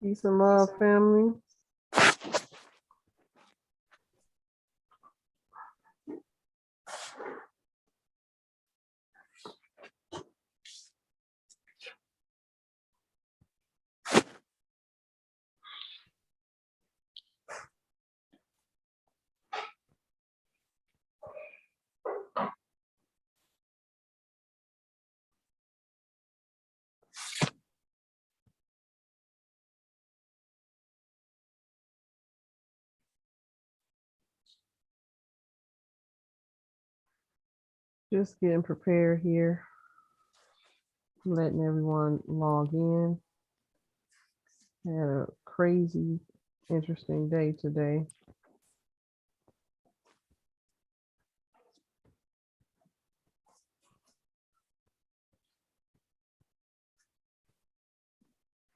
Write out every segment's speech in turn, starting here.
Peace and love, family. Just getting prepared here, letting everyone log in. Had a crazy, interesting day today.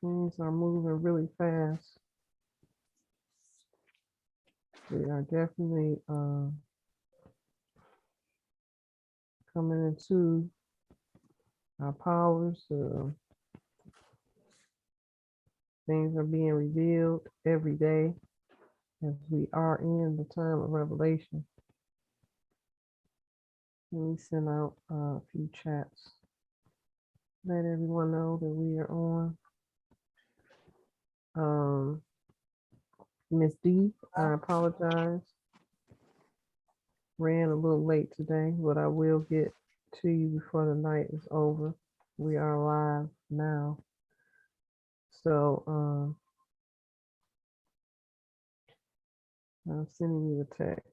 Things are moving really fast. We are definitely coming into our powers. Things are being revealed every day as we are in the time of revelation. Let me send out a few chats. Let everyone know that we are on. Miss D, I apologize. Ran a little late today, but I will get to you before the night is over. We are live now. So I'm sending you a text.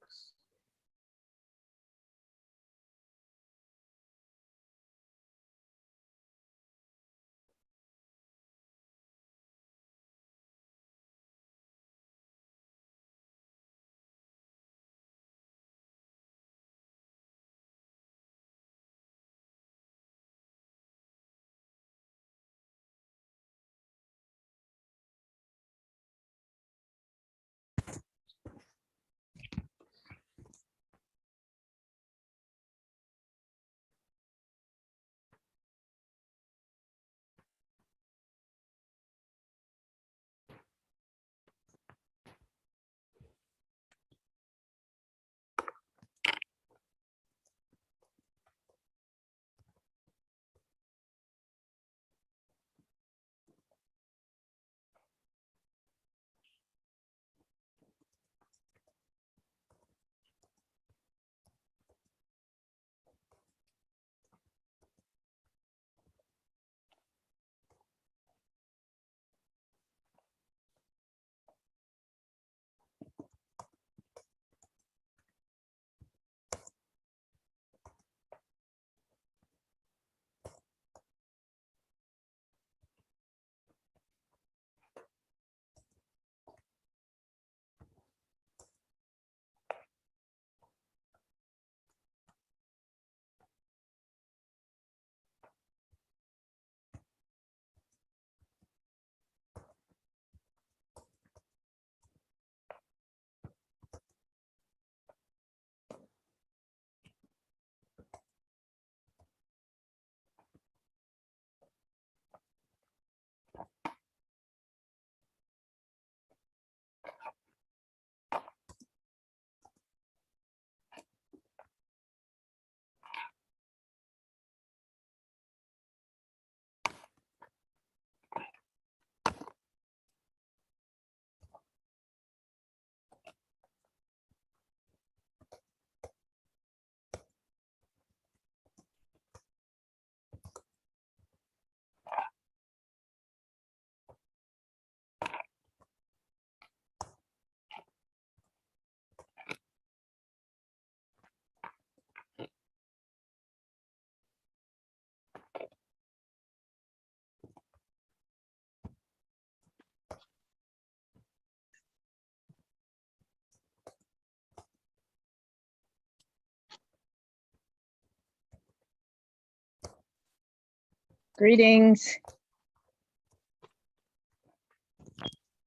Greetings.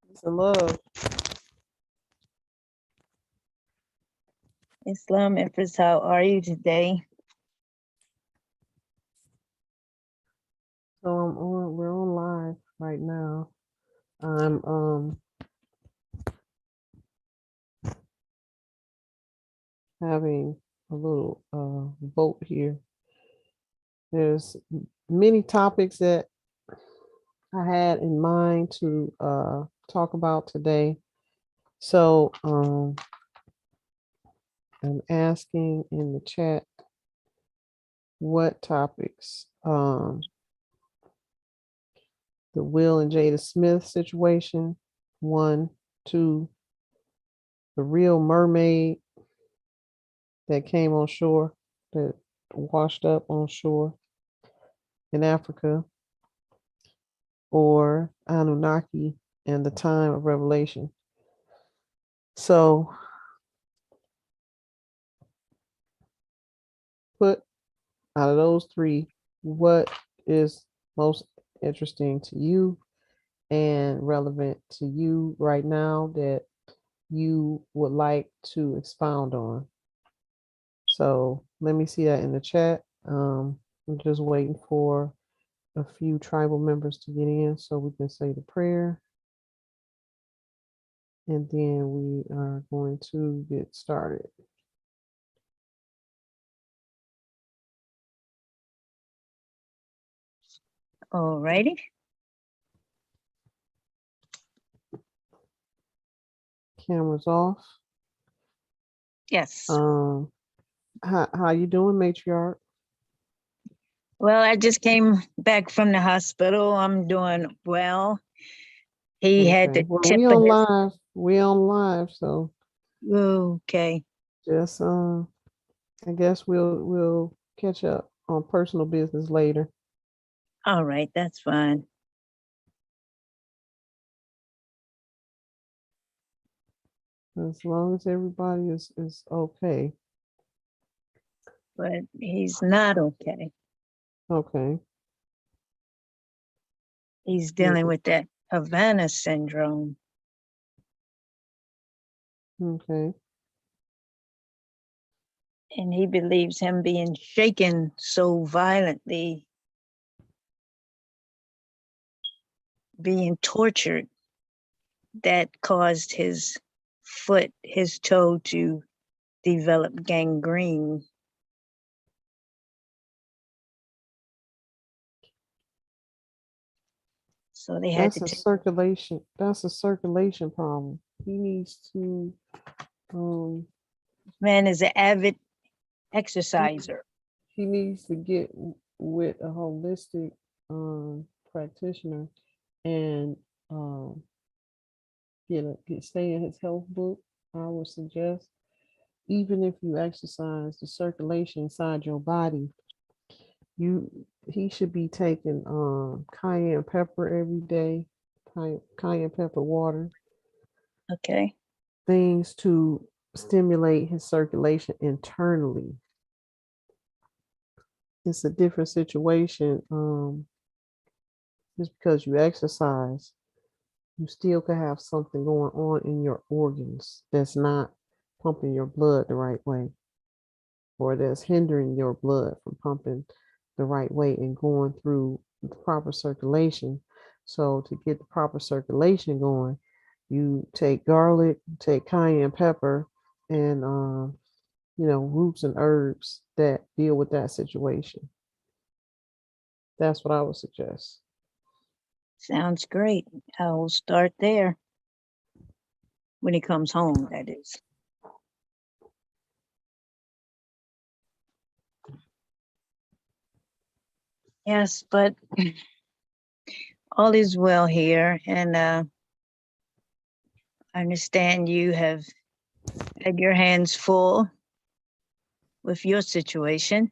Peace and love. Islam Empress, how are you today? So we're on live right now. I'm having a little vote here. There's many topics that I had in mind to talk about today. So I'm asking in the chat what topics. The Will and Jada Smith situation, 1, 2, the real mermaid that came on shore, that washed up on shore in Africa, or Anunnaki and the time of revelation. So put out of those three, what is most interesting to you and relevant to you right now that you would like to expound on? So let me see that in the chat. I'm just waiting for a few tribal members to get in so we can say the prayer. And then we are going to get started. All righty. Cameras off. Yes. How you doing, matriarch? Well, I just came back from the hospital. I'm doing well. He had the Well, tip we of on his. live. We on live, so Okay. just I guess we'll catch up on personal business later. All right, that's fine. As long as everybody is okay. But he's not okay. Okay. He's dealing with that Havana syndrome. Okay. And he believes him being shaken so violently, being tortured, that caused his foot, his toe to develop gangrene. So they had That's to a take. circulation. That's a circulation problem. He needs to Man is an avid exerciser. he needs to get with a holistic practitioner and stay in his health book. I would suggest, even if you exercise the circulation inside your body, he should be taking cayenne pepper every day, cayenne pepper water, Okay. things to stimulate his circulation internally. It's a different situation. Just because you exercise, you still could have something going on in your organs that's not pumping your blood the right way, or that's hindering your blood from pumping the right way and going through the proper circulation. So to get the proper circulation going, you take garlic, take cayenne pepper, and roots and herbs that deal with that situation. That's what I would suggest. Sounds great. I'll start there. When he comes home, that is. Yes, but all is well here. And I understand you have had your hands full with your situation.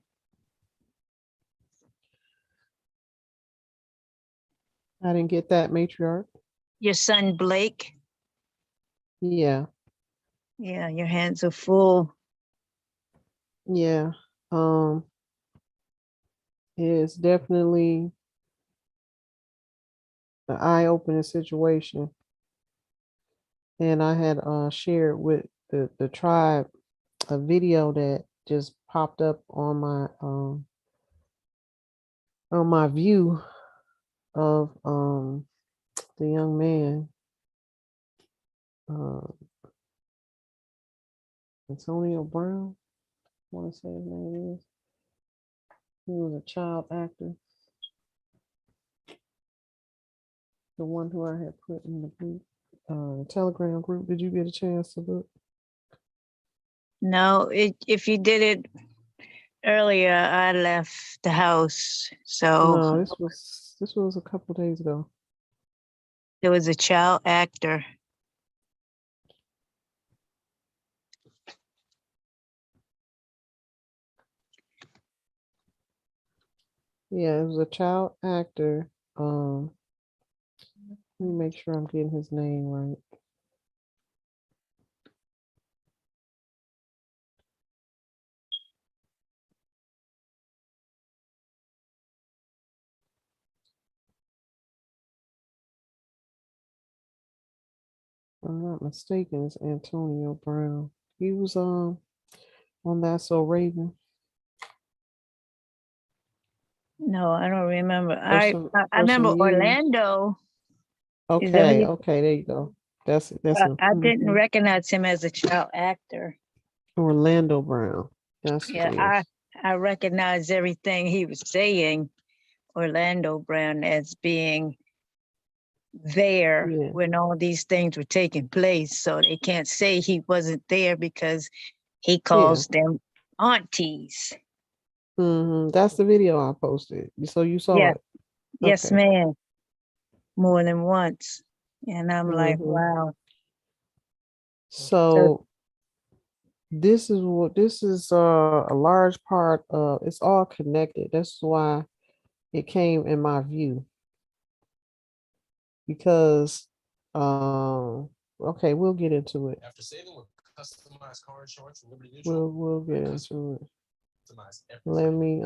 I didn't get that, matriarch. Your son, Blake. Yeah. Yeah, your hands are full. Yeah. It's definitely an eye-opening situation. And I had shared with the tribe a video that just popped up on my view of the young man, Antonio Brown, I want to say his name is. He was a child actor. The one who I had put in the group, Telegram group. Did you get a chance to look? No, if you did it earlier, I left the house. So No, this was a couple days ago. there was a child actor. Yeah, it was a child actor. Let me make sure I'm getting his name right. If I'm not mistaken, it's Antonio Brown. He was on That's So Raven. No, I don't remember. For I some I I for remember some years. Orlando. Is that what Okay, you? okay, there you go. That's him. I didn't recognize him as a child actor. Orlando Brown. That's who Yeah, it I is. I recognize everything he was saying. Orlando Brown as being there Yeah, when all these things were taking place. So they can't say he wasn't there because he yeah. calls them aunties. That's the video I posted. So you saw Yeah, it. yes, Okay. ma'am, more than once. And I'm like, hmm wow. So So this is a large part of it's all connected. That's why it came in my view because okay, we'll get into it. After saving with customized card shorts from Liberty Mutual, we'll get into it. Let me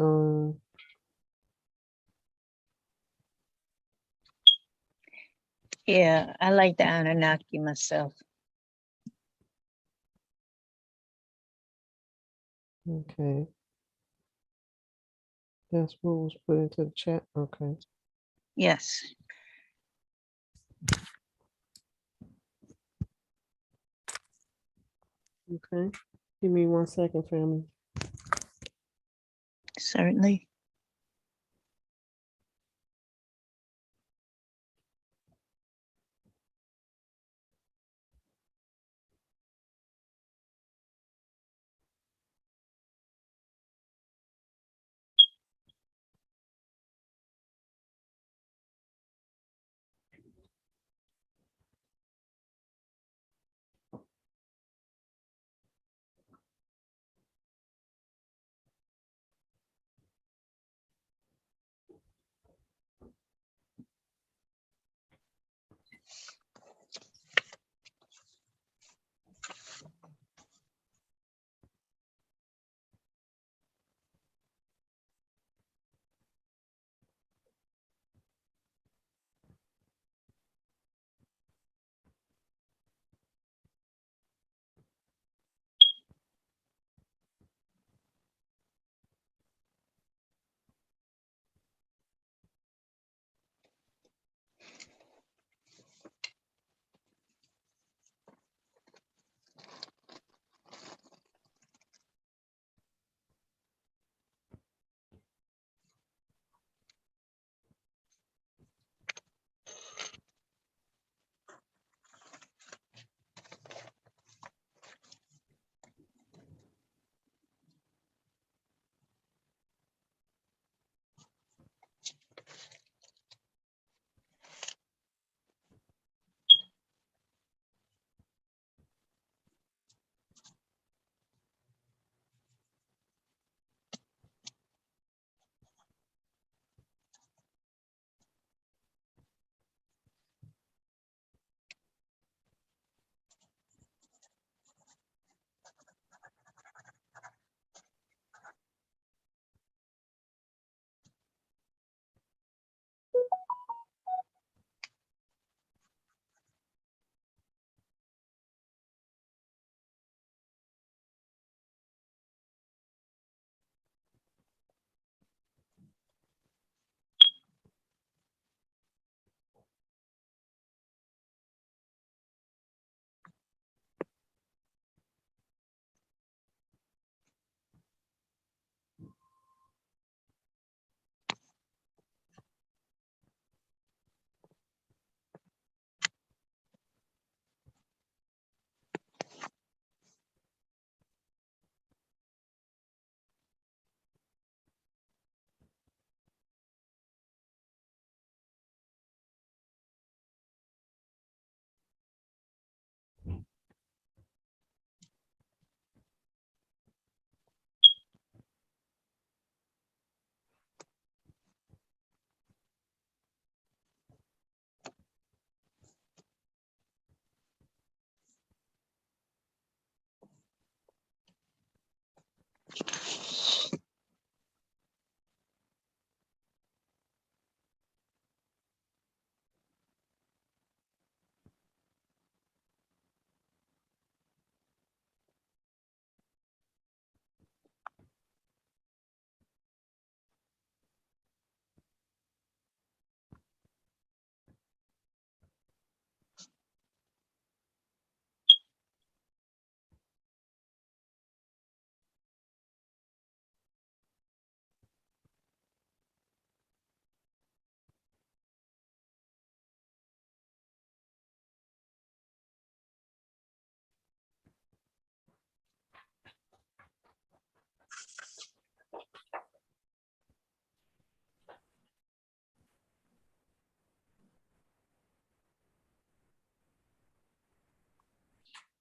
yeah, I like the Anunnaki myself. okay. That's what was put into the chat. Okay. Yes. Okay. Give me 1 second, family. Certainly.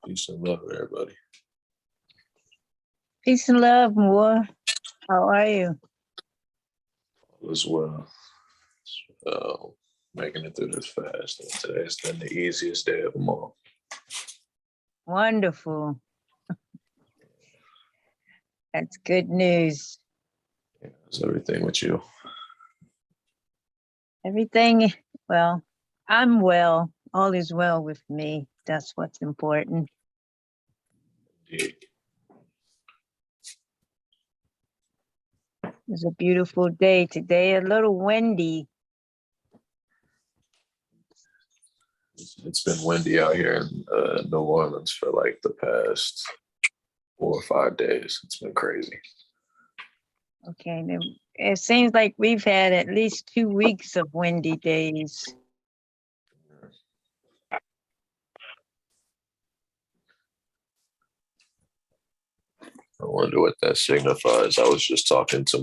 Peace and love, everybody. Peace and love, Moore. How are you? All is well. Making it through this fast. And today's been the easiest day of them all. Wonderful. That's good news. Yeah, how's everything with you? Everything, well, I'm well. All is well with me. That's what's important. Indeed. It's a beautiful day today, a little windy. It's been windy out here in New Orleans for like the past 4 or 5 days. It's been crazy. Okay, then it seems like we've had at least 2 weeks of windy days. I wonder what that signifies. I was just talking to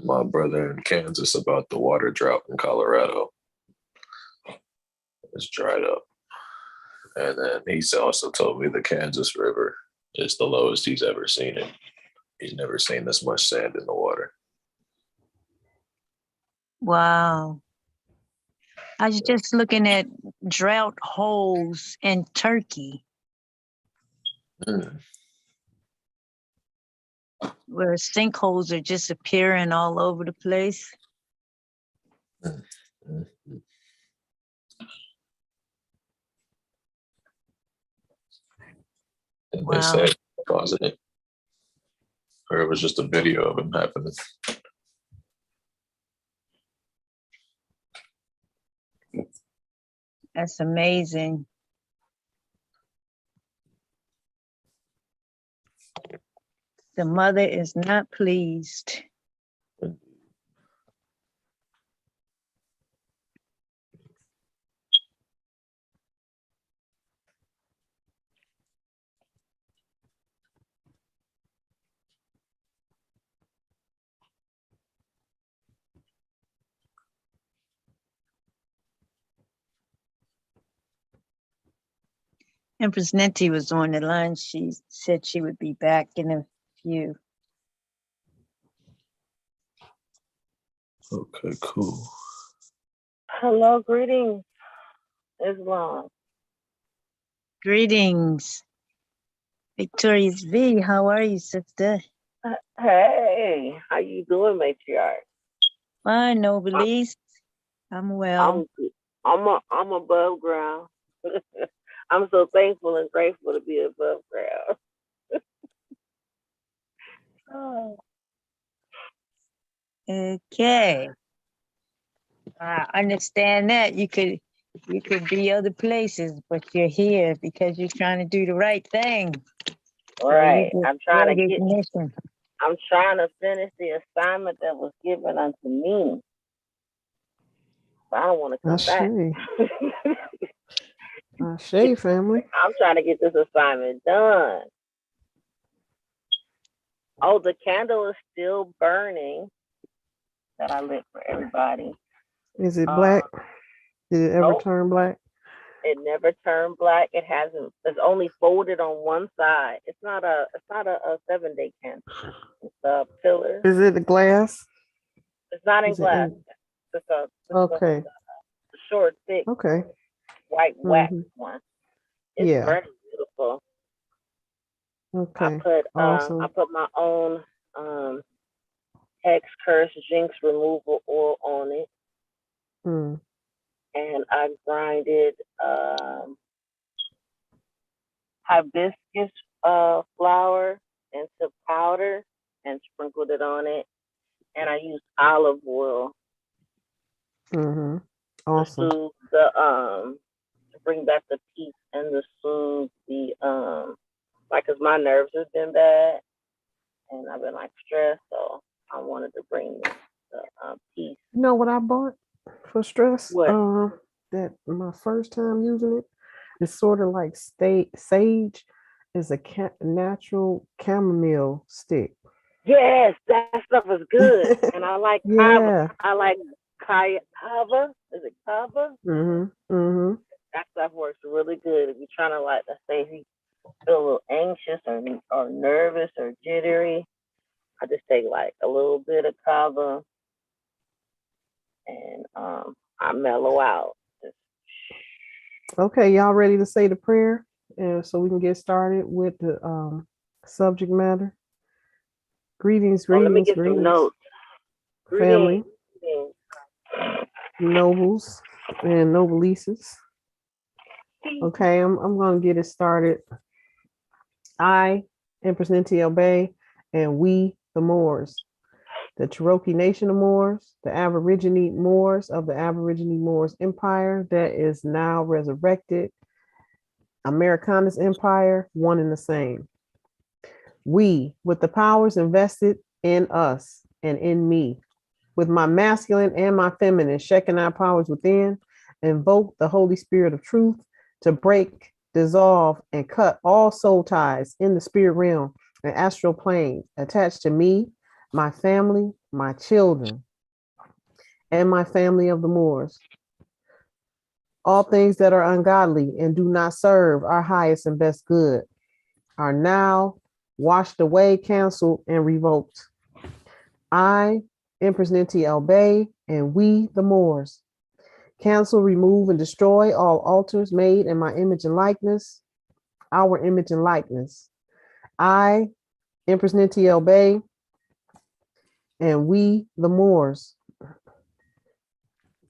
my brother in Kansas about the water drought in Colorado. It's dried up. And then he's also told me the Kansas River is the lowest he's ever seen it. He's never seen this much sand in the water. Wow. I was just looking at drought holes in Turkey where sinkholes are just appearing all over the place. And Wow. they say it caused it. Or it was just a video of him happening. That's amazing. The mother is not pleased. Empress Ninti was on the line. She said she would be back in a few. Okay, cool. Hello, greetings, Islam. Greetings. Victorious V, how are you, sister? Hey, how you doing, matriarch? Fine, Noblesse. I'm well. I'm above ground. I'm so thankful and grateful to be above ground. Oh. Okay. I understand that. You could be other places, but you're here because you're trying to do the right thing. Right. So I'm trying to finish the assignment that was given unto me. I don't want to come back. Ashe, family. I'm trying to get this assignment done. Oh, the candle is still burning that I lit for everybody. Is it black? Did it ever turn black? It never turned black. It hasn't. It's only folded on one side. It's not a 7-day candle. It's a pillar. Is it the glass? It's not in glass. It's okay. A short, thick, white wax one. It's very beautiful. Okay. I put my own hex, curse, jinx removal oil on it. And I grinded hibiscus flower into powder and sprinkled it on it. And I used olive oil Awesome. to soothe to bring back the peace and to soothe the like, cause my nerves have been bad and I've been like stressed, so I wanted to bring the peace. You know what I bought for stress? What? That my first time using it, it's sort of like sage is a natural chamomile stick. Yes, that stuff is good, and I like kava. I like kava. Is it kava? that stuff works really good if you're trying to, like, let's say if you feel a little anxious or nervous or jittery. I just take like a little bit of kava and I mellow out. Okay, y'all ready to say the prayer? And so we can get started with the subject matter. Greetings, Oh, let me greetings, get some greetings, notes. family, Greetings. nobles, and nobleces. Okay, I'm gonna get it started. I, Empress Ninti El Bey, and we, the Moors, the Cherokee Nation of Moors, the Aborigine Moors of the Aborigine Moors Empire that is now resurrected, Americana's Empire, one and the same. We, with the powers invested in us and in me, with my masculine and my feminine, checking our powers within, invoke the Holy Spirit of truth to break, dissolve, and cut all soul ties in the spirit realm and astral plane attached to me, my family, my children, and my family of the Moors. All things that are ungodly and do not serve our highest and best good are now washed away, canceled, and revoked. I, Empress Ninti El Bey, and we, the Moors, cancel, remove, and destroy all altars made in my image and likeness, our image and likeness. I, Empress Ninti El Bey, and we, the Moors,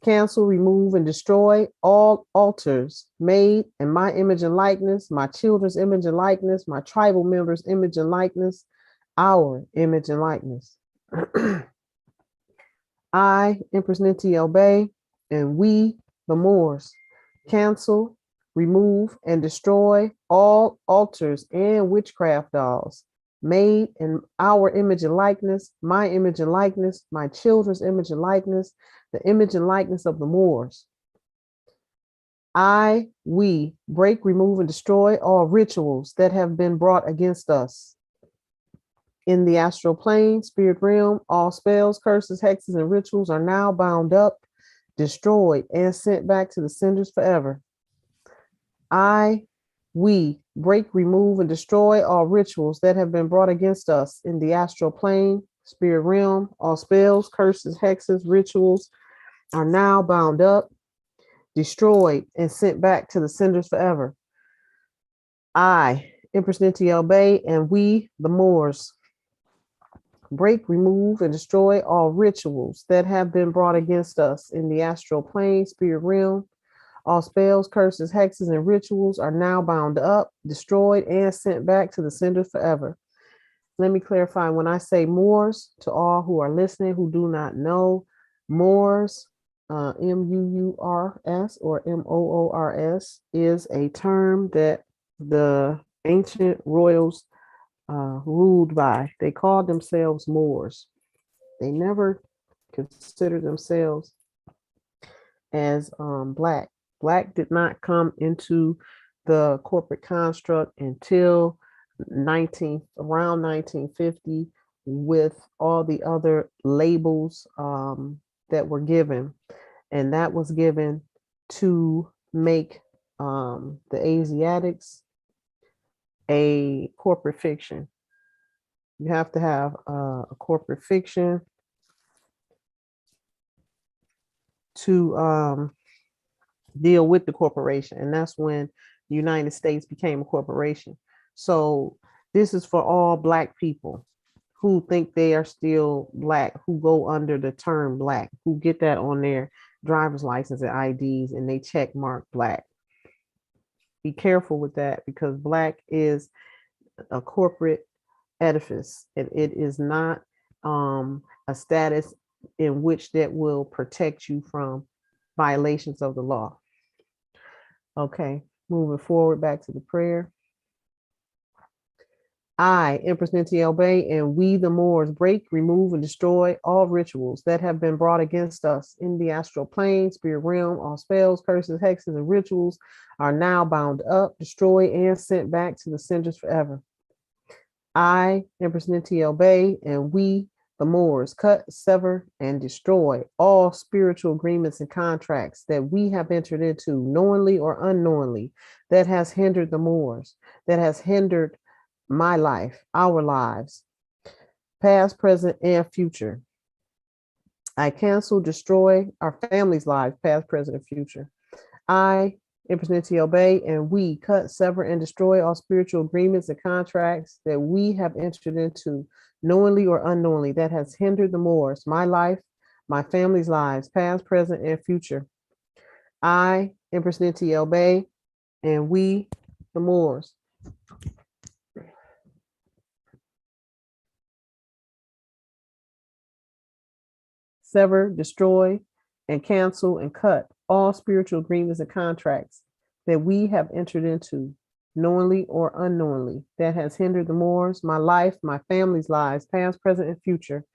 cancel, remove, and destroy all altars made in my image and likeness, my children's image and likeness, my tribal members' image and likeness, our image and likeness. I, Empress Ninti El Bey, and we, the Moors, cancel, remove, and destroy all altars and witchcraft dolls made in our image and likeness, my image and likeness, my children's image and likeness, the image and likeness of the Moors. We break, remove, and destroy all rituals that have been brought against us. In the astral plane, spirit realm, all spells, curses, hexes, and rituals are now bound up, destroyed, and sent back to the cinders forever. We break, remove, and destroy all rituals that have been brought against us in the astral plane, spirit realm, all spells, curses, hexes, rituals are now bound up, destroyed, and sent back to the cinders forever. I, Empress Ninti El Bey, and we, the Moors, break, remove, and destroy all rituals that have been brought against us in the astral plane, spirit realm. All spells, curses, hexes, and rituals are now bound up, destroyed, and sent back to the cinders forever. Let me clarify, when I say Moors, to all who are listening who do not know, Moors, M-U-U-R-S or M-O-O-R-S, is a term that the ancient royals ruled by. They called themselves Moors. They never considered themselves as Black. Black did not come into the corporate construct until around 1950, with all the other labels that were given, and that was given to make the Asiatics a corporate fiction. You have to have a corporate fiction to deal with the corporation, and that's when the United States became a corporation. So this is for all Black people who think they are still Black, who go under the term Black, who get that on their driver's license and IDs, and they check mark Black. Be careful with that, because Black is a corporate edifice. It is not a status in which that will protect you from violations of the law. Okay, moving forward back to the prayer. I, Empress Ninti El Bey, and we, the Moors, break, remove, and destroy all rituals that have been brought against us in the astral plane, spirit realm. All spells, curses, hexes, and rituals are now bound up, destroyed, and sent back to the cinders forever. I, Empress Ninti El Bey, and we, the Moors, cut, sever, and destroy all spiritual agreements and contracts that we have entered into, knowingly or unknowingly, that has hindered the Moors, that has hindered my life, our lives, past, present, and future. I cancel, destroy our family's lives, past, present, and future. I, Empress Ninti El Bey, and we cut, sever, and destroy all spiritual agreements and contracts that we have entered into, knowingly or unknowingly, that has hindered the Moors, my life, my family's lives, past, present, and future. I, Empress Ninti El Bey, and we, the Moors. Sever, destroy, and cancel and cut all spiritual agreements and contracts that we have entered into, knowingly or unknowingly, that has hindered the Moors, my life, my family's lives, past, present, and future.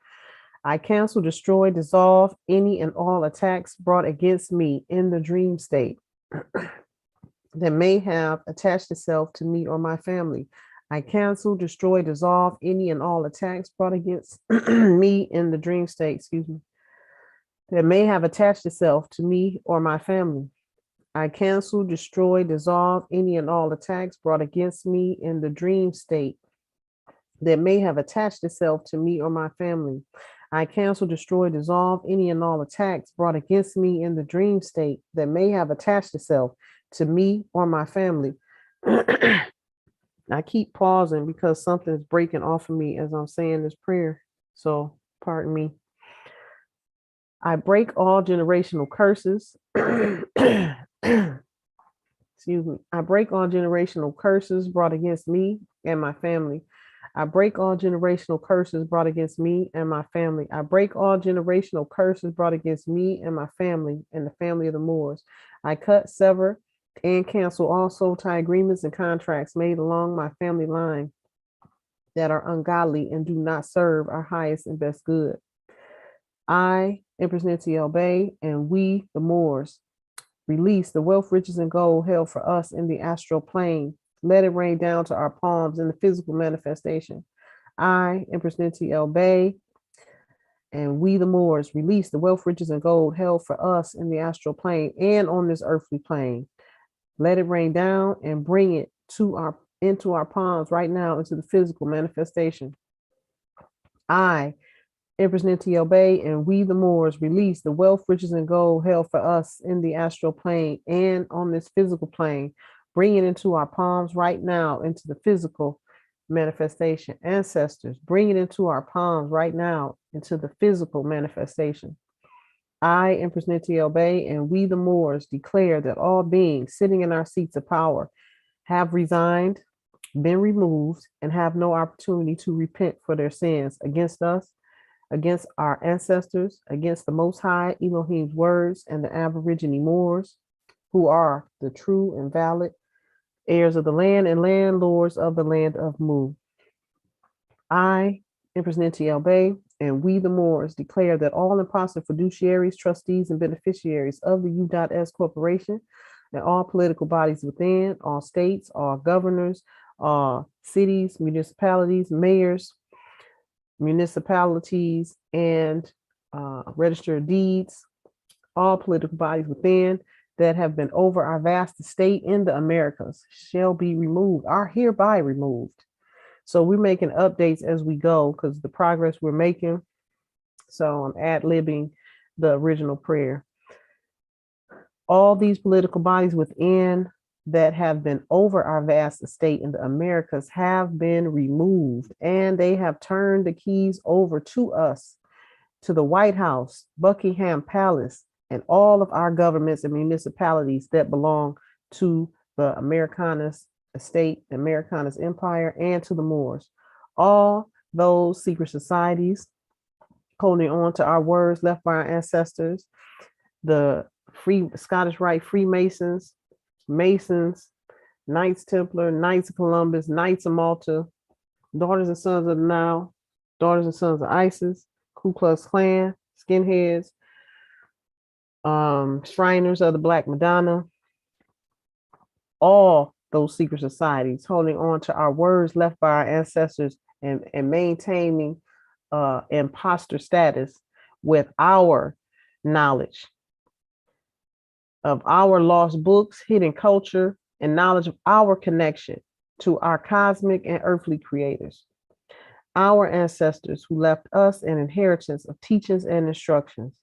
I cancel, destroy, dissolve any and all attacks brought against me in the dream state that may have attached itself to me or my family. I cancel, destroy, dissolve any and all attacks brought against me in the dream state, that may have attached itself to me or my family. I cancel, destroy, dissolve any and all attacks brought against me in the dream state that may have attached itself to me or my family. I cancel, destroy, dissolve any and all attacks brought against me in the dream state that may have attached itself to me or my family. I keep pausing because something's breaking off of me as I'm saying this prayer. So pardon me. I break all generational curses. Excuse me. I break all generational curses brought against me and my family. I break all generational curses brought against me and my family. I break all generational curses brought against me and my family and the family of the Moors. I cut, sever, and cancel all soul tie agreements and contracts made along my family line that are ungodly and do not serve our highest and best good. I, Empress Ninti El Bey, and we, the Moors, release the wealth, riches, and gold held for us in the astral plane. Let it rain down to our palms in the physical manifestation. I, Empress Ninti El Bey, and we, the Moors, release the wealth, riches, and gold held for us in the astral plane and on this earthly plane. Let it rain down and bring it into our palms right now into the physical manifestation. I, Empress Ninti El Bey, and we, the Moors, release the wealth, riches, and gold held for us in the astral plane and on this physical plane. Bring it into our palms right now into the physical manifestation. Ancestors, bring it into our palms right now into the physical manifestation. I, Empress Ninti El Bey, and we, the Moors, declare that all beings sitting in our seats of power have resigned, been removed, and have no opportunity to repent for their sins against us, against our ancestors, against the Most High Elohim's words and the Aborigine Moors, who are the true and valid heirs of the land and landlords of the land of Mu. I, Empress Ninti El Bey, and we, the Moors, declare that all imposter fiduciaries, trustees, and beneficiaries of the U.S. Corporation and all political bodies within, all states, all governors, all cities, municipalities, mayors, municipalities, and register of deeds, all political bodies within that have been over our vast estate in the Americas shall be removed, are hereby removed. So we're making updates as we go because the progress we're making. So I'm ad-libbing the original prayer. All these political bodies within that have been over our vast estate in the Americas have been removed, and they have turned the keys over to us, to the White House, Buckingham Palace, and all of our governments and municipalities that belong to the Americanas estate, the Americanas empire, and to the Moors. All those secret societies holding on to our words left by our ancestors, the Scottish Rite Freemasons, Masons, Knights Templar, Knights of Columbus, Knights of Malta, Daughters and Sons of the Nile, Daughters and Sons of Isis, Ku Klux Klan, Skinheads, Shriners of the Black Madonna, all those secret societies holding on to our words left by our ancestors and maintaining imposter status with our knowledge of our lost books, hidden culture, and knowledge of our connection to our cosmic and earthly creators, our ancestors who left us an inheritance of teachings and instructions.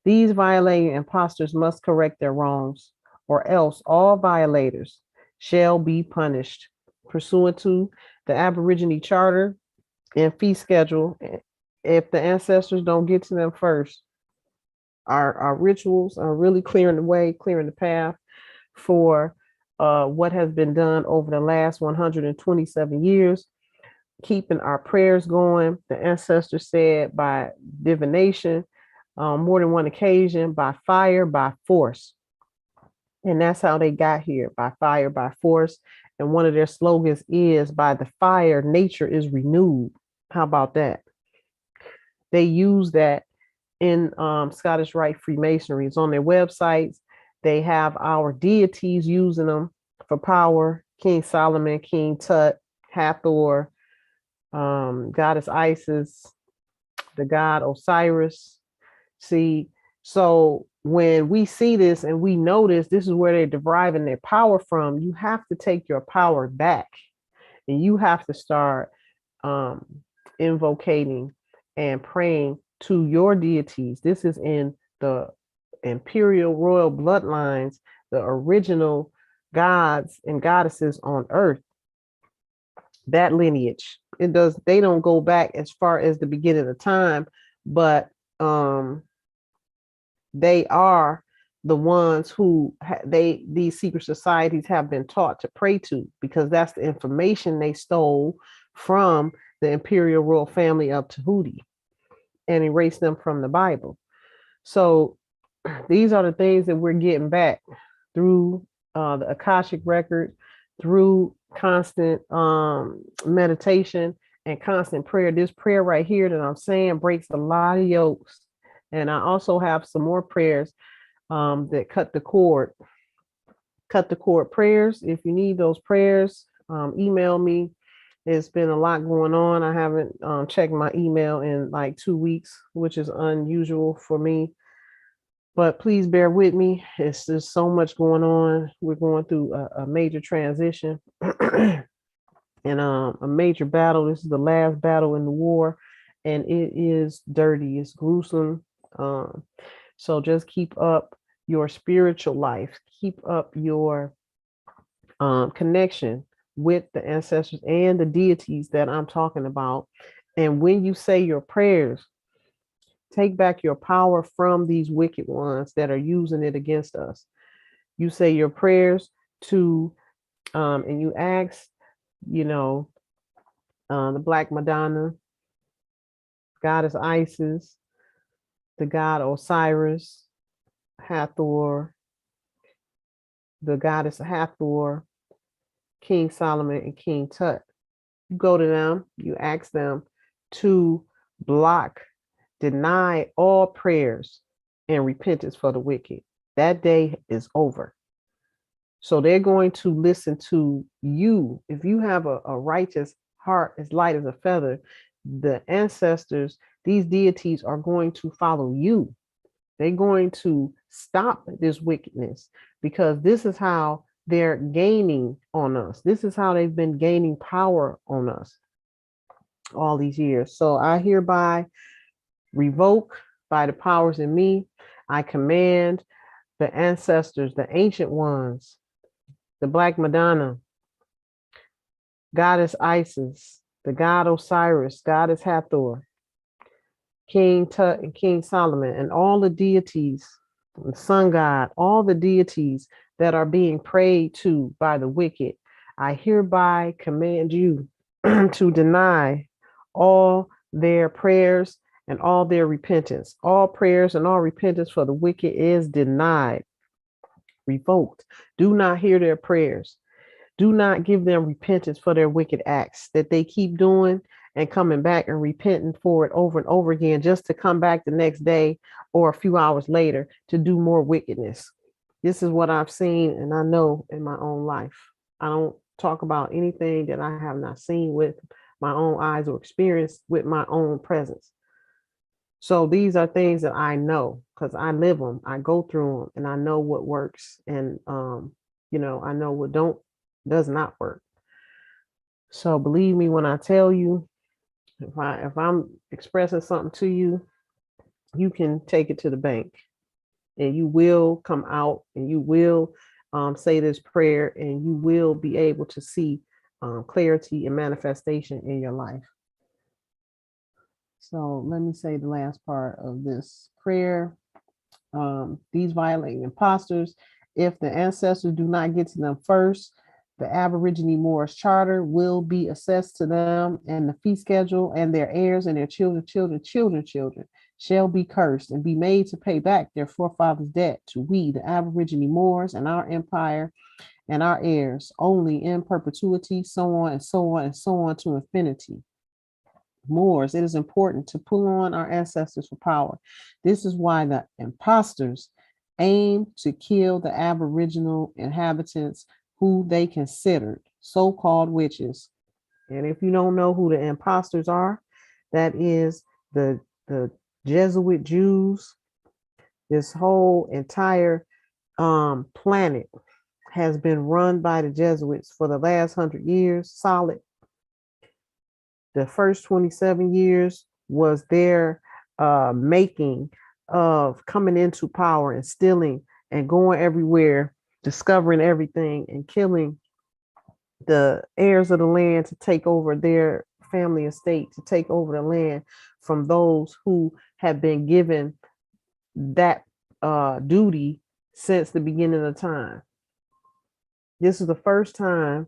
These violating impostors must correct their wrongs, or else all violators shall be punished pursuant to the Aborigine Charter and fee schedule. If the ancestors don't get to them first, our rituals are really clearing the way, clearing the path for what has been done over the last 127 years, keeping our prayers going. The ancestors said by divination, more than one occasion, by fire, by force. And that's how they got here, by fire, by force. And one of their slogans is, by the fire, nature is renewed. How about that? They use that in Scottish Rite Freemasonry. It's on their websites. They have our deities using them for power. King Solomon, King Tut, Hathor, Goddess Isis, the god Osiris. See, so when we see this and we notice this is where they're deriving their power from, you have to take your power back and you have to start invocating and praying to your deities. This is in the imperial royal bloodlines, the original gods and goddesses on earth. That lineage, they don't go back as far as the beginning of time, but they are the ones who these secret societies have been taught to pray to, because that's the information they stole from the imperial royal family of Tahuti and erased them from the Bible. So these are the things that we're getting back through the Akashic record, through constant meditation and constant prayer. This prayer right here that I'm saying breaks a lot of yokes. And I also have some more prayers that cut the cord prayers. If you need those prayers, email me. It's been a lot going on. I haven't checked my email in like 2 weeks, which is unusual for me. But please bear with me. It's just so much going on. We're going through a major transition and a major battle. This is the last battle in the war, and it is dirty. It's gruesome. So just keep up your spiritual life. Keep up your connection with the ancestors and the deities that I'm talking about. And when you say your prayers, take back your power from these wicked ones that are using it against us. You say your prayers to, and you ask, the Black Madonna, Goddess Isis, the god Osiris, Hathor, the goddess Hathor, King Solomon, and King Tut. You go to them, you ask them to block, deny all prayers and repentance for the wicked. That day is over. So they're going to listen to you. If you have a righteous heart as light as a feather, the ancestors, these deities are going to follow you. They're going to stop this wickedness, because this is how they're gaining on us. This is how they've been gaining power on us all these years. So I hereby revoke, by the powers in me, I command the ancestors, the ancient ones, the Black Madonna, Goddess Isis, the god Osiris, Goddess Hathor, King Tut and King Solomon, and all the deities, the sun god, all the deities that are being prayed to by the wicked, I hereby command you to deny all their prayers and all their repentance. All prayers and all repentance for the wicked is denied, revoked. Do not hear their prayers. Do not give them repentance for their wicked acts that they keep doing and coming back and repenting for it over and over again, just to come back the next day or a few hours later to do more wickedness. This is what I've seen and I know in my own life. I don't talk about anything that I have not seen with my own eyes or experienced with my own presence. So these are things that I know because I live them, I go through them, and I know what works, and I know what does not work. So believe me when I tell you, if I'm expressing something to you, you can take it to the bank, and you will come out, and you will say this prayer, and you will be able to see clarity and manifestation in your life. So let me say the last part of this prayer. These violating imposters, if the ancestors do not get to them first, the Aborigine Moorish charter will be assessed to them, and the fee schedule, and their heirs and their children shall be cursed and be made to pay back their forefathers' debt to we, the Aborigine Moors, and our empire and our heirs, only in perpetuity, so on and so on and so on to infinity. Moors, it is important to pull on our ancestors for power. This is why the imposters aim to kill the Aboriginal inhabitants who they considered so-called witches. And if you don't know who the imposters are, that is the Jesuit Jews. This whole entire planet has been run by the Jesuits for the last 100 years, solid. The first 27 years was their making of coming into power and stealing and going everywhere, discovering everything and killing the heirs of the land to take over their family estate, to take over the land from those who have been given that duty since the beginning of time. This is the first time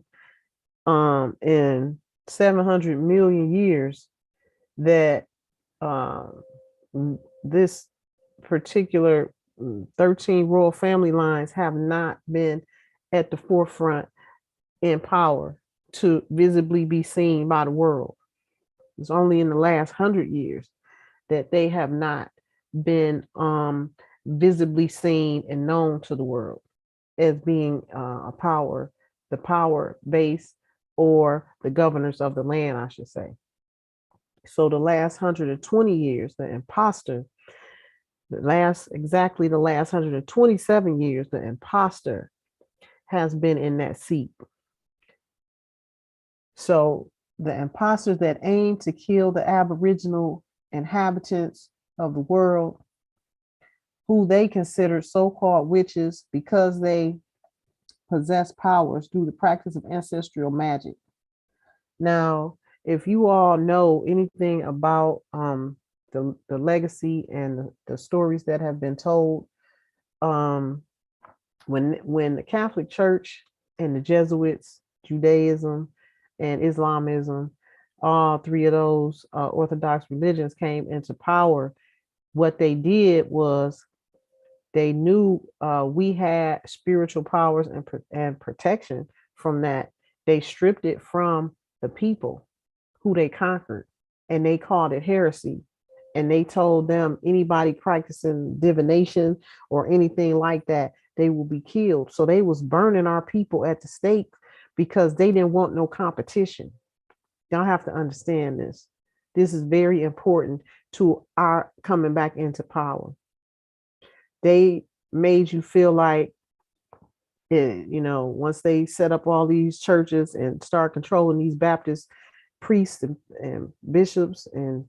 in 700 million years that this particular 13 royal family lines have not been at the forefront in power to visibly be seen by the world. It's only in the last 100 years that they have not been visibly seen and known to the world as being a power, the power base, or the governors of the land, I should say. So the last 120 years, the imposter, the last 127 years, the imposter has been in that seat. So the imposters that aim to kill the Aboriginal inhabitants of the world, who they considered so-called witches because they possess powers through the practice of ancestral magic. Now, if you all know anything about the legacy and the stories that have been told, when the Catholic Church and the Jesuits, Judaism and Islamism, all three of those Orthodox religions came into power, what they did was they knew we had spiritual powers and protection from that. They stripped it from the people who they conquered, and they called it heresy. And they told them anybody practicing divination or anything like that, they will be killed. So they was burning our people at the stake because they didn't want no competition. Y'all have to understand this. This is very important to our coming back into power. They made you feel like, once they set up all these churches and start controlling these Baptist priests and bishops and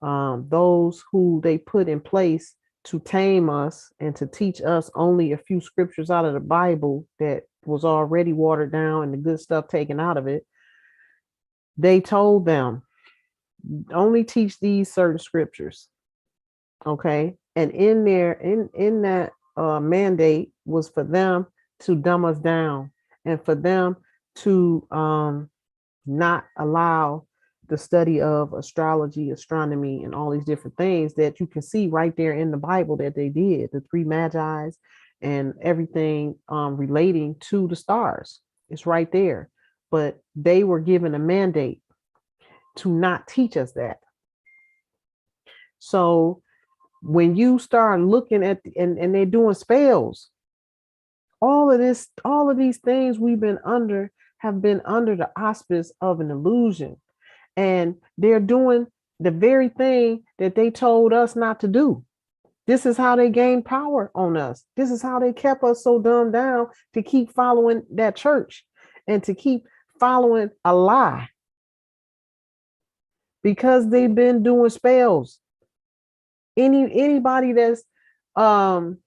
those who they put in place to tame us and to teach us only a few scriptures out of the Bible that was already watered down and the good stuff taken out of it. They told them, only teach these certain scriptures. Okay. And in that mandate was for them to dumb us down and for them to not allow the study of astrology, astronomy, and all these different things that you can see right there in the Bible that they did, the three magi's and everything relating to the stars. It's right there. But they were given a mandate to not teach us that. So when you start looking at and they're doing spells, all of these things we've been under have been under the auspice of an illusion. And they're doing the very thing that they told us not to do. This is how they gained power on us. This is how they kept us so dumbed down to keep following that church and to keep following a lie, because they've been doing spells. Anybody that's and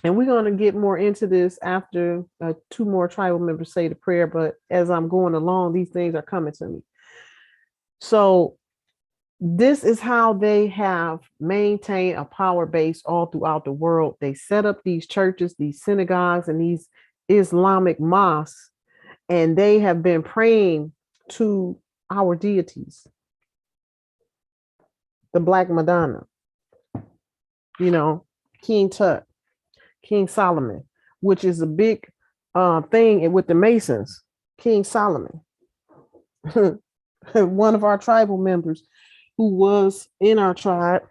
we're going to get more into this after 2 more tribal members say the prayer, but as I'm going along, these things are coming to me. So this is how they have maintained a power base all throughout the world. They set up these churches, these synagogues, and these Islamic mosques, and they have been praying to our deities. The Black Madonna, King Tut, King Solomon, which is a big thing with the Masons. King Solomon, one of our tribal members who was in our tribe,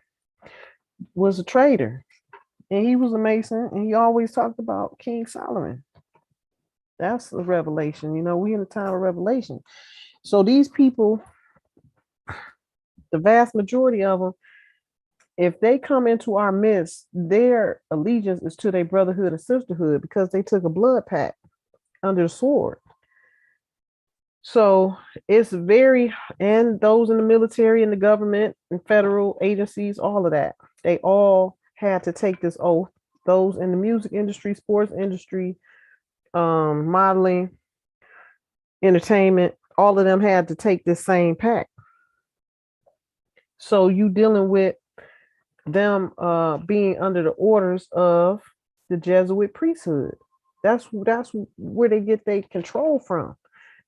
was a trader, and he was a Mason, and he always talked about King Solomon. That's the revelation. We in the time of revelation. So these people, the vast majority of them, if they come into our midst, their allegiance is to their brotherhood and sisterhood, because they took a blood pact under the sword. So it's and those in the military and the government and federal agencies, all of that, they all had to take this oath. Those in the music industry, sports industry, modeling, entertainment, all of them had to take this same pact. So you dealing with them being under the orders of the Jesuit priesthood. That's where they get their control from.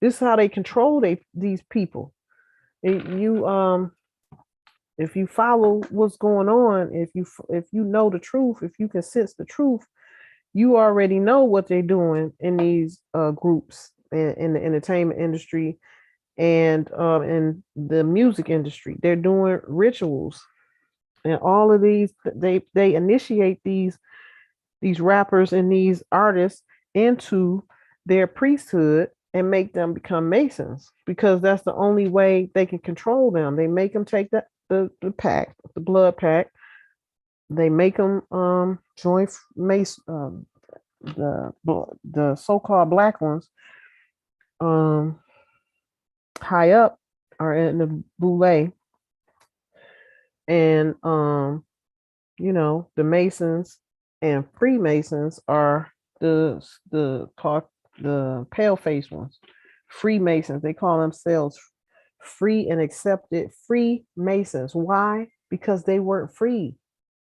This is how they control these people. If you follow what's going on, if you know the truth, if you can sense the truth, you already know what they're doing in these groups in the entertainment industry and in the music industry. They're doing rituals, and all of these, they initiate these rappers and these artists into their priesthood and make them become Masons, because that's the only way they can control them. They make them take the pact, the blood pact. They make them join Mason, the so-called black ones high up are in the boule, and the Masons and Freemasons are the pale face ones. Freemasons, they call themselves free and accepted Freemasons. Why? Because they weren't free.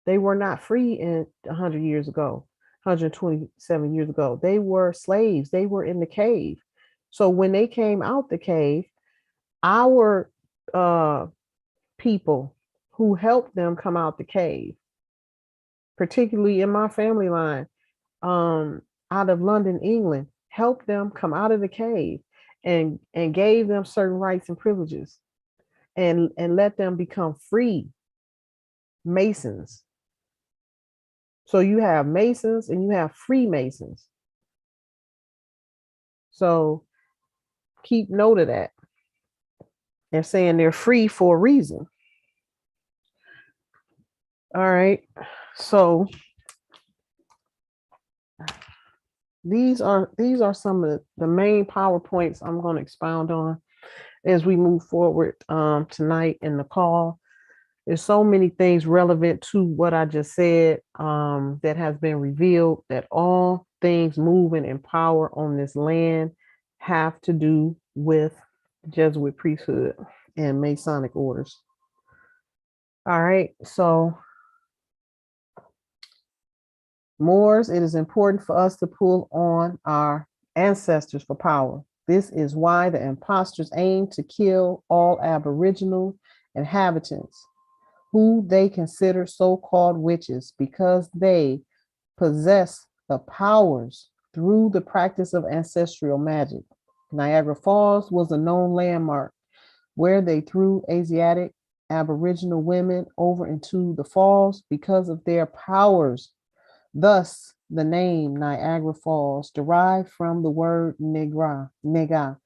They were not free 100 years ago, 127 years ago. They were slaves. They were in the cave. So when they came out the cave, our people who helped them come out the cave, particularly in my family line, out of London, England, helped them come out of the cave and gave them certain rights and privileges and let them become free Masons. So you have Masons and you have Freemasons. So keep note of that. They're saying they're free for a reason. All right. So these are some of the main PowerPoints I'm going to expound on as we move forward tonight in the call. There's so many things relevant to what I just said that has been revealed, that all things moving in power on this land have to do with Jesuit priesthood and Masonic orders. All right, so Moors, it is important for us to pull on our ancestors for power. This is why the imposters aim to kill all Aboriginal inhabitants who they consider so-called witches, because they possess the powers through the practice of ancestral magic. Niagara Falls was a known landmark where they threw Asiatic Aboriginal women over into the falls because of their powers. Thus, the name Niagara Falls derived from the word nega,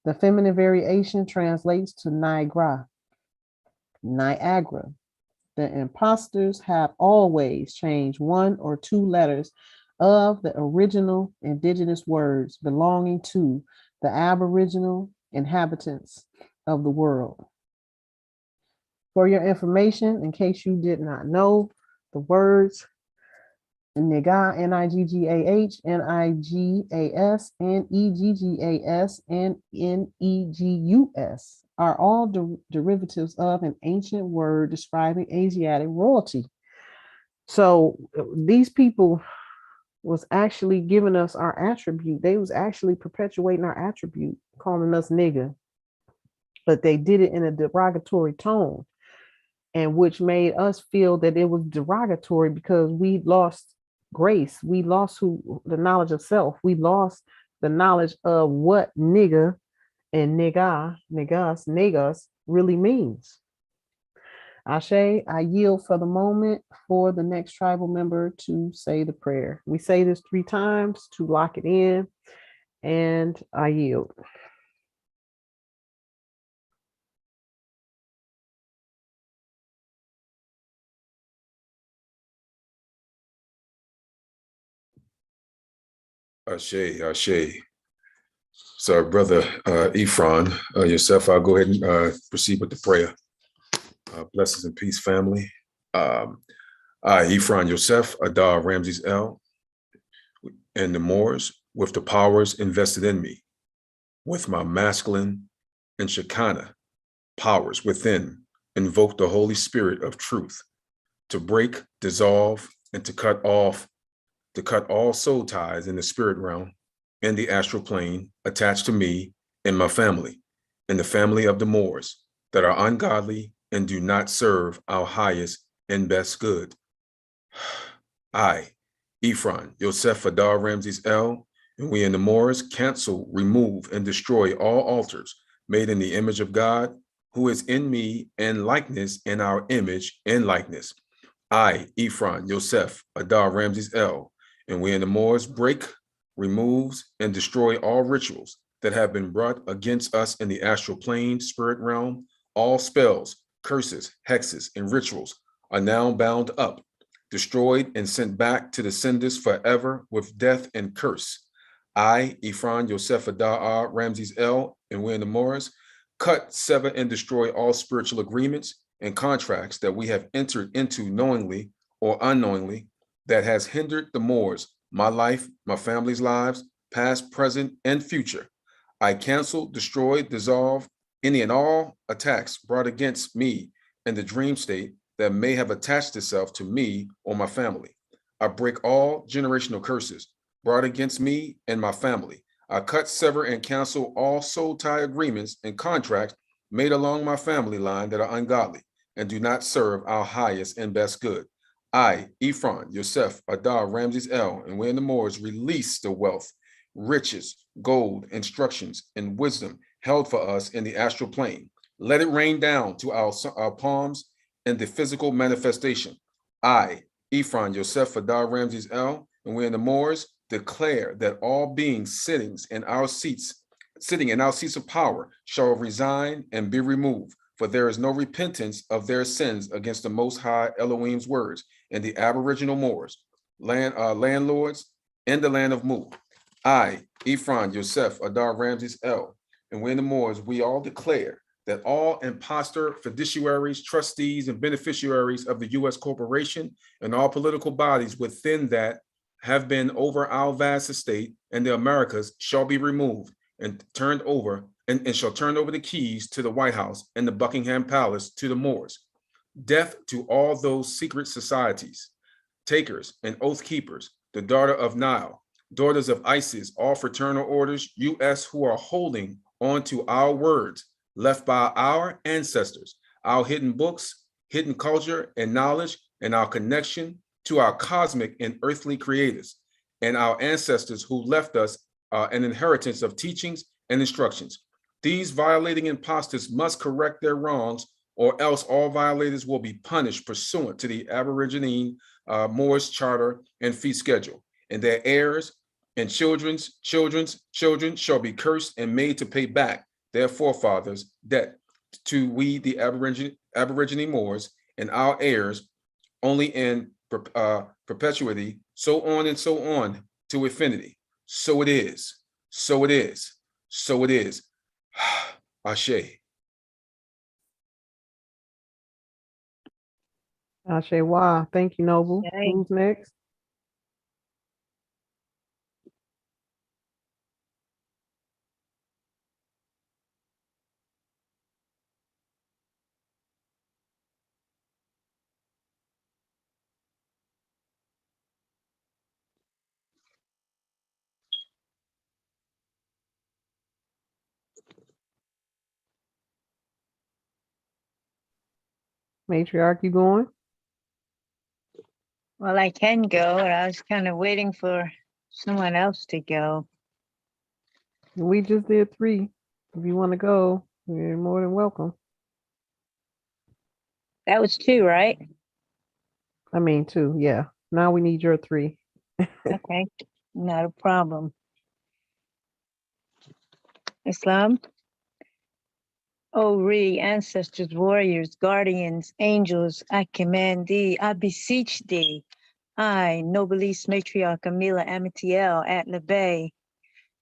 The feminine variation translates to Niagara. Niagara. The imposters have always changed one or two letters of the original indigenous words belonging to the Aboriginal inhabitants of the world. For your information, in case you did not know, the words Nigah, Niggah, Nigas, Neggas, and Negus are all derivatives of an ancient word describing Asiatic royalty. So these people was actually giving us our attribute. They was actually perpetuating our attribute, calling us nigga, but they did it in a derogatory tone, and which made us feel that it was derogatory because we lost grace. We lost the knowledge of self. We lost the knowledge of what nigga and negas really means. Ashe, I yield for the moment for the next tribal member to say the prayer. We say this 3 times to lock it in, and I yield. Ashe, Ashe. So, brother Ephron, yourself, I'll go ahead and proceed with the prayer. Blessings and peace, family. I, Ephron Yosef, Adar Ramses El, and the Moors, with the powers invested in me, with my masculine and Shekinah powers within, invoke the Holy Spirit of truth to break, dissolve, and to cut all soul ties in the spirit realm and the astral plane attached to me and my family, and the family of the Moors that are ungodly and do not serve our highest and best good. I, Ephron, Yosef Adar Ramses El, and we in the Moors cancel, remove, and destroy all altars made in the image of God, who is in me and likeness in our image and likeness. I, Ephron, Yosef Adar Ramses El, and we in the Moors break, removes, and destroy all rituals that have been brought against us in the astral plane, spirit realm. All spells, curses, hexes, and rituals are now bound up, destroyed, and sent back to the senders forever with death and curse. I, Ephron, Yosef Adar Ramses El, and we in the Moors cut, sever, and destroy all spiritual agreements and contracts that we have entered into knowingly or unknowingly that has hindered the Moors, my life, my family's lives, past, present, and future. I cancel, destroy, dissolve any and all attacks brought against me in the dream state that may have attached itself to me or my family. I break all generational curses brought against me and my family. I cut, sever, and cancel all soul tie agreements and contracts made along my family line that are ungodly and do not serve our highest and best good. I, Ephron, Yosef, Adar, Ramses El, and we in the Moors release the wealth, riches, gold, instructions, and wisdom held for us in the astral plane. Let it rain down to our palms in the physical manifestation. I, Ephron, Yosef, Adar, Ramses El, and we in the Moors declare that all beings sitting in our seats of power shall resign and be removed, for there is no repentance of their sins against the Most High Elohim's words in the Aboriginal Moors, landlords in the land of Mu. I, Ephron, Yosef, Adar, Ramses El, and we in the Moors, we all declare that all imposter fiduciaries, trustees, and beneficiaries of the U.S. corporation and all political bodies within that have been over our vast estate and the Americas shall be removed and turned over and shall turn over the keys to the White House and the Buckingham Palace to the Moors. Death to all those secret societies, takers and oath keepers, the daughter of Nile, daughters of Isis, all fraternal orders, U.S. who are holding on to our words left by our ancestors, our hidden books, hidden culture and knowledge, and our connection to our cosmic and earthly creators, and our ancestors who left us an inheritance of teachings and instructions. These violating impostors must correct their wrongs, or else all violators will be punished pursuant to the Aborigine Moors Charter and fee schedule, and their heirs and children's children shall be cursed and made to pay back their forefathers, debt to we, the Aborigine Moors, and our heirs, only in perpetuity, so on and so on to infinity. So it is. So it is. So it is. Ashe. Ashe, why? Thank you, Noble. Okay. Who's next? Matriarch, you going? Well, I can go, and I was kind of waiting for someone else to go. We just did 3. If you want to go, you're more than welcome. That was 2, right? I mean, 2, yeah. Now we need your 3. Okay, not a problem. Islam. Oh, Re, ancestors, warriors, guardians, angels, I command thee, I beseech thee. I, noblesse matriarch Amila Amitiel at Le Bay,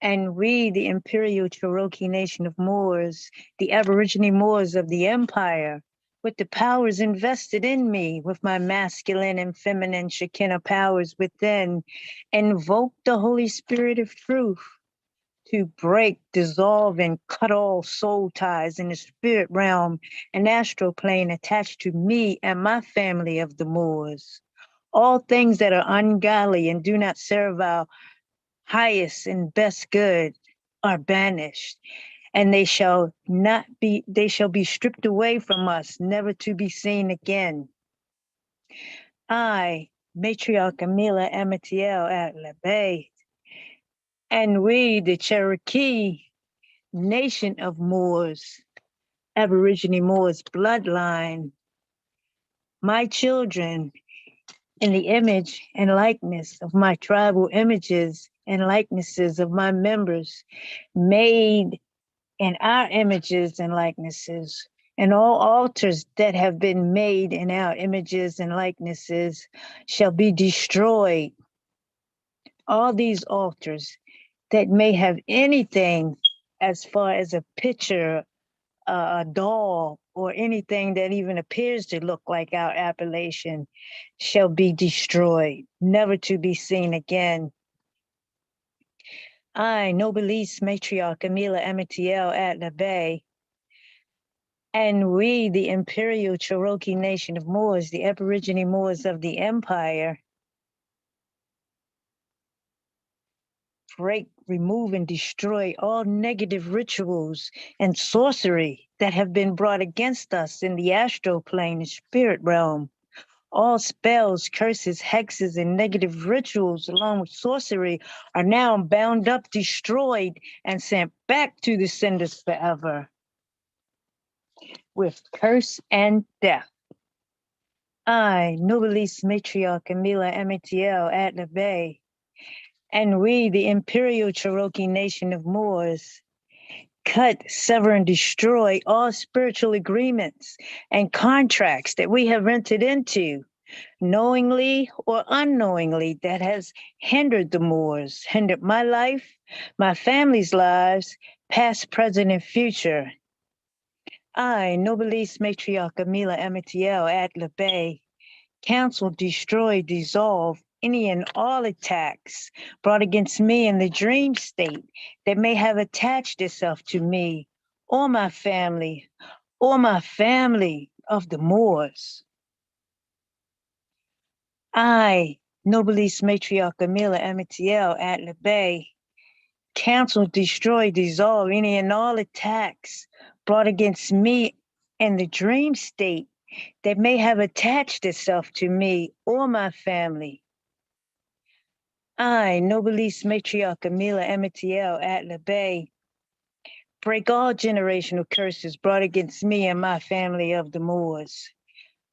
and we, the Imperial Cherokee Nation of Moors, the Aborigine Moors of the Empire, with the powers invested in me, with my masculine and feminine Shekinah powers within, invoke the Holy Spirit of truth to break, dissolve, and cut all soul ties in the spirit realm and astral plane attached to me and my family of the Moors. All things that are ungodly and do not serve our highest and best good are banished, and they shall be stripped away from us, never to be seen again. I, Matriarch Amila Amitiel at La Bay, and we, the Cherokee Nation of Moors, Aborigine Moors bloodline, my children, in the image and likeness of my tribal images and likenesses of my members, made in our images and likenesses, and all altars that have been made in our images and likenesses shall be destroyed. All these altars that may have anything as far as a picture, a doll, or anything that even appears to look like our appellation shall be destroyed, never to be seen again. I, noblesse matriarch Amila Amitiel at La Bay, and we, the Imperial Cherokee Nation of Moors, the Aborigine Moors of the Empire, break, remove, and destroy all negative rituals and sorcery that have been brought against us in the astral plane and spirit realm. All spells, curses, hexes, and negative rituals, along with sorcery, are now bound up, destroyed, and sent back to the cinders forever, with curse and death. I, noblesse matriarch Amila Amitiel at La Bay, and we, the Imperial Cherokee Nation of Moors, cut, sever, and destroy all spiritual agreements and contracts that we have entered into, knowingly or unknowingly, that has hindered the Moors, hindered my life, my family's lives, past, present, and future. I, noblesse matriarch Amila Amitiel at La Bay, cancel, destroy, dissolve any and all attacks brought against me in the dream state that may have attached itself to me or my family of the Moors. I, noblesse matriarch Amila Amitiel at La Bay, cancel, destroy, dissolve any and all attacks brought against me in the dream state that may have attached itself to me or my family. I, noblesse matriarch Amila Amitiel at La Bay, break all generational curses brought against me and my family of the Moors.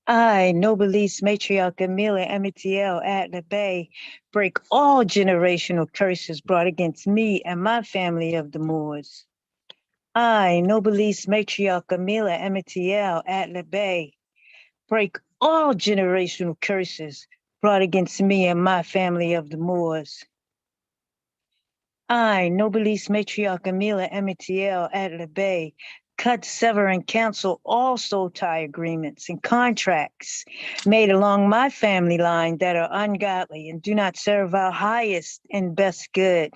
I, noblesse matriarch Amila Amitiel at La Bay, break all generational curses brought against me and my family of the Moors. I, Nobilis Matriarch Camila Emetiel at Le Bay, break all generational curses brought against me and my family of the Moors. I, Nobilis Matriarch Camila Emetiel at Le Bay, cut, sever, and cancel all soul tie agreements and contracts made along my family line that are ungodly and do not serve our highest and best good.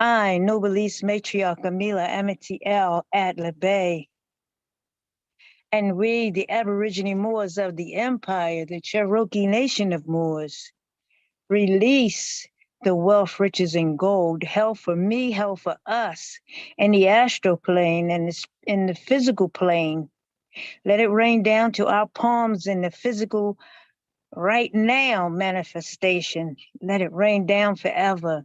I, Nobilis Matriarch Camila Emetiel at Le Bay, and we, the Aborigine Moors of the Empire, the Cherokee Nation of Moors, release the wealth, riches, and gold, hell for me, hell for us, in the astral plane and in the physical plane. Let it rain down to our palms in the physical right now manifestation. Let it rain down forever.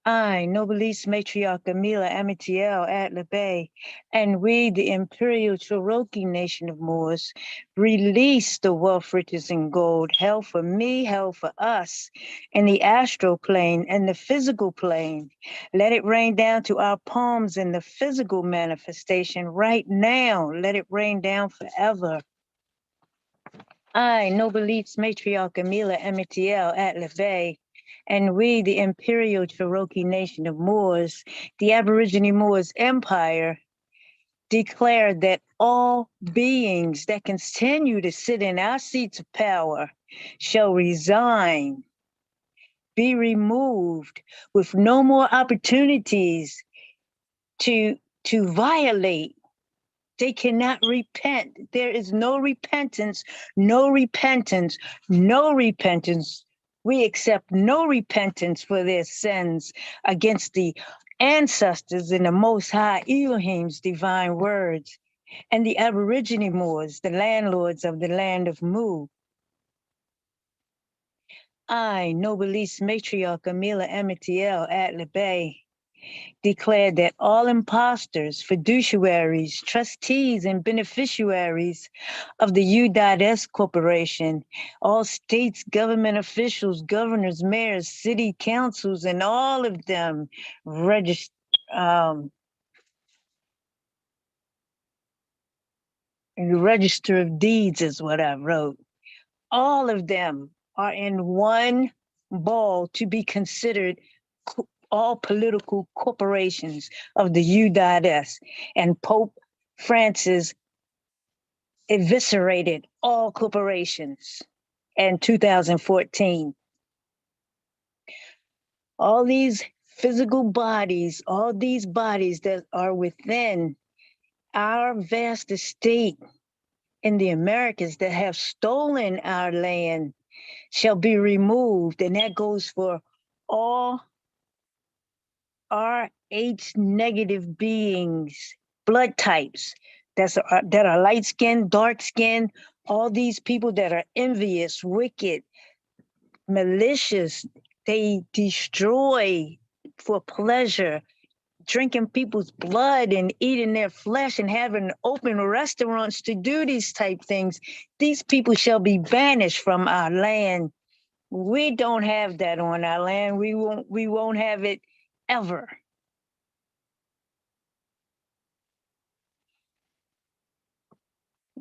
I, Nobilis Matriarch Camila Amitiel at Le Bay, and we, the Imperial Cherokee Nation of Moors, release the wealth, riches, and gold, hell for me, hell for us, in the astral plane and the physical plane. Let it rain down to our palms in the physical manifestation right now. Let it rain down forever. I, Nobilis Matriarch Camila Amitiel at Le Bay, and we, the Imperial Cherokee Nation of Moors, the Aborigine Moors Empire, declare that all beings that continue to sit in our seats of power shall resign, be removed, with no more opportunities to violate. They cannot repent. There is no repentance, no repentance, no repentance. We accept no repentance for their sins against the ancestors in the Most High Elohim's divine words, and the Aborigine Moors, the landlords of the land of Mu. I, Nobilis Matriarch Camila Amitiel at Le Bay, declared that all imposters, fiduciaries, trustees, and beneficiaries of the U.S. Corporation, all states, government officials, governors, mayors, city councils, and all of them the Register of Deeds is what I wrote. All of them are in one ball to be considered all political corporations of the U.S. And Pope Francis eviscerated all corporations in 2014. All these physical bodies, all these bodies that are within our vast estate in the Americas that have stolen our land shall be removed. And that goes for all RH negative beings, blood types that are light skinned, dark skinned, all these people that are envious, wicked, malicious, they destroy for pleasure, drinking people's blood and eating their flesh and having open restaurants to do these type things. These people shall be banished from our land. We don't have that on our land. We won't have it ever.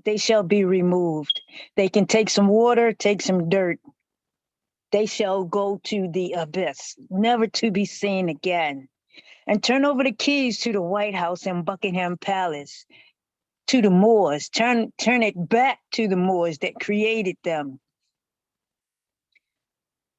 They shall be removed. They can take some water, take some dirt. They shall go to the abyss, never to be seen again. And turn over the keys to the White House and Buckingham Palace, to the Moors. Turn it back to the Moors that created them.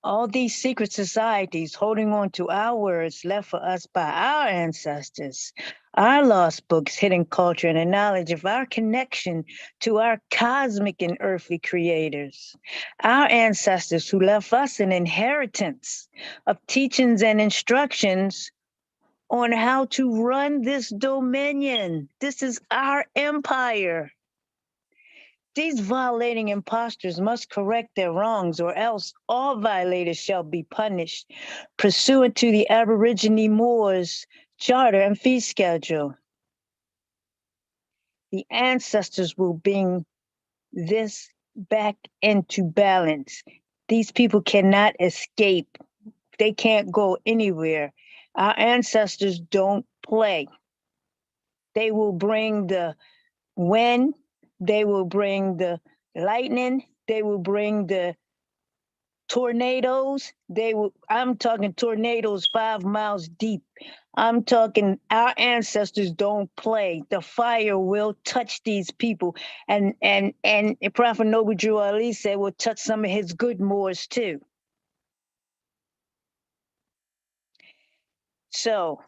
All these secret societies holding on to our words left for us by our ancestors, our lost books, hidden culture, and the knowledge of our connection to our cosmic and earthly creators. Our ancestors who left us an inheritance of teachings and instructions on how to run this dominion. This is our empire. These violating impostors must correct their wrongs, or else all violators shall be punished, pursuant to the Aborigine Moors charter and fee schedule. The ancestors will bring this back into balance. These people cannot escape. They can't go anywhere. Our ancestors don't play. They will bring the wind. They will bring the lightning. They will bring the tornadoes. I'm talking tornadoes 5 miles deep. I'm talking our ancestors don't play. The fire will touch these people. And Prophet Noble Drew Ali said will touch some of his good Moors too. So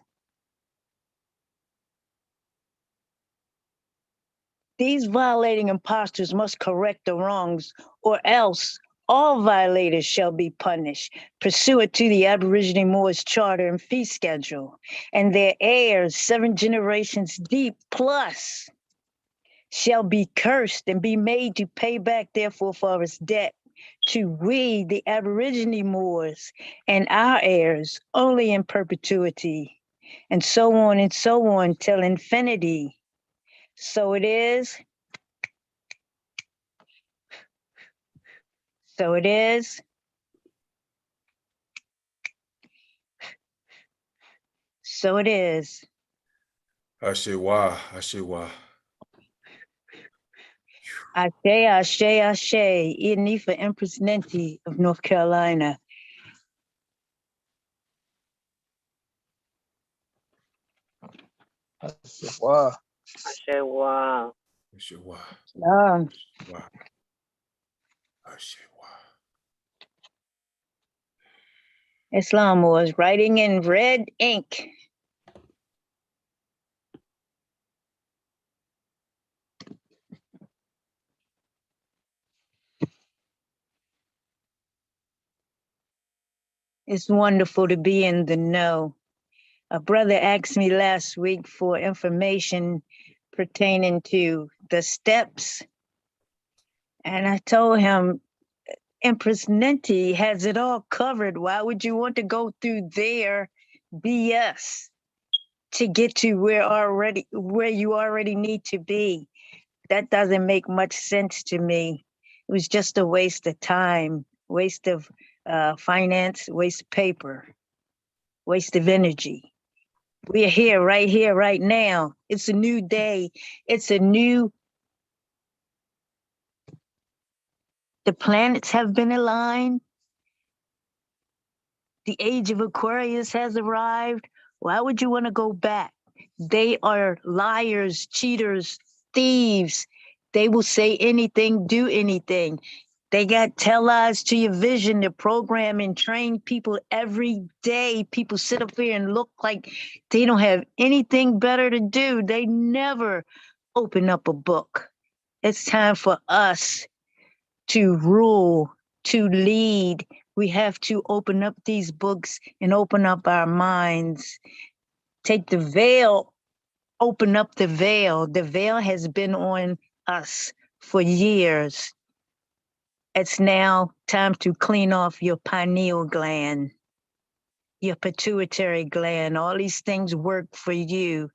these violating impostors must correct the wrongs, or else all violators shall be punished, pursuant to the Aborigine Moors Charter and Fee Schedule, and their heirs 7 generations deep plus shall be cursed and be made to pay back their forefathers' debt to we, the Aborigine Moors, and our heirs only in perpetuity, and so on till infinity. So it is. So it is. So it is. Ashewa, Ashewa. Ashe. Ini for Empress Ninti of North Carolina. Wow. I said, wow. Ashewa, Um, Ashewa, Ashewa. Islam was writing in red ink. It's wonderful to be in the know. A brother asked me last week for information pertaining to the steps. And I told him, Empress Ninti has it all covered. Why would you want to go through their BS to get to where you already need to be? That doesn't make much sense to me. It was just a waste of time, waste of finance, waste of paper, waste of energy. We are here, right now. It's a new day. The planets have been aligned. The age of Aquarius has arrived. Why would you want to go back? They are liars, cheaters, thieves. They will say anything, do anything. They got tell lies to your vision. They program and train people every day. People sit up here and look like they don't have anything better to do. They never open up a book. It's time for us to rule, to lead. We have to open up these books and open up our minds. Take the veil, open up the veil. The veil has been on us for years. It's now time to clean off your pineal gland, your pituitary gland. All these things work for you.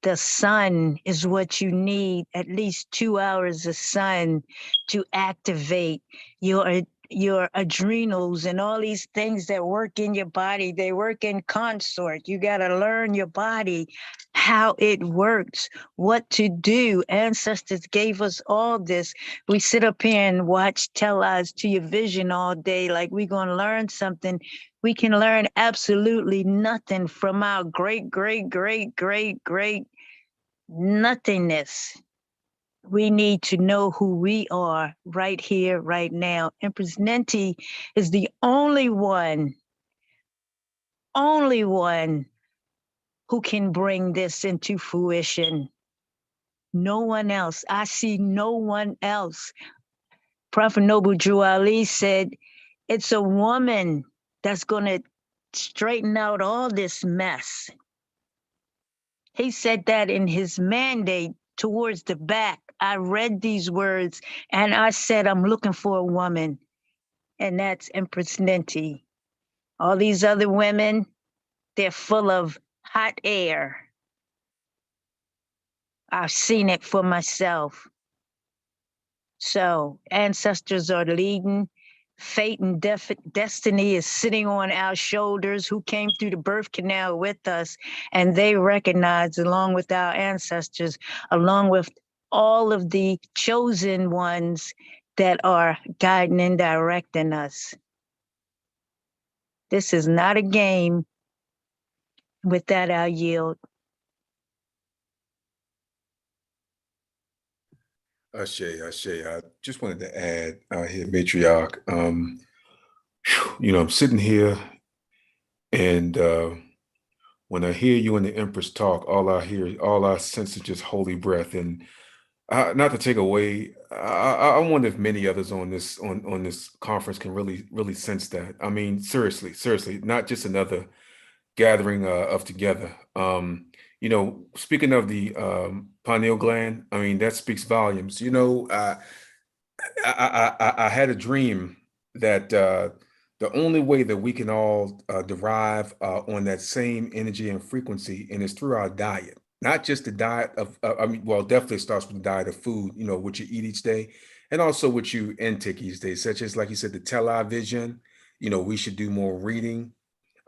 The sun is what you need, at least 2 hours of sun to activate your adrenals and all these things that work in your body. They work in consort. You got to learn your body, how it works, what to do. Ancestors gave us all this. We sit up here and watch tell lies to your vision all day like we're going to learn something. We can learn absolutely nothing from our great nothingness. We need to know who we are right here, right now. Empress Ninti is the only one who can bring this into fruition. No one else. I see no one else. Prophet Noble Drew Ali said, it's a woman that's going to straighten out all this mess. He said that in his mandate towards the back. I read these words and I said, I'm looking for a woman. And that's Empress Ninti. All these other women, they're full of hot air. I've seen it for myself. So ancestors are leading. fate and destiny is sitting on our shoulders, who came through the birth canal with us, and they recognize, along with our ancestors, along with all of the chosen ones that are guiding and directing us. This is not a game. With that, I'll yield. Ashe. I just wanted to add here, matriarch. I'm sitting here, and when I hear you and the Empress talk, all I sense is just holy breath. And not to take away, I wonder if many others on this conference can really sense that. I mean, seriously, not just another gathering of together. Speaking of the pineal gland, I mean, that speaks volumes. I had a dream that the only way that we can all derive on that same energy and frequency, and it's through our diet, not just the diet of, definitely starts with the diet of food, what you eat each day, and also what you intake each day, such as, like you said, the television. We should do more reading,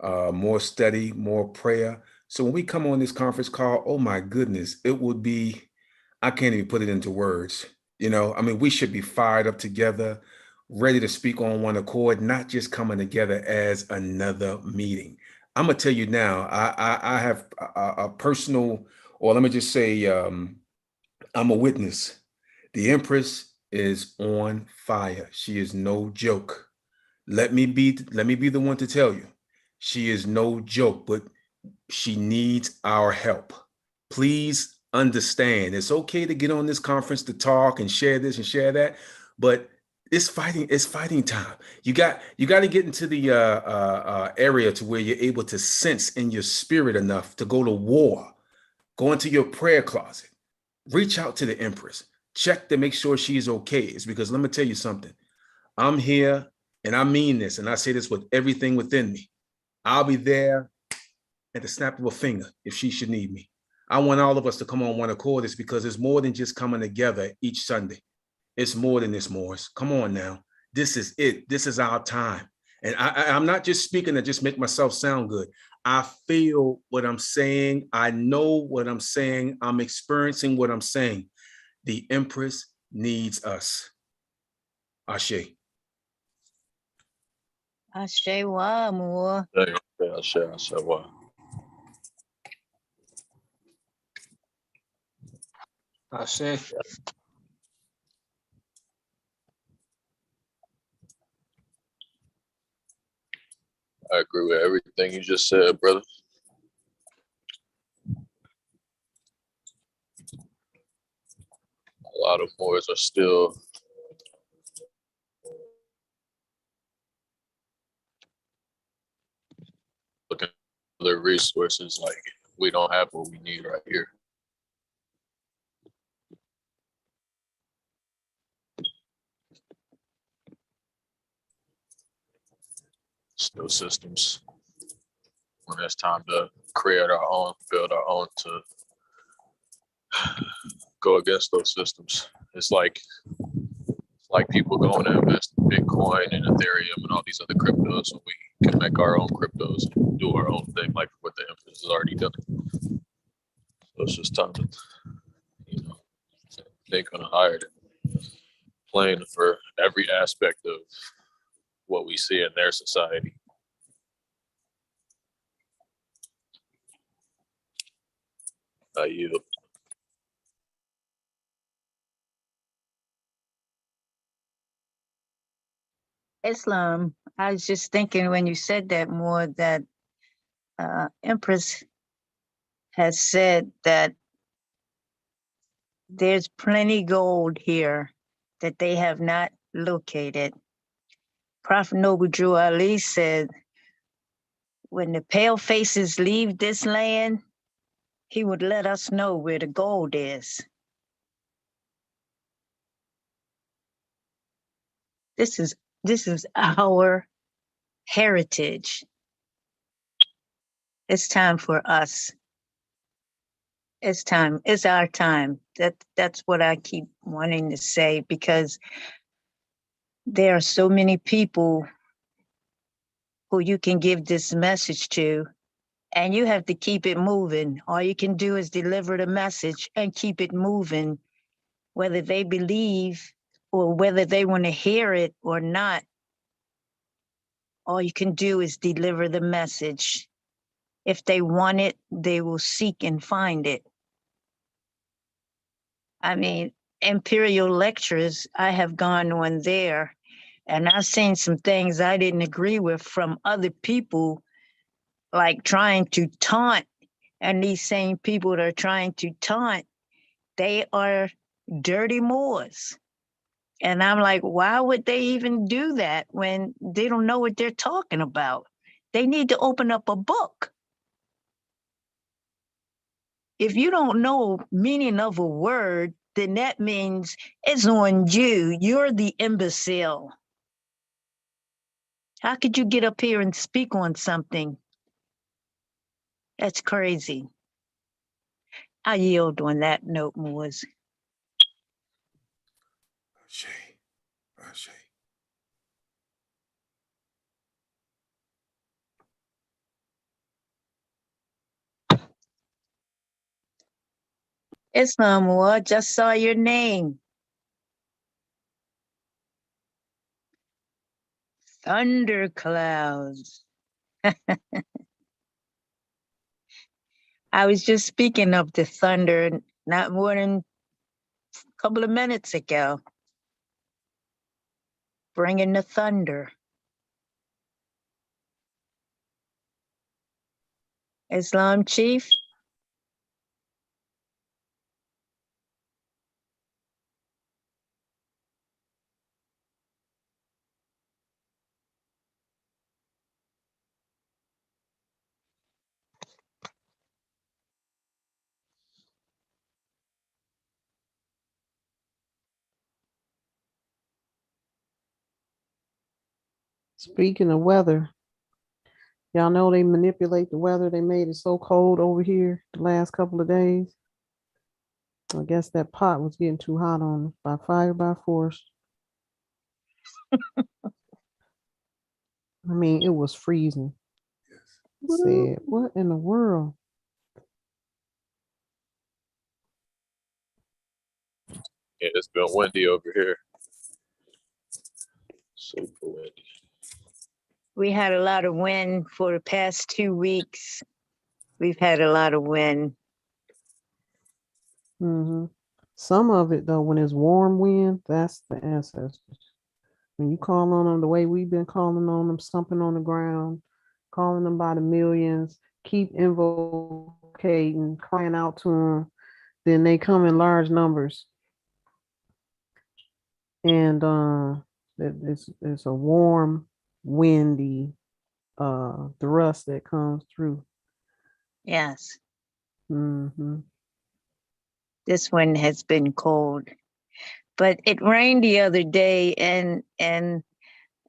more study, more prayer. So when we come on this conference call, oh my goodness, it would be, I can't even put it into words. We should be fired up together, ready to speak on one accord, not just coming together as another meeting. I'm gonna tell you now, I have a personal, or let me just say, I'm a witness. The Empress is on fire. She is no joke. Let me be the one to tell you, she is no joke, but she needs our help. Please understand, it's okay to get on this conference to talk and share this and share that, but it's fighting time. You got to get into the area to where you're able to sense in your spirit enough to go to war. Go into your prayer closet. Reach out to the Empress. Check to make sure she's okay. It's because, let me tell you something. I'm here, and I mean this, and I say this with everything within me. I'll be there at the snap of a finger if she should need me. I want all of us to come on one accord. It's because it's more than just coming together each Sunday. It's more than this, Morris. Come on now. This is it. This is our time. And I'm not just speaking to just make myself sound good. I feel what I'm saying. I know what I'm saying. I'm experiencing what I'm saying. The Empress needs us. Ashe. Ashe wa more. Ashe. I agree with everything you just said, brother. A lot of Moors are still looking for their resources. Like, we don't have what we need right here. Still systems. When it's time to create our own, build our own, to go against those systems. It's like people going to invest in Bitcoin and Ethereum and all these other cryptos, so we can make our own cryptos and do our own thing, like what the Empress has already done. So it's just time to, think on a higher plane for every aspect of what we see in their society. I yield. Islam. I was just thinking when you said that more, that Empress has said that there's plenty gold here that they have not located. Prophet Noble Drew Ali said, when the pale faces leave this land, he would let us know where the gold is. This is our heritage. It's time for us. It's time. It's our time. That's what I keep wanting to say, because there are so many people who you can give this message to, and you have to keep it moving. All you can do is deliver the message and keep it moving, whether they believe or whether they want to hear it or not. All you can do is deliver the message. If they want it, they will seek and find it. I mean, Imperial lectures, I have gone on there, and I've seen some things I didn't agree with from other people, like trying to taunt. And these same people that are trying to taunt, they are dirty Moors. And I'm like, why would they even do that when they don't know what they're talking about? They need to open up a book. If you don't know meaning of a word, then that means it's on you. You're the imbecile. How could you get up here and speak on something? That's crazy. I yield on that note, Moors. Ashe. Ashe. Islam, Moor, just saw your name. Thunderclouds. I was just speaking of the thunder not more than a couple of minutes ago. Bringing the thunder. Islam Chief? Speaking of weather, y'all know they manipulate the weather. They made it so cold over here the last couple of days. I guess that pot was getting too hot on them. By fire, by force. I mean, it was freezing. I said, what in the world? Yeah, it's been windy over here. Super windy. We had a lot of wind for the past 2 weeks. We've had a lot of wind. Mm-hmm. Some of it, though, when it's warm wind, that's the ancestors. When you call on them the way we've been calling on them, stomping on the ground, calling them by the millions, keep invocating, crying out to them, then they come in large numbers. And it's a warm, windy thrust that comes through. Yes, Mm-hmm. this one has been cold. But it rained the other day, and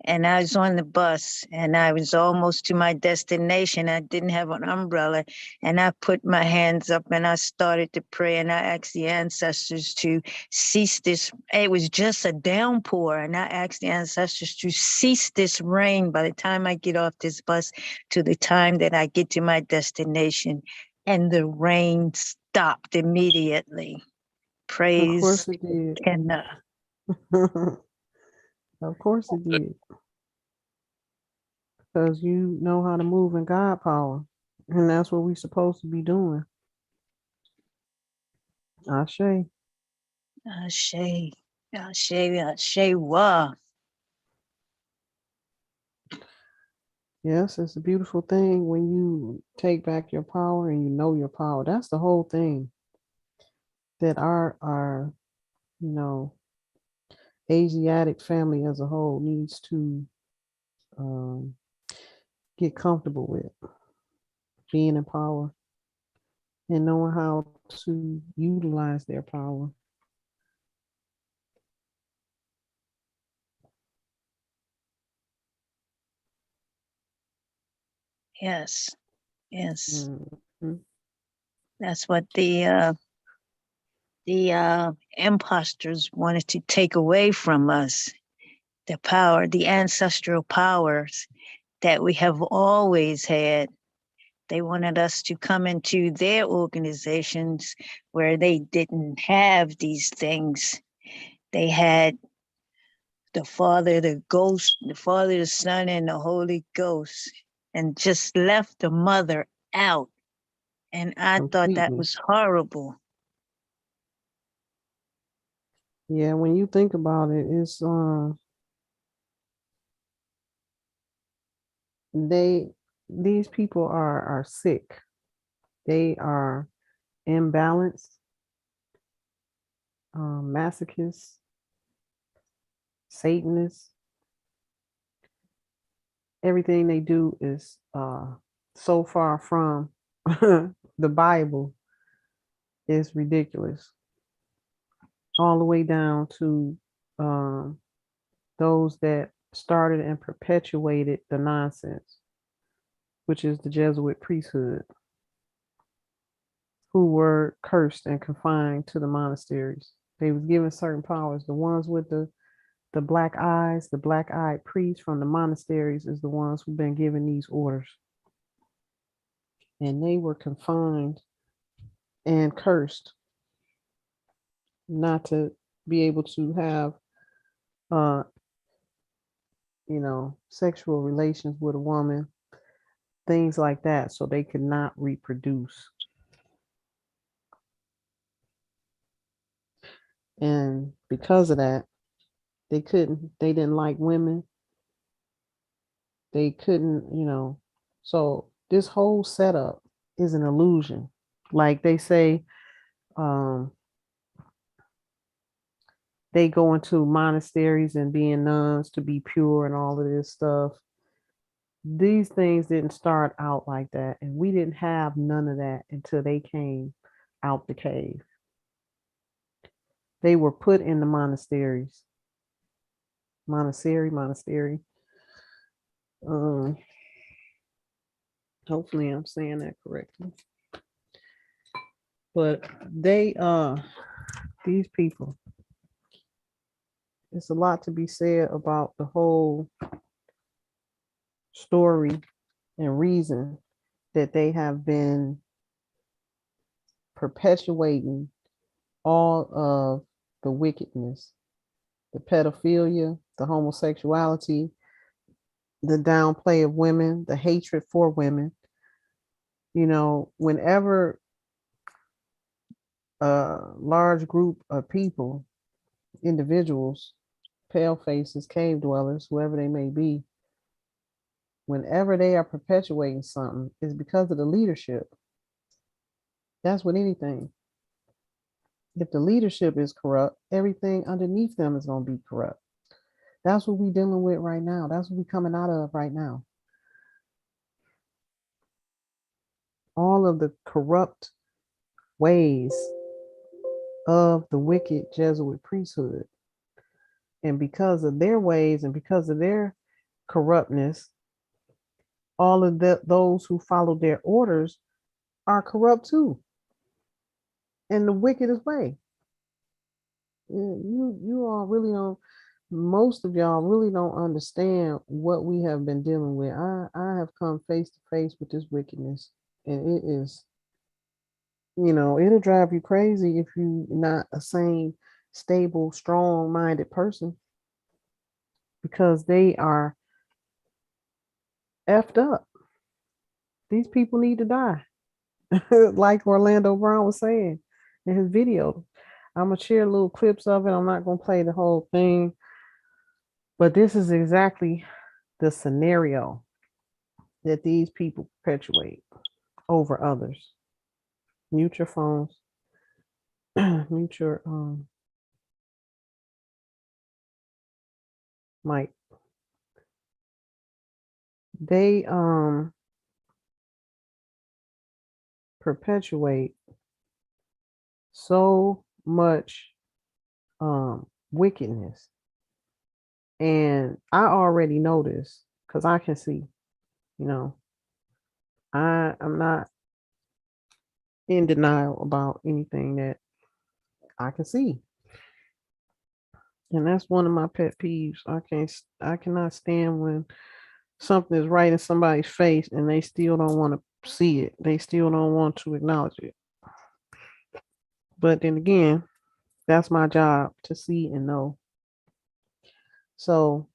I was on the bus, and I was almost to my destination. I didn't have an umbrella, and I put my hands up and I started to pray, and I asked the ancestors to cease this. It was just a downpour, and I asked the ancestors to cease this rain by the time I get off this bus to the time that I get to my destination. And the rain stopped immediately. Of Praise course it did. Kenna. Of course it did. Because you know how to move in God power. And that's what we're supposed to be doing. Ashe. Ashe, Ashe, Ashe, wa. Yes, it's a beautiful thing when you take back your power and you know your power. That's the whole thing. That our you know, Asiatic family as a whole needs to get comfortable with being in power and knowing how to utilize their power. Yes, yes. Mhm. That's what the imposters wanted to take away from us. the power, the ancestral powers that we have always had. They wanted us to come into their organizations where they didn't have these things. They had the Father, the Ghost, the Father, the Son, and the Holy Ghost, and just left the mother out. And I thought that Completely. was horrible. Yeah, when you think about it, it's these people are sick. They are imbalanced, masochists, Satanists. Everything they do is so far from the Bible is ridiculous. All the way down to those that started and perpetuated the nonsense, which is the Jesuit priesthood, who were cursed and confined to the monasteries. They was given certain powers. The ones with the black eyes, the black-eyed priests from the monasteries is the ones who've been given these orders. And they were confined and cursed not to be able to have sexual relations with a woman, things like that, so they could not reproduce. And because of that, they didn't like women. They couldn't, so this whole setup is an illusion. Like they say, they go into monasteries and being nuns to be pure and all of this stuff. These things didn't start out like that. And we didn't have none of that until they came out the cave. They were put in the monasteries. Monastery. Hopefully I'm saying that correctly. But these people, it's a lot to be said about the whole story and reason that they have been perpetuating all of the wickedness, the pedophilia, the homosexuality, the downplay of women, the hatred for women. Whenever a large group of people, individuals, pale faces, cave dwellers, whoever they may be, whenever they are perpetuating something, it's because of the leadership. That's with anything. If the leadership is corrupt, everything underneath them is going to be corrupt. That's what we're dealing with right now. That's what we're coming out of right now. All of the corrupt ways of the wicked Jesuit priesthood. And because of their ways and because of their corruptness, all of those who follow their orders are corrupt too, in the wickedest way. You all really don't, most of y'all really don't understand what we have been dealing with. I have come face to face with this wickedness, and it is, it'll drive you crazy if you're not a sane, stable, strong-minded person, because they are effed up. These people need to die. Like Orlando Brown was saying in his video. I'm going to share little clips of it. I'm not going to play the whole thing. But this is exactly the scenario that these people perpetuate over others. Mute your phones. Mute your mic. They perpetuate so much wickedness. And I already know this because I can see, I'm not in denial about anything that I can see. And that's one of my pet peeves. I cannot stand when something is right in somebody's face and they still don't want to see it. They still don't want to acknowledge it. But then again, that's my job to see and know. So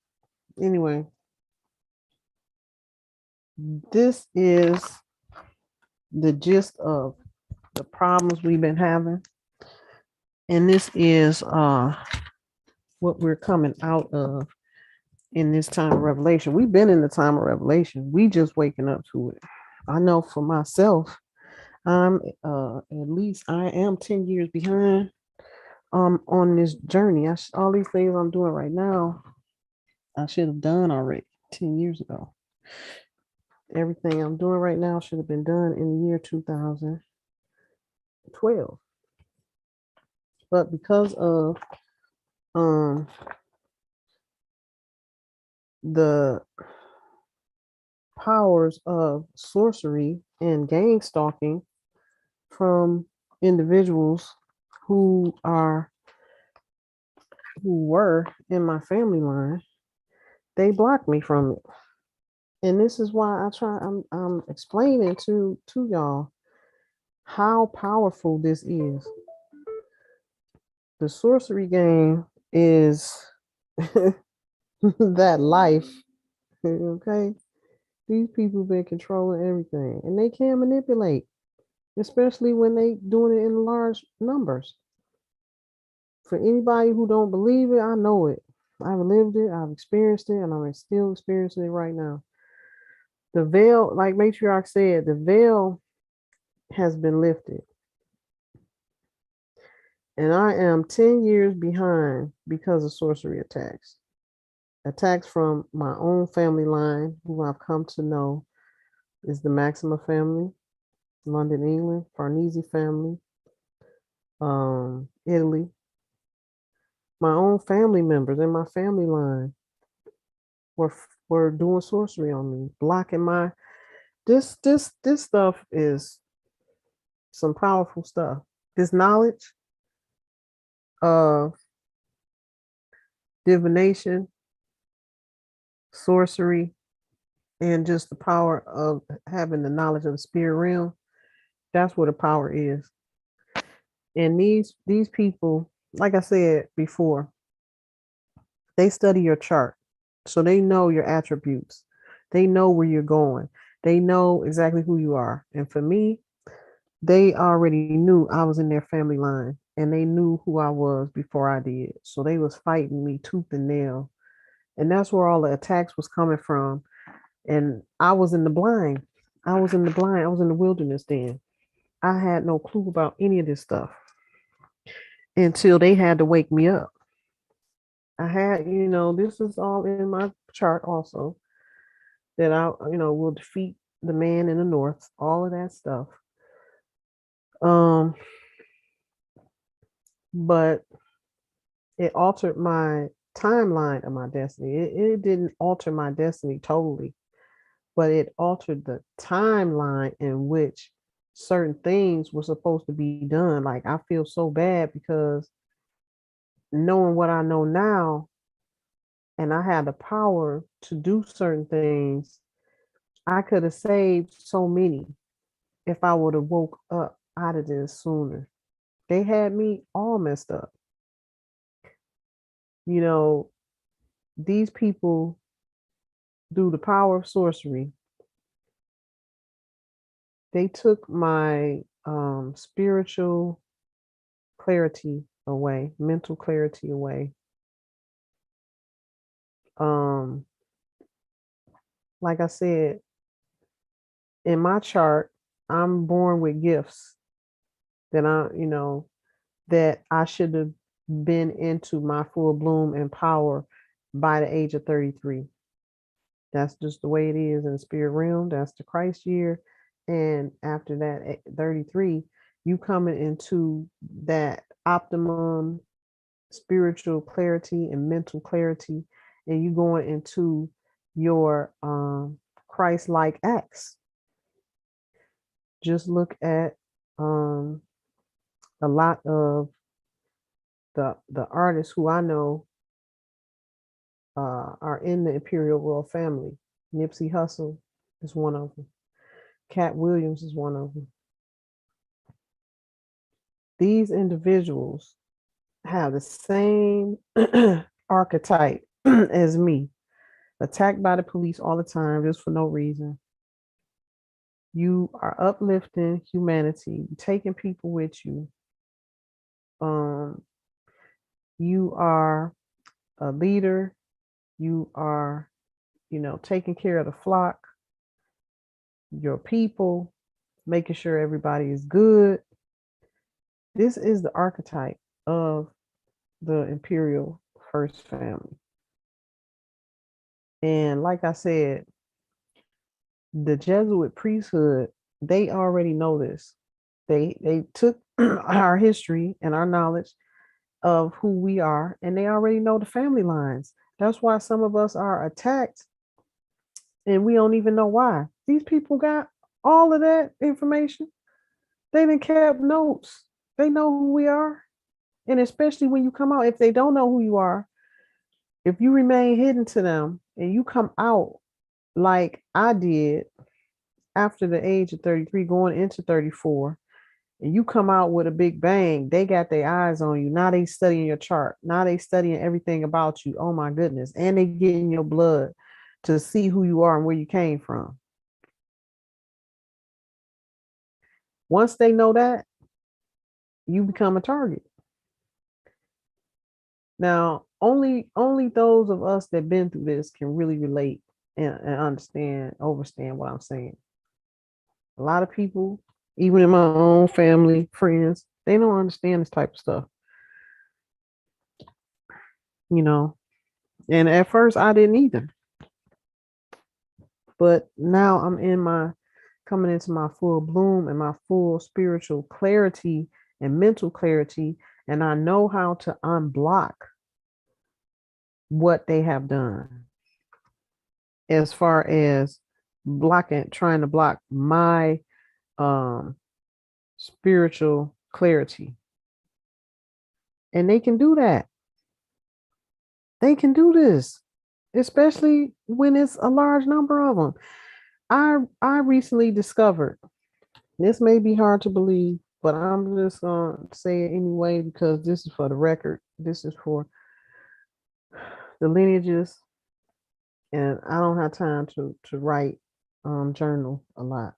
anyway, this is the gist of the problems we've been having. And this is what we're coming out of in this time of revelation. We've been in the time of revelation. We just waking up to it. I know for myself, I'm at least I am 10 years behind on this journey. All these things I'm doing right now, I should have done already 10 years ago. Everything I'm doing right now should have been done in the year 2012. But because of the powers of sorcery and gang stalking from individuals who were in my family line, they blocked me from it. And this is why I'm explaining to y'all how powerful this is. The sorcery game is that life. Okay. These people been controlling everything and they can manipulate, especially when they doing it in large numbers. For anybody who don't believe it, I know it. I've lived it, I've experienced it, and I'm still experiencing it right now. The veil, like Matriarch said, the veil has been lifted. And I am 10 years behind because of sorcery attacks. Attacks from my own family line, who I've come to know is the Maxima family, London, England, Farnese family, Italy. My own family members in my family line were doing sorcery on me, blocking my this stuff is some powerful stuff. This knowledge of divination, sorcery, and just the power of having the knowledge of the spirit realm, that's what the power is. And these people, like I said before, they study your chart. So they know your attributes. They know where you're going. They know exactly who you are. And for me, they already knew I was in their family line and they knew who I was before I did. So they was fighting me tooth and nail. And that's where all the attacks was coming from. And I was in the blind. I was in the wilderness then. I had no clue about any of this stuff until they had to wake me up. I had, this is all in my chart also, that I, will defeat the man in the north, all of that stuff. But it altered my timeline of my destiny. It didn't alter my destiny totally, but it altered the timeline in which certain things were supposed to be done. Like I feel so bad because knowing what I know now, and I had the power to do certain things, I could have saved so many if I would have woke up out of this sooner. They had me all messed up. These people, through the power of sorcery, they took my spiritual clarity away, mental clarity away. Like I said, in my chart, I'm born with gifts that that I should have been into my full bloom and power by the age of 33. That's just the way it is in the spirit realm. That's the Christ year. And after that, at 33, you coming into that optimum spiritual clarity and mental clarity, and you going into your Christ-like acts. Just look at a lot of the artists who I know are in the Imperial Royal family. Nipsey Hussle is one of them. Cat Williams is one of them. These individuals have the same archetype as me. Attacked by the police all the time, just for no reason. You are uplifting humanity, taking people with you. You are a leader. You are, taking care of the flock, your people, making sure everybody is good. This is the archetype of the Imperial First Family. And like I said, the Jesuit priesthood, they already know this. They took our history and our knowledge of who we are, and they already know the family lines. That's why some of us are attacked and we don't even know why. These people got all of that information. They done kept notes. They know who we are. And especially when you come out, if they don't know who you are, if you remain hidden to them and you come out like I did after the age of 33, going into 34, and you come out with a big bang, they got their eyes on you. Now they studying your chart. Now they studying everything about you. Oh my goodness. And they getting your blood to see who you are and where you came from. Once they know that, you become a target. Now, only those of us that been through this can really relate and understand, overstand what I'm saying. A lot of people, even in my own family, friends, they don't understand this type of stuff. And at first I didn't either. But now I'm coming into my full bloom and my full spiritual clarity and mental clarity. And I know how to unblock what they have done as far as trying to block my spiritual clarity. And they can do that. They can do this, especially when it's a large number of them. I recently discovered, this may be hard to believe, but I'm just going to say it anyway because this is for the record. This is for the lineages. And I don't have time to write journal a lot.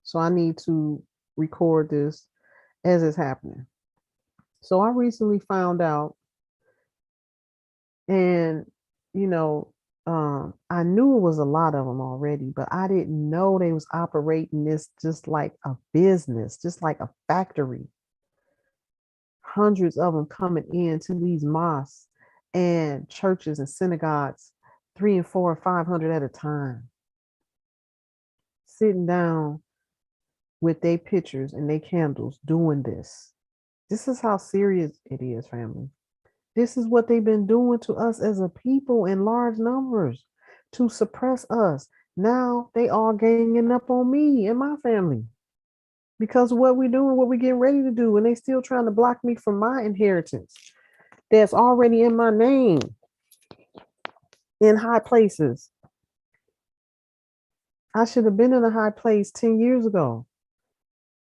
So I need to record this as it's happening. So I recently found out, and I knew it was a lot of them already, but I didn't know they was operating this just like a business, just like a factory. Hundreds of them coming into these mosques and churches and synagogues, 300 and 400 and 500 at a time, sitting down with their pictures and their candles doing this. This is how serious it is, family. This is what they've been doing to us as a people in large numbers to suppress us. Now they all ganging up on me and my family because of what we're doing, what we're getting ready to do. And they still trying to block me from my inheritance that's already in my name in high places. I should have been in a high place 10 years ago.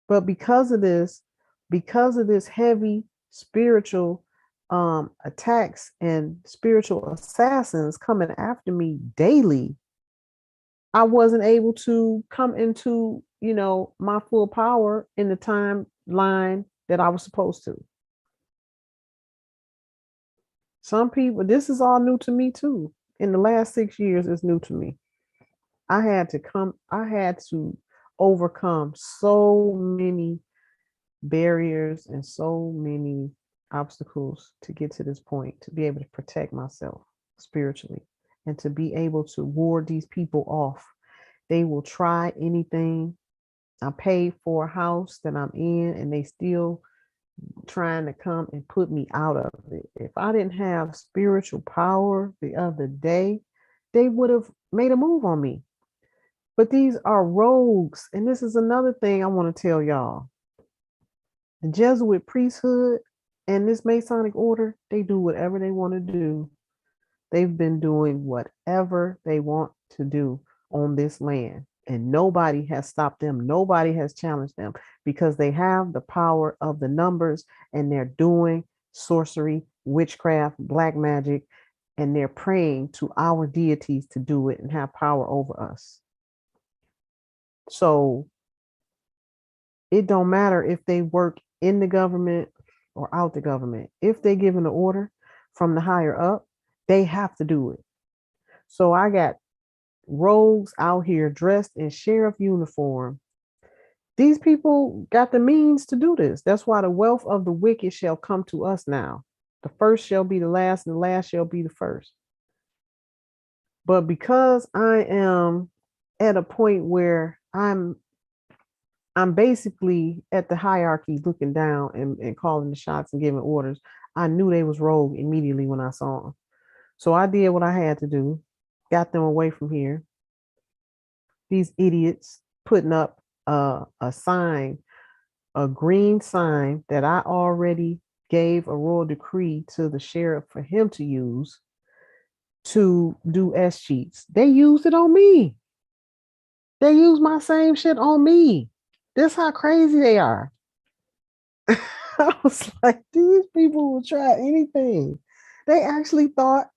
But because of this heavy spiritual attacks and spiritual assassins coming after me daily, I wasn't able to come into, my full power in the timeline that I was supposed to. Some people, this is all new to me too. In the last 6 years, it's new to me. I had to overcome so many barriers and so many obstacles to get to this point, to be able to protect myself spiritually and to be able to ward these people off. They will try anything. I paid for a house that I'm in and they still trying to come and put me out of it. If I didn't have spiritual power the other day, they would have made a move on me. But these are rogues. And this is another thing I want to tell y'all. The Jesuit priesthood and this Masonic order, they do whatever they want to do. They've been doing whatever they want to do on this land, and nobody has stopped them. Nobody has challenged them because they have the power of the numbers, and they're doing sorcery, witchcraft, black magic, and they're praying to our deities to do it and have power over us. So it don't matter if they work in the government or out the government. If they give an order from the higher up, they have to do it. So I got rogues out here dressed in sheriff uniform. These people got the means to do this. That's why the wealth of the wicked shall come to us now. The first shall be the last, and the last shall be the first. But because I am at a point where I'm basically at the hierarchy looking down and calling the shots and giving orders, I knew they was rogue immediately when I saw them. So I did what I had to do, got them away from here. These idiots putting up a sign, a green sign that I already gave a royal decree to the sheriff for him to use to do S cheats. They used it on me. They used my same shit on me. This how crazy they are. I was like, these people will try anything. They actually thought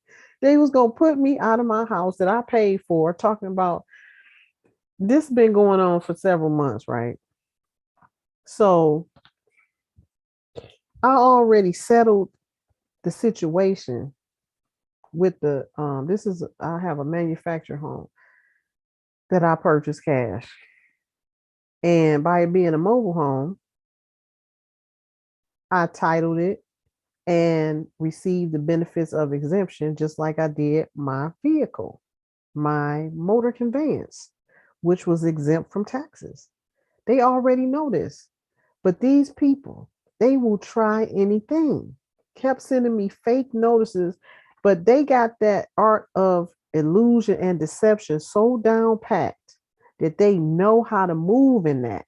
they was gonna put me out of my house that I paid for, talking about this has been going on for several months, right? So I already settled the situation with the I have a manufactured home that I purchased cash. And by it being a mobile home, I titled it and received the benefits of exemption, just like I did my vehicle, my motor conveyance, which was exempt from taxes. They already know this. But these people, they will try anything. Kept sending me fake notices, but they got that art of illusion and deception so down packed that they know how to move in that.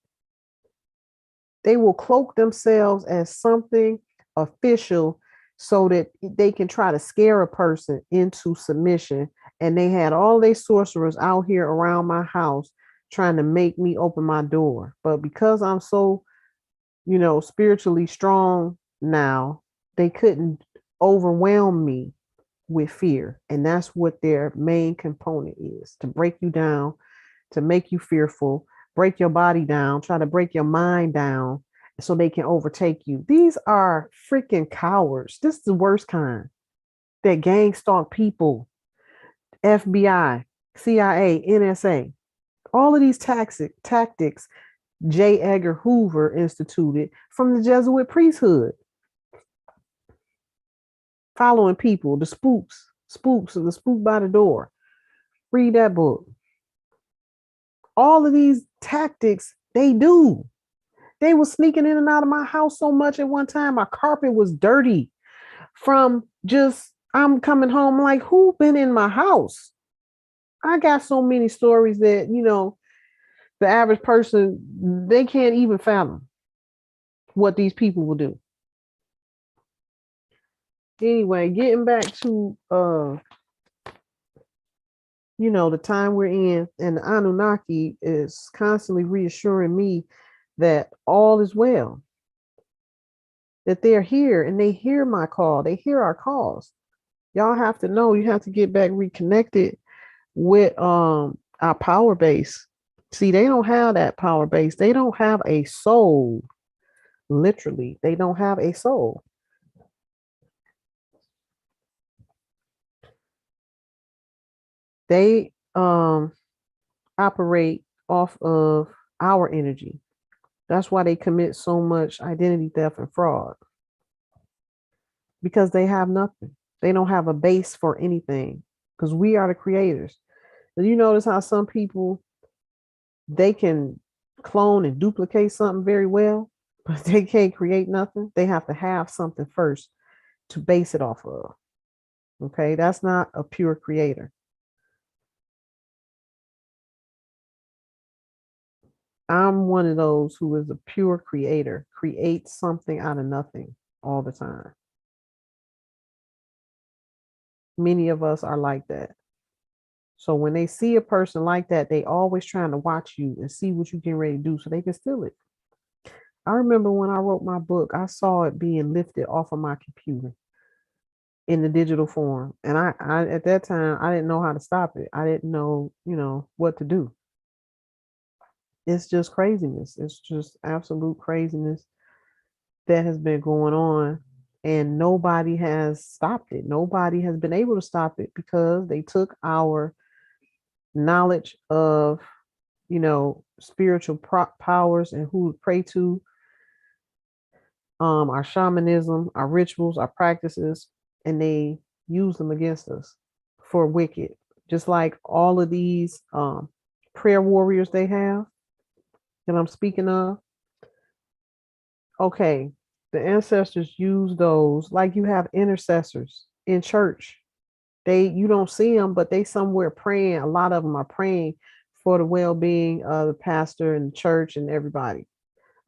They will cloak themselves as something official so that they can try to scare a person into submission. And they had all their sorcerers out here around my house trying to make me open my door. But because I'm so, spiritually strong now, they couldn't overwhelm me with fear. And that's what their main component is, to break you down, to make you fearful, break your body down, try to break your mind down so they can overtake you. These are freaking cowards. This is the worst kind. That gang stalk people, FBI, CIA, NSA, all of these tactics J. Edgar Hoover instituted from the Jesuit priesthood. Following people, the spooks, and the spook by the door. Read that book. All of these tactics, they do. They were sneaking in and out of my house so much at one time. My carpet was dirty from just, I'm coming home like, who been in my house? I got so many stories that, the average person, they can't even fathom what these people will do. Anyway, getting back to, the time we're in, and the Anunnaki is constantly reassuring me that all is well, that they're here and they hear my call. They hear our calls. Y'all have to know, you have to get back reconnected with our power base. See, they don't have that power base. They don't have a soul. Literally, they don't have a soul. They operate off of our energy. That's why they commit so much identity theft and fraud. Because they have nothing. They don't have a base for anything. Because we are the creators. And you notice how some people, they can clone and duplicate something very well, but they can't create nothing. They have to have something first to base it off of. Okay, that's not a pure creator. I'm one of those who is a pure creator, creates something out of nothing all the time. Many of us are like that. So when they see a person like that, they always trying to watch you and see what you getting ready to do so they can steal it. I remember when I wrote my book, I saw it being lifted off of my computer in the digital form. And I at that time, I didn't know how to stop it. I didn't know, what to do. It's just craziness. It's just absolute craziness that has been going on. And nobody has stopped it. Nobody has been able to stop it because they took our knowledge of, spiritual powers and who to pray to, our shamanism, our rituals, our practices, and they use them against us for wicked. Just like all of these prayer warriors they have that I'm speaking of. Okay, the ancestors use those, like you have intercessors in church. You don't see them, but they somewhere praying. A lot of them are praying for the well-being of the pastor and the church and everybody.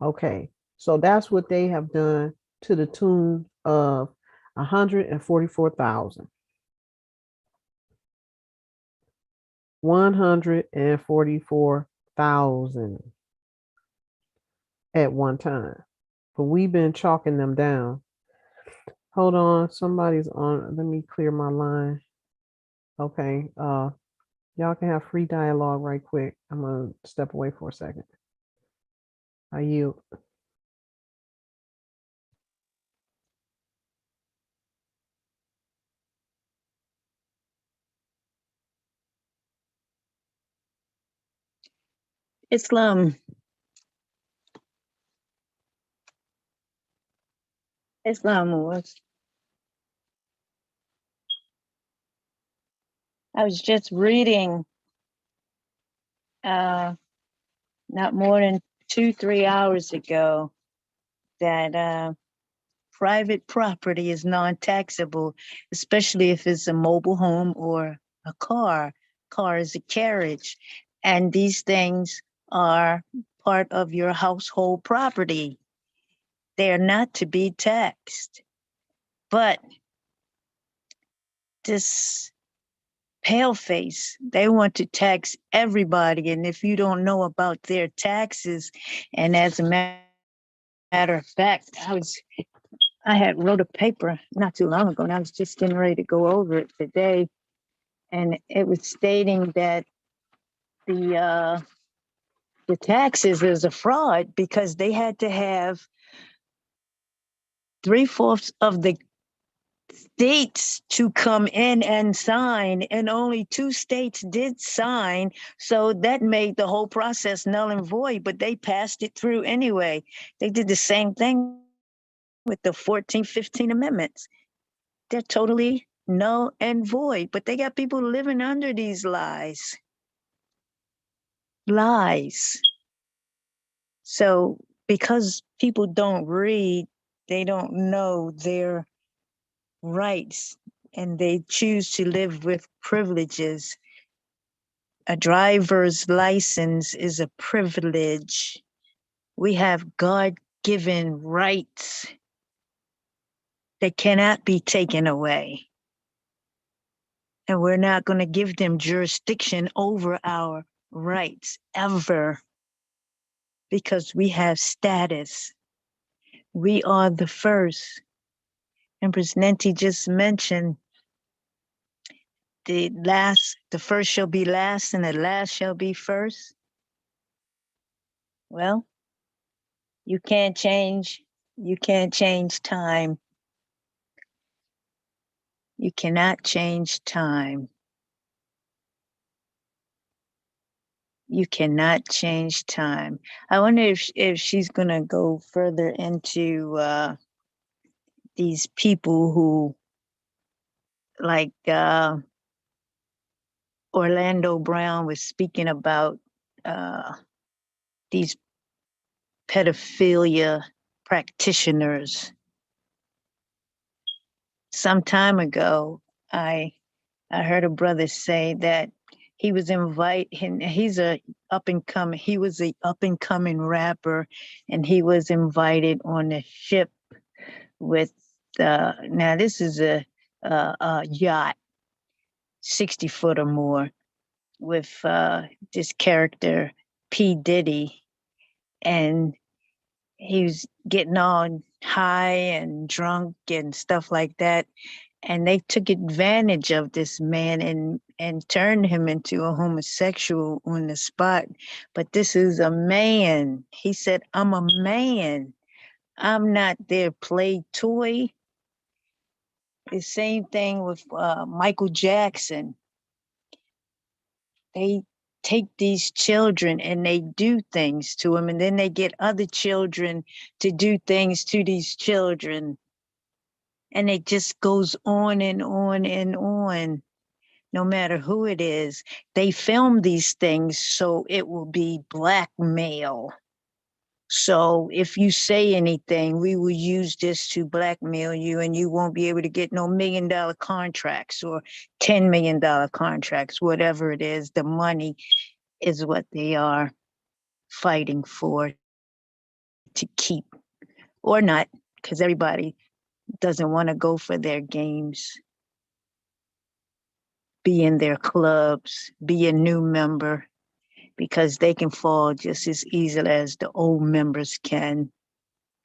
Okay, so that's what they have done to the tune of 144,000. 144,000 at one time. But we've been chalking them down. Hold on, somebody's on. Let me clear my line. Okay, y'all can have free dialogue right quick. I'm gonna step away for a second. I yield. Islam was. I was just reading not more than 2-3 hours ago that private property is non-taxable, especially if it's a mobile home or a car. Car is a carriage, and these things are part of your household property. They are not to be taxed. But this paleface, they want to tax everybody, and if you don't know about their taxes, and as a matter of fact, I had wrote a paper not too long ago, and I was just getting ready to go over it today, and it was stating that the taxes is a fraud because they had to have 3/4 of the states to come in and sign, and only 2 states did sign. So that made the whole process null and void, but they passed it through anyway. They did the same thing with the 14, 15 amendments. They're totally null and void, but they got people living under these lies. So because people don't read, they don't know their rights, and they choose to live with privileges. A driver's license is a privilege. We have God-given rights that cannot be taken away. And we're not going to give them jurisdiction over our rights ever, because we have status. We are the first. Empress Ninti just mentioned the first shall be last and the last shall be first. Well, you can't change time. You cannot change time. You cannot change time. I wonder if she's gonna go further into these people who, like Orlando Brown was speaking about these pedophilia practitioners. Some time ago, I heard a brother say that he was he's a up and coming rapper, and he was invited on a ship with now this is a yacht, 60 foot or more with this character, P. Diddy. And he was getting on high and drunk and stuff like that. And they took advantage of this man and turned him into a homosexual on the spot. But this is a man. He said, I'm a man. I'm not their play toy. The same thing with Michael Jackson. They take these children and they do things to them, and then they get other children to do things to these children. And it just goes on and on and on, no matter who it is. They film these things so it will be blackmail. So if you say anything, we will use this to blackmail you, and you won't be able to get no $1 million contracts or $10 million contracts, whatever it is. The money is what they are fighting for to keep, or not, because everybody doesn't want to go for their games, be in their clubs, be a new member, because they can fall just as easily as the old members can,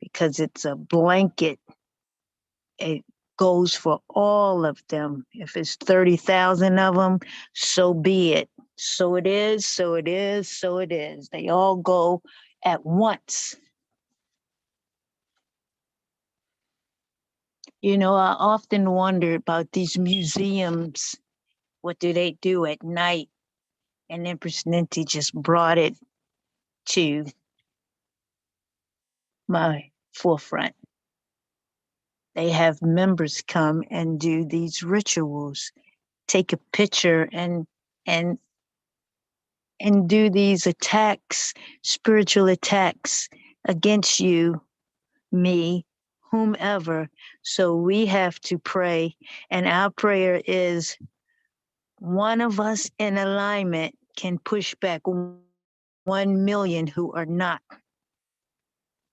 because it's a blanket. It goes for all of them. If it's 30,000 of them, so be it. So it is, so it is, so it is. They all go at once. You know, I often wonder about these museums. What do they do at night? And Empress Ninti just brought it to my forefront. They have members come and do these rituals, take a picture and do these attacks, spiritual attacks against you, me, whomever. So we have to pray. And our prayer is one of us in alignment can push back 1 million who are not.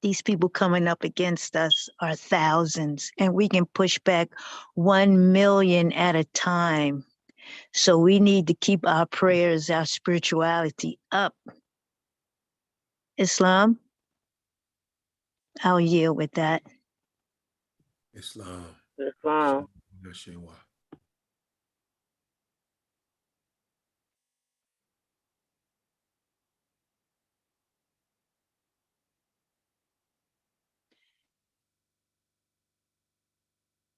These people coming up against us are thousands, and we can push back 1 million at a time. So we need to keep our prayers, our spirituality up. Islam, I'll yield with that. Islam. Islam.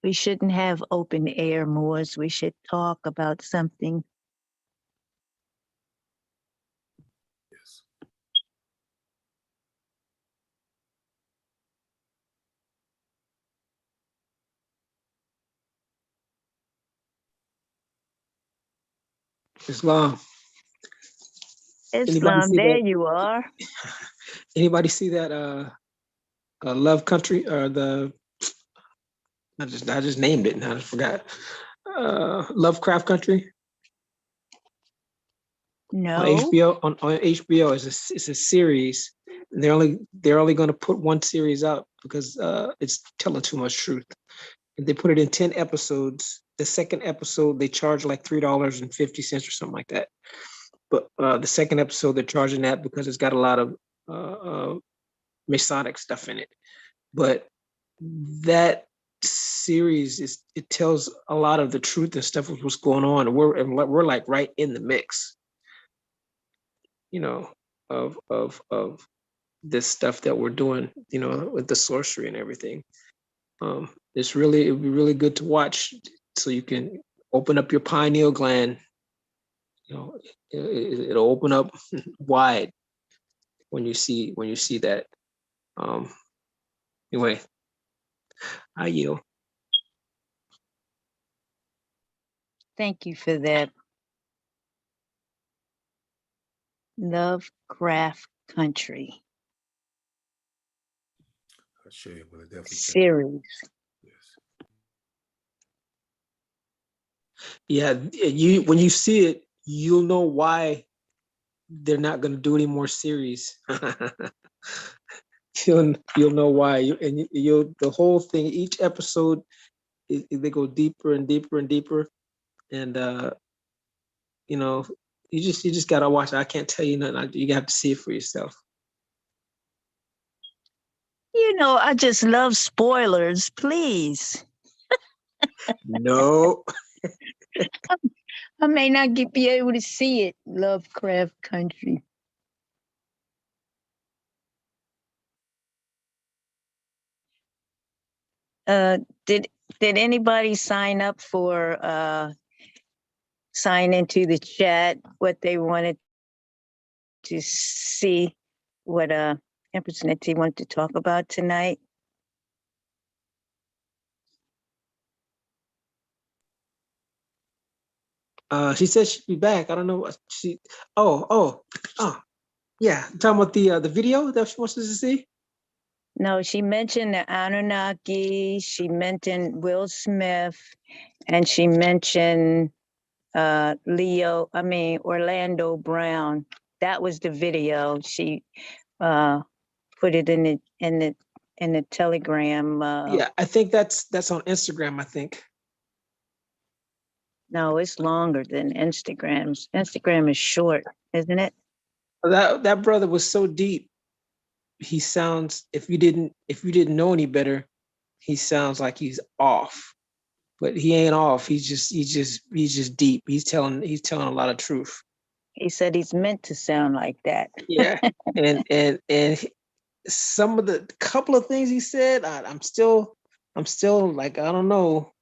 We shouldn't have open air Moors. We should talk about something. Yes. Islam. Islam, there you are. Anybody see that Love Country, or I just named it and I just forgot. Lovecraft Country No. on HBO. On HBO it's a series. And they're only going to put one series out because it's telling too much truth. And they put it in 10 episodes. The second episode they charge like $3.50 or something like that. But the second episode they're charging that because it's got a lot of Masonic stuff in it. But that series it tells a lot of the truth and stuff of what's going on. We're like right in the mix, you know, of this stuff that we're doing, you know, with the sorcery and everything. It'd be really good to watch, so you can open up your pineal gland. You know, it'll open up wide when you see that. Anyway, I yield. Thank you for that. Lovecraft Country series. Yes. Yeah, when you see it, you'll know why they're not going to do any more series. You'll know why, you'll the whole thing. Each episode, they go deeper and deeper and deeper, and you know, you just gotta watch it. I can't tell you nothing. You have to see it for yourself. I just love spoilers, please. No. I may not be able to see it, Lovecraft Country. Did anybody sign up for sign into the chat what they wanted to see, what Empress Ninti wanted to talk about tonight? She said she'd be back. I don't know what she. Oh, yeah. You talking about the video that she wants us to see? No, she mentioned the Anunnaki. She mentioned Will Smith, and she mentioned Orlando Brown. That was the video. She put it in the Telegram. Yeah, I think that's on Instagram. I think. No, it's longer than Instagram. Instagram is short, isn't it? That brother was so deep. He sounds, if you didn't know any better, he sounds like he's off. But he ain't off. He's just deep. He's telling a lot of truth. He said he's meant to sound like that. Yeah. and some of the couple of things he said, I'm still like, I don't know.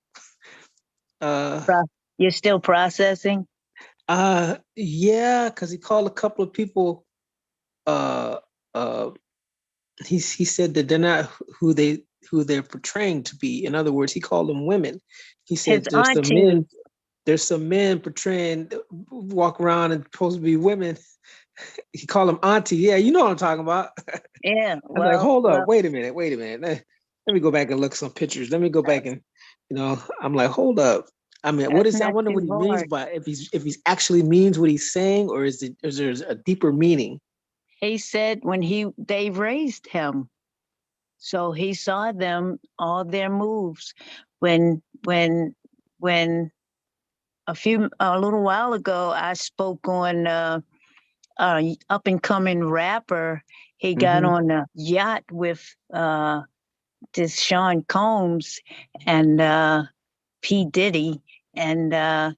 You're still processing? Yeah, because he called a couple of people. He said that they're not who they're portraying to be. In other words, he called them women. He said there's some men portraying, walk around and supposed to be women. He called them auntie. Yeah, you know what I'm talking about. Yeah. I'm like, hold up, wait a minute. Let me go back and look at some pictures. Let me go back and, I'm like, hold up. I mean, what is? I wonder what he means by, if he's actually means what he's saying, or is there a deeper meaning? He said when they raised him, so he saw them, all their moves. When a little while ago, I spoke on up and coming rapper. He got on a yacht with this Sean Combs and P. Diddy, and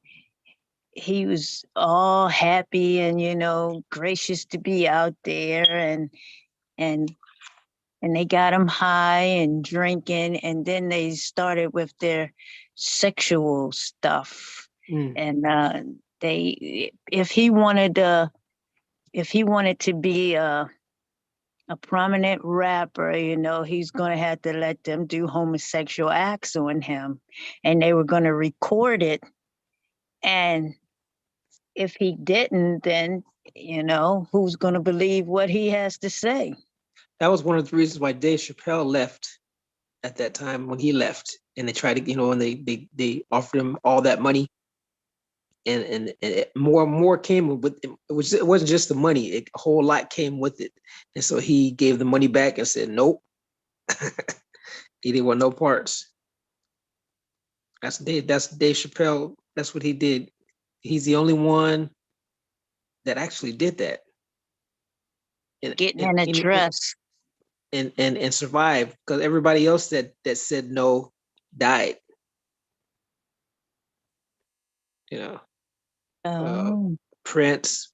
he was all happy and gracious to be out there, and they got him high and drinking, and then they started with their sexual stuff. And if he wanted to be a prominent rapper, he's going to have to let them do homosexual acts on him, and they were going to record it. And if he didn't, then who's going to believe what he has to say? That was one of the reasons why Dave Chappelle left at that time, when he left, and they tried to, and they offered him all that money, and more and more came with it. It wasn't just the money; a whole lot came with it, and so he gave the money back and said, "Nope." He didn't want no parts. That's Dave Chappelle. That's what he did. He's the only one that actually did that. Getting in a dress. And survived, because everybody else that said no died. Prince,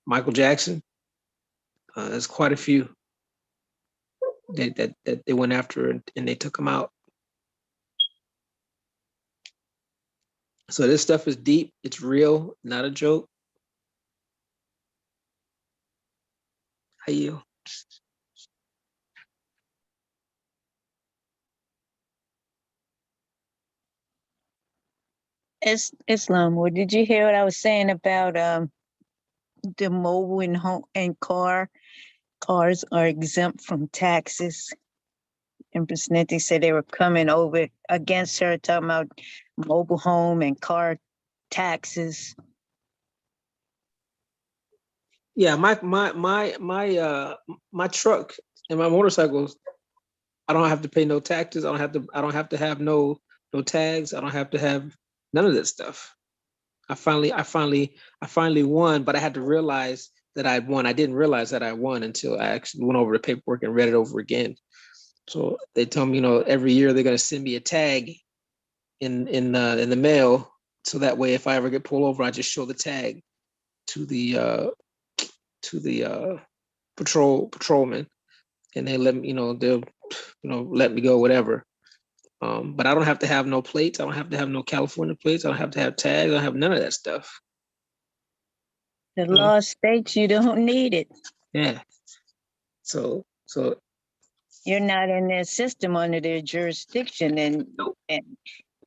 Michael Jackson. There's quite a few that they went after, and they took them out. So this stuff is deep. It's real, not a joke. How you? Islam. Well, did you hear what I was saying about the mobile and home and cars are exempt from taxes? Empress Ninti said they were coming over against her, talking about mobile home and car taxes. Yeah, my truck and my motorcycles, I don't have to pay no taxes. I don't have to have no tags. I don't have to have none of that stuff. I finally won, but I had to realize that I won. I didn't realize that I won until I actually went over the paperwork and read it over again. So they tell me, every year they're going to send me a tag in the mail, so that way if I ever get pulled over, I just show the tag to the patrolman, and they let me, they'll let me go, whatever. But I don't have to have no plates. I don't have to have no California plates. I don't have to have tags. I don't have none of that stuff. The law states you don't need it. Yeah. So You're not in their system under their jurisdiction, and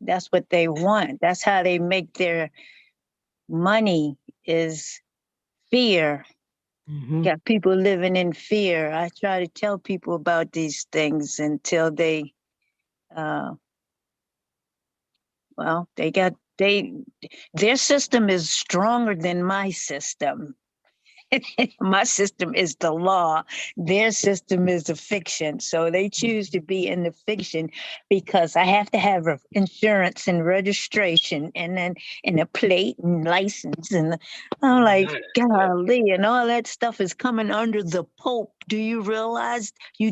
that's what they want. That's how they make their money, is fear. Got people living in fear. I try to tell people about these things until they, their system is stronger than my system. My system is the law. Their system is the fiction. So they choose to be in the fiction because I have to have insurance and registration, and then a plate and license. And I'm like, golly, and all that stuff is coming under the Pope. Do you realize you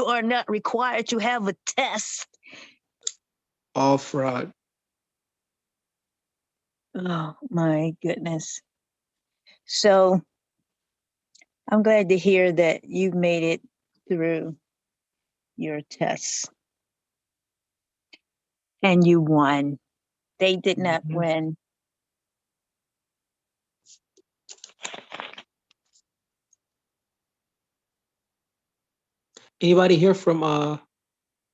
are not required to have a test? All fraud. Oh my goodness. So I'm glad to hear that you made it through your tests and you won. They did not win. Anybody hear from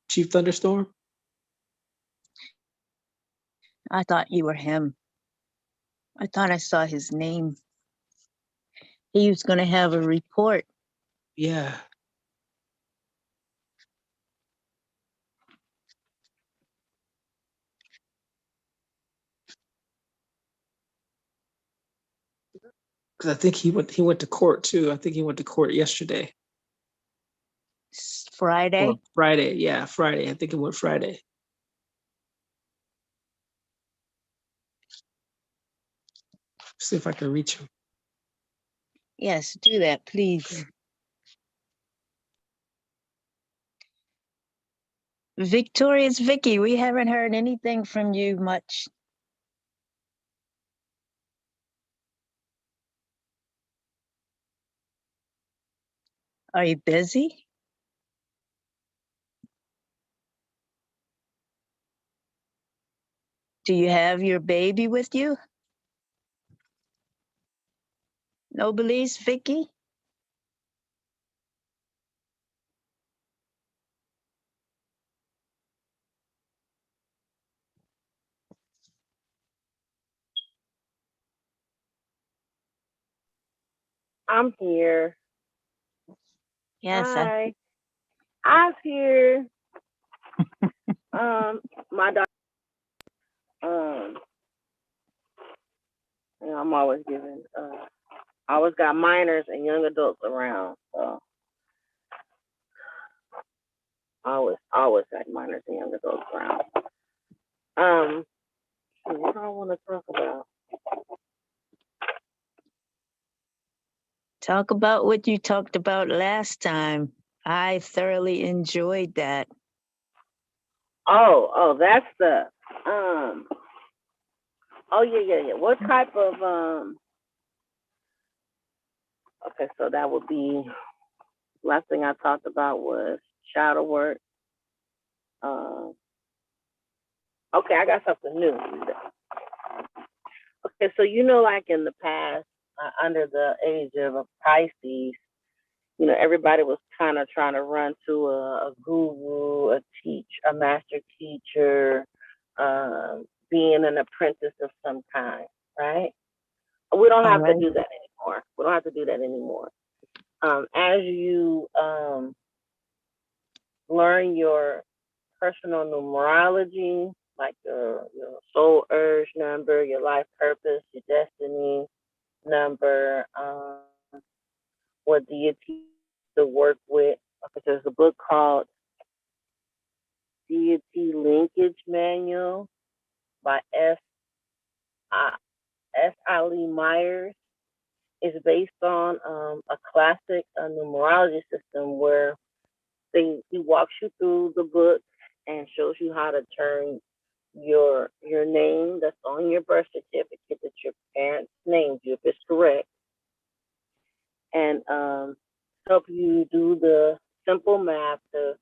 Chief Thunderstorm? I thought you were him. I thought I saw his name. He was going to have a report. Yeah. Because I think he went to court too. I think he went to court yesterday. Friday? Or Friday, yeah, Friday. I think it went Friday. See if I can reach him. Yes, do that, please. Victorious Vicky, we haven't heard anything from you much. Are you busy? Do you have your baby with you? No beliefs, Vicky? I'm here. Yes. Hi. I'm here. My daughter. I'm always giving. I always got minors and young adults around, so I always got minors and young adults around. What do I want to talk about? Talk about what you talked about last time. I thoroughly enjoyed that. Oh, that's the yeah. What type of okay, so that would be last thing I talked about was shadow work. Okay, I got something new. Okay, so like in the past, under the age of Pisces, everybody was kind of trying to run to a guru, a master teacher, being an apprentice of some kind, right? We don't have to do that anymore. We don't have to do that anymore. As you learn your personal numerology, like your soul urge number, your life purpose, your destiny number, what deity to work with. There's a book called Deity Linkage Manual by S. S. Ali Myers is based on a classic numerology system where he walks you through the book and shows you how to turn your name that's on your birth certificate that your parents named you, if it's correct, and help you do the simple math to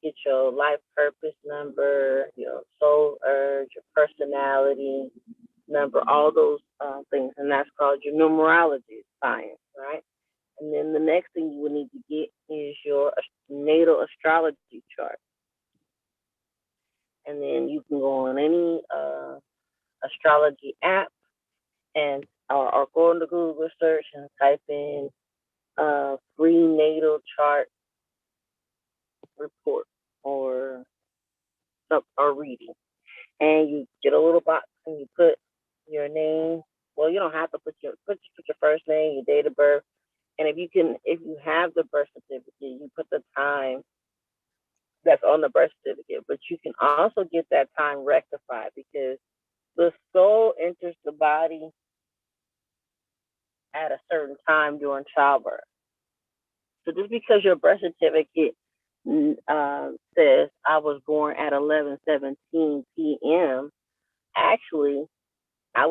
get your life purpose number, your soul urge, your personality number, all those things, and that's called your numerology science, right? And then the next thing you would need to get is your natal astrology chart. And then you can go on any astrology app and or go into Google search and type in free natal chart report or reading. And you get a little box and you put your name. Well, you don't have to put your first name, your date of birth. And if you have the birth certificate, you put the time that's on the birth certificate, but you can also get that time rectified because the soul enters the body at a certain time during childbirth. So just because your birth certificate says I was born at 11:17 p.m., actually, my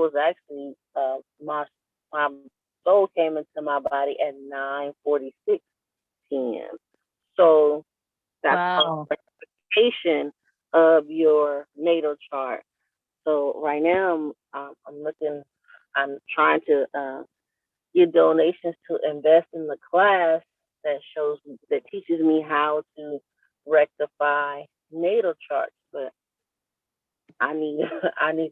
soul came into my body at 9:46 p.m. So that's Wow. rectification of your natal chart. So right now I'm trying to get donations to invest in the class that teaches me how to rectify natal charts, but I need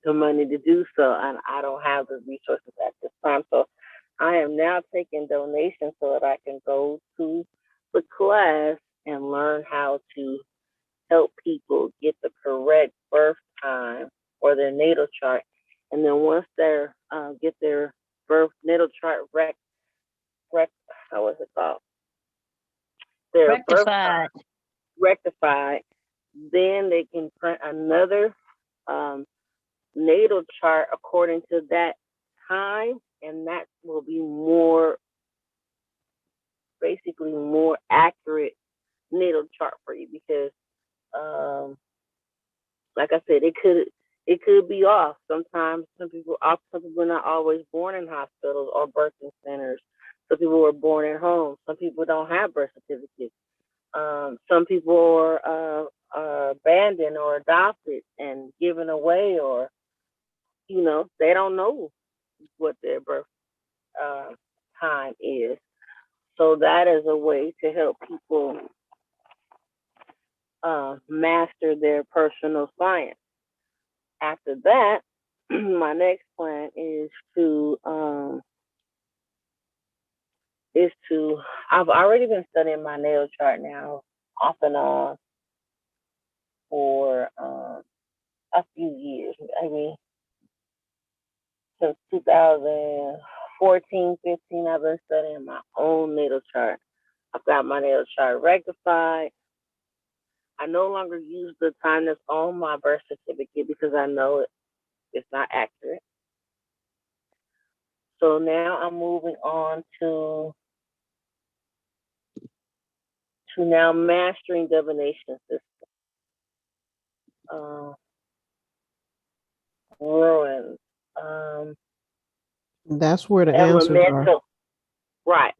the money to do so, and I don't have the resources at this time. So I am now taking donations so that I can go to the class and learn how to help people get the correct birth time or their natal chart. And then once they get their birth natal chart how is it called? Their birth time rectified, then they can print another natal chart according to that time, and that will be basically more accurate natal chart for you because like I said, it could be off. Sometimes some people are not always born in hospitals or birthing centers. Some people were born at home. Some people don't have birth certificates. Some people are abandoned or adopted and given away, or they don't know what their birth time is. So that is a way to help people master their personal science. After that, my next plan is to I've already been studying my natal chart now off and on for a few years. I mean, since 2014, 15, I've been studying my own natal chart. I've got my natal chart rectified. I no longer use the time that's on my birth certificate because I know it's not accurate. So now I'm moving on to now mastering divination system. Ruins. That's where the answers are. Elemental. Right.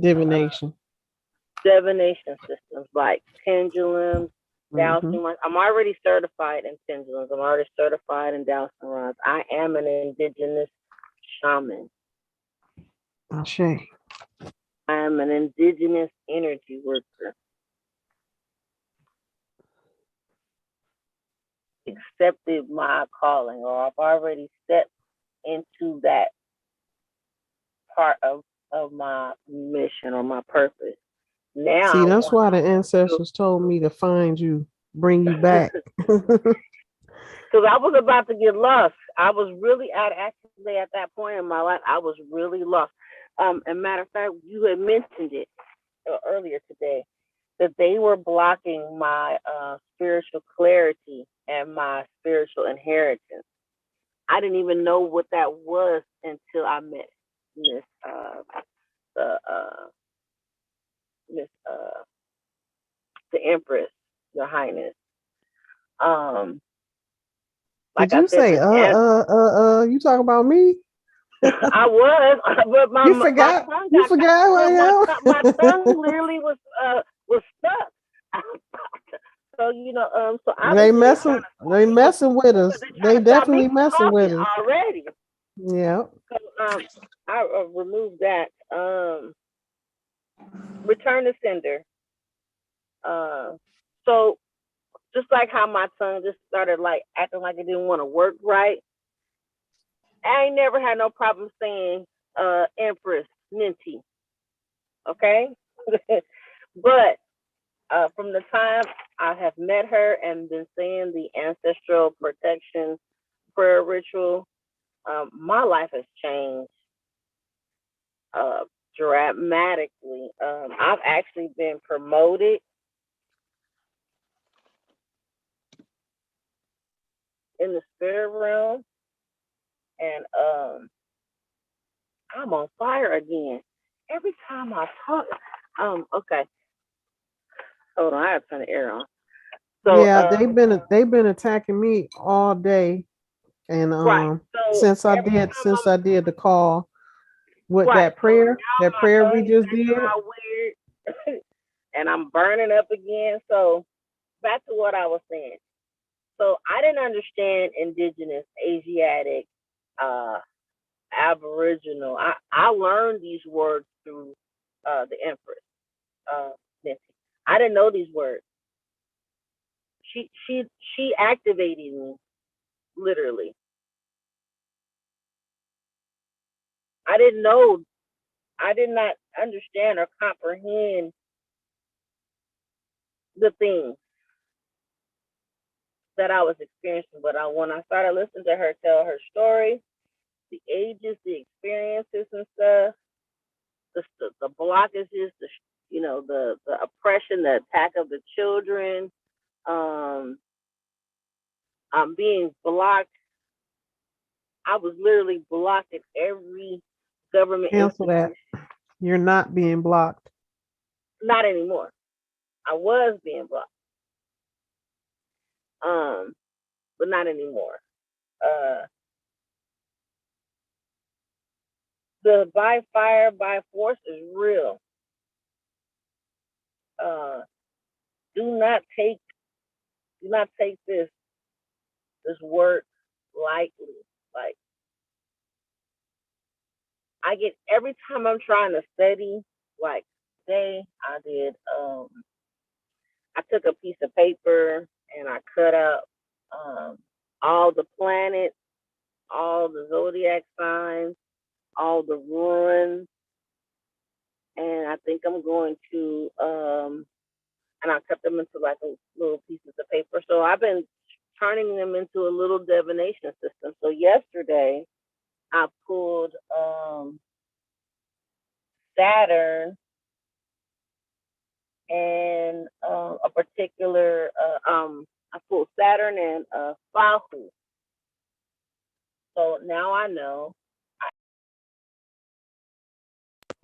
Divination. Divination systems like pendulums, dowsing Mhm. rods. I'm already certified in pendulums. I'm already certified in dowsing rods. I am an indigenous shaman. Ashe. I am an indigenous energy worker. Accepted my calling, or I've already stepped into that part of my mission or my purpose. Now, see, that's why the ancestors told me to find you, bring you back. Because I was about to get lost. I was really actually at that point in my life, I was really lost. As a matter of fact, you had mentioned it earlier today, that they were blocking my spiritual clarity and my spiritual inheritance. I I didn't even know what that was until I met Miss the Empress, Your Highness. Like Did I you said, say, you talk about me? I was, but my You my forgot? tongue You got forgot who I am? my tongue literally was stuck. So so They obviously messing, they messing with us. they're trying They to stop me definitely from messing with talking us. already. Yeah. So I removed that. Return to sender. So just like how my tongue just started like acting like it didn't want to work right, I ain't never had no problem saying Empress Ninti. Okay? But from the time I have met her and been saying the ancestral protection prayer ritual, my life has changed dramatically. I've actually been promoted in the spirit realm, and I'm on fire again. Every time I talk, okay, hold on, I have to turn the air on. So, Yeah, they've been attacking me all day. And right. So since I every did time since I did the call with right, so that now my prayer we tongue just is did. all weird, and I'm burning up again. So back to what I was saying. So I didn't understand indigenous, Asiatic, Aboriginal. I learned these words through the Empress, Ninti. I didn't know these words. She activated me literally. I didn't know. I did not understand or comprehend the things that I was experiencing. But when I started listening to her tell her story, the ages, the experiences and stuff, the blockages, the oppression, the attack of the children, I'm being blocked. I was literally blocked at every government Cancel institution. that. You're not being blocked. Not anymore. I was being blocked. But not anymore. The by fire, by force is real. Do not take this work lightly. Like I get every time I'm trying to study, like today I did I took a piece of paper and I cut out all the planets, all the zodiac signs, all the ruins, and I think I'm going to and I cut them into like a little pieces of paper. So I've been turning them into a little divination system. So yesterday I pulled Saturn and a particular I pulled Saturn and Fahu. So now I know. I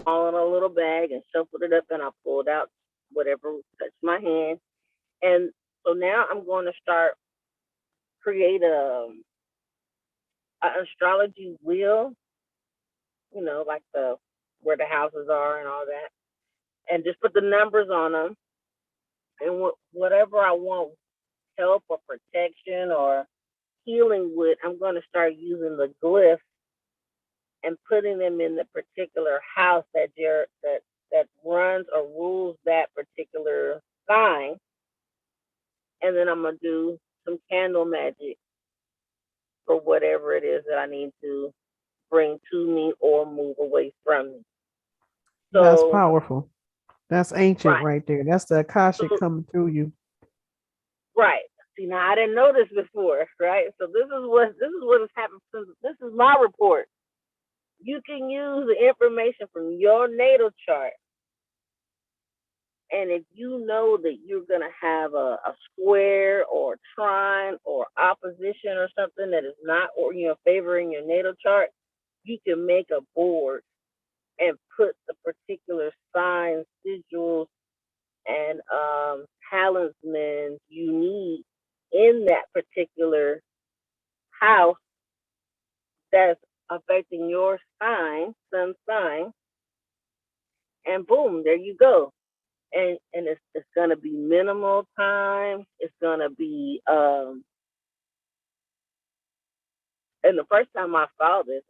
all in a little bag and shuffled it up, and I pulled out whatever touched my hand. And so now I'm going to start create a astrology wheel, like the where the houses are and all that, and just put the numbers on them. And whatever I want help or protection or healing with, I'm going to start using the glyphs and putting them in the particular house that runs or rules that particular sign. And then I'm gonna do some candle magic for whatever it is that I need to bring to me or move away from me. That's So powerful. That's ancient right, right there. That's the Akashic so, coming through you. right. See, now I didn't know this before, right? So this is what has happened. This is my report. You can use the information from your natal chart And if you know that you're going to have a square or trine or opposition or something that is not, or favoring your natal chart, you can make a board and put the particular signs, sigils, and talismans you need in that particular house that's affecting your sign, sun sign, and boom, there you go. And it's gonna be minimal time. It's gonna be and the first time I saw this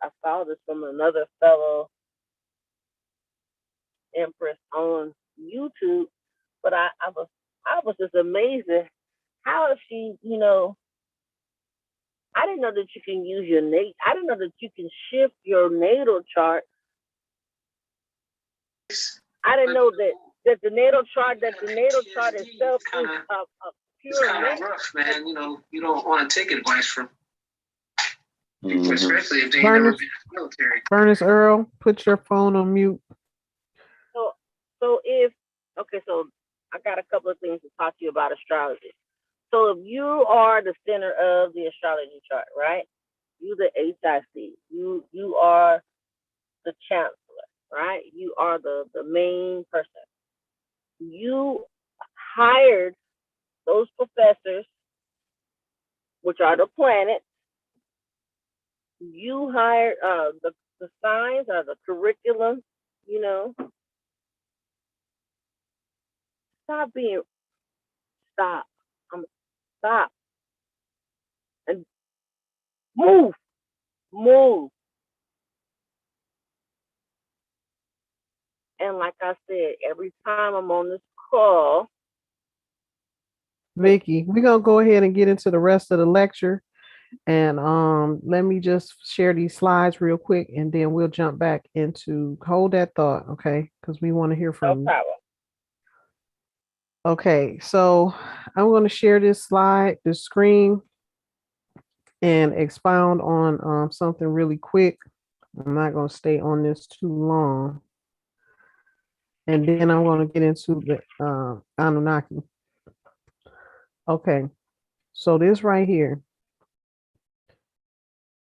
from another fellow Empress on YouTube, but I was just amazed at how is she, I didn't know that you can use your I didn't know that you can shift your natal chart. I didn't know that the natal chart itself is a pure kind of rough, man. You don't want to take advice from people, especially if they ain't never been in the military. Furnace Earl, put your phone on mute. So I got a couple of things to talk to you about astrology. So if you are the center of the astrology chart, right? You the HIC. You are the chancellor, right? You are the main person. You hired those professors, which are the planets. You hired the signs or the curriculum, Stop. Stop. And move. And like I said, every time I'm on this call, Vicky, we're gonna go ahead and get into the rest of the lecture. And let me just share these slides real quick, and then we'll jump back into hold that thought, okay? Because we want to hear no from you. problem. Okay, so I'm going to share this slide, the screen, and expound on something really quick. I'm not going to stay on this too long. And then I'm going to get into the Anunnaki. Okay, so this right here.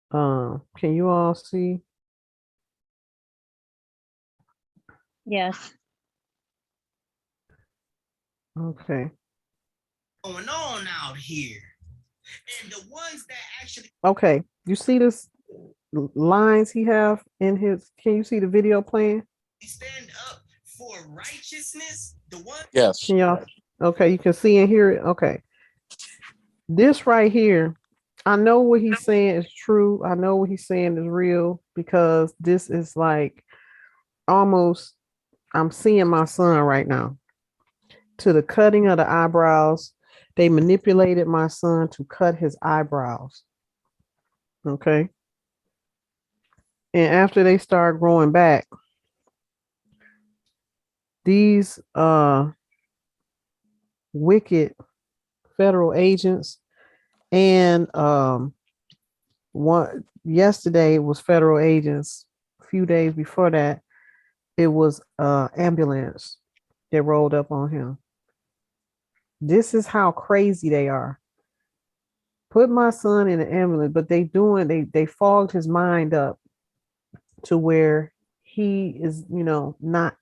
Can you all see? Yes. Okay. Going on out here. And the ones that actually Okay, you see this lines he have in his, can you see the video playing? stand up for righteousness, the one. Yes. Can y'all, okay, you can see and hear it. Okay. This right here, I know what he's saying is true. I know what he's saying is real, because this is like almost, I'm seeing my son right now. To the cutting of the eyebrows, they manipulated my son to cut his eyebrows. Okay. And after they start growing back, these wicked federal agents, and one yesterday was federal agents. A few days before that, it was ambulance that rolled up on him. This is how crazy they are. Put my son in an ambulance, but they fogged his mind up to where he is, not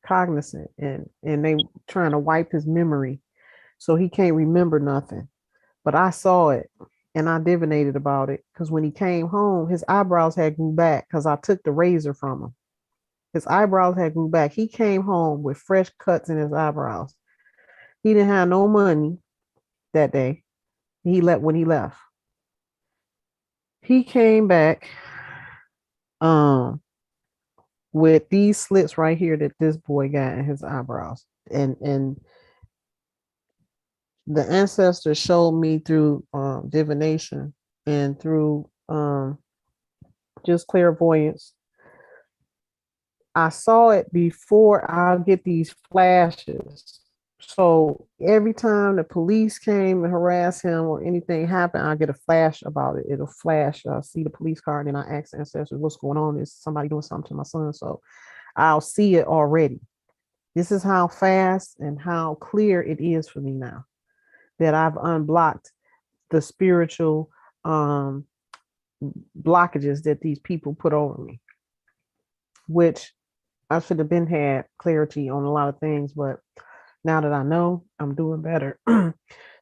cognizant, and they trying to wipe his memory so he can't remember nothing. But I saw it and I divinated about it, because when he came home, his eyebrows had grew back because I took the razor from him. His eyebrows had grew back. He came home with fresh cuts in his eyebrows. He didn't have no money that day. When he left. He came back with these slits right here that this boy got in his eyebrows. And the ancestors showed me through divination and through just clairvoyance. I saw it before I get these flashes. So every time the police came and harassed him or anything happened, I get a flash about it. It'll flash, see the police car, and then I ask the ancestors, what's going on? Is somebody doing something to my son? So I'll see it already This is how fast and how clear it is for me now that I've unblocked the spiritual blockages that these people put over me, which I should have been had clarity on a lot of things, but now that I know, I'm doing better.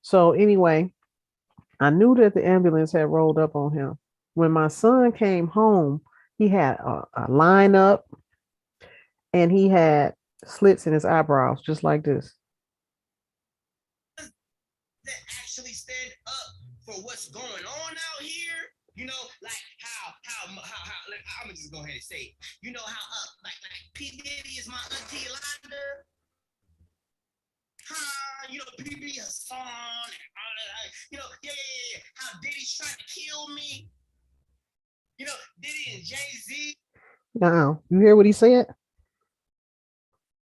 So anyway, I knew that the ambulance had rolled up on him. When my son came home, he had a lineup and he had slits in his eyebrows, just like this. That actually stand up for what's going on out here. You know, like how like, I'm gonna just go ahead and say, you know how like P Diddy is my auntie Yolanda. You know, BB Hassan and all that. You know, yeah. How Diddy's trying to kill me. You know, Diddy and Jay-Z. Now, you hear what he said?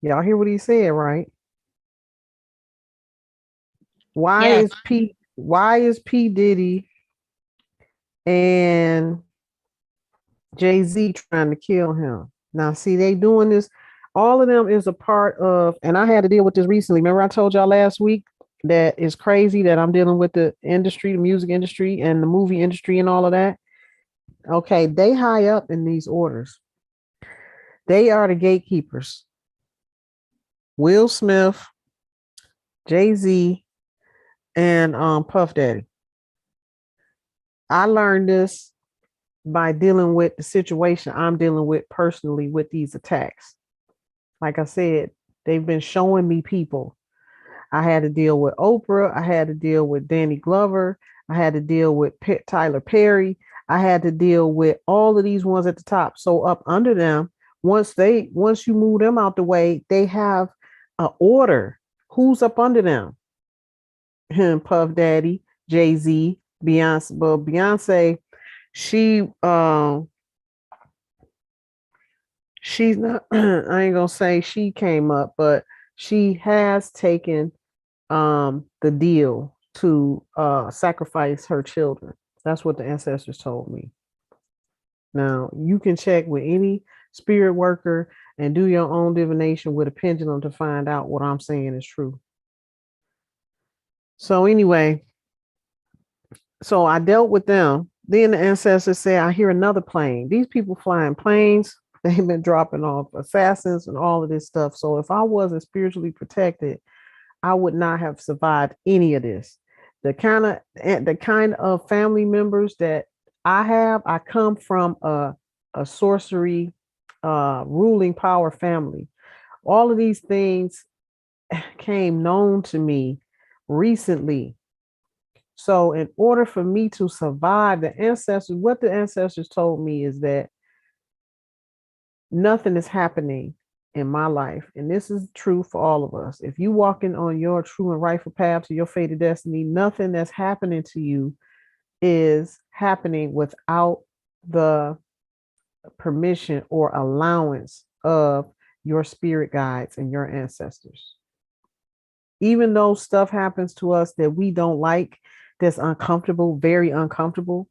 Y'all hear what he said, right? Why Yes. is P Diddy and Jay-Z trying to kill him? Now, see, they doing this. All of them is a part of, and I had to deal with this recently. Remember, I told y'all last week that is crazy that I'm dealing with the industry, the music industry, and the movie industry, and all of that. Okay, they high up in these orders. They are the gatekeepers. Will Smith, Jay-Z, and Puff Daddy. I learned this by dealing with the situation I'm dealing with personally with these attacks. Like I said, they've been showing me people. I had to deal with Oprah. I had to deal with Danny Glover. I had to deal with Tyler Perry. I had to deal with all of these ones at the top. So up under them, once you move them out the way, they have an order. Who's up under them? Him, Puff Daddy, Jay-Z, Beyonce. Well, Beyonce, she's not, I ain't gonna say she came up, but she has taken the deal to sacrifice her children. That's what the ancestors told me. Now you can check with any spirit worker and do your own divination with a pendulum to find out what I'm saying is true. So anyway, so I dealt with them. Then the ancestors say, I hear another plane. These people flying planes, they've been dropping off assassins and all of this stuff. So if I wasn't spiritually protected, I would not have survived any of this. The kind of family members that I come from a sorcery ruling power family. All of these things came known to me recently. So in order for me to survive, what the ancestors told me is that nothing is happening in my life. And this is true for all of us. If you walking on your true and rightful path to your fated destiny, nothing that's happening to you is happening without the permission or allowance of your spirit guides and your ancestors. Even though stuff happens to us that we don't like, that's uncomfortable, very uncomfortable,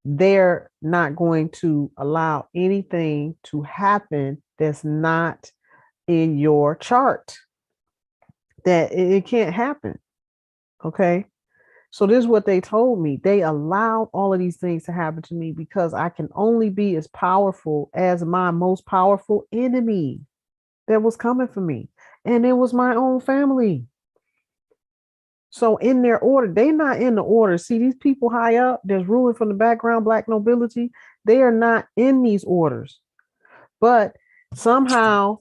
they're not going to allow anything to happen that's not in your chart. That it can't happen. Okay. So this is what they told me. They allowed all of these things to happen to me because I can only be as powerful as my most powerful enemy that was coming for me. And it was my own family. So in their order, they're not in the order. See, these people high up that's ruling from the background, black nobility, they are not in these orders. But somehow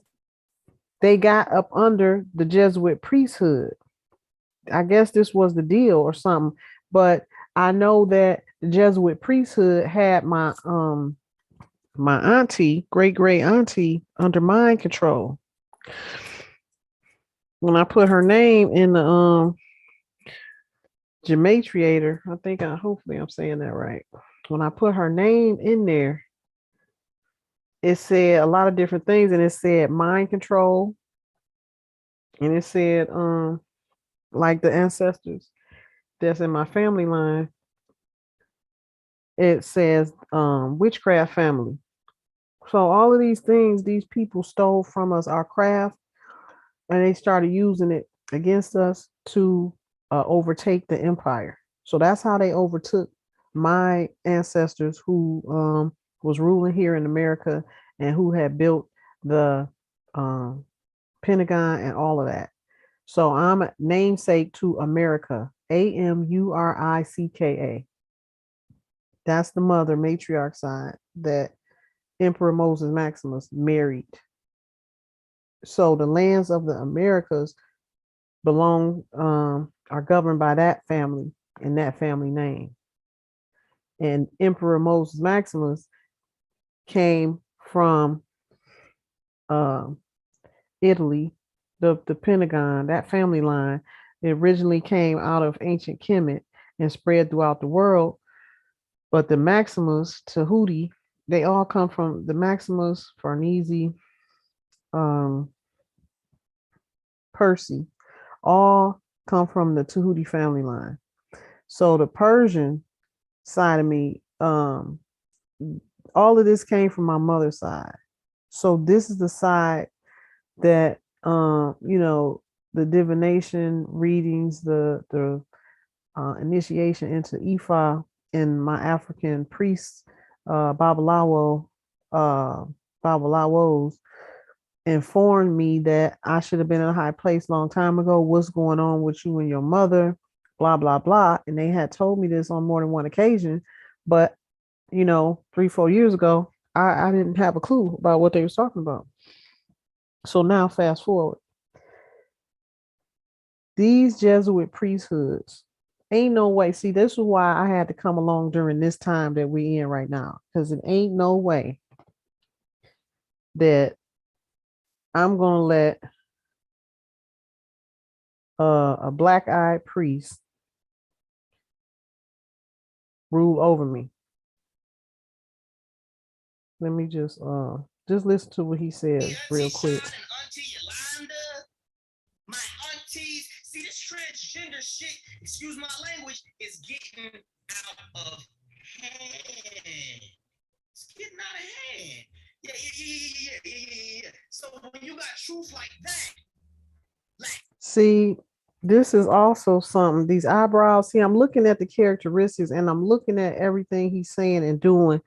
they got up under the Jesuit priesthood. I guess this was the deal or something. But I know that the Jesuit priesthood had my auntie, great auntie, under mind control. When I put her name in the Gematriator, hopefully I'm saying that right. When I put her name in there, it said a lot of different things, and it said mind control, and it said like the ancestors that's in my family line, it says witchcraft family. So all of these things, these people stole from us, our craft, and they started using it against us to overtake the empire. So that's how they overtook my ancestors who was ruling here in America and who had built the um, Pentagon and all of that. So I'm a namesake to America, Amuricka. That's the mother matriarch side that Emperor Moses Maximus married. So the lands of the Americas belong are governed by that family and that family name. And Emperor Moses Maximus came from Italy, the Pentagon, that family line. It originally came out of ancient Kemet and spread throughout the world. But the Maximus, Tahuti, they all come from the Maximus, Farnese, Percy, all come from the Tahuti family line. So the Persian side of me, all of this came from my mother's side. So this is the side that the divination readings, the initiation into Ifa and my African priests, Babalawos informed me that I should have been in a high place long time ago. What's going on with you and your mother? Blah, blah, blah. And they had told me this on more than one occasion. But, 3-4 years ago, I didn't have a clue about what they was talking about. So now fast forward. These Jesuit priesthoods, ain't no way. See, this is why I had to come along during this time that we're in right now. Because it ain't no way that I'm going to let a black-eyed priest rule over me. Let me just listen to what he says real quick. My aunties, see this transgender shit, excuse my language, is getting out of hand. It's getting out of hand. Yeah. So when you got truth like that, see, this is also something. These eyebrows. See, I'm looking at the characteristics and I'm looking at everything he's saying and doing.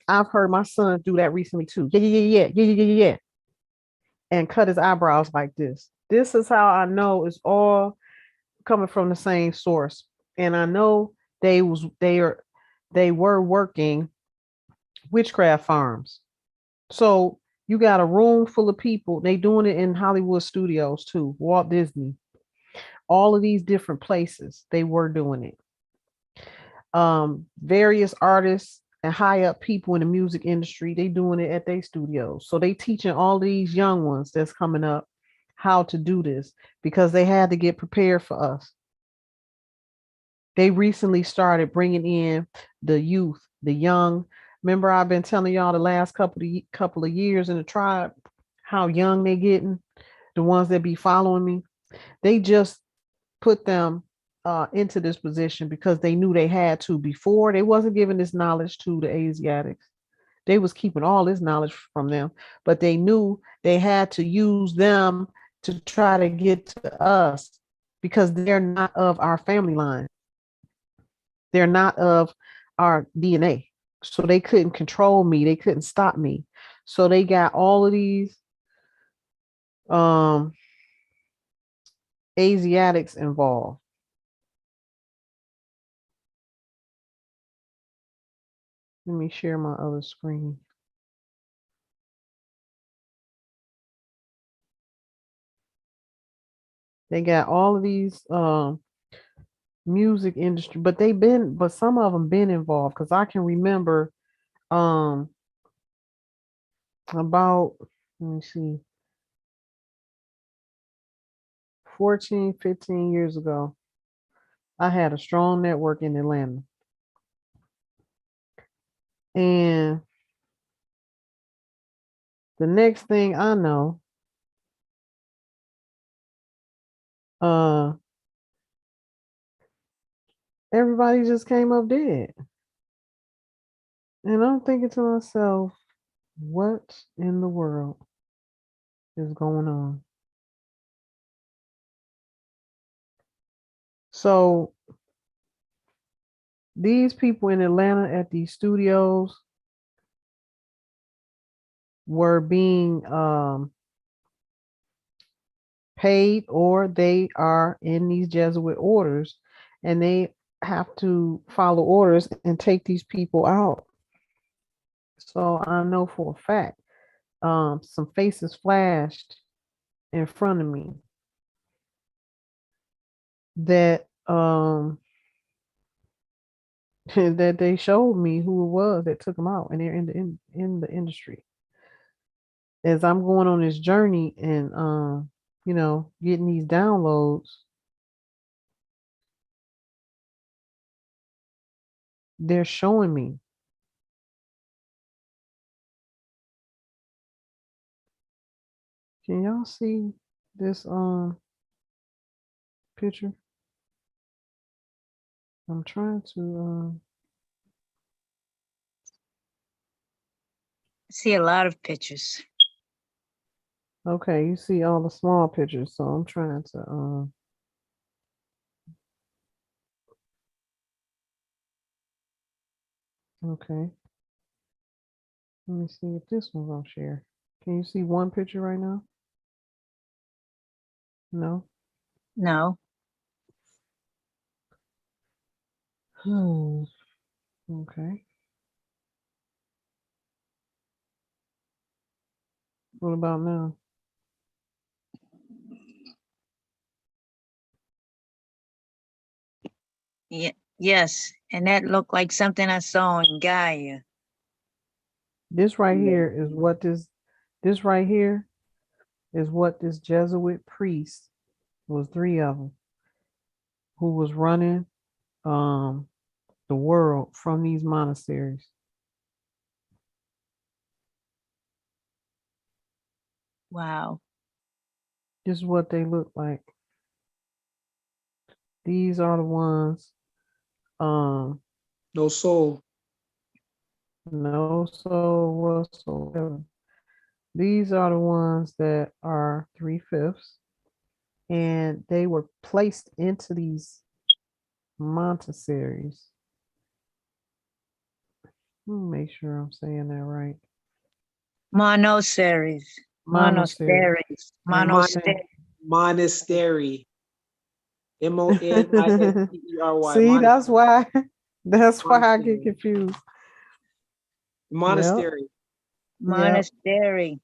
I've heard my son do that recently too. Yeah. And cut his eyebrows like this. This is how I know it's all coming from the same source. And I know they were working witchcraft farms. So you got a room full of people. They doing it in Hollywood studios too. Walt Disney, all of these different places. They were doing it. Various artists and high up people in the music industry, they doing it at their studios. So they teaching all these young ones that's coming up how to do this because they had to get prepared for us. They recently started bringing in the youth, the young. Remember, I've been telling y'all the last couple of years in the tribe how young they getting, the ones that be following me. They just put them into this position because they knew they had to. Before, they wasn't giving this knowledge to the Asiatics. They was keeping all this knowledge from them, but they knew they had to use them to try to get to us because they're not of our family line. They're not of our DNA. So they couldn't control me. They couldn't stop me. So they got all of these Asiatics involved. Let me share my other screen. They got all of these music industry, but some of them been involved because I can remember about, let me see, 14, 15 years ago, I had a strong network in Atlanta. And the next thing I know, everybody just came up dead. And I'm thinking to myself, What in the world is going on? So these people in Atlanta at these studios were being paid, or they are in these Jesuit orders, and they have to follow orders and take these people out. So I know for a fact, some faces flashed in front of me that that they showed me who it was that took them out, and they're in the industry. As I'm going on this journey and getting these downloads, they're showing me. Can y'all see this picture? I'm trying to I see a lot of pictures. okay, you see all the small pictures, so I'm trying to okay. Let me see if this one's on share. Can you see one picture right now? No. No. Okay. What about now? Yeah. Yes. And that looked like something I saw in Gaia. This right here is what this right here is what this Jesuit priest, was 3 of them, who was running the world from these monasteries. Wow. This is what they look like. These are the ones, No soul. no soul whatsoever. These are the ones that are 3/5, and they were placed into these monasteries. Let me make sure I'm saying that right. Monasteries. Monastery. Monasteries. Monasteries. Monastery. Monastery. See, that's why I get Monastery. confused. Monastery. Monastery.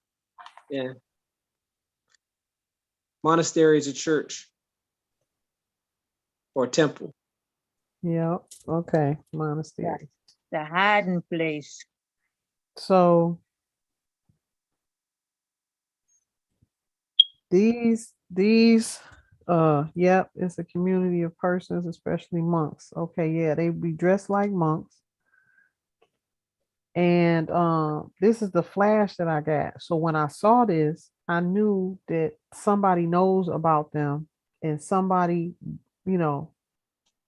Yeah. Monastery is a church or temple. Yep. Okay. Monastery. The hiding place. So these yep, it's a community of persons, especially monks. Okay, yeah, they be dressed like monks. And this is the flash that I got. So when I saw this, I knew that somebody knows about them, and somebody,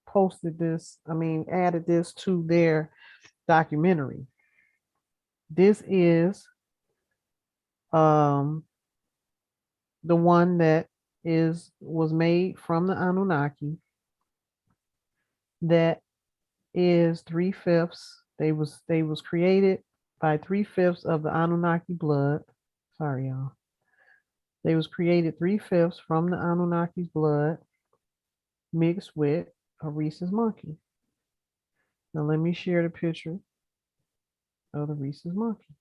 posted this, added this to their documentary. This is the one that was made from the Anunnaki, that is 3/5. They was created by 3/5 of the Anunnaki blood. Sorry, y'all. They was created 3/5 from the Anunnaki's blood, mixed with a rhesus monkey. Now let me share the picture of the rhesus monkey.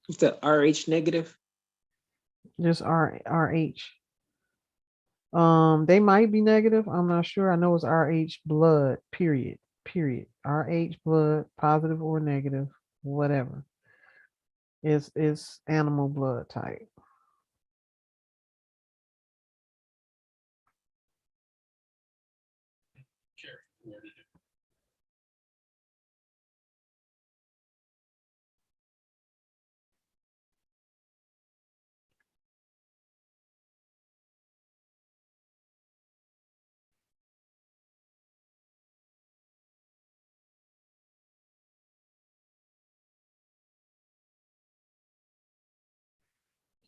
It's the RH negative. Just RH. They might be negative. I'm not sure. I know it's RH blood, period. Period. RH blood, positive or negative, whatever. It's animal blood type.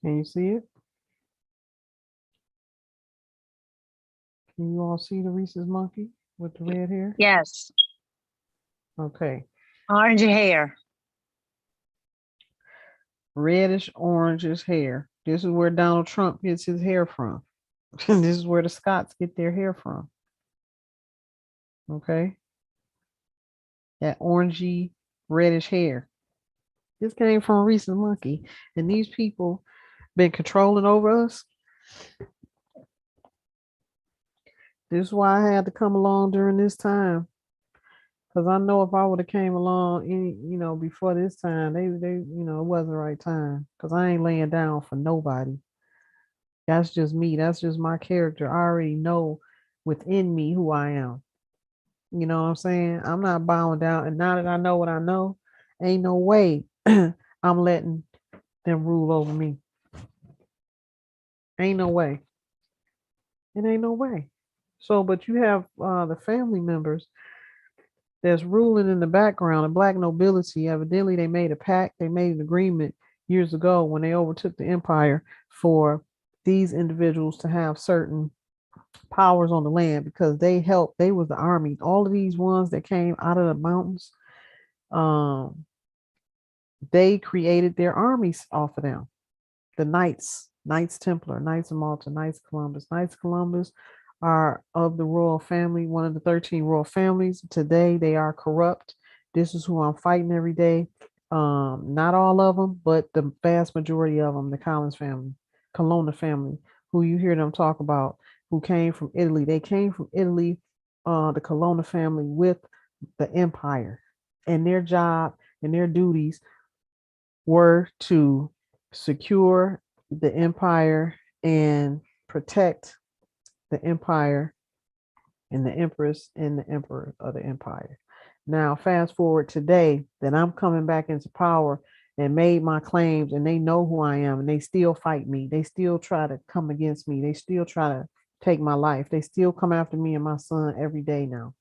Can you see it? Can you all see the rhesus monkey with the red hair? Yes. Okay. Orange hair. Reddish orangish hair. This is where Donald Trump gets his hair from. This is where the Scots get their hair from. Okay. That orangey reddish hair. This came from a recent monkey. And these people been controlling over us. This is why I had to come along during this time. Because I know if I would have came along before this time, they it wasn't the right time. Because I ain't laying down for nobody. That's just me. That's just my character. I already know within me who I am. You know what I'm saying? I'm not bowing down. And now that I know what I know, ain't no way I'm letting them rule over me. Ain't no way. It ain't no way. So, but you have the family members that's ruling in the background, the black nobility. Evidently, they made a pact, they made an agreement years ago when they overtook the empire for these individuals to have certain powers on the land because they helped. They was the army. All of these ones that came out of the mountains, they created their armies off of them. The Knights Templar, Knights of Malta, Knights of Columbus. Knights of Columbus are of the royal family, one of the 13 royal families. Today they are corrupt. This is who I'm fighting every day. Not all of them, but the vast majority of them, the Collins family, Colonna family, who you hear them talk about, who came from Italy. They came from Italy, the Colonna family with the empire. And their job and their duties were to secure the empire and protect the empire and the empress and the emperor of the empire. Now, fast forward today that I'm coming back into power and made my claims, and they know who I am, and they still fight me. They still try to come against me. They still try to take my life. They still come after me and my son every day now.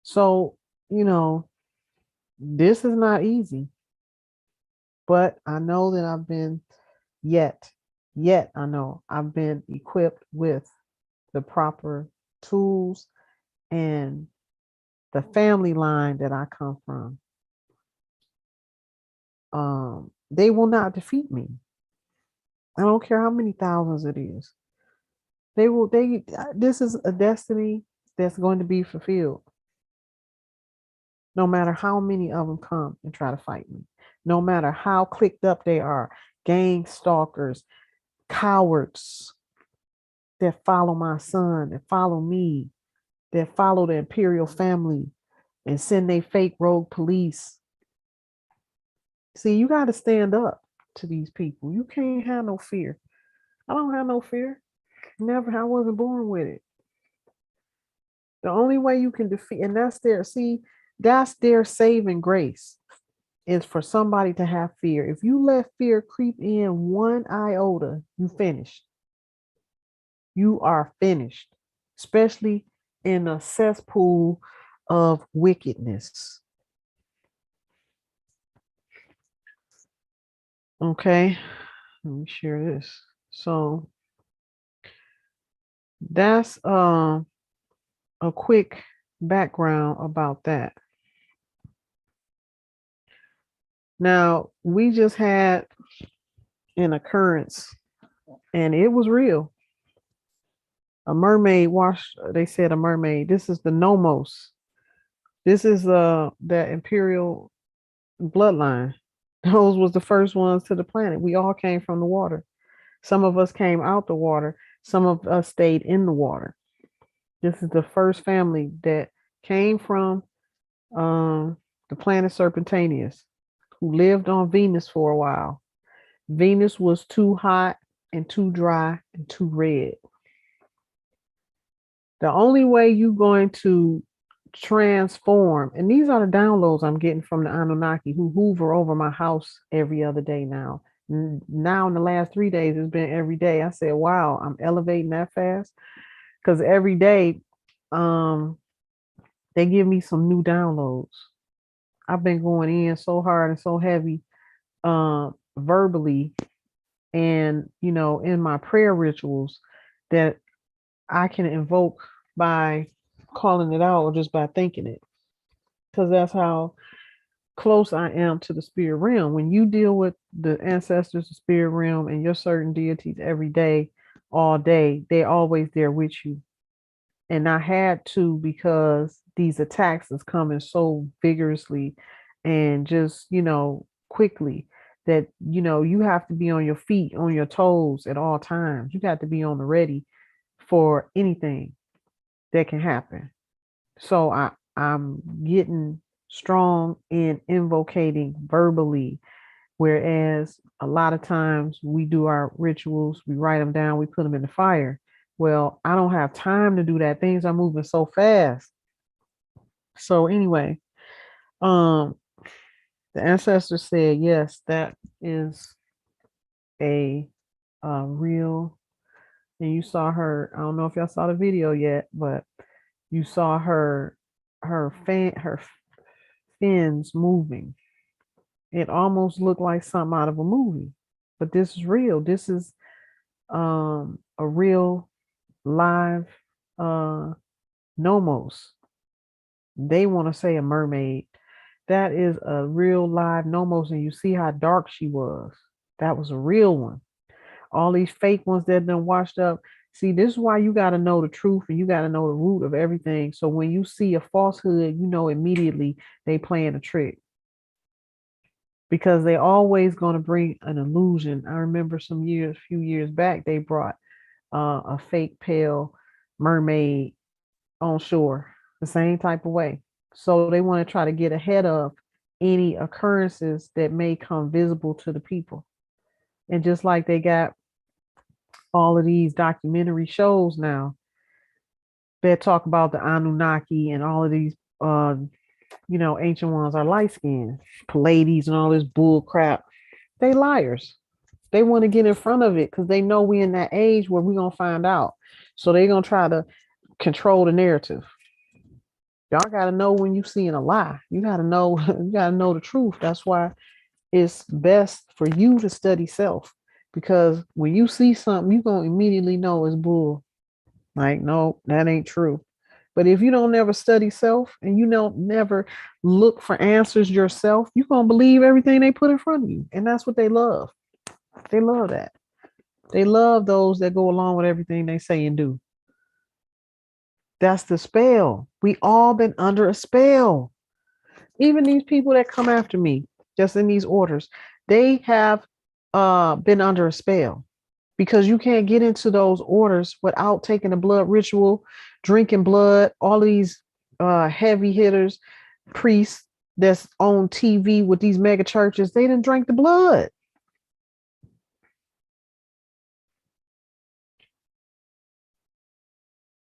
So, this is not easy. But I know that I've been yet I know I've been equipped with the proper tools and the family line that I come from. They will not defeat me. I don't care how many thousands it is. This is a destiny that's going to be fulfilled. No matter how many of them come and try to fight me. No matter how clicked up they are, gang stalkers, cowards that follow my son, that follow me, that follow the imperial family and send they fake rogue police. See, you got to stand up to these people. You can't have no fear. I don't have no fear. Never, I wasn't born with it. The only way you can defeat, and that's their saving grace, is for somebody to have fear. If you let fear creep in one iota, you finished. You are finished, especially in a cesspool of wickedness. Okay, let me share this. So that's a quick background about that. Now, we just had an occurrence, and it was real. A mermaid washed, they said a mermaid. This is the Nomos. This is the Imperial bloodline. Those was the first ones to the planet. We all came from the water. Some of us came out the water. Some of us stayed in the water. This is the first family that came from the planet Serpentanius, who lived on Venus for a while. Venus was too hot and too dry and too red. The only way you're going to transform, and these are the downloads I'm getting from the Anunnaki, who hoover over my house every other day now. Now in the last 3 days, it's been every day. I said, wow, I'm elevating that fast. Because every day, they give me some new downloads. I've been going in so hard and so heavy verbally and, in my prayer rituals that I can invoke by calling it out or just by thinking it. Because that's how close I am to the spirit realm. When you deal with the ancestors, the spirit realm, and your certain deities every day, all day, they're always there with you. And I had to, because these attacks is coming so vigorously and just, quickly, that, you have to be on your feet, on your toes at all times. You got to be on the ready for anything that can happen. So I'm getting strong in invocating verbally, whereas a lot of times we do our rituals, we write them down, we put them in the fire. Well, I don't have time to do that. Things are moving so fast. So anyway, the ancestor said, yes, that is a real, and you saw her. I don't know if y'all saw the video yet, but you saw her fins moving. It almost looked like something out of a movie, but this is real. This is a real live Nomos. They want to say a mermaid. That is a real live Nomos, and you see how dark she was. That was a real one. All these fake ones that done washed up. See, this is why you got to know the truth, and you got to know the root of everything. So when you see a falsehood, you know immediately they playing a trick, because they always going to bring an illusion. I remember few years back, they brought a fake pale mermaid on shore, the same type of way. So they want to try to get ahead of any occurrences that may come visible to the people. And just like they got all of these documentary shows now that talk about the Anunnaki, and all of these ancient ones are light skinned, Pleiades and all this bull crap. They liars. They want to get in front of it because they know we in that age where we're gonna find out. So they're gonna try to control the narrative. Y'all gotta know when you seeing a lie. You gotta know, you gotta know the truth. That's why it's best for you to study self. Because when you see something, you're gonna immediately know it's bull. Like, no, that ain't true. But if you don't never study self, and you don't never look for answers yourself, you're gonna believe everything they put in front of you. And that's what they love. They love that. They love those that go along with everything they say and do. That's the spell. We all been under a spell. Even these people that come after me, just in these orders, they have been under a spell, because you can't get into those orders without taking a blood ritual, drinking blood. All these heavy hitters, priests that's on TV with these mega churches, they didn't drink the blood.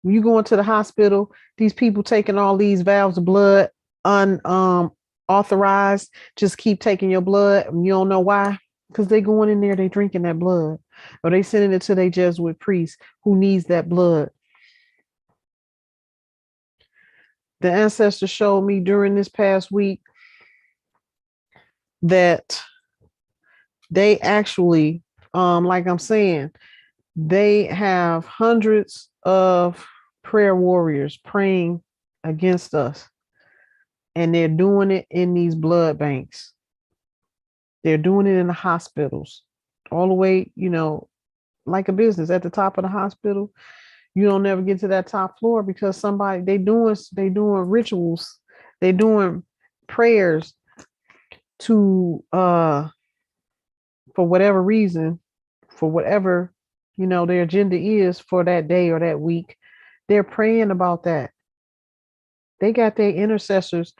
You go into the hospital, these people taking all these valves of blood unauthorized, just keep taking your blood, and you don't know why, because they going in there, they drinking that blood, or they sending it to their Jesuit priest who needs that blood. The ancestors showed me during this past week that they actually, like I'm saying, they have hundreds of prayer warriors praying against us, and they're doing it in these blood banks. They're doing it in the hospitals, all the way, like a business at the top of the hospital. You don't never get to that top floor, because somebody, they doing rituals, they doing prayers to for whatever reason, for whatever their agenda is for that day or that week. They're praying about that. They got their intercessors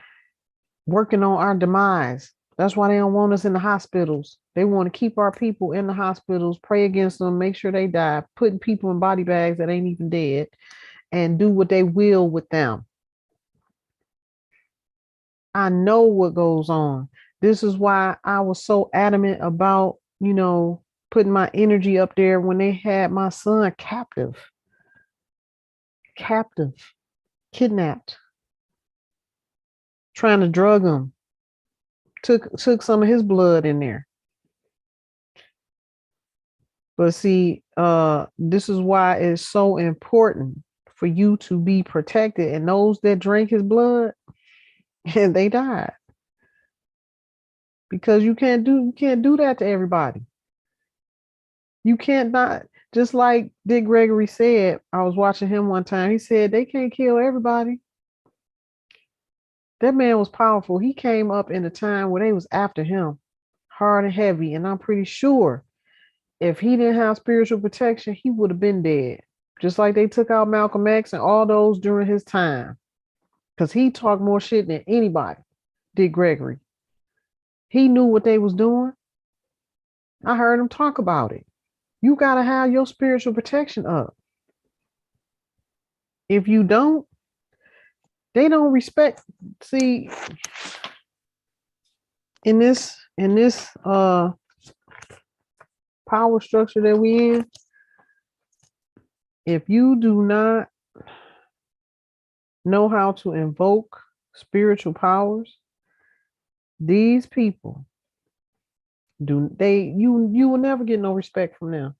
working on our demise. That's why they don't want us in the hospitals. They want to keep our people in the hospitals, pray against them, make sure they die, putting people in body bags that ain't even dead, and do what they will with them. I know what goes on. This is why I was so adamant about, putting my energy up there when they had my son captive, kidnapped, trying to drug him, took some of his blood in there. But see, this is why it's so important for you to be protected. And those that drank his blood, and they died. Because you can't do that to everybody. You can't not, just like Dick Gregory said, I was watching him one time. He said they can't kill everybody. That man was powerful. He came up in a time where they was after him hard and heavy. And I'm pretty sure if he didn't have spiritual protection, he would have been dead. Just like they took out Malcolm X and all those during his time. Because he talked more shit than anybody, Dick Gregory. He knew what they was doing. I heard him talk about it. You got to have your spiritual protection up. If you don't, they don't respect. See, in this power structure that we in, if you do not know how to invoke spiritual powers, these people you will never get no respect from them.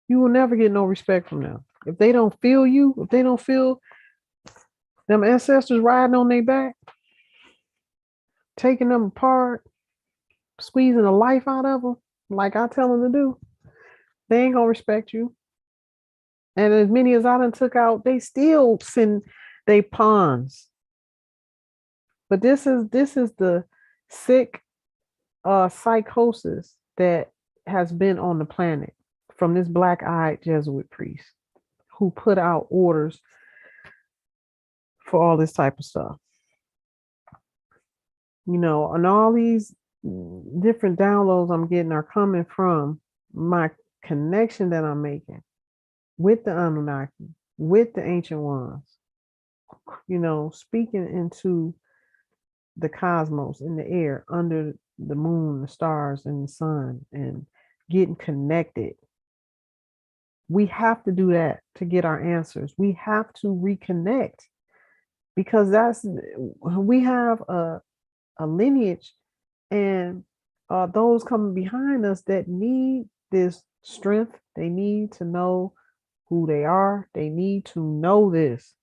You will never get no respect from them. If they don't feel you, if they don't feel them ancestors riding on their back, taking them apart, squeezing the life out of them, like I tell them to do, they ain't gonna respect you. And as many as I done took out, they still send they pawns. But this is the sick psychosis that has been on the planet from this black-eyed Jesuit priest who put out orders for all this type of stuff. You know, and all these different downloads I'm getting are coming from my connection that I'm making with the Anunnaki, with the ancient ones, you know, speaking into the cosmos, in the air, under the moon, the stars, and the sun, and getting connected. We have to do that to get our answers. We have to reconnect, because we have a lineage and those coming behind us that need this strength. They need to know who they are. They need to know this.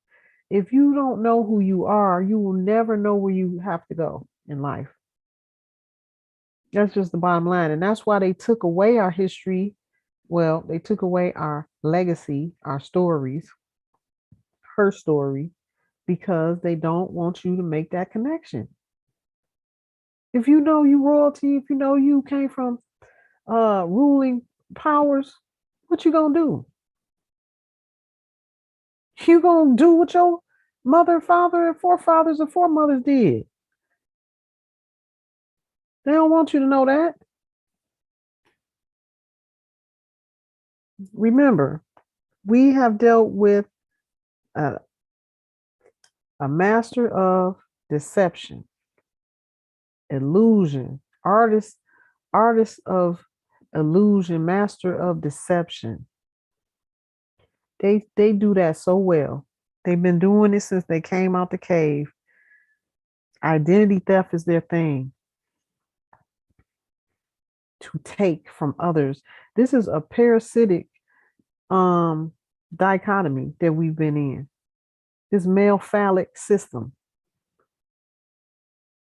If you don't know who you are, you will never know where you have to go in life. That's just the bottom line. And that's why they took away our history. Well, they took away our legacy, our stories, her story, because they don't want you to make that connection. If you know you royalty, if you know you came from ruling powers, what you gonna do? You gonna do what your mother, father, and forefathers and foremothers did. They don't want you to know that. Remember, we have dealt with a master of deception, illusion, artist of illusion, master of deception. They do that so well. They've been doing it since they came out the cave. Identity theft is their thing. To take from others. This is a parasitic dichotomy that we've been in. This male phallic system.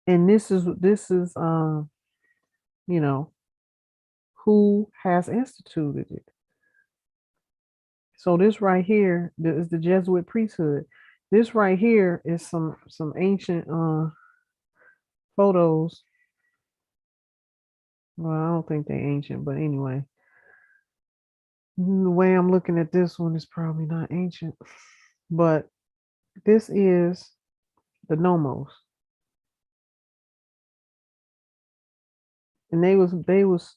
And this is you know, who has instituted it. So this right here is the Jesuit priesthood. This right here is some ancient photos. Well, I don't think they're ancient, but anyway. The way I'm looking at this one is probably not ancient. But this is the Nomos. And they was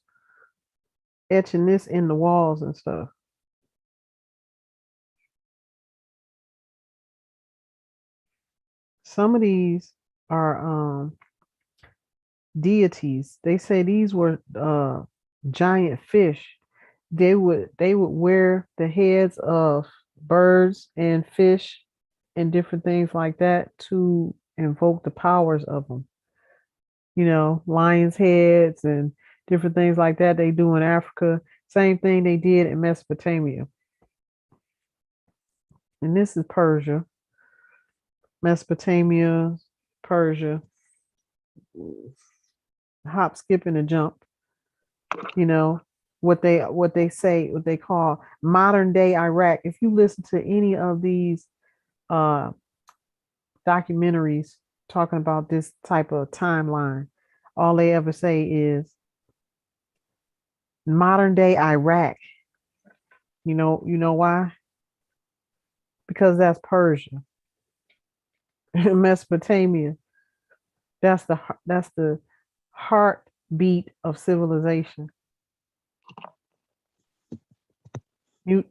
etching this in the walls and stuff. Some of these are deities. They say these were giant fish. They would wear the heads of birds and fish and different things like that to invoke the powers of them. You know, lions' heads and different things like that they do in Africa. Same thing they did in Mesopotamia. And this is Persia, Mesopotamia, Persia, hop, skip, and a jump. You know what they call modern day Iraq. If you listen to any of these documentaries talking about this type of timeline, all they ever say is modern day Iraq. You know why? Because that's Persia. Mesopotamia. That's the heartbeat of civilization. Mute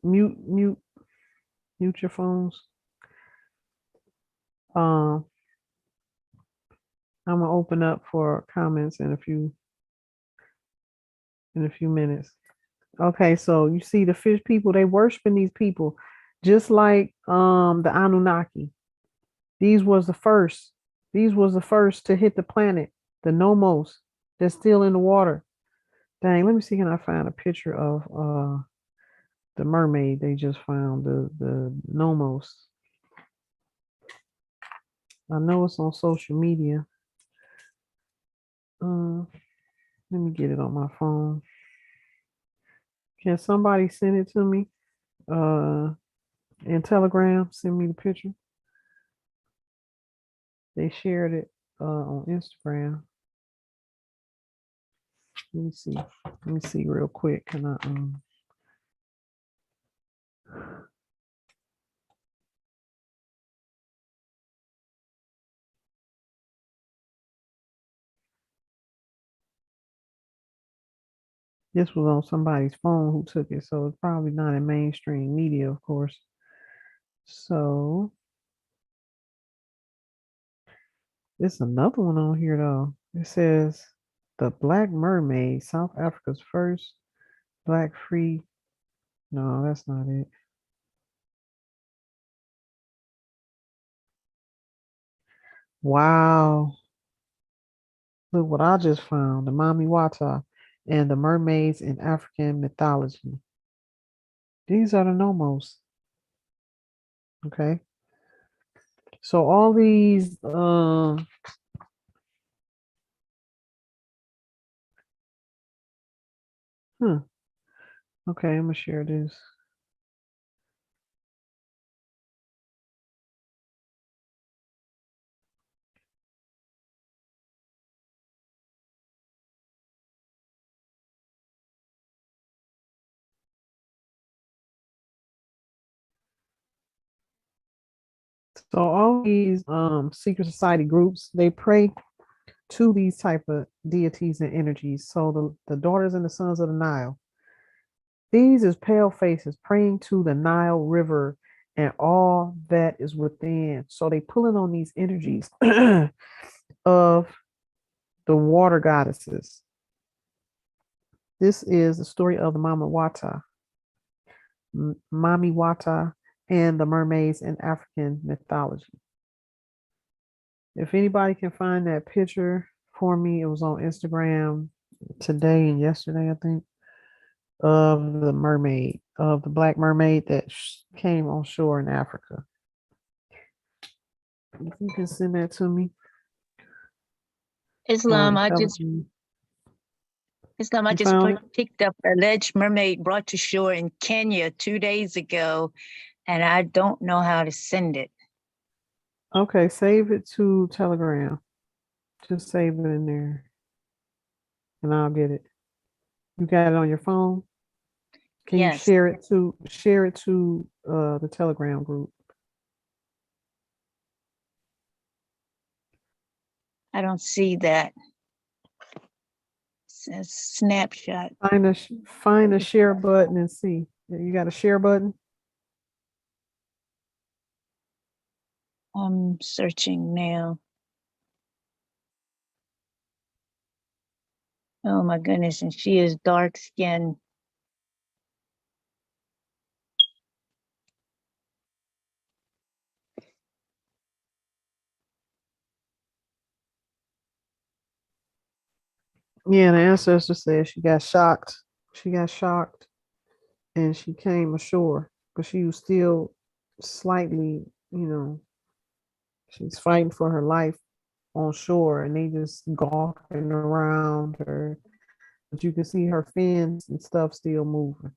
your phones. I'm gonna open up for comments in a few minutes. Okay, so you see the fish people, they worshiping these people just like the Anunnaki. These was the first to hit the planet, the Nomos. They're still in the water. Dang, let me see, can I find a picture of the mermaid they just found, the Nomos. I know it's on social media. Let me get it on my phone. Can somebody send it to me? In Telegram, send me the picture. They shared it on Instagram. Let me see real quick. Can I this was on somebody's phone who took it, so it's probably not in mainstream media, of course. So there's another one on here though. It says the Black Mermaid, South Africa's first black free. No, that's not it. Wow. Look what I just found. The Mami Wata and the mermaids in African mythology. These are the Nomos. Okay. So all these okay, I'm gonna share this. So all these secret society groups, they pray to these type of deities and energies. So the daughters and the sons of the Nile, these is pale faces praying to the Nile River and all that is within. So they pulling on these energies of the water goddesses. This is the story of the Mama Wata, Mami Wata, and the mermaids in African mythology. If anybody can find that picture for me, it was on Instagram today and yesterday, I think, of the mermaid, of the black mermaid that came on shore in Africa. If you can send that to me. Islam, I just picked up an alleged mermaid brought to shore in Kenya 2 days ago, and I don't know how to send it. Okay, save it to Telegram. Just save it in there, and I'll get it. You got it on your phone? Can you share it to the Telegram group? I don't see that. It says snapshot. Find a share button and see. You got a share button? I'm searching now. Oh my goodness, and she is dark skinned. Yeah, the ancestor said she got shocked. She got shocked and she came ashore, but she was still slightly, she's fighting for her life on shore and they just gawking around her. But you can see her fins and stuff still moving.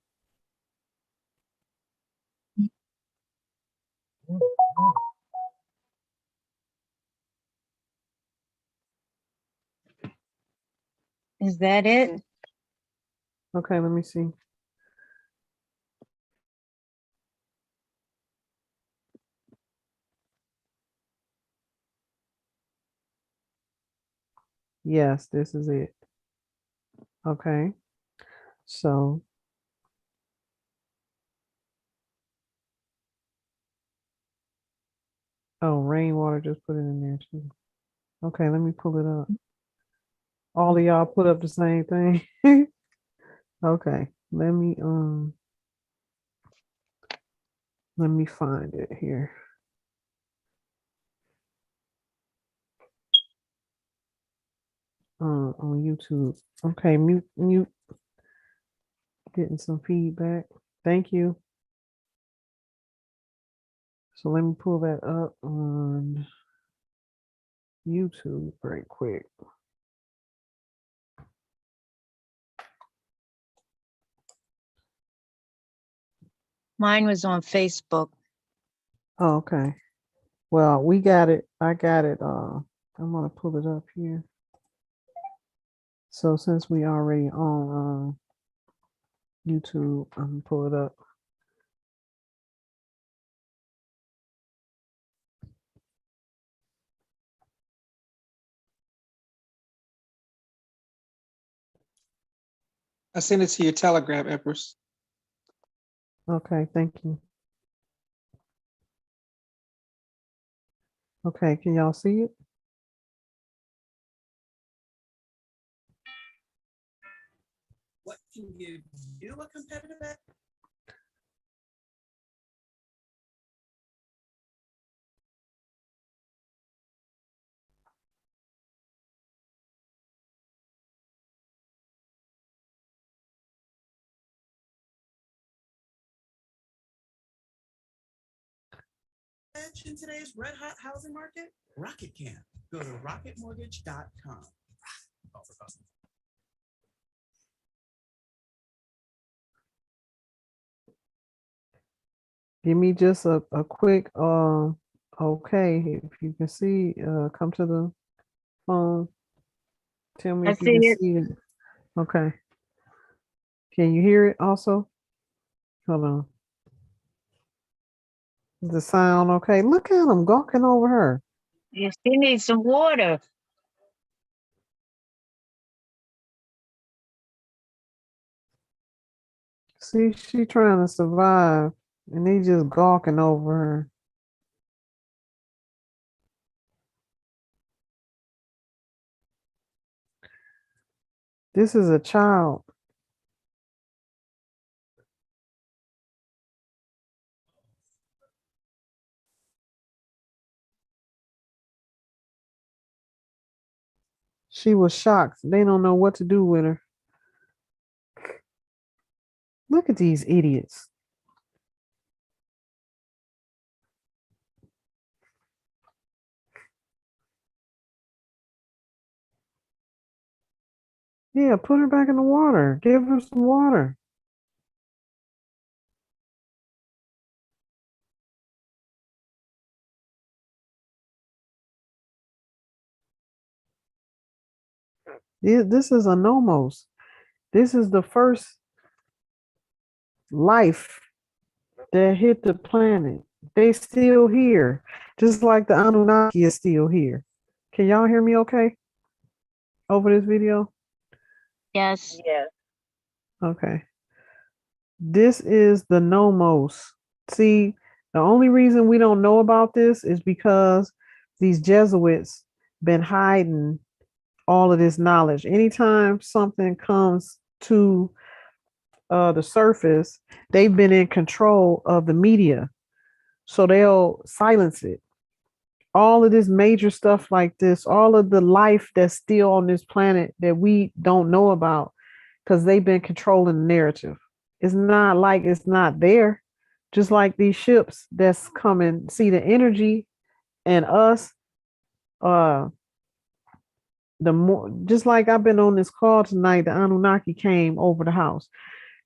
Is that it? Okay, let me see. Yes, this is it. Okay. So, oh, rainwater just put it in there too. Okay, let me pull it up. All of y'all put up the same thing. Okay, let me find it here. On YouTube. Okay, mute. Getting some feedback. Thank you. So let me pull that up on YouTube right quick. Mine was on Facebook. Oh, okay. Well, we got it. I got it. I'm gonna pull it up here. So since we already on YouTube, I'm gonna pull it up. I sent it to your Telegram, Empress. Okay, thank you. Okay, can y'all see it? What can you do a competitive at? In today's red hot housing market? Rocket Camp. Go to rocketmortgage.com. Give me just a quick okay. If you can see, come to the phone. Tell me I if you see can it. see it. Okay. Can you hear it also? Hold on. Is the sound okay? Look at him gawking over her. Yes, she needs some water. See, she trying to survive, and they just gawking over her. This is a child. She was shocked. They don't know what to do with her. Look at these idiots. Yeah, put her back in the water. Give her some water. This is a Nomos. This is the first life that hit the planet. They still here, just like the Anunnaki is still here. Can y'all hear me okay over this video? Yes. Yes. Okay. This is the Nomos. See, the only reason we don't know about this is because these Jesuits been hiding all of this knowledge. Anytime something comes to the surface, they've been in control of the media, so they'll silence it. all of this major stuff like this, all of the life that's still on this planet that we don't know about because they've been controlling the narrative. It's not like it's not there. Just like these ships that's coming, see the energy and us, the more, just like I've been on this call tonight, the Anunnaki came over the house.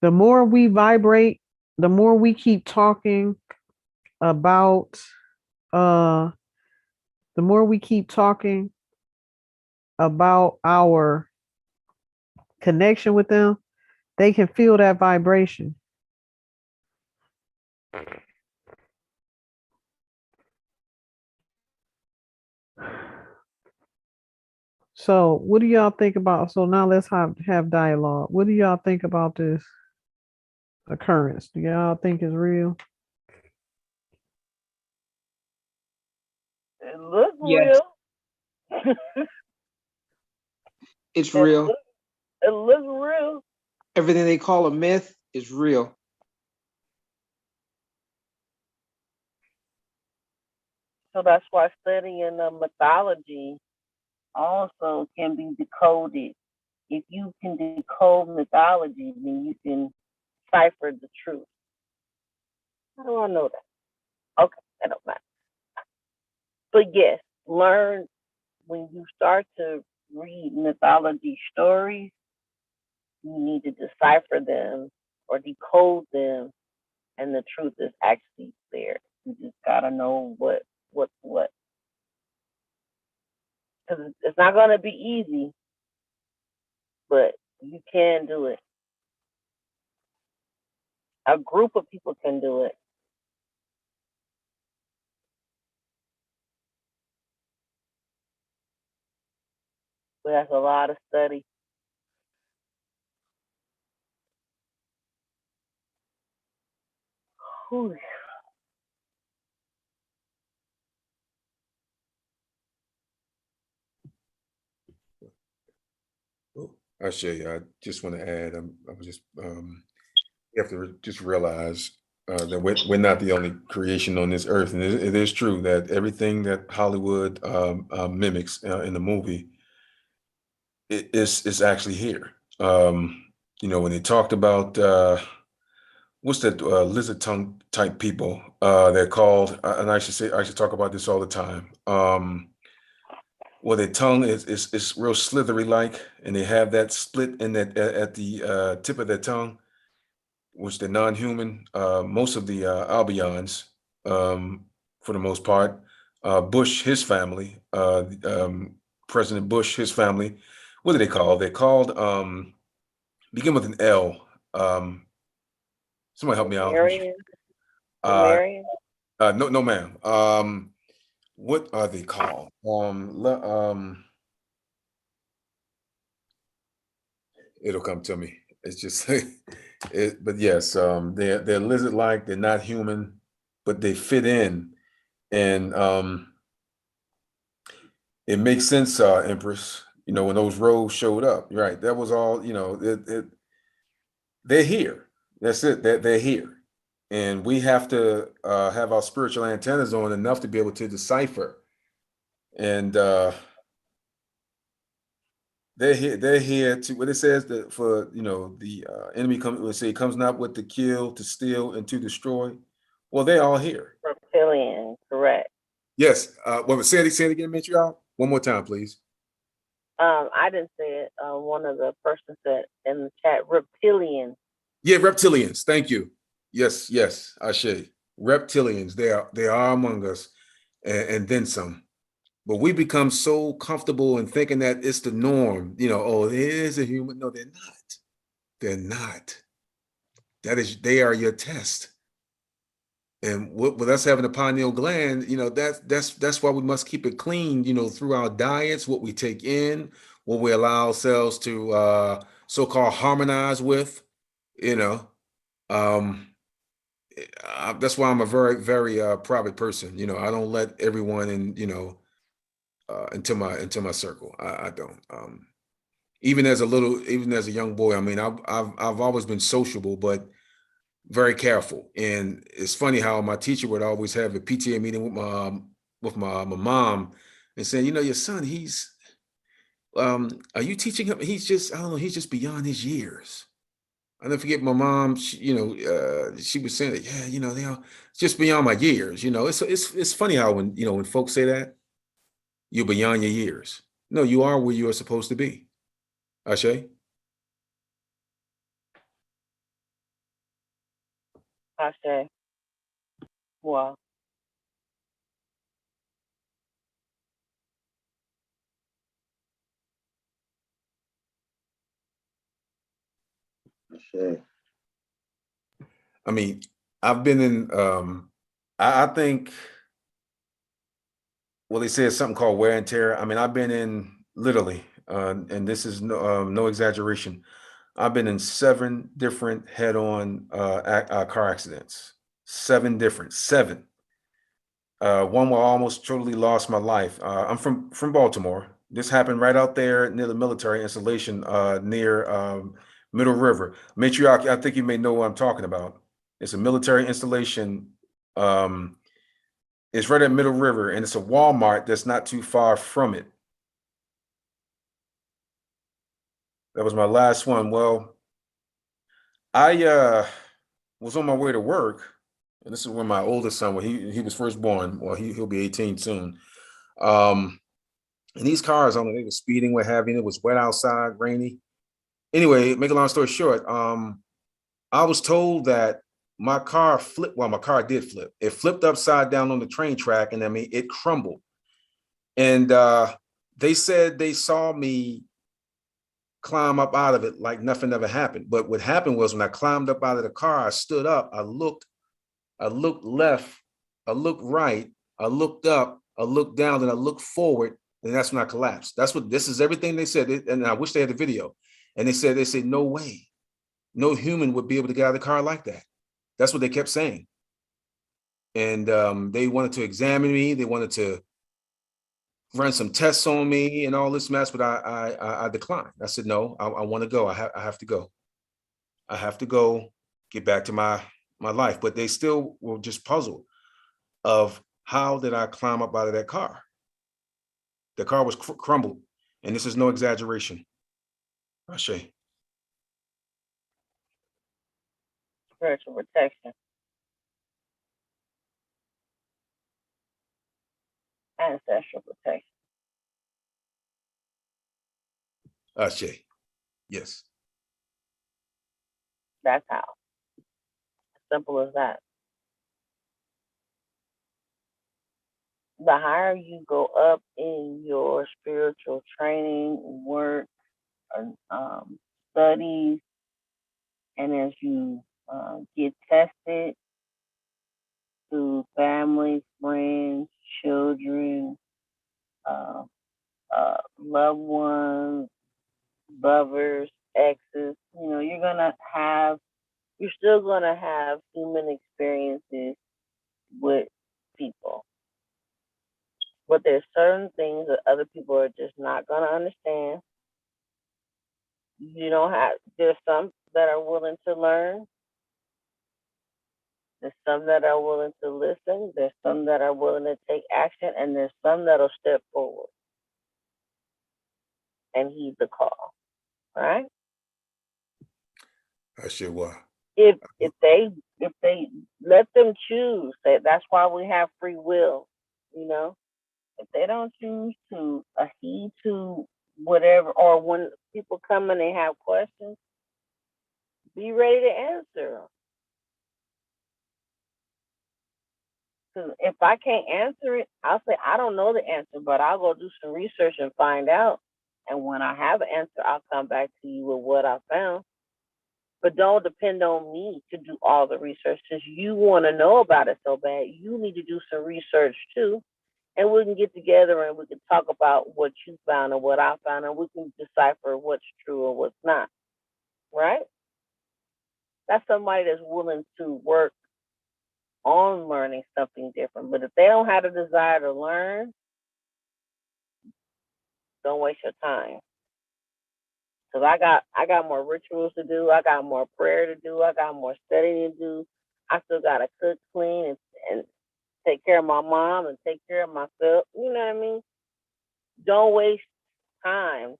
The more we vibrate, the more we keep talking about, the more we keep talking about our connection with them, they can feel that vibration. So what do y'all think about? So now let's have dialogue. What do y'all think about this occurrence? Do y'all think it's real? It looks Yes. real. It's real. It looks real. Everything they call a myth is real. So that's why studying the mythology also can be decoded. If you can decode mythology, then you can cipher the truth. How do I know that? Okay, that don't matter. But yes, learn when you start to read mythology stories, you need to decipher them or decode them, and the truth is actually there. You just gotta know what's what. Because it's not gonna be easy, but you can do it. A group of people can do it. But that's a lot of study. Whew. Ashe, I just want to add, I was just, you have to just realize that we're not the only creation on this earth. And it is true that everything that Hollywood mimics in the movie is actually here. When they talked about, what's that lizard tongue type people they're called, and I should talk about this all the time. Well, their tongue is real slithery like, and they have that split in that at the tip of their tongue, which they're non-human. Most of the Albions, for the most part, Bush, his family, President Bush, his family, what do they call? They're called begin with an L. Somebody help me out. Marion? No, ma'am. What are they called? It'll come to me. It's just but yes, they're lizard-like, they're not human, but they fit in. And it makes sense, Empress, when those rows showed up, right? That was all, they're here. That's it. They're here. And we have to have our spiritual antennas on enough to be able to decipher. And they're here to what it says that for the enemy comes not with to kill, to steal, and to destroy. Well, they're all here. Reptilian, correct. Yes. Say it again, Mitchell. One more time, please. I didn't say it. One of the persons said in the chat, reptilian. Yeah, reptilians. Thank you. Yes, Ashe. Reptilians. They are among us, and then some. But we become so comfortable in thinking that it's the norm. Oh, it is a human. No, they're not. They're not. They are your test. And with us having a pineal gland, that's why we must keep it clean, through our diets, what we take in, what we allow ourselves to so-called harmonize with, that's why I'm a very, very private person. I don't let everyone in, into my circle. I don't. Even as a young boy, I mean, I've always been sociable, but very careful. And it's funny how my teacher would always have a PTA meeting with with my mom and saying, you know, your son, he's are you teaching him? He's just, I don't know, he's just beyond his years. I never forget my mom, she was saying that, yeah, you know, they are just beyond my years. You know, it's funny how when, you know, when folks say that, you're beyond your years. No, you are where you are supposed to be. Ashe? I say, well, Sure. I mean, I've been in I think well, they say it's something called wear and tear. I mean, I've been in literally, and this is no exaggeration. I've been in 7 different head-on car accidents. 7 different, 7. One where I almost totally lost my life. I'm from Baltimore. This happened right out there near the military installation, near Middle River. Matriarch, I think you may know what I'm talking about. It's a military installation. It's right at Middle River, and it's a Walmart that's not too far from it. That was my last one. Well, I was on my way to work, and this is when my oldest son, when he was first born. Well, he'll be 18 soon. And these cars, I don't know, they were speeding, what have you. It was wet outside, rainy. Anyway, make a long story short, I was told that my car flipped. Well, my car did flip. It flipped upside down on the train track, and I mean, it crumbled. And they said they saw me climb up out of it like nothing ever happened. But what happened was when I climbed up out of the car, I stood up, I looked left, I looked right, I looked up, I looked down, and I looked forward, and that's when I collapsed. That's what this is everything they said. And I wish they had the video. And they said, no way, no human would be able to get out of the car like that. That's what they kept saying. And they wanted to examine me, they wanted to run some tests on me and all this mess, but I declined. I said, no, I want to go. I have to go. I have to go get back to my life. But they still were just puzzled of how did I climb up out of that car? The car was crumbled, and this is no exaggeration. Ashe. spiritual protection, ancestral protection. Ashe. Yes. That's how. Simple as that. The higher you go up in your spiritual training, work, studies, and as you get tested through family, friends, children, loved ones, lovers, exes, you're still gonna have human experiences with people. But there's certain things that other people are just not gonna understand. There's some that are willing to learn. There's some that are willing to listen. There's some that are willing to take action, and there's some that'll step forward and heed the call. Right? Ashe. Wa. If they let them choose, that's why we have free will. If they don't choose to heed to whatever, or when people come and they have questions, be ready to answer. Because if I can't answer it, I'll say, I don't know the answer, but I'll go do some research and find out. And when I have an answer, I'll come back to you with what I found. But don't depend on me to do all the research. Since you want to know about it so bad, you need to do some research too. And we can get together and we can talk about what you found and what I found, and we can decipher what's true and what's not. Right? That's somebody that's willing to work on learning something different. But if they don't have a desire to learn, don't waste your time. Because I got more rituals to do. I got more prayer to do. I got more studying to do. I still got to cook, clean, and take care of my mom and take care of myself. You know what I mean? Don't waste time.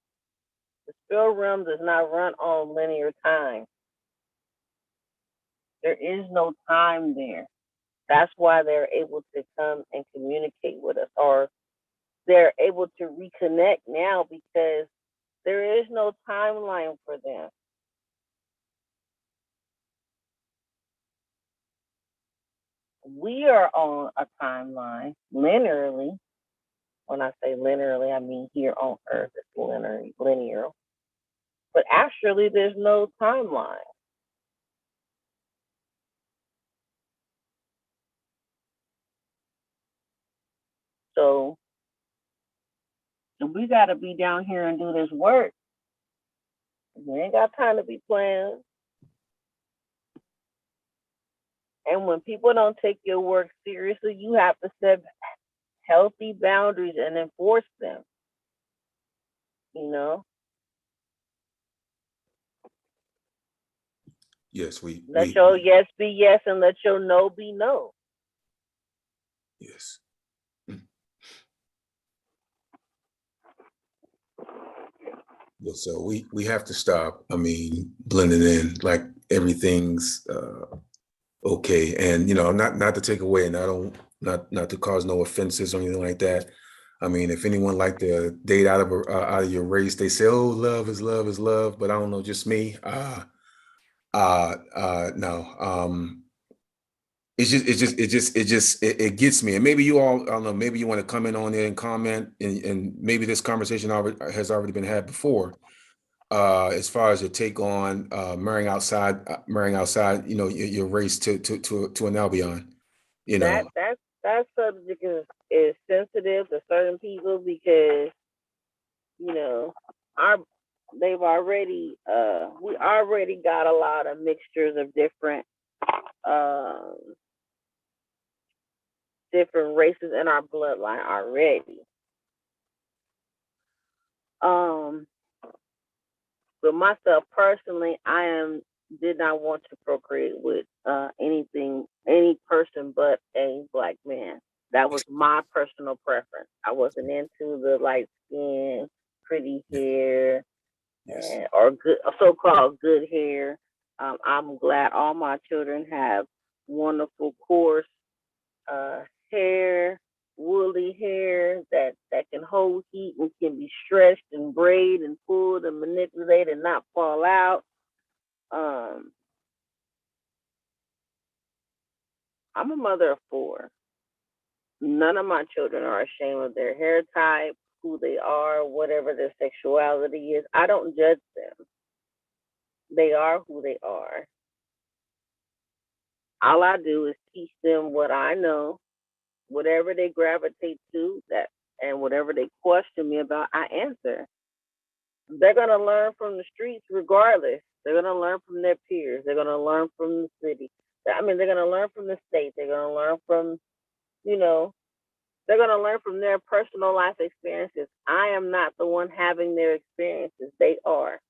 The spirit realm does not run on linear time. There is no time there. That's why they're able to come and communicate with us, or they're able to reconnect now because there is no timeline for them. We are on a timeline linearly. When I say linearly, I mean here on Earth, it's linear. But actually, there's no timeline. So we got to be down here and do this work. We ain't got time to be playing. And when people don't take your work seriously, you have to set healthy boundaries and enforce them. You know? Yes, let your yes be yes and let your no be no. Yes. Yeah, so we have to stop. I mean, blending in like everything's okay, and not to take away, and I don't not to cause no offenses or anything like that. I mean, if anyone like to date out of your race, they say, "Oh, love is love is love," but I don't know, just me. No. It gets me. And maybe you all, I don't know, maybe you want to come in on it and comment, and maybe this conversation has already been had before. As far as your take on marrying outside, your race to an Albion, That subject is sensitive to certain people because they've already we already got a lot of mixtures of different different races in our bloodline already. But myself personally, did not want to procreate with any person but a black man. That was my personal preference. I wasn't into the light skin, pretty hair, or good so-called good hair. I'm glad all my children have wonderful, coarse hair, woolly hair that can hold heat and can be stretched and braided and pulled and manipulated and not fall out. I'm a mother of 4. None of my children are ashamed of their hair type, who they are, whatever their sexuality is. I don't judge them. They are who they are. All I do is teach them what I know, whatever they gravitate to, and whatever they question me about, I answer. They're going to learn from the streets regardless. They're going to learn from their peers. They're going to learn from the city. They're going to learn from the state. They're going to learn from, they're going to learn from their personal life experiences. I am not the one having their experiences. They are.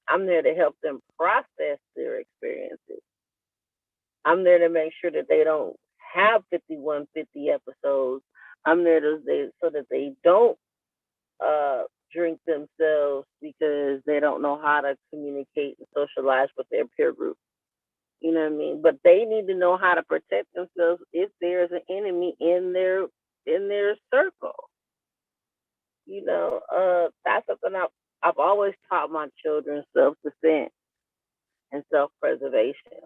I'm there to help them process their experiences. I'm there to make sure that they don't have 5150 episodes. I'm there so that they don't drink themselves because they don't know how to communicate and socialize with their peer group. You know what I mean? But they need to know how to protect themselves if there's an enemy in their circle. That's something I've always taught my children: self-defense and self-preservation.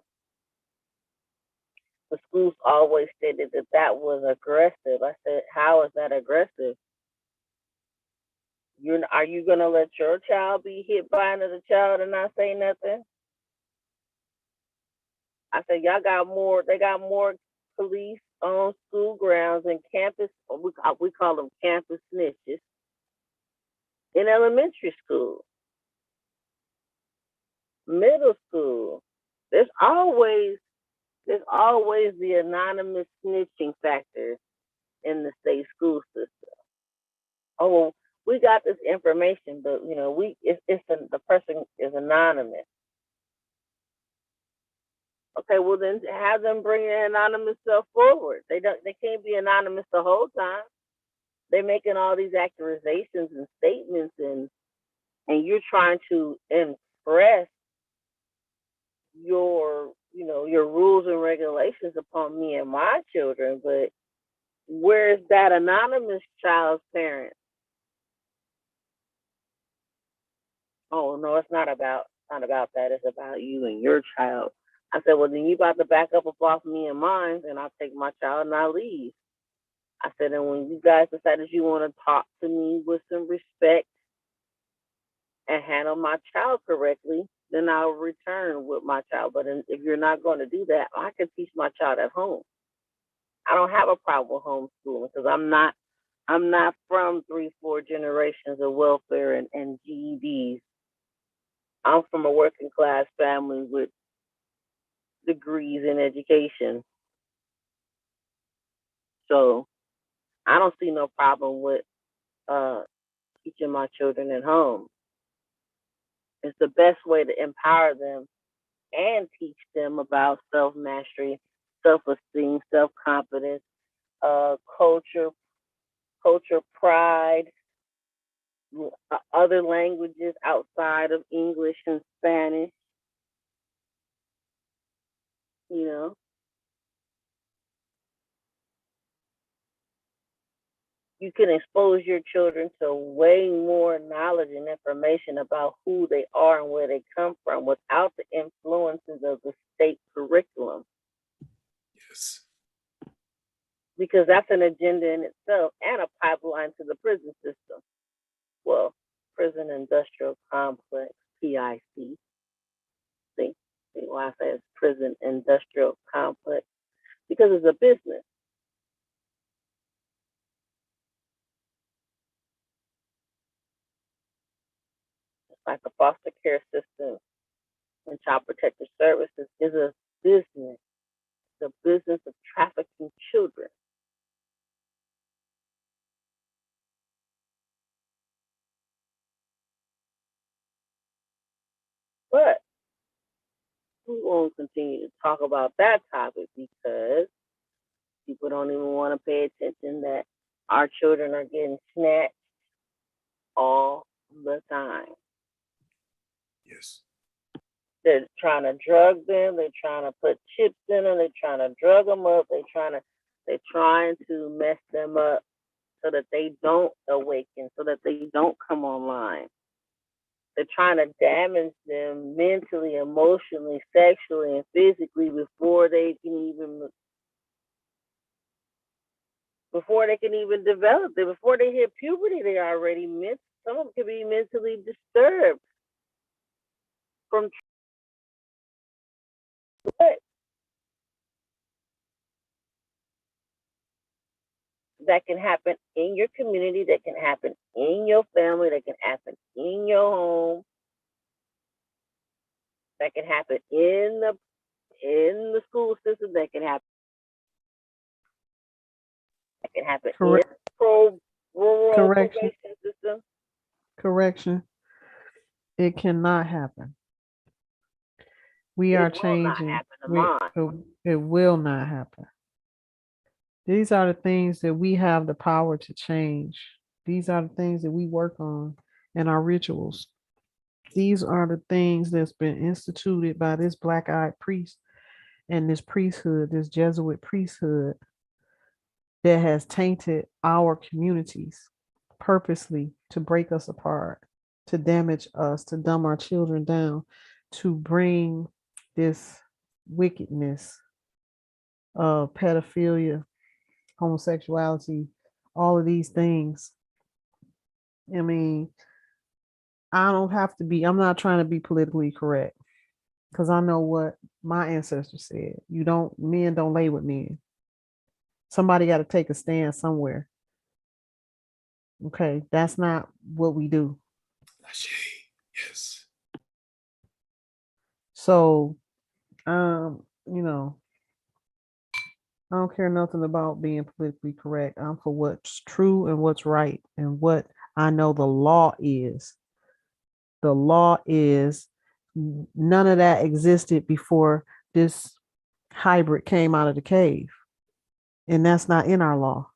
The schools always stated that was aggressive. I said, how is that aggressive? Are you going to let your child be hit by another child and not say nothing? I said, they got more police on school grounds and campus, we call them campus snitches, in elementary school, middle school. There's always the anonymous snitching factor in the state school system. Oh, well, we got this information, but the person is anonymous. Okay, well then have them bring their anonymous self forward. They can't be anonymous the whole time. They're making all these accusations and statements, and you're trying to impress your rules and regulations upon me and my children, but where's that anonymous child's parent? Oh no, it's not about that. It's about you and your child. I said, well then you about to back up off me and mine, and I'll take my child and I'll leave. I said, and when you guys decide that you want to talk to me with some respect and handle my child correctly, then I'll return with my child. But if you're not going to do that, I can teach my child at home. I don't have a problem with homeschooling because I'm not from 3-4 generations of welfare and GEDs. I'm from a working class family with degrees in education. So I don't see no problem with teaching my children at home. It's the best way to empower them and teach them about self-mastery, self-esteem, self-confidence, culture, pride, other languages outside of English and Spanish. You know, you can expose your children to way more knowledge and information about who they are and where they come from without the influences of the state curriculum. Yes. Because that's an agenda in itself and a pipeline to the prison system. Well, prison industrial complex, PIC. See why I say it's prison industrial complex? Because it's a business. It's like the foster care system and child protective services is a business. It's a business of trafficking children. But we won't continue to talk about that topic because people don't even want to pay attention that our children are getting snatched all the time. Yes. They're trying to drug them. They're trying to put chips in them. They're trying to drug them up. They're trying to mess them up so that they don't awaken, so that they don't come online. They're trying to damage them mentally, emotionally, sexually, and physically before they can even develop. Before they hit puberty, they are already some of them can be mentally disturbed from what? That can happen in your community, that can happen in your family, that can happen in your home, that can happen in the school system, that can happen Correct. in rural Correction. probation system. Correction. It cannot happen. We are It will not changing. happen to mine. It will not happen. These are the things that we have the power to change. These are the things that we work on in our rituals. These are the things that's been instituted by this black-eyed priest and this priesthood, this Jesuit priesthood that has tainted our communities purposely to break us apart, to damage us, to dumb our children down, to bring this wickedness of pedophilia, homosexuality, all of these things. I mean, I'm not trying to be politically correct because I know what my ancestors said. Men don't lay with men. Somebody got to take a stand somewhere. Okay, that's not what we do. Yes. So, I don't care nothing about being politically correct. I'm for what's true and what's right and what I know the law is. The law is none of that existed before this hybrid came out of the cave. And that's not in our law.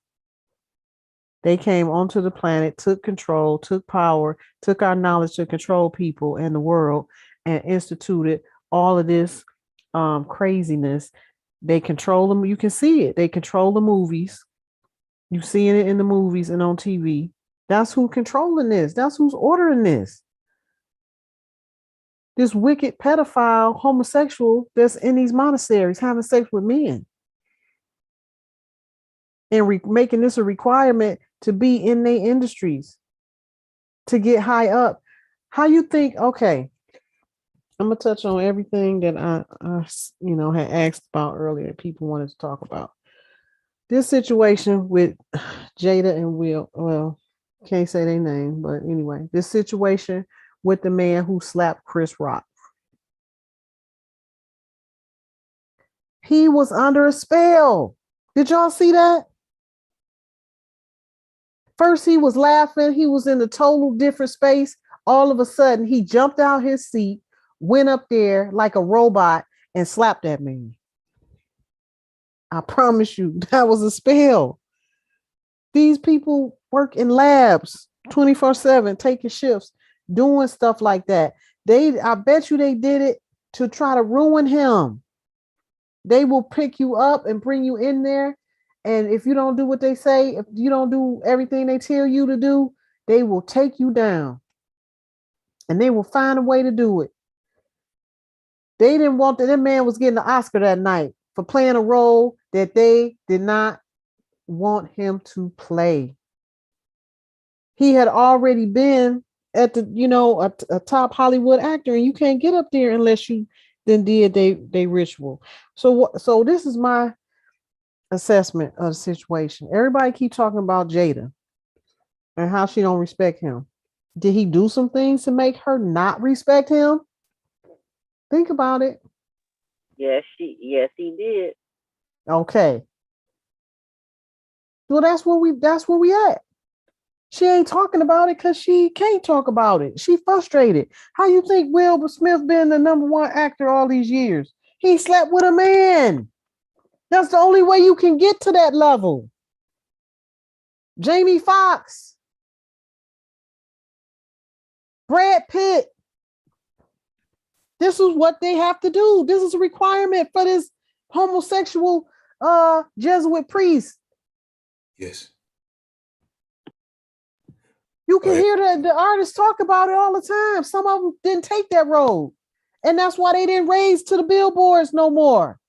They came onto the planet, took control, took power, took our knowledge to control people and the world, and instituted all of this craziness. They control them. You can see it. They control the movies. You seeing it in the movies and on TV. That's who's controlling this. That's who's ordering this. This wicked pedophile homosexual that's in these monasteries having sex with men. And making this a requirement to be in their industries, to get high up. How you think, okay, I'm going to touch on everything that I had asked about earlier, people wanted to talk about. This situation with Jada and Will, well, can't say their name, but anyway, this situation with the man who slapped Chris Rock. He was under a spell. Did y'all see that? First, he was laughing. He was in a total different space. All of a sudden, he jumped out his seat, went up there like a robot, and slapped that man. I promise you, that was a spell. These people work in labs 24/7, taking shifts, doing stuff like that. I bet you they did it to try to ruin him. They will pick you up and bring you in there. And if you don't do what they say, if you don't do everything they tell you to do, they will take you down. And they will find a way to do it. They didn't want that man was getting an Oscar that night for playing a role that they did not want him to play. He had already been at the, a top Hollywood actor, and you can't get up there unless you then did they ritual. So this is my assessment of the situation. Everybody keep talking about Jada and how she don't respect him. Did he do some things to make her not respect him? Think about it. Yes, he did. Okay. Well, that's where we at. She ain't talking about it because she can't talk about it. She frustrated. How you think Will Smith been the #1 actor all these years? He slept with a man. That's the only way you can get to that level. Jamie Foxx, Brad Pitt. This is what they have to do. This is a requirement for this homosexual Jesuit priest. Yes. You can hear the artists talk about it all the time. Some of them didn't take that road. And that's why they didn't raise to the billboards no more.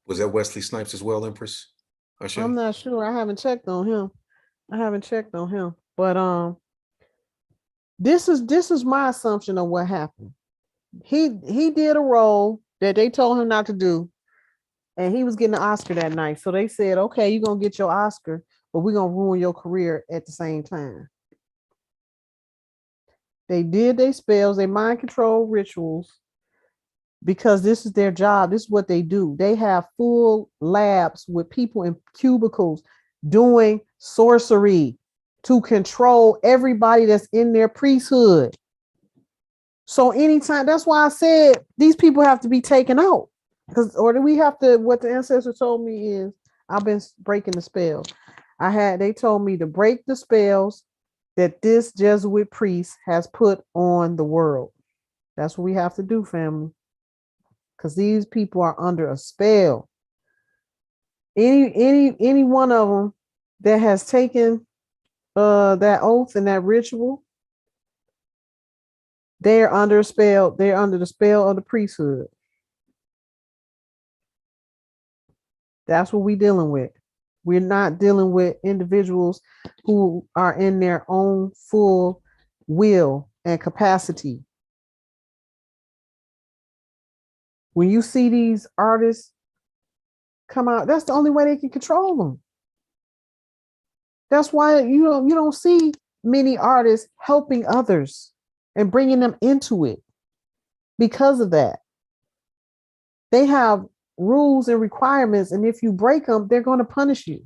Was that Wesley Snipes as well, Empress? I'm not sure. I haven't checked on him. But this is my assumption of what happened. He did a role that they told him not to do, and he was getting an Oscar that night. So they said, okay, you're gonna get your Oscar, but we're gonna ruin your career at the same time. They did their spells, they mind control rituals, because this is their job. This is what they do. They have full labs with people in cubicles doing sorcery to control everybody that's in their priesthood. So anytime, that's why I said these people have to be taken out. Or do we have to, what the ancestor told me is, I've been breaking the spell. They told me to break the spells that this Jesuit priest has put on the world. That's what we have to do, family. Because these people are under a spell. Any one of them that has taken that oath and that ritual, they're under a spell. They're under the spell of the priesthood. That's what we're dealing with. We're not dealing with individuals who are in their own full will and capacity. When you see these artists come out, that's the only way they can control them. That's why you don't see many artists helping others and bringing them into it because of that. They have rules and requirements, and if you break them, they're going to punish you.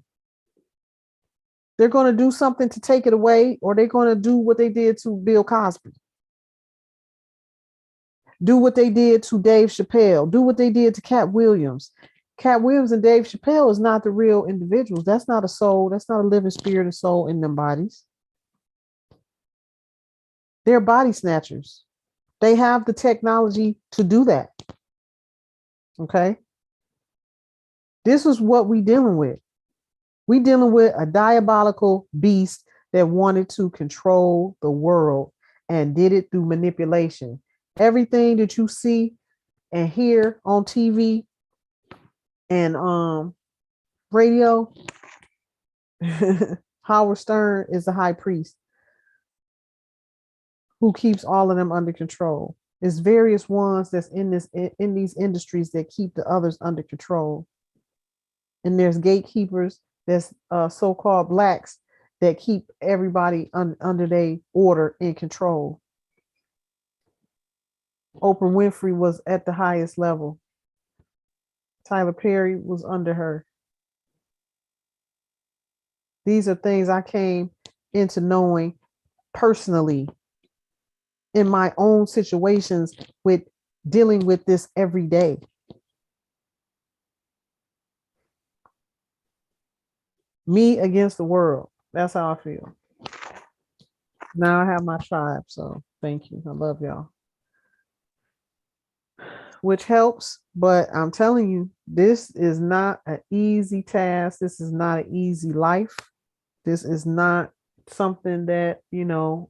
They're going to do something to take it away, or they're going to do what they did to Bill Cosby. Do what they did to Dave Chappelle. Do what they did to Cat Williams. Cat Williams and Dave Chappelle is not the real individuals. That's not a soul. That's not a living spirit and soul in them bodies. They're body snatchers. They have the technology to do that. Okay. This is what we dealing with. We dealing with a diabolical beast that wanted to control the world and did it through manipulation. Everything that you see and hear on TV and radio, Howard Stern is the high priest who keeps all of them under control. There's various ones that's in these industries that keep the others under control. And there's gatekeepers, there's so-called blacks that keep everybody under their order in control. Oprah Winfrey was at the highest level. Tyler Perry was under her. These are things I came into knowing personally in my own situations with dealing with this every day. Me against the world. That's how I feel. Now I have my tribe, so thank you. I love y'all. Which helps, but I'm telling you, this is not an easy task. This is not an easy life. This is not something that, you know,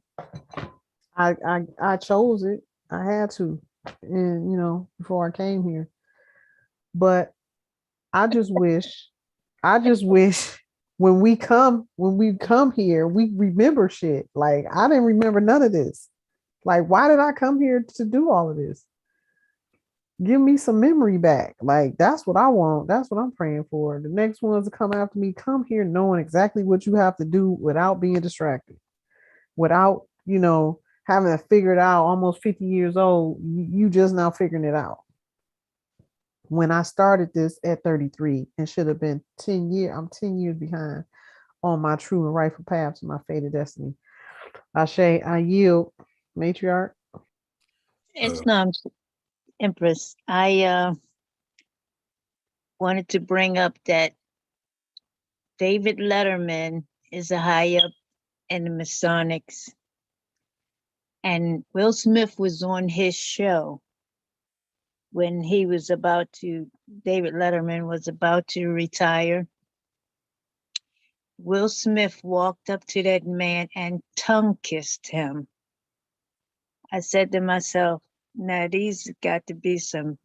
I chose it. I had to, and you know, before I came here. But I just wish when we come here, we remember shit. Like I didn't remember none of this. Like, why did I come here to do all of this? Give me some memory back. Like, that's what I want. That's what I'm praying for. The next ones to come after me, come here knowing exactly what you have to do without being distracted, without, you know, having to figure it out. Almost 50 years old, you just now figuring it out. When I started this at 33 and should have been 10 years, I'm 10 years behind on my true and rightful path to my fated destiny. Ashe, I yield, matriarch. It's not Empress. I wanted to bring up that David Letterman is a high up in the Masonics, and Will Smith was on his show when he was about to, David Letterman was about to retire. Will Smith walked up to that man and tongue kissed him. I said to myself, now these got to be some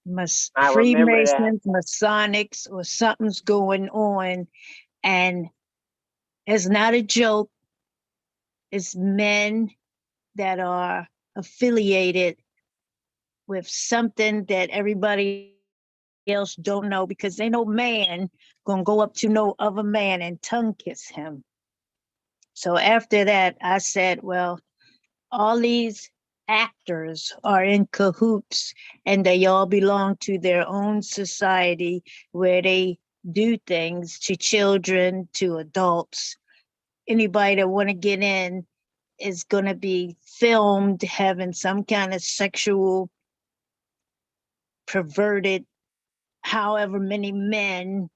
Freemasons, Masonics, or something's going on. And it's not a joke. It's men that are affiliated with something that everybody else don't know, because ain't no man gonna go up to no other man and tongue kiss him. So after that, I said, well, all these actors are in cahoots and they all belong to their own society where they do things to children, to adults. Anybody that want to get in is going to be filmed having some kind of sexual perverted, however many men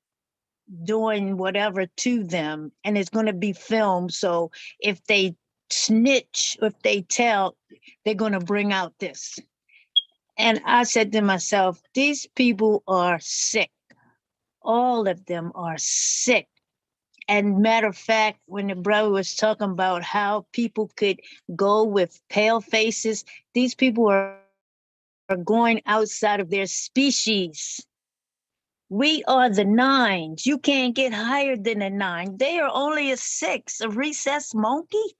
doing whatever to them, and it's going to be filmed. So if they snitch, if they tell, they're going to bring out this. And I said to myself, these people are sick. All of them are sick. And matter of fact, when the brother was talking about how people could go with pale faces, these people are going outside of their species. We are the nines. You can't get higher than a 9. They are only a 6, a recessed monkey.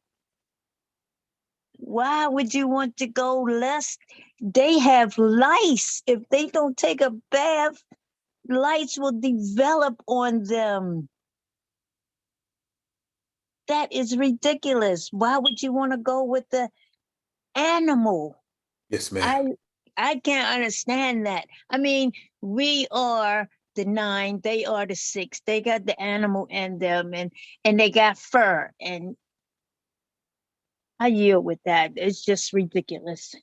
Why would you want to go less? They have lice. If they don't take a bath, lice will develop on them. That is ridiculous. Why would you want to go with the animal? Yes, ma'am. I can't understand that. I mean, we are the 9, they are the 6. They got the animal in them, and they got fur. And I yield with that. It's just ridiculous.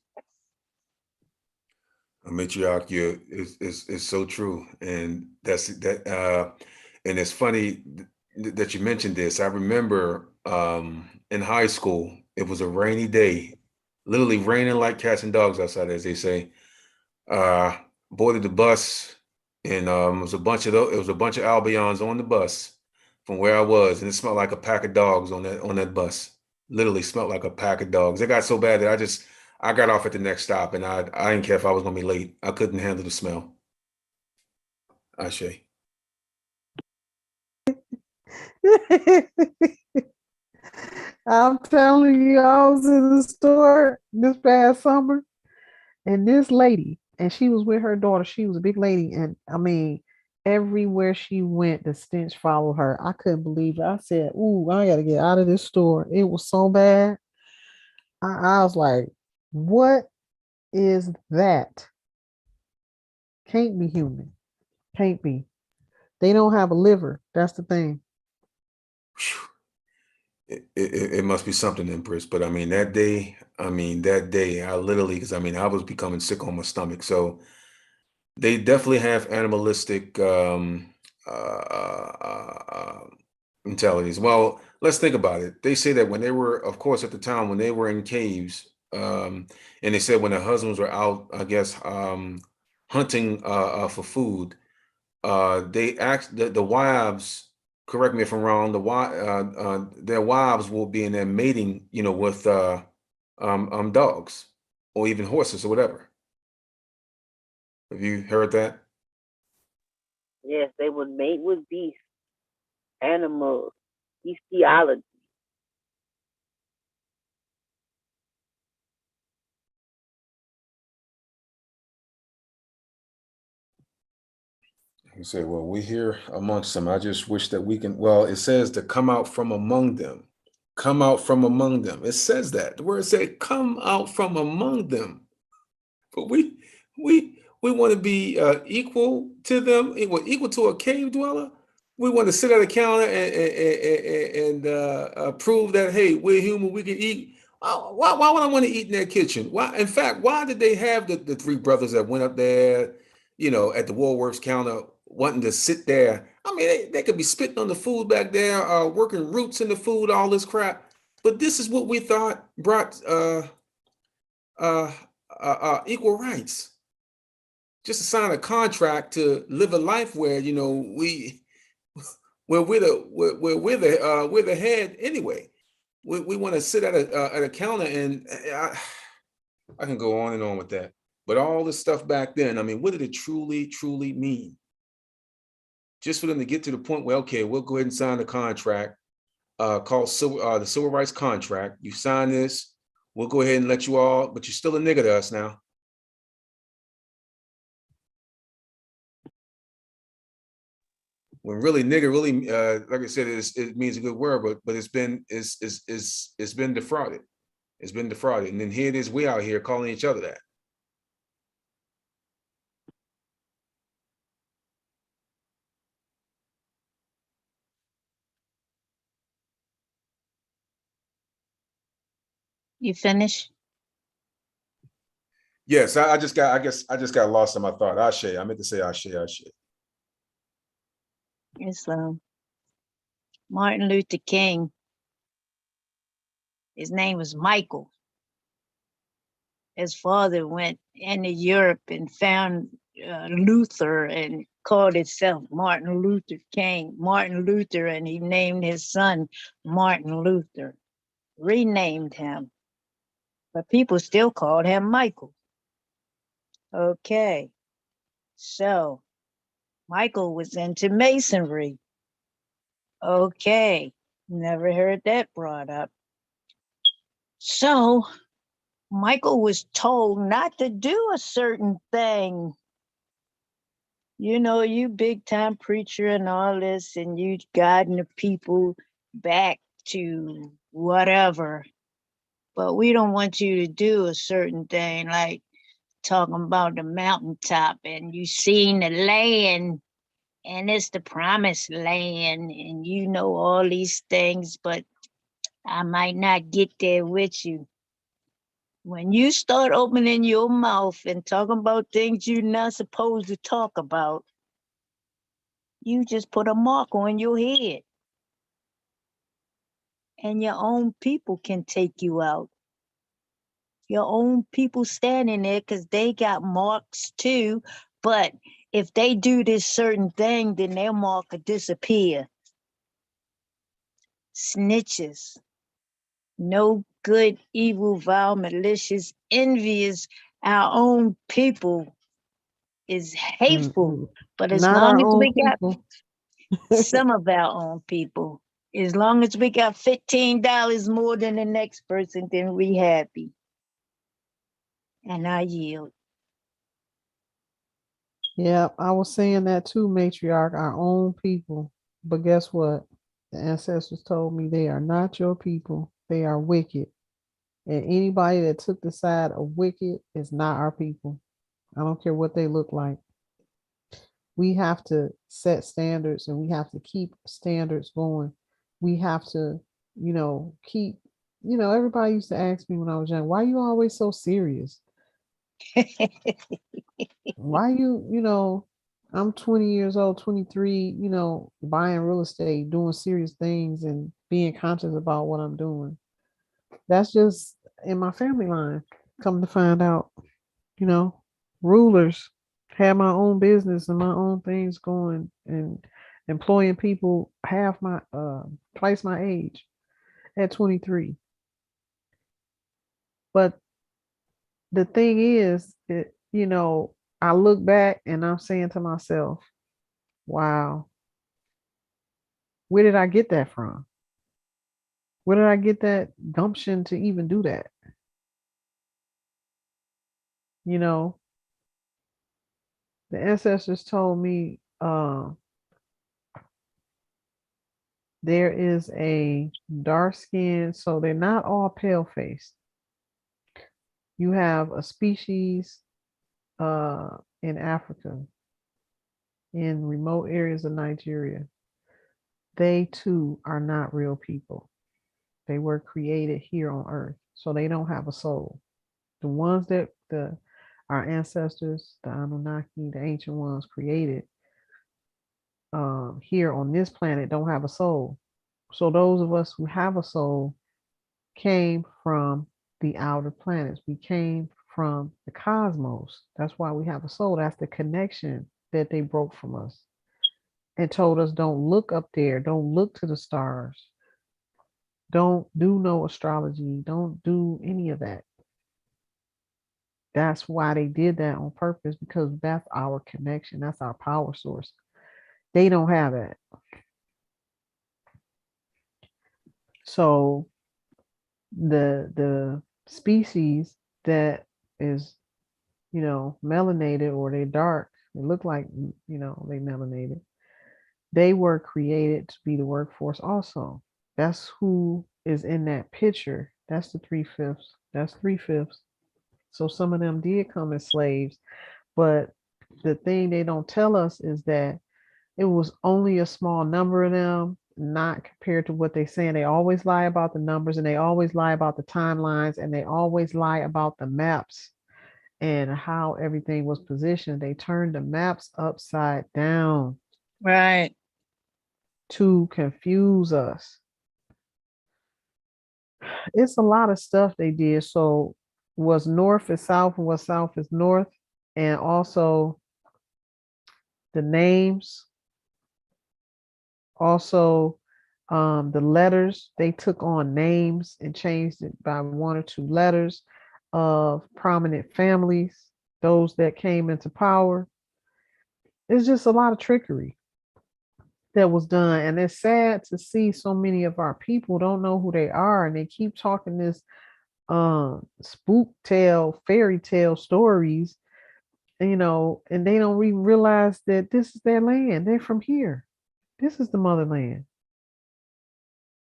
Matriarch, is so true, and that's that. And it's funny that you mentioned this. I remember in high school, it was a rainy day, literally raining like cats and dogs outside, as they say. Uh, Boarded the bus, and it was a bunch of Albions on the bus from where I was, and it smelled like a pack of dogs on that bus. Literally smelled like a pack of dogs. It got so bad that I got off at the next stop, and I didn't care if I was gonna be late. I couldn't handle the smell. Ashe. I'm telling you, I was in the store this past summer, and this lady, and she was with her daughter. She was a big lady, and I mean, everywhere she went, the stench followed her. I couldn't believe it. I said, "Ooh, I gotta get out of this store." It was so bad. I was like, "What is that? Can't be human. Can't be. They don't have a liver. That's the thing." It must be something, Empress. But that day, I literally, because I was becoming sick on my stomach. So they definitely have animalistic mentalities. Well, let's think about it. They say that when they were, of course, at the time when they were in caves, and they said when their husbands were out, I guess, hunting for food, they asked the wives. Correct me if I'm wrong. Their wives will be in there mating, with dogs or even horses or whatever. Have you heard that? Yes, they would mate with beasts, animals, bestiality. He said, well, we here amongst them. I just wish that we can, well, it says to come out from among them. Come out from among them. It says that. The word said, come out from among them. But we want to be equal to them, equal to a cave dweller. We want to sit at a counter and prove that, hey, we're human, we can eat. Why would I want to eat in their kitchen? Why? In fact, why did they have the three brothers that went up there, at the Woolworths counter wanting to sit there? I mean, they could be spitting on the food back there, working roots in the food, all this crap. But this is what we thought brought equal rights. Just to sign a contract to live a life where we're the head anyway. We want to sit at a counter, and I can go on and on with that. But all this stuff back then, I mean, what did it truly mean? Just for them to get to the point where, okay, we'll go ahead and sign the contract called the Civil Rights Contract. You sign this, we'll go ahead and let you all, but you're still a nigga to us now. When really nigga really, like I said, it means a good word, but it's been defrauded. It's been defrauded, and then here it is, we out here calling each other that. You finish? Yes, I just got lost in my thought. Ashe, I meant to say Ashe. It's Martin Luther King. His name was Michael. His father went into Europe and found Luther and called himself Martin Luther King, Martin Luther, and he named his son Martin Luther, renamed him, but people still called him Michael. Okay, so Michael was into masonry. Okay, never heard that brought up. So Michael was told not to do a certain thing. You big time preacher and all this, and you guiding the people back to whatever. But we don't want you to do a certain thing, like talking about the mountaintop and you seen the land and it's the promised land and all these things, but I might not get there with you. When you start opening your mouth and talking about things you're not supposed to talk about, you just put a mark on your head. And your own people can take you out. Your own people standing there because they got marks too. But if they do this certain thing, then their mark could disappear. Snitches. No good, evil, vile, malicious, envious. Our own people is hateful. But as Not our long as own we got people. some of our own people, as long as we got $15 more than the next person, then we happy. And I yield. Yeah, I was saying that too, matriarch, our own people. But guess what? The ancestors told me they are not your people. They are wicked. And anybody that took the side of wicked is not our people. I don't care what they look like. We have to set standards and we have to keep standards going. We have to, keep, everybody used to ask me when I was young, why are you always so serious? Why I'm 20 years old, 23, buying real estate, doing serious things and being conscious about what I'm doing. That's just in my family line. Come to find out, rulers have my own business and my own things going and employing people twice my age at 23. But the thing is, I look back and I'm saying to myself, wow, where did I get that from? Where did I get that gumption to even do that? The ancestors told me there is a dark skin, so they're not all pale faced. You have a species in Africa, in remote areas of Nigeria. They too are not real people. They were created here on earth, so they don't have a soul. The ones that our ancestors, the Anunnaki, the ancient ones created here on this planet don't have a soul. So those of us who have a soul came from the outer planets. We came from the cosmos. That's why we have a soul. That's the connection that they broke from us and told us don't look up there, don't look to the stars, don't do no astrology, don't do any of that. That's why they did that on purpose, because that's our connection, that's our power source. They don't have that. So the species that is, melanated, or they dark, they look like, they melanated, they were created to be the workforce also. That's who is in that picture. That's the 3/5. That's 3/5. So some of them did come as slaves, but the thing they don't tell us is that it was only a small number of them, not compared to what they're saying. They always lie about the numbers, and they always lie about the timelines, and they always lie about the maps and how everything was positioned. They turned the maps upside down. Right. To confuse us. It's a lot of stuff they did. So what's north is south and what's south is north. And also the names. Also the letters. They took on names and changed it by 1 or 2 letters of prominent families, those that came into power. It's just a lot of trickery that was done. And it's sad to see so many of our people don't know who they are, and they keep talking this spook tale, fairy tale stories, and they don't even realize that this is their land. They're from here. This is the motherland.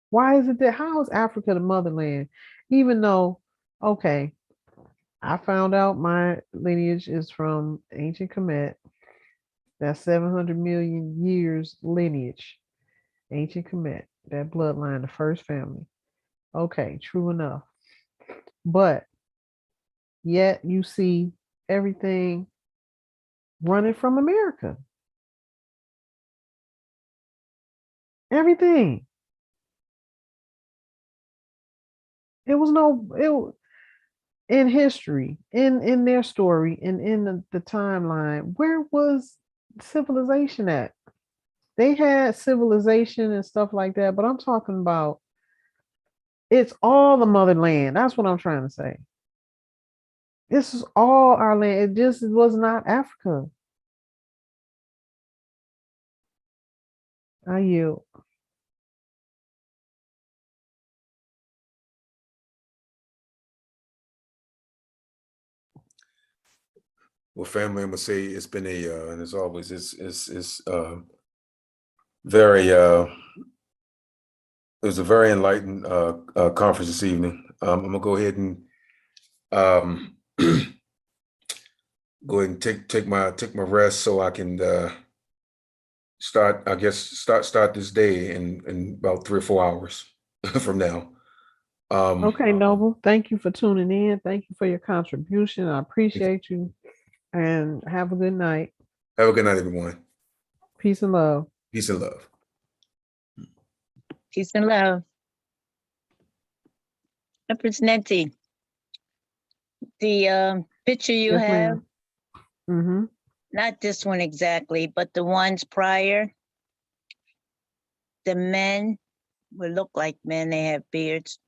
Why is it that, how is Africa the motherland? Even though, okay, I found out my lineage is from ancient Kemet. That's 700 million years lineage. Ancient Kemet, that bloodline, the first family. Okay, true enough. But yet you see everything running from America. Everything. It was no in history, in their story, and in the timeline. Where was civilization at? They had civilization and stuff like that, but I'm talking about it's all the motherland. That's what I'm trying to say. This is all our land. It just was not Africa. I yield. Well, family, I'm gonna say it's been a and as always, it's very it was a very enlightened conference this evening. I'm gonna go ahead and go ahead and take my rest so I can start this day in about 3 or 4 hours from now. Okay, Noble. Thank you for tuning in. Thank you for your contribution. I appreciate you. And have a good night. Have a good night, everyone. Peace and love. Peace and love. Peace and love. Empress Ninti, the picture you Yes, have, ma'am. not this one exactly, but the ones prior, the men would look like men, they have beards.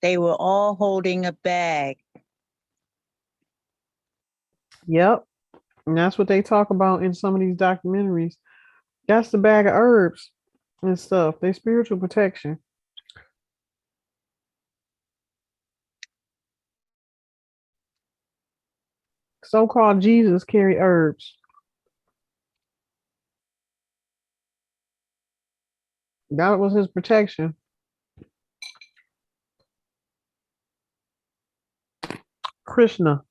They were all holding a bag. Yep. And that's what they talk about in some of these documentaries. That's the bag of herbs and stuff. They spiritual protection. So-called Jesus carry herbs. That was his protection. Krishna.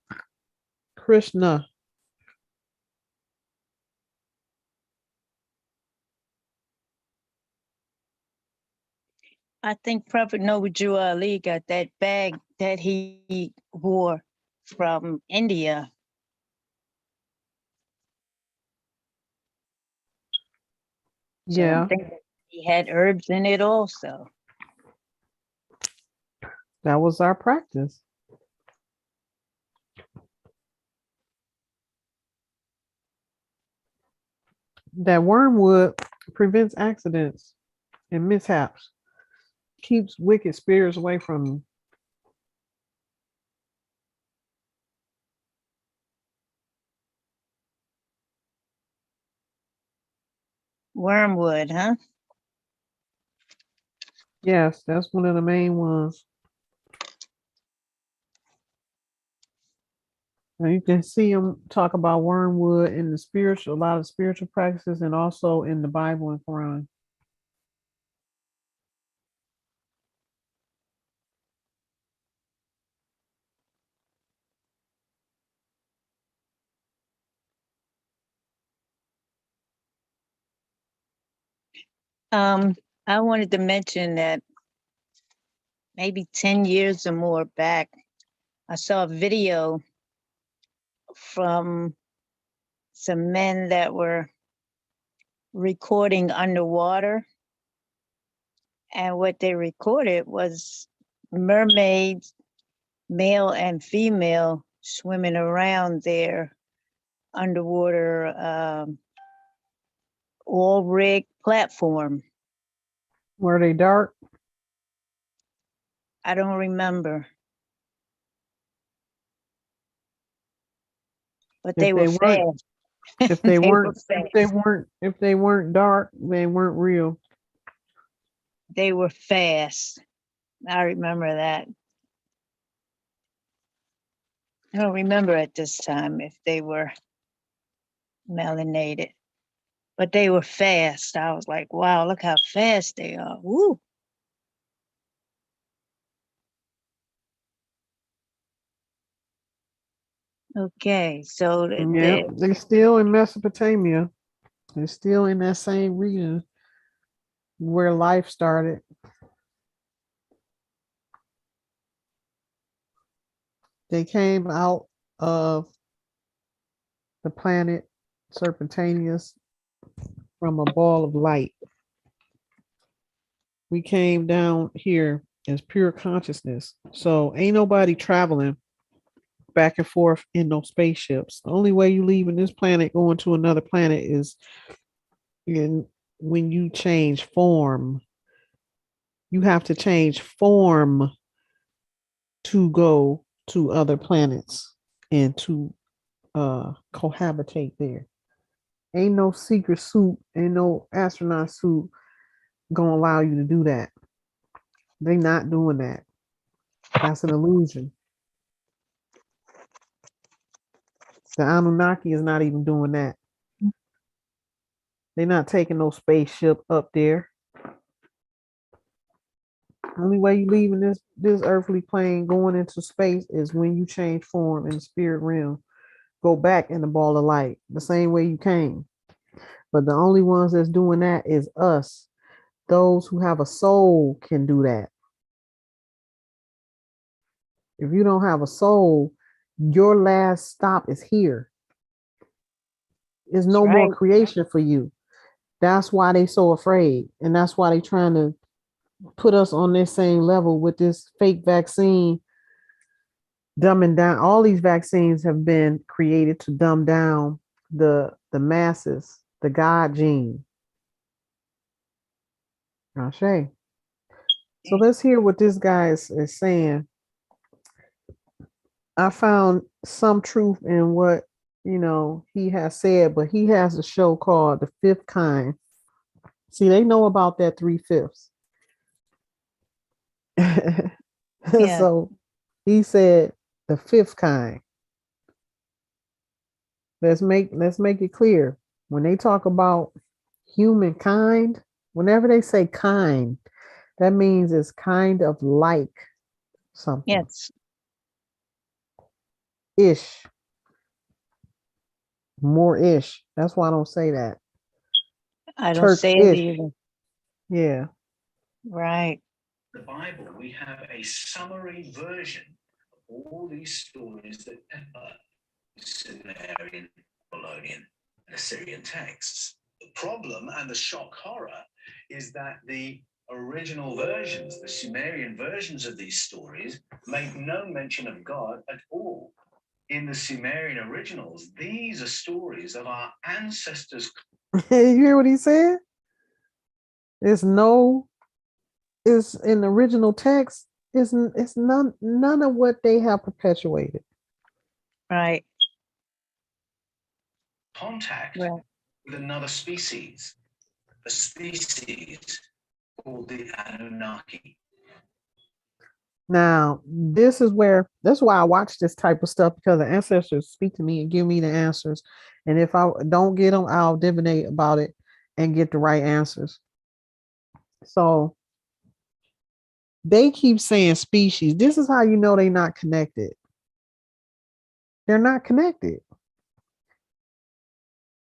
I think Prophet Nobuju Ali got that bag that he wore from India. So Yeah. I'm thinking he had herbs in it also. That was our practice. That wormwood prevents accidents and mishaps, keeps wicked spirits away from you. Wormwood, huh? Yes, that's one of the main ones. Now you can see them talk about wormwood in the spiritual, a lot of spiritual practices, and also in the Bible and Quran. I wanted to mention that maybe 10 years or more back, I saw a video from some men that were recording underwater. And what they recorded was mermaids, male and female, swimming around their underwater oil rig platform. Were they dark? I don't remember. But they were fast. If they weren't, if they weren't dark, they weren't real. They were fast. I remember that. I don't remember at this time if they were melanated, but they were fast. I was like, wow, look how fast they are. Woo. Okay, so Yeah, they're still in Mesopotamia. They're still in that same region where life started. They came out of the planet Serpentanius from a ball of light. We came down here as pure consciousness. So ain't nobody traveling back and forth in no spaceships. The only way you leaving this planet going to another planet is when you change form. You have to change form to go to other planets and to cohabitate there. Ain't no secret suit, ain't no astronaut suit gonna allow you to do that. They not doing that. That's an illusion. The Anunnaki is not even doing that. They're not taking no spaceship up there. Only way you leaving this earthly plane going into space is when you change form in the spirit realm. Go back in the ball of light, the same way you came. But the only ones that's doing that is us. Those who have a soul can do that. If you don't have a soul, your last stop is here. There's no more creation for you. That's why they so afraid. And that's why they trying to put us on this same level with this fake vaccine, dumbing down. All these vaccines have been created to dumb down the masses, the God gene. Ashe. So let's hear what this guy is saying. I found some truth in what he has said, but he has a show called The Fifth Kind. See, they know about that 3/5. Yeah. So he said the fifth kind. Let's make it clear. When they talk about humankind, whenever they say kind, that means it's kind of like something. Yes. Ish. More ish. That's why I don't say that. I don't say it either. Yeah. Right. The Bible, we have a summary version of all these stories that pepper the Sumerian, Babylonian, and Assyrian texts. The problem and the shock horror is that the original versions, the Sumerian versions of these stories, make no mention of God at all. In the Sumerian originals, these are stories of our ancestors. You hear what he said? It's in the original text. It's none of what they have perpetuated. Right. Contact with another species, a species called the Anunnaki. Now, that's why I watch this type of stuff, because the ancestors speak to me and give me the answers. And if I don't get them, I'll divinate about it and get the right answers. So they keep saying species. This is how you know they're not connected. They're not connected.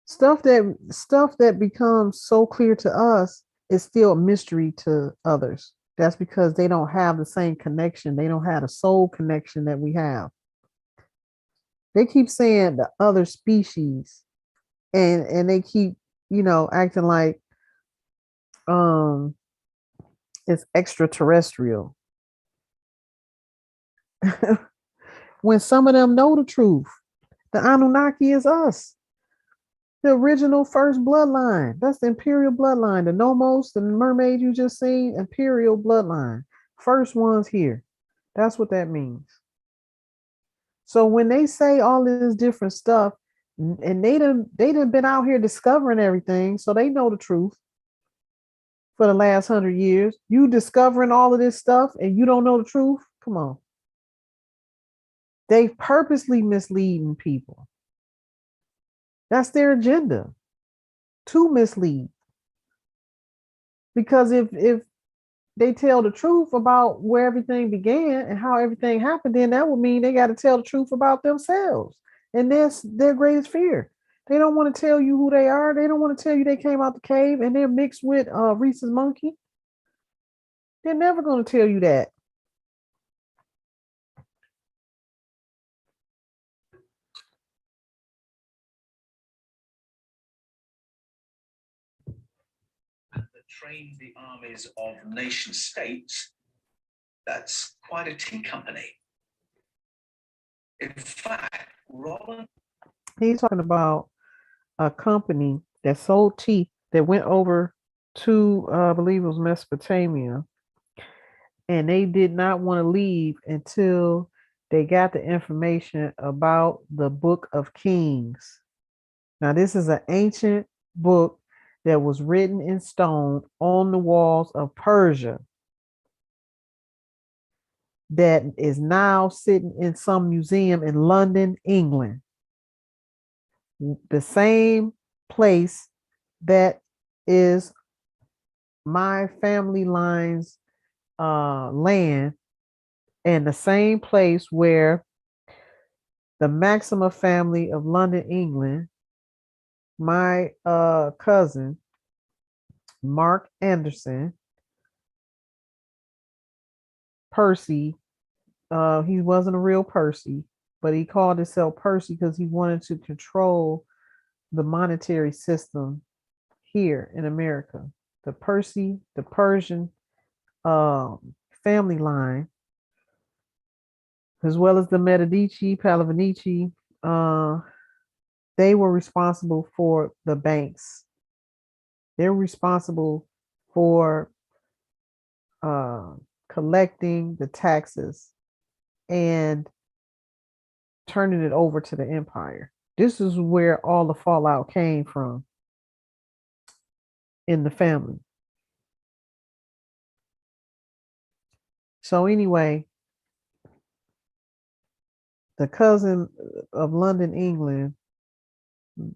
Stuff that becomes so clear to us is still a mystery to others. That's because they don't have the same connection. They don't have a soul connection that we have. They keep saying the other species, and they keep, acting like it's extraterrestrial. When some of them know the truth. The Anunnaki is us. The original first bloodline. That's the Imperial bloodline. The Nomos, the Mermaid you just seen, Imperial bloodline. First ones here. That's what that means. So when they say all this different stuff, and they done been out here discovering everything, so they know the truth for the last 100 years. You discovering all of this stuff and you don't know the truth? Come on. They purposely misleading people. That's their agenda, to mislead. Because if they tell the truth about where everything began and how everything happened, then that would mean they got to tell the truth about themselves. And that's their greatest fear. They don't want to tell you who they are. They don't want to tell you they came out the cave and they're mixed with Reese's monkey. They're never going to tell you that. trained the armies of nation states, that's quite a tea company. In fact, Roland. He's talking about a company that sold tea that went over to, I believe it was Mesopotamia, and they did not want to leave until they got the information about the Book of Kings. Now, this is an ancient book that was written in stone on the walls of Persia that is now sitting in some museum in London, England. The same place that is my family line's land, and the same place where the Maxima family of London, England, my cousin Mark Anderson, Percy, he wasn't a real Percy, but he called himself Percy because he wanted to control the monetary system here in America. The Persian family line, as well as the Medici, Pallavinici, they were responsible for the banks. They're responsible for collecting the taxes and turning it over to the empire. This is where all the fallout came from in the family. So anyway, the cousin of London, England,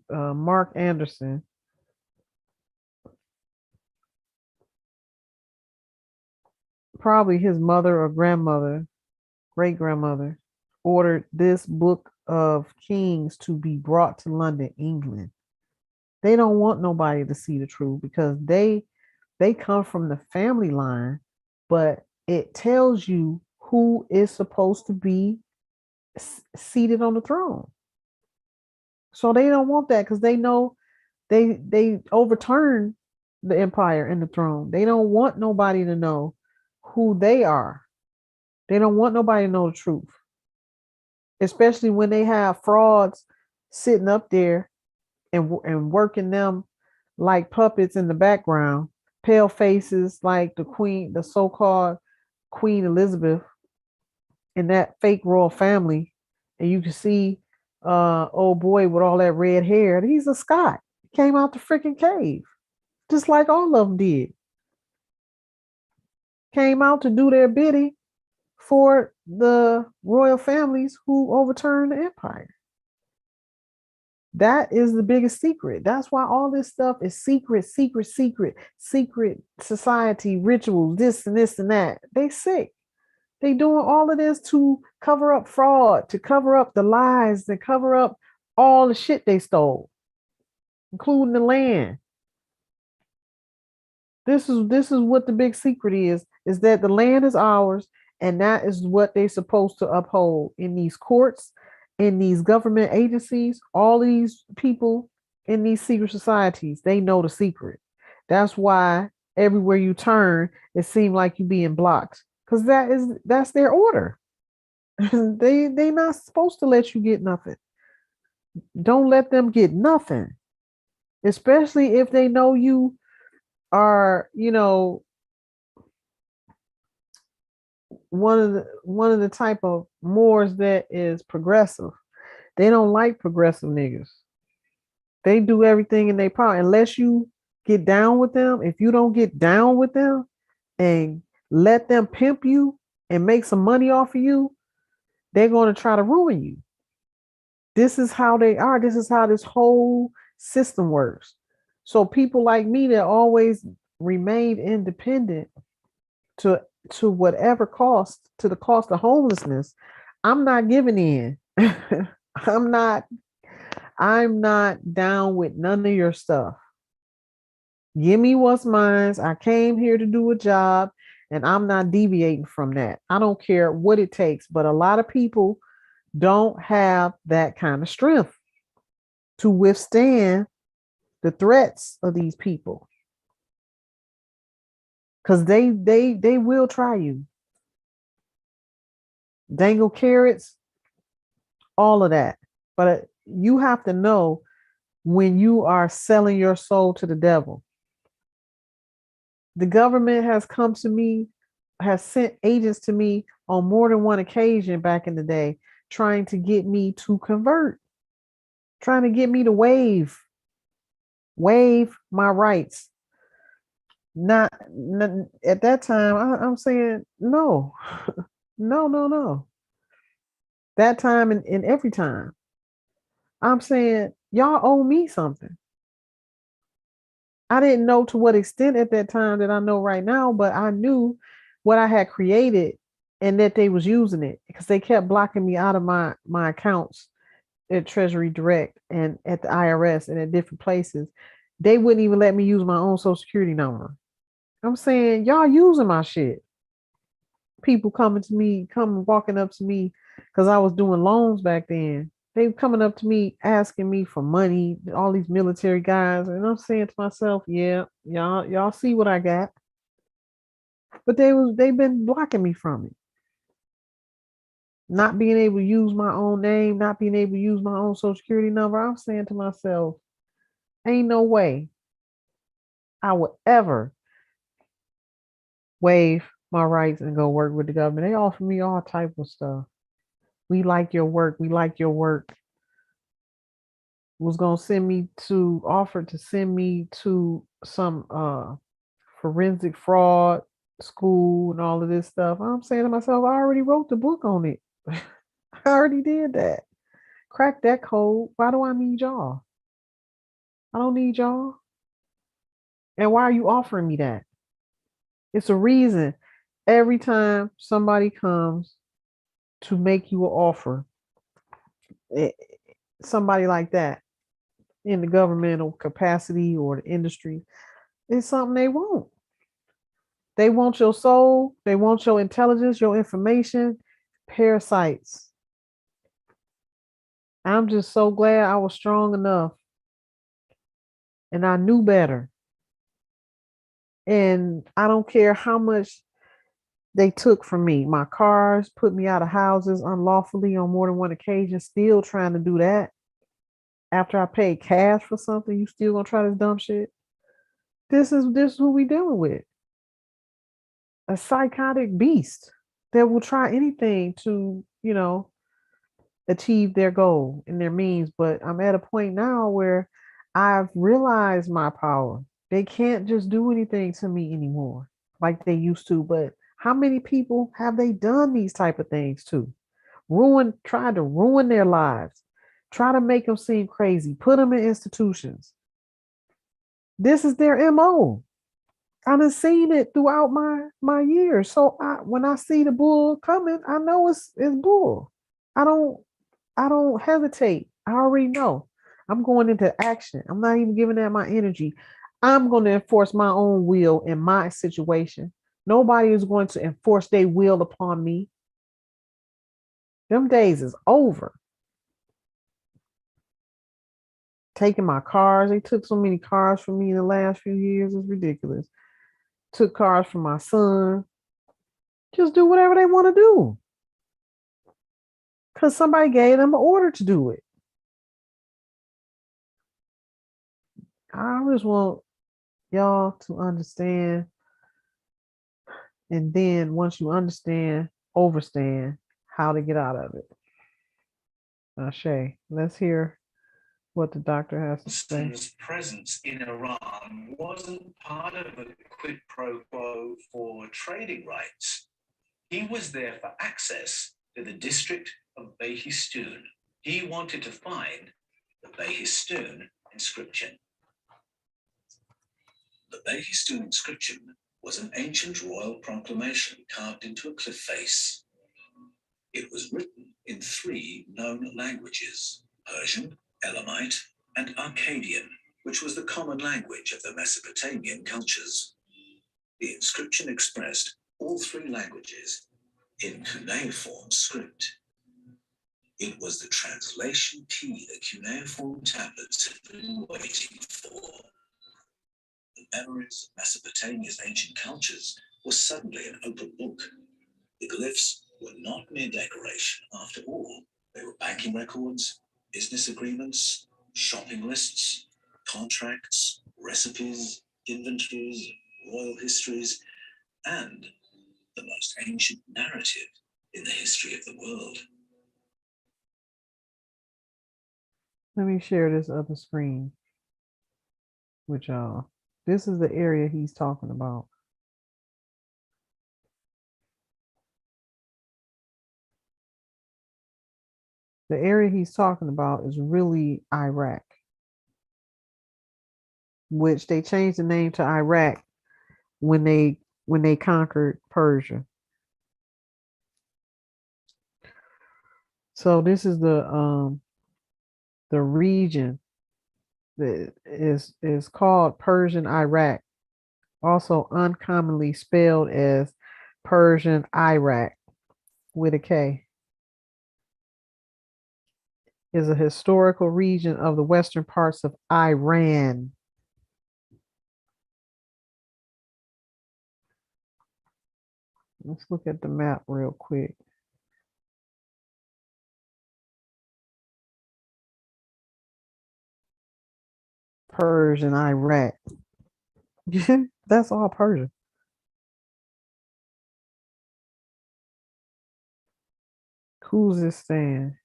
Mark Anderson, probably his mother or grandmother, great grandmother, ordered this Book of Kings to be brought to London, England. They don't want nobody to see the truth because they come from the family line, but it tells you who is supposed to be seated on the throne. So they don't want that because they know they overturn the empire and the throne. They don't want nobody to know who they are. They don't want nobody to know the truth, especially when they have frauds sitting up there and working them like puppets in the background, pale faces like the queen, the so-called Queen Elizabeth in that fake royal family. And you can see old boy with all that red hair. He's a Scot. He came out the freaking cave, just like all of them did. Came out to do their bidding for the royal families who overturned the empire. That is the biggest secret. That's why all this stuff is secret society rituals, this and this and that. They sick. They doing all of this to cover up fraud, to cover up the lies, to cover up all the shit they stole, including the land. This is what the big secret is that the land is ours, and that is what they're supposed to uphold in these courts, in these government agencies. All these people in these secret societies, they know the secret. That's why everywhere you turn, it seems like you're being blocked, because that's their order. They not supposed to let you get nothing. Don't let them get nothing, especially if they know you are, one of the type of Moors that is progressive. They don't like progressive niggas. They do everything in their power. Unless you get down with them, if you don't get down with them and let them pimp you and make some money off of you, they're going to try to ruin you. This is how they are. This is how this whole system works. So people like me that always remained independent to whatever cost, to the cost of homelessness, I'm not giving in. I'm not down with none of your stuff. Give me what's mine. I came here to do a job, and I'm not deviating from that. I don't care what it takes, but a lot of people don't have that kind of strength to withstand the threats of these people. because they will try you. Dangle carrots, all of that. But you have to know when you are selling your soul to the devil. The government has come to me, has sent agents to me on more than one occasion back in the day, trying to get me to convert, trying to get me to waive my rights. Not at that time, I'm saying no, no. That time and every time, I'm saying y'all owe me something. I didn't know to what extent at that time that I know right now, but I knew what I had created and that they was using it because they kept blocking me out of my accounts at Treasury Direct and at the IRS and at different places. They wouldn't even let me use my own social security number. I'm saying y'all using my shit. People walking up to me because I was doing loans back then. They were coming up to me asking me for money, all these military guys, and I'm saying to myself, yeah, y'all see what I got. But they've been blocking me from it. Not being able to use my own name, not being able to use my own social security number. I'm saying to myself, ain't no way I would ever waive my rights and go work with the government. They offer me all type of stuff. We like your work. We like your work. Was gonna offer to send me to some forensic fraud school and all of this stuff. I'm saying to myself, I already wrote the book on it. I already did that. Crack that code. Why do I need y'all? I don't need y'all. And why are you offering me that? It's a reason. Every time somebody comes to make you an offer, somebody like that in the governmental capacity or the industry, it's something they want. They want your soul. They want your intelligence, your information. Parasites. I'm just so glad I was strong enough and I knew better. And I don't care how much they took from me. My cars, put me out of houses unlawfully on more than one occasion, still trying to do that. After I paid cash for something, you still gonna try this dumb shit? This is who we dealing with. A psychotic beast that will try anything to, achieve their goal and their means. But I'm at a point now where I've realized my power. They can't just do anything to me anymore like they used to. But how many people have they done these type of things to? Tried to ruin their lives, try to make them seem crazy, put them in institutions. This is their MO. I've seen it throughout my years. So when I see the bull coming, I know it's bull. I don't hesitate. I already know. I'm going into action. I'm not even giving that my energy. I'm going to enforce my own will in my situation. Nobody is going to enforce their will upon me. Them days is over. Taking my cars. They took so many cars from me in the last few years. It's ridiculous. Took cars from my son. Just do whatever they want to do. Because somebody gave them an order to do it. I just want y'all to understand. And then once you understand, overstand how to get out of it. Shay, let's hear what the doctor has to say. His presence in Iran wasn't part of a quid pro quo for trading rights. He was there for access to the district of Behistun. He wanted to find the Behistun inscription. The Behistun inscription was an ancient royal proclamation carved into a cliff face. It was written in 3 known languages: Persian, Elamite, and Akkadian, which was the common language of the Mesopotamian cultures. The inscription expressed all 3 languages in cuneiform script. It was the translation key the cuneiform tablets had been waiting for. The Memories of Mesopotamia's ancient cultures was suddenly an open book. The glyphs were not mere decoration after all. They were banking records, business agreements, shopping lists, contracts, recipes, inventories, royal histories, and the most ancient narrative in the history of the world. Let me share this other screen with y'all. This is the area he's talking about. The area he's talking about is really Iraq, which they changed the name to Iraq when they conquered Persia. So this is the region that is called Persian Iraq, also uncommonly spelled as Persian Iraq with a K. Is a historical region of the western parts of Iran. Let's look at the map real quick. Persian Iraq. That's all Persia. Khuzestan.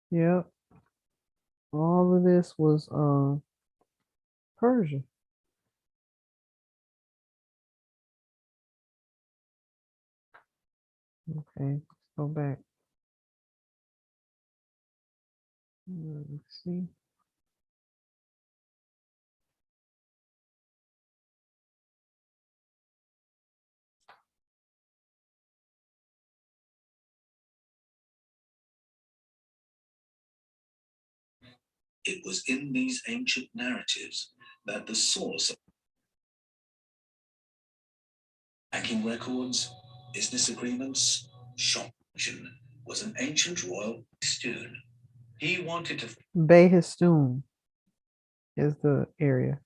Yep. All of this was Persia. Okay, let's go back. Let's see. It was in these ancient narratives that the source of banking records, business agreements, shopping was an ancient royal stone. He wanted to Behistun is the area.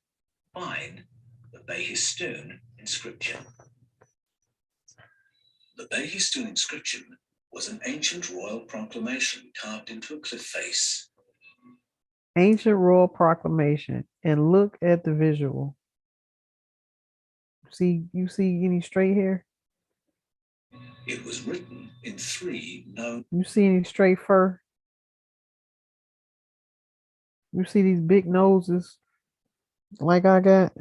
find the Behistun inscription. The Behistun inscription was an ancient royal proclamation carved into a cliff face. Ancient royal proclamation, and look at the visual. You see any straight hair? It was written in 3 known. You see any straight fur? You see these big noses like I got?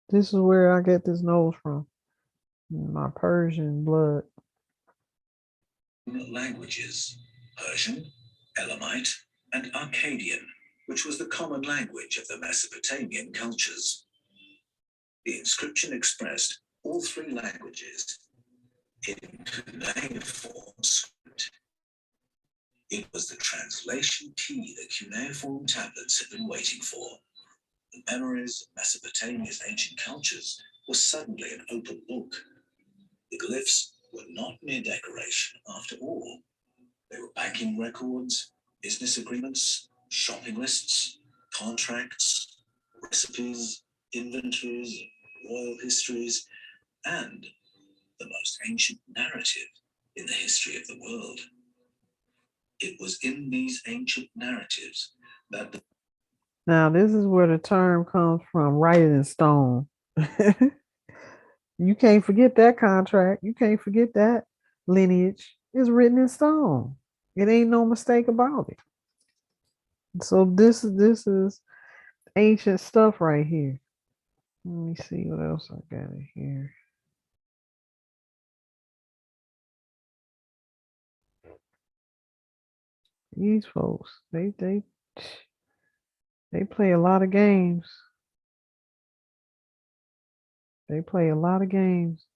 This is where I get this nose from. My Persian blood. Languages: Persian, Elamite, and Akkadian, which was the common language of the Mesopotamian cultures. The inscription expressed all 3 languages in cuneiform script. It was the translation key the cuneiform tablets had been waiting for. The memories of Mesopotamia's ancient cultures was suddenly an open book. The glyphs were not mere decoration after all. They were banking records, business agreements, shopping lists, contracts, recipes, inventories, royal histories, and the most ancient narrative in the history of the world. It was in these ancient narratives that Now, this is where the term comes from, written in stone. You can't forget that contract. You can't forget that lineage. It's written in stone. It ain't no mistake about it. So this is ancient stuff right here. Let me see what else I got in here. These folks, they play a lot of games. They play a lot of games.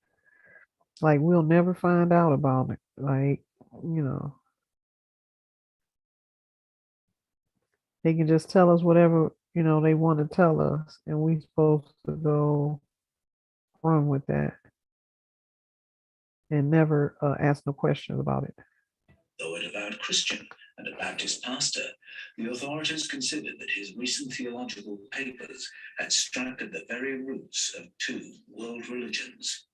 Like we'll never find out about it. Like, you know, they can just tell us whatever, you know, they want to tell us, and we supposed to go run with that and never ask no questions about it. though a devout Christian and a Baptist pastor, The authorities considered that his recent theological papers had struck at the very roots of two world religions,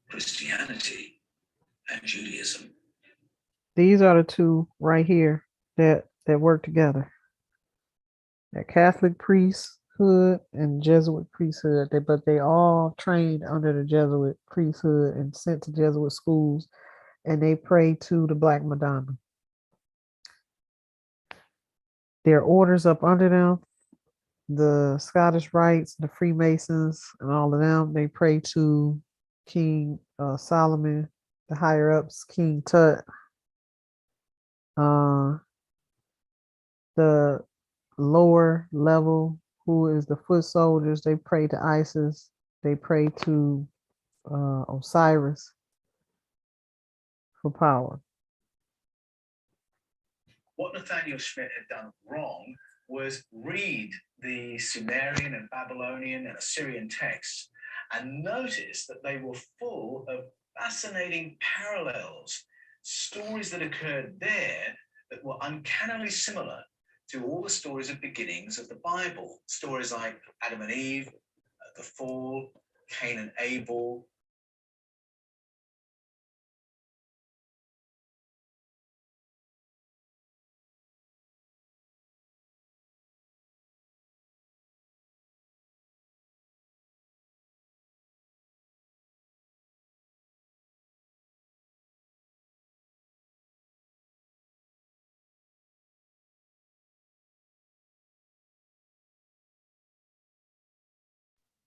Christianity and Judaism. These are the two right here that work together. That Catholic priesthood and Jesuit priesthood, but they all trained under the Jesuit priesthood and sent to Jesuit schools, and they pray to the Black Madonna. Their orders up under them, the Scottish Rites, the Freemasons, and all of them, they pray to King Solomon, the higher ups, King Tut, the lower level, who is the foot soldiers, they pray to Isis, they pray to Osiris for power. What Nathaniel Schmidt had done wrong was read the Sumerian and Babylonian and Assyrian texts and notice that they were full of fascinating parallels, stories that occurred there that were uncannily similar to all the stories of beginnings of the Bible. Stories like Adam and Eve, the fall, Cain and Abel.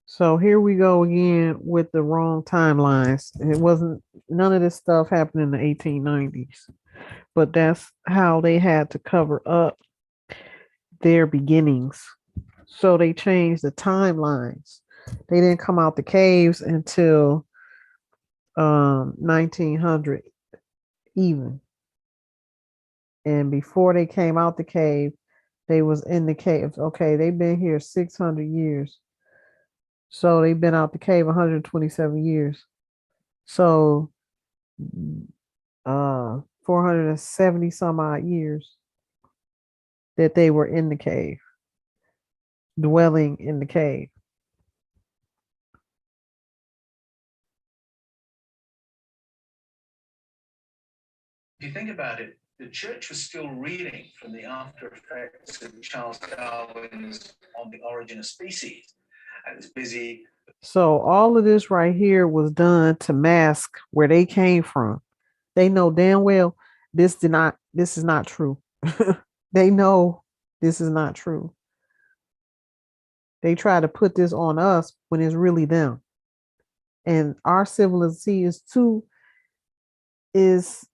So here we go again with the wrong timelines. It wasn't, none of this stuff happened in the 1890s, but that's how they had to cover up their beginnings. So they changed the timelines. They didn't come out the caves until 1900 even. And before they came out the cave, they was in the cave. Okay, they've been here 600 years. So they've been out the cave 127 years. So 470 some odd years that they were in the cave, dwelling in the cave. If you think about it, the church was still reading from the after effects of Charles Darwin's On the Origin of Species. And it was busy. So all of this right here was done to mask where they came from. They know damn well this is not true. They know this is not true. They try to put this on us when it's really them. And our civilization is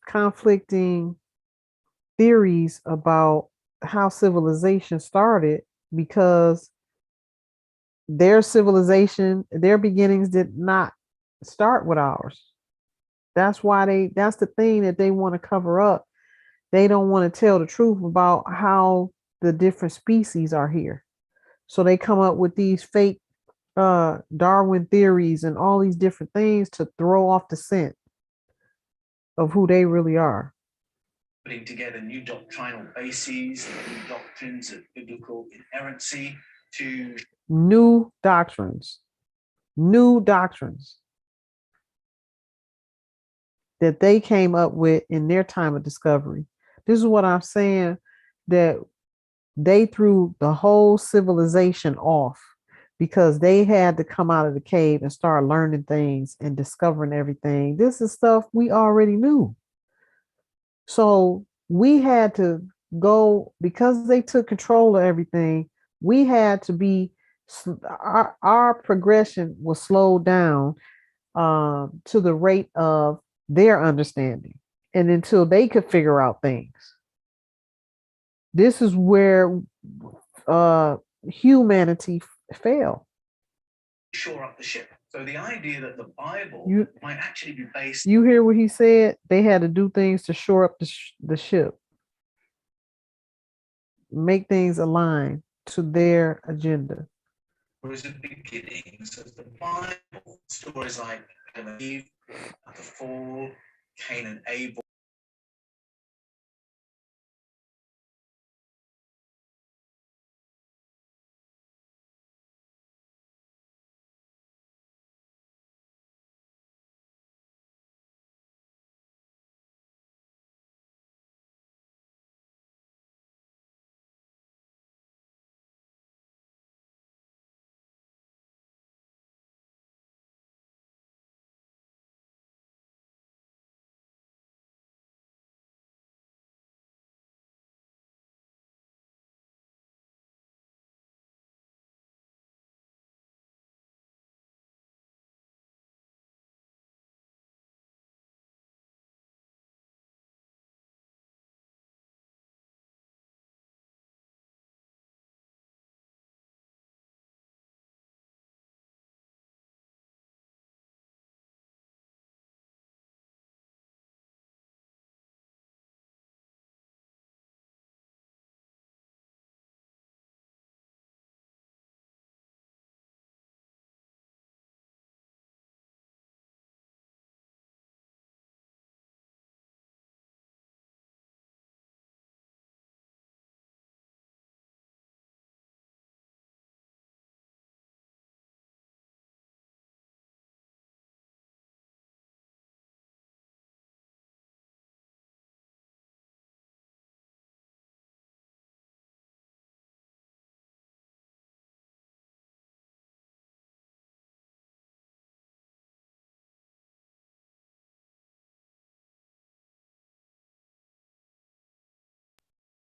conflicting theories about how civilization started, because their civilization, their beginnings did not start with ours. That's the thing that they want to cover up. They don't want to tell the truth about how the different species are here. So they come up with these fake Darwin theories and all these different things to throw off the scent of who they really are. Putting together new doctrinal bases, new doctrines of biblical inerrancy to New doctrines that they came up with in their time of discovery. This is what I'm saying, that they threw the whole civilization off because they had to come out of the cave and start learning things and discovering everything. This is stuff we already knew. So we had to go, because they took control of everything, we had to be, our progression was slowed down to the rate of their understanding, and until they could figure out things. This is where humanity failed. shore up the ship. So the idea that the Bible might actually be based. You hear what he said? They had to do things to shore up the ship, make things align to their agenda. Stories of beginnings of the Bible, stories like Adam and Eve, the fall, Cain and Abel.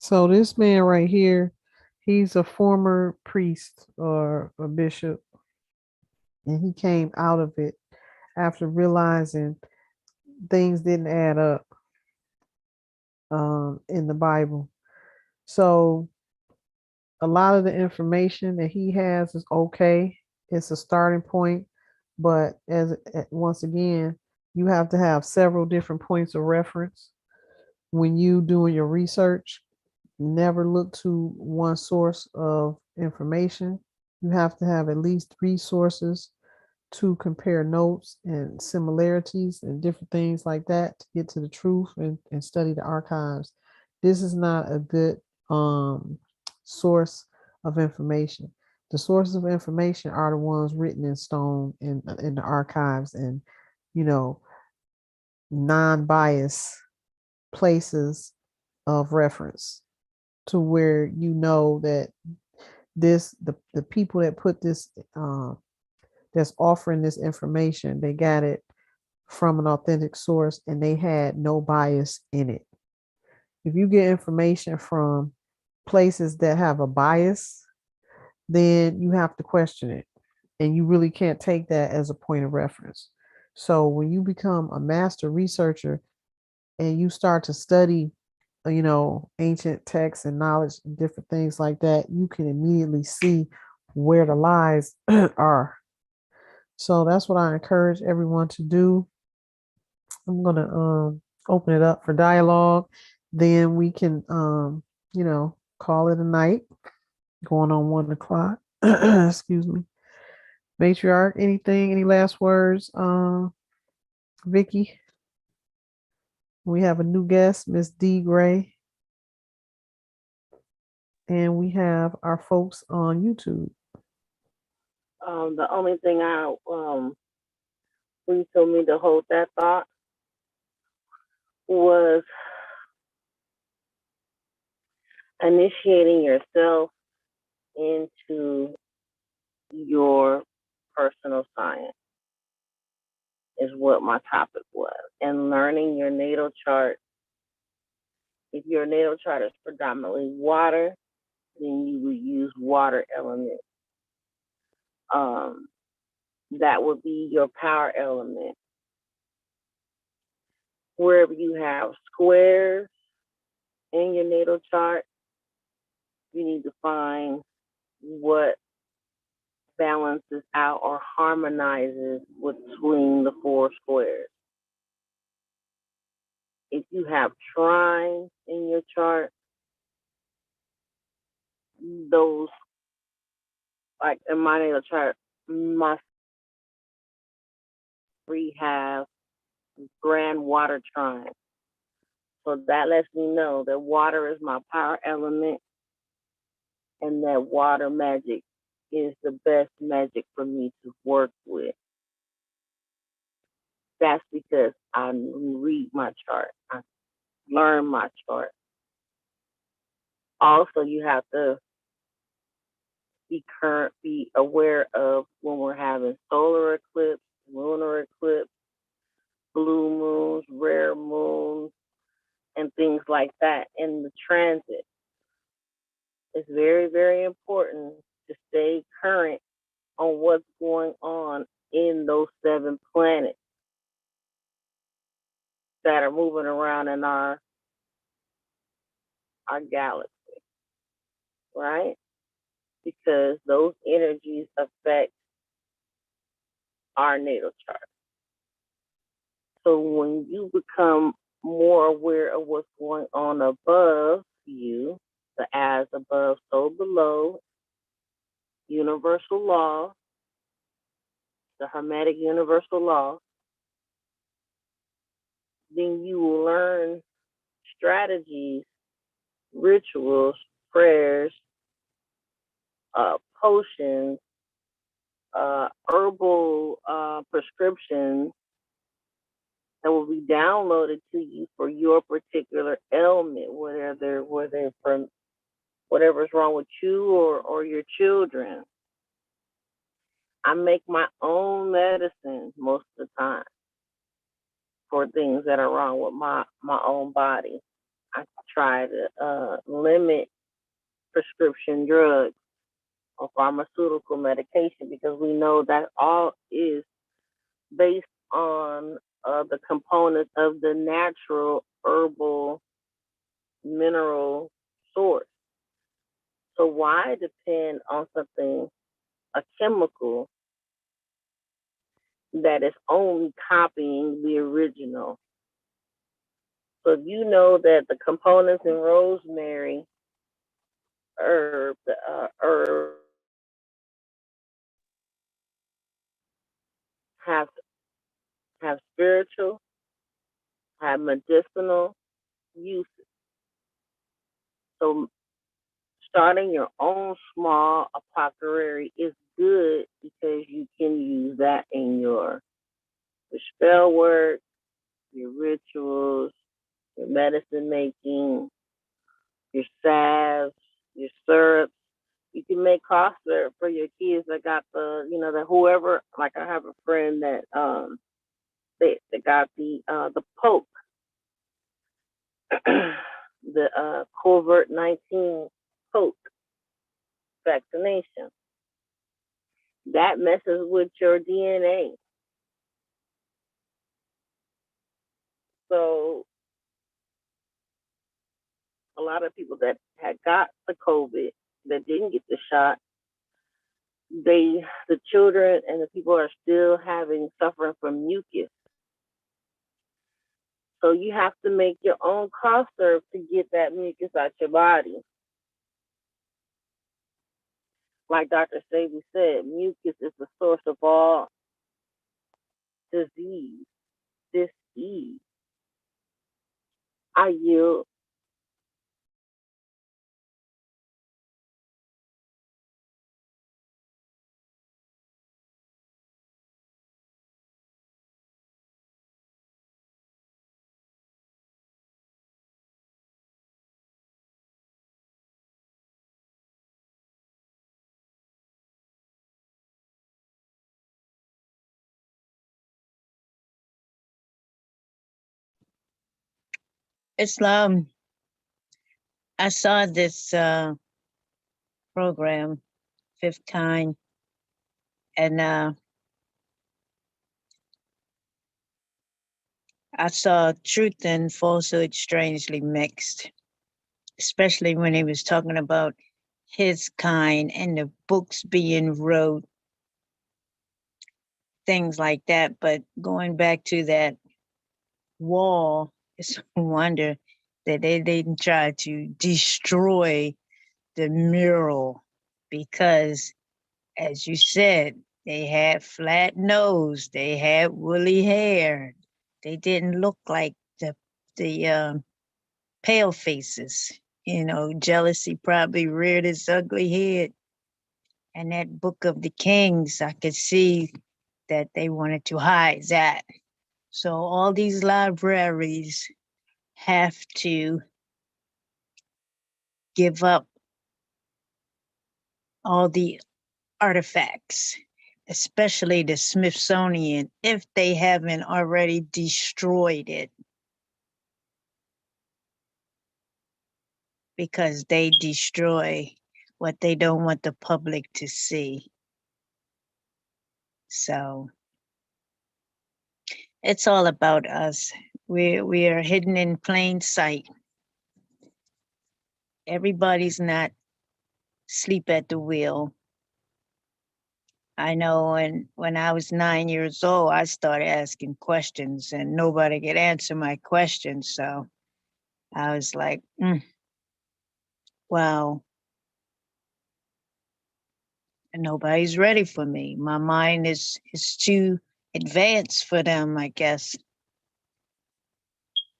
So this man right here, he's a former priest or a bishop, and he came out of it after realizing things didn't add up in the Bible. So a lot of the information that he has is okay. It's a starting point, but once again, you have to have several different points of reference when you doing your research. Never look to one source of information. You have to have at least 3 sources to compare notes and similarities and different things like that to get to the truth and study the archives. This is not a good source of information. The sources of information are the ones written in stone in the archives and, you know, non-biased places of reference to where you know that the people that put this that's offering this information, they got it from an authentic source and they had no bias in it. If you get information from places that have a bias, then you have to question it. And you really can't take that as a point of reference. So when you become a master researcher and you start to study, ancient texts and knowledge and different things like that, you can immediately see where the lies are. So that's what I encourage everyone to do. I'm gonna open it up for dialogue. Then we can call it a night. Going on 1 o'clock. Excuse me. Matriarch, any last words? Vicky. We have a new guest, Miss D Gray. And we have our folks on YouTube. The only thing when you told me to hold that thought was initiating yourself into your personal science is what my topic was, and learning your natal chart. If your natal chart is predominantly water, then you would use water element. That would be your power element. Wherever you have squares in your natal chart, you need to find what balances out or harmonizes between the 4 squares. If you have trines in your chart, those, like in my natal chart, my 3 have grand water trine. So that lets me know that water is my power element and that water magic is the best magic for me to work with. That's because I read my chart. I learn my chart. Also, you have to be aware of when we're having solar eclipse, lunar eclipse, blue moons, rare moons, and things like that in the transit. It's very, very important to stay current on what's going on in those 7 planets that are moving around in our galaxy, right? Because those energies affect our natal chart. So when you become more aware of what's going on above you, the as above, so below, universal law, the Hermetic universal law, then you will learn strategies, rituals, prayers, potions, herbal prescriptions that will be downloaded to you for your particular ailment, whether from whatever's wrong with you or your children. I make my own medicine most of the time for things that are wrong with my own body. I try to limit prescription drugs or pharmaceutical medication, because we know that all is based on the components of the natural herbal mineral source. So why depend on something, a chemical, that is only copying the original? So if you know that the components in rosemary herb, herb have spiritual, have medicinal uses. So starting your own small apothecary is good, because you can use that in your spell work, your rituals, your medicine making, your salves, your syrups. You can make cough syrup for your kids that got the whoever. Like I have a friend that they got the poke, the COVID-19 poke vaccination. That messes with your DNA. So a lot of people that had got the COVID that didn't get the shot, the children and the people are still suffering from mucus. So you have to make your own cough syrup to get that mucus out your body. Like Dr. Sebi said, mucus is the source of all disease, dis-ease. I yield. Islam. I saw this program, Fifth Kind, and I saw truth and falsehood strangely mixed, especially when he was talking about his kind and the books being wrote, things like that. But going back to that wall, it's a wonder that they didn't try to destroy the mural, because, as you said, they had flat nose, they had woolly hair, they didn't look like the pale faces. Jealousy probably reared its ugly head. And that Book of the Kings, I could see that they wanted to hide that. So all these libraries have to give up all the artifacts, especially the Smithsonian, if they haven't already destroyed it, because they destroy what they don't want the public to see. So it's all about us. We are hidden in plain sight. Everybody's not asleep at the wheel. I know when I was 9 years old, I started asking questions and nobody could answer my questions. So I was like, wow, nobody's ready for me. My mind is too advanced for them, I guess,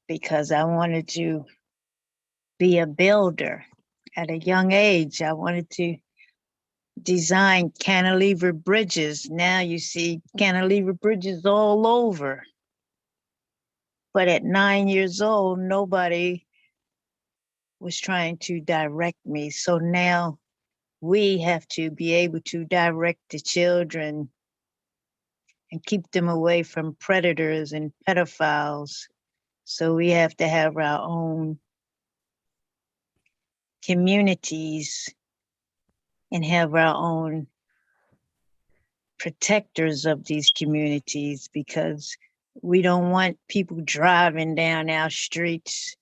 because I wanted to be a builder at a young age. I wanted to design cantilever bridges. Now you see cantilever bridges all over. But at 9 years old, nobody was trying to direct me. So now we have to be able to direct the children and keep them away from predators and pedophiles. So we have to have our own communities and have our own protectors of these communities, because we don't want people driving down our streets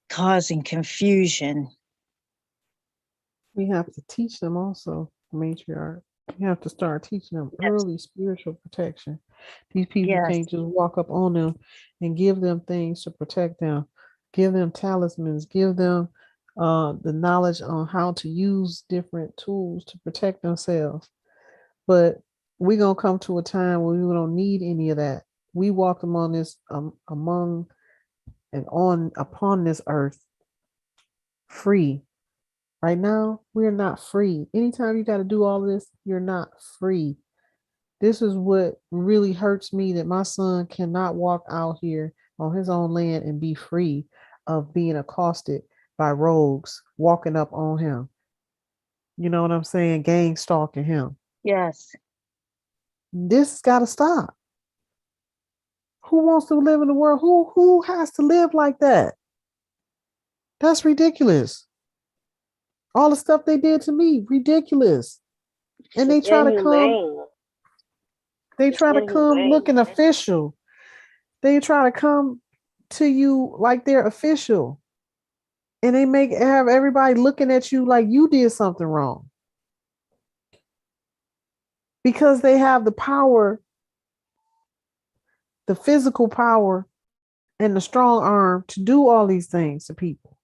causing confusion. We have to teach them also, matriarch. We have to start teaching them early spiritual protection. These people Yes. can't just walk up on them and give them things to protect them. Give them talismans. Give them the knowledge on how to use different tools to protect themselves. But we're gonna come to a time where we don't need any of that. We walk among this among and on upon this earth free. Right now, we're not free. Anytime you got to do all this, you're not free. This is what really hurts me, that my son cannot walk out here on his own land and be free of being accosted by rogues walking up on him. You know what I'm saying? Gang stalking him. Yes. This has got to stop. Who wants to live in the world? Who has to live like that? That's ridiculous. All the stuff they did to me, ridiculous. And they It's try to come, inhumane. they It's try to come inhumane. looking official. They try to come to you like they're official. And they have everybody looking at you like you did something wrong. Because they have the power, the physical power, and the strong arm to do all these things to people.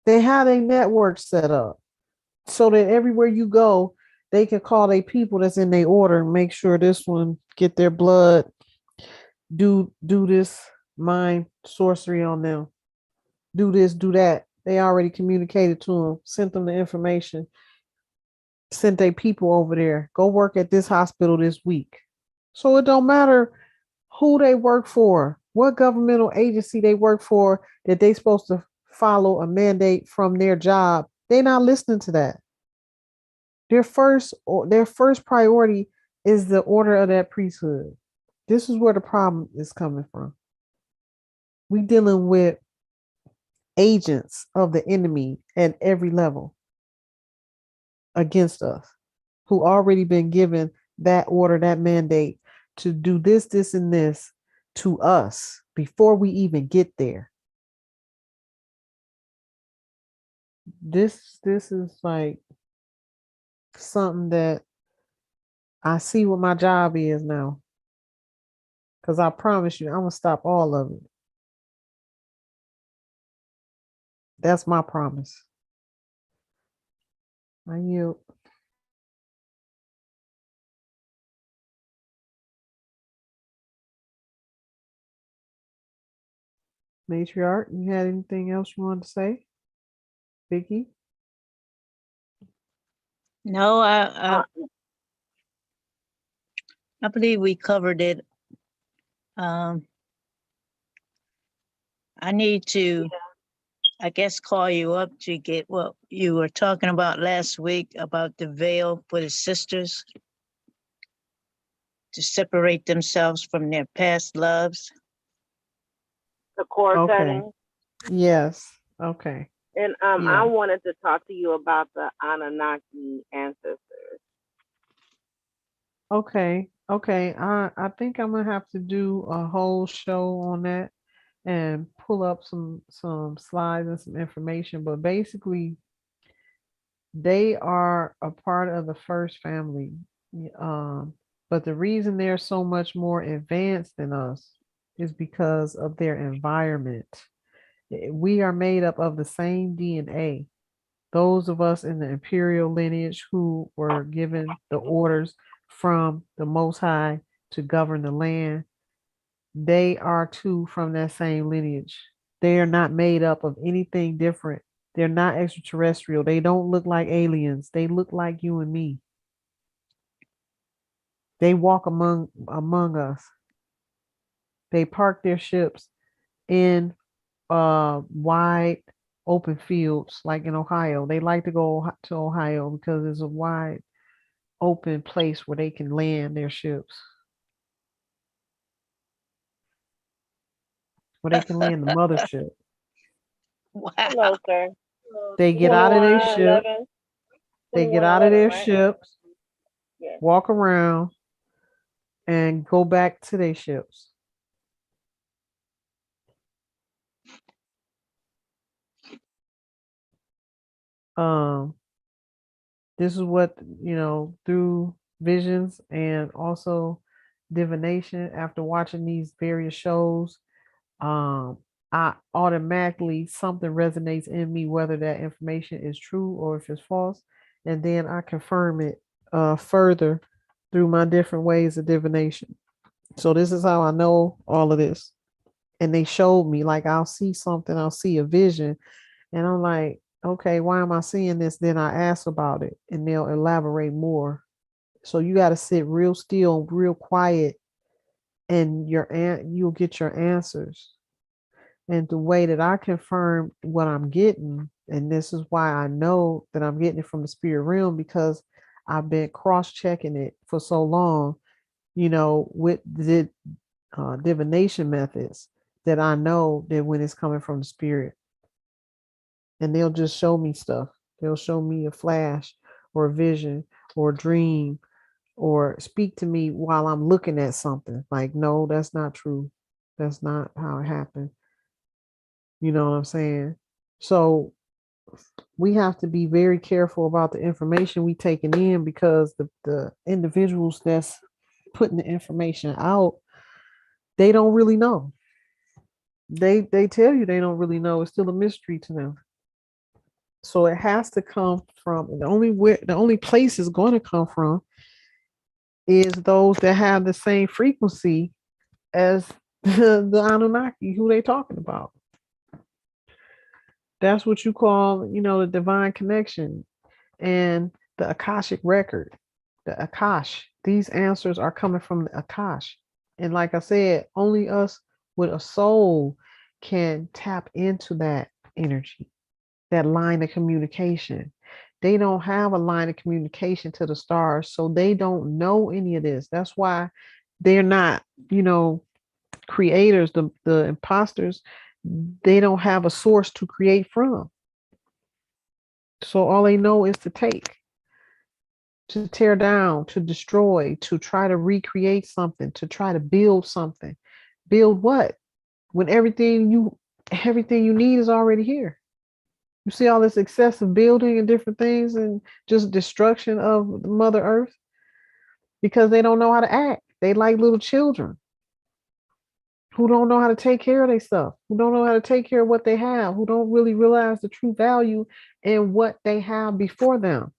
They have a network set up so that everywhere you go, they can call their people that's in their order and make sure this one get their blood, do this mind sorcery on them, do this, do that. They already communicated to them, sent them the information, sent their people over there, go work at this hospital this week. So it don't matter who they work for, what governmental agency they work for, that they supposed to follow a mandate from their job. They're not listening to that. Their first priority is the order of that priesthood. This is where the problem is coming from. We dealing with agents of the enemy at every level against us, who already been given that order, that mandate to do this, this, and this to us before we even get there. This is like something that I see what my job is now. Because I promise you, I'm going to stop all of it. That's my promise. I yield. Matriarch, you had anything else you wanted to say? Vicky? No, I believe we covered it. I need to, I guess, call you up to get what you were talking about last week about the veil for the sisters to separate themselves from their past loves. The core Okay. cutting. Yes. Okay. And Yeah. I wanted to talk to you about the Anunnaki ancestors. Okay. Okay. I think I'm gonna have to do a whole show on that and pull up some slides and some information. But basically, they are a part of the first family. But the reason they're so much more advanced than us is because of their environment. We are made up of the same DNA. Those of us in the imperial lineage who were given the orders from the Most High to govern the land, they are too from that same lineage. They are not made up of anything different. They're not extraterrestrial. They don't look like aliens. They look like you and me. They walk among us. They park their ships in wide open fields like in Ohio. They like to go to Ohio because it's a wide open place where they can land their ships. Where they can land the mothership. Hello, Wow. sir. They get out of their 21, ship. 11. They get 21, out of 11, their right? ships, Yes. walk around, and go back to their ships. Um, this is what, through visions and also divination, after watching these various shows, I automatically, something resonates in me, whether that information is true or if it's false, and then I confirm it further through my different ways of divination. So this is how I know all of this. And they showed me, like, I'll see something, I'll see a vision, and I'm like, okay, why am I seeing this? Then I ask about it, and they'll elaborate more. So you got to sit real still, real quiet, and you'll get your answers. And the way that I confirm what I'm getting, and this is why I know that I'm getting it from the spirit realm, because I've been cross-checking it for so long, with the divination methods, that I know that when it's coming from the spirit. And they'll just show me stuff. They'll show me a flash or a vision or a dream, or speak to me while I'm looking at something. Like, no, that's not true. That's not how it happened. You know what I'm saying? So we have to be very careful about the information we taking in, because the individuals that's putting the information out, they don't really know. They tell you they don't really know. It's still a mystery to them. So it has to come from the only place it's going to come from is those that have the same frequency as the Anunnaki, who they talking about. That's what you call, the divine connection and the Akashic record, the Akash. These answers are coming from the Akash. And like I said, only us with a soul can tap into that energy, that line of communication. They don't have a line of communication to the stars, so they don't know any of this. That's why they're not, creators, the imposters. They don't have a source to create from. So all they know is to take, to tear down, to destroy, to try to recreate something, to try to build something. Build what? When everything you need is already here. You see all this excessive building and different things and just destruction of Mother Earth, because they don't know how to act. They like little children who don't know how to take care of themselves, who don't know how to take care of what they have, who don't really realize the true value in what they have before them.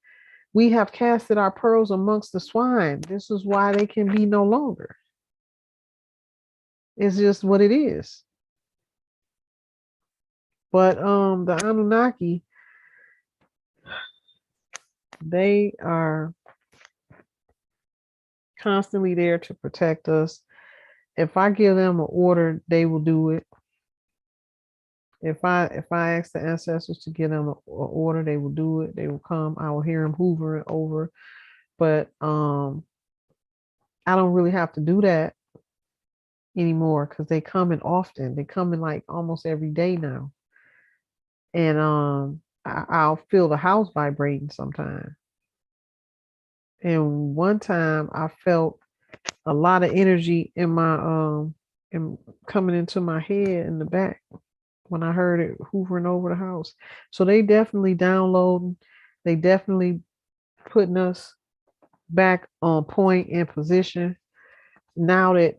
We have casted our pearls amongst the swine. This is why they can be no longer. It's just what it is. But the Anunnaki, they are constantly there to protect us. If I give them an order, they will do it. If I ask the ancestors to give them an order, they will do it. They will come. I will hear them hoovering over. But I don't really have to do that anymore, because they come in often. They come in like almost every day now. And I'll feel the house vibrating sometimes. And one time I felt a lot of energy in my coming into my head in the back when I heard it hoovering over the house. So they definitely downloading. They definitely putting us back on point in position. Now that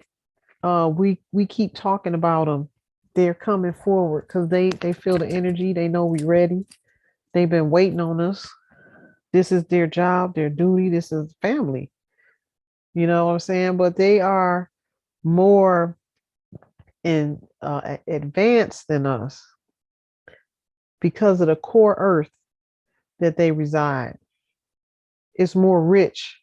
we keep talking about them, they're coming forward because they feel the energy. They know we ready. They've been waiting on us. This is their job, their duty. This is family. You know what I'm saying? But they are more in advanced than us because of the core earth that they reside. It's more rich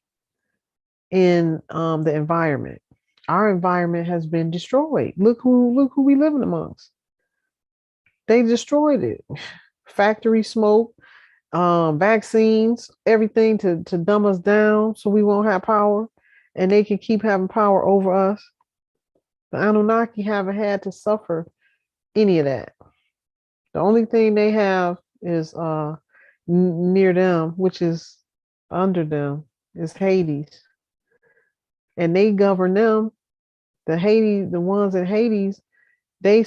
in the environment. Our environment has been destroyed. Look who we living amongst. They destroyed it. Factory smoke, vaccines, everything to dumb us down so we won't have power, and they can keep having power over us. The Anunnaki haven't had to suffer any of that. The only thing they have is near them, which is under them, is Hades. And they govern them. The ones in Hades, they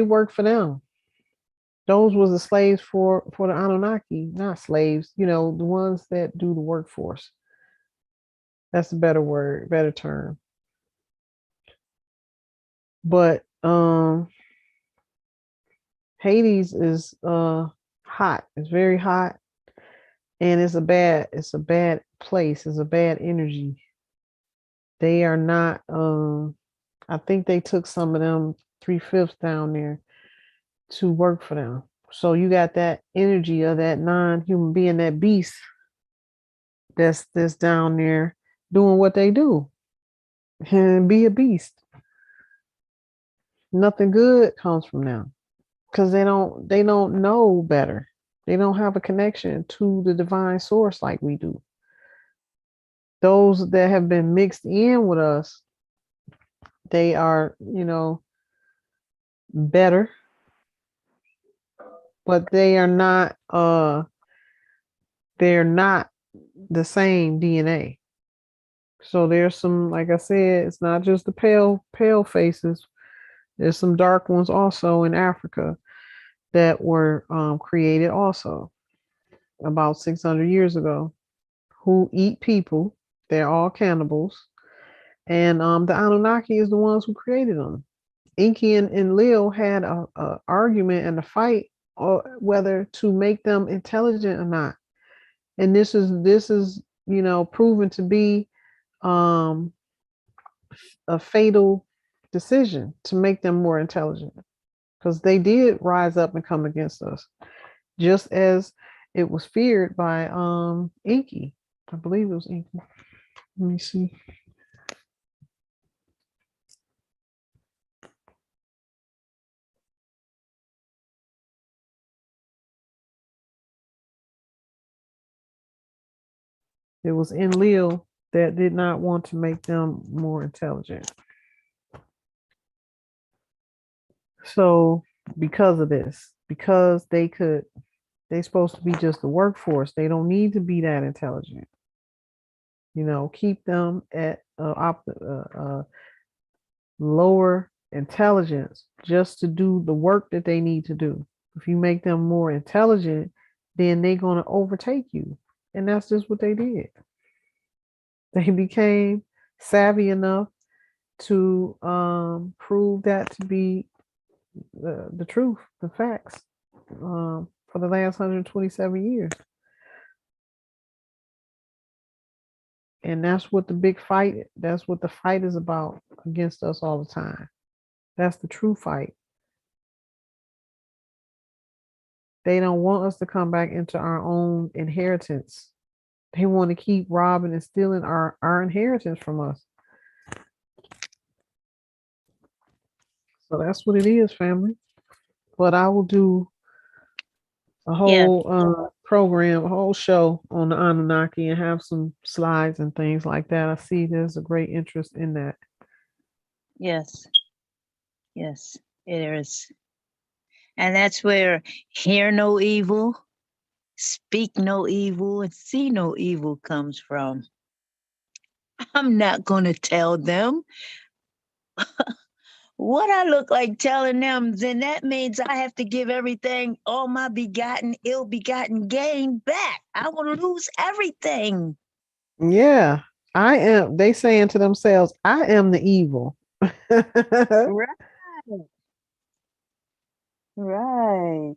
work for them. Those was the slaves for the Anunnaki, not slaves, the ones that do the workforce. That's a better word, better term. But Hades is hot. It's very hot, and it's a bad place. It's a bad energy. They are not I think they took some of them 3/5 down there to work for them. So you got that energy of that non-human being, that beast that's down there doing what they do and be a beast. Nothing good comes from them because they don't know better. They don't have a connection to the divine source like we do. Those that have been mixed in with us, they are, better, but they're not the same DNA. So there's some, like I said, it's not just the pale faces. There's some dark ones also in Africa that were created also about 600 years ago, who eat people. They're all cannibals. And the Anunnaki is the ones who created them. Inky and Lil had a argument and a fight whether to make them intelligent or not. And this is proven to be a fatal decision to make them more intelligent, because they did rise up and come against us, just as it was feared by Inky. I believe it was Inky. Let me see. It was Enlil that did not want to make them more intelligent. So because of this, because they're supposed to be just the workforce. They don't need to be that intelligent. Keep them at lower intelligence just to do the work that they need to do. If you make them more intelligent, then they're going to overtake you. And that's just what they did. They became savvy enough to prove that to be the truth, the facts, for the last 127 years. And that's what the fight is about against us all the time. That's the true fight. They don't want us to come back into our own inheritance. They want to keep robbing and stealing our inheritance from us. So that's what it is, family. But I will do a whole program, a whole show on the Anunnaki and have some slides and things like that. I see there's a great interest in that. Yes. Yes, it is. And that's where hear no evil, speak no evil, and see no evil comes from. I'm not going to tell them what I look like telling them. Then that means I have to give everything, all my begotten, ill-begotten gain back. I want to lose everything. Yeah, I am. They saying to themselves, I am the evil. Right. Right.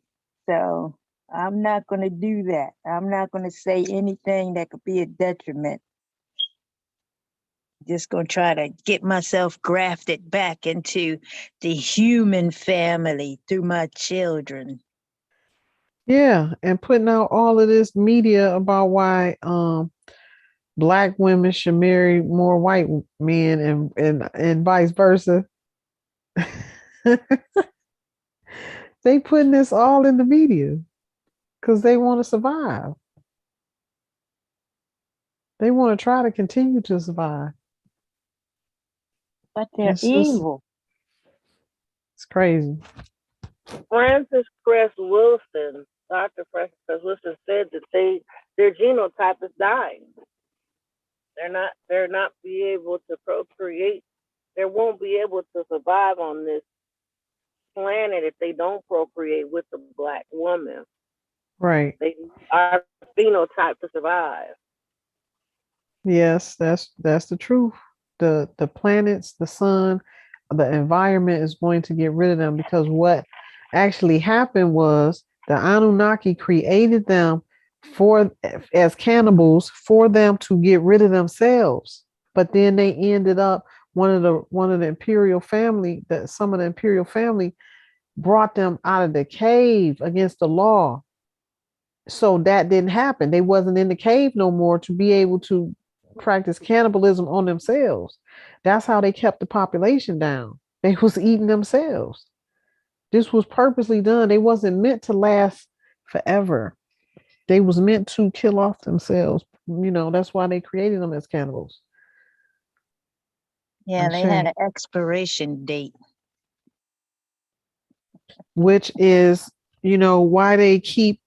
So I'm not going to do that. I'm not going to say anything that could be a detriment. Just going to try to get myself grafted back into the human family through my children. Yeah, and putting out all of this media about why black women should marry more white men and vice versa. They putting this all in the media because they want to survive. They want to try to continue to survive. But they're evil. It's crazy. Francis Cress Wilson, Dr. Francis Cress Wilson said that their genotype is dying. They're not be able to procreate. They won't be able to survive on this planet if they don't procreate with the black woman. Right. They are phenotype to survive. Yes, that's the truth. The planets, the sun, the environment is going to get rid of them, because what actually happened was the Anunnaki created them for as cannibals for them to get rid of themselves. But then they ended up one of the imperial family, that some of the imperial family brought them out of the cave against the law. So that didn't happen. They wasn't in the cave no more to be able to practice cannibalism on themselves. That's how they kept the population down. They was eating themselves. This was purposely done. They wasn't meant to last forever. They was meant to kill off themselves. That's why they created them as cannibals. Yeah, they had an expiration date. Which is, why they keep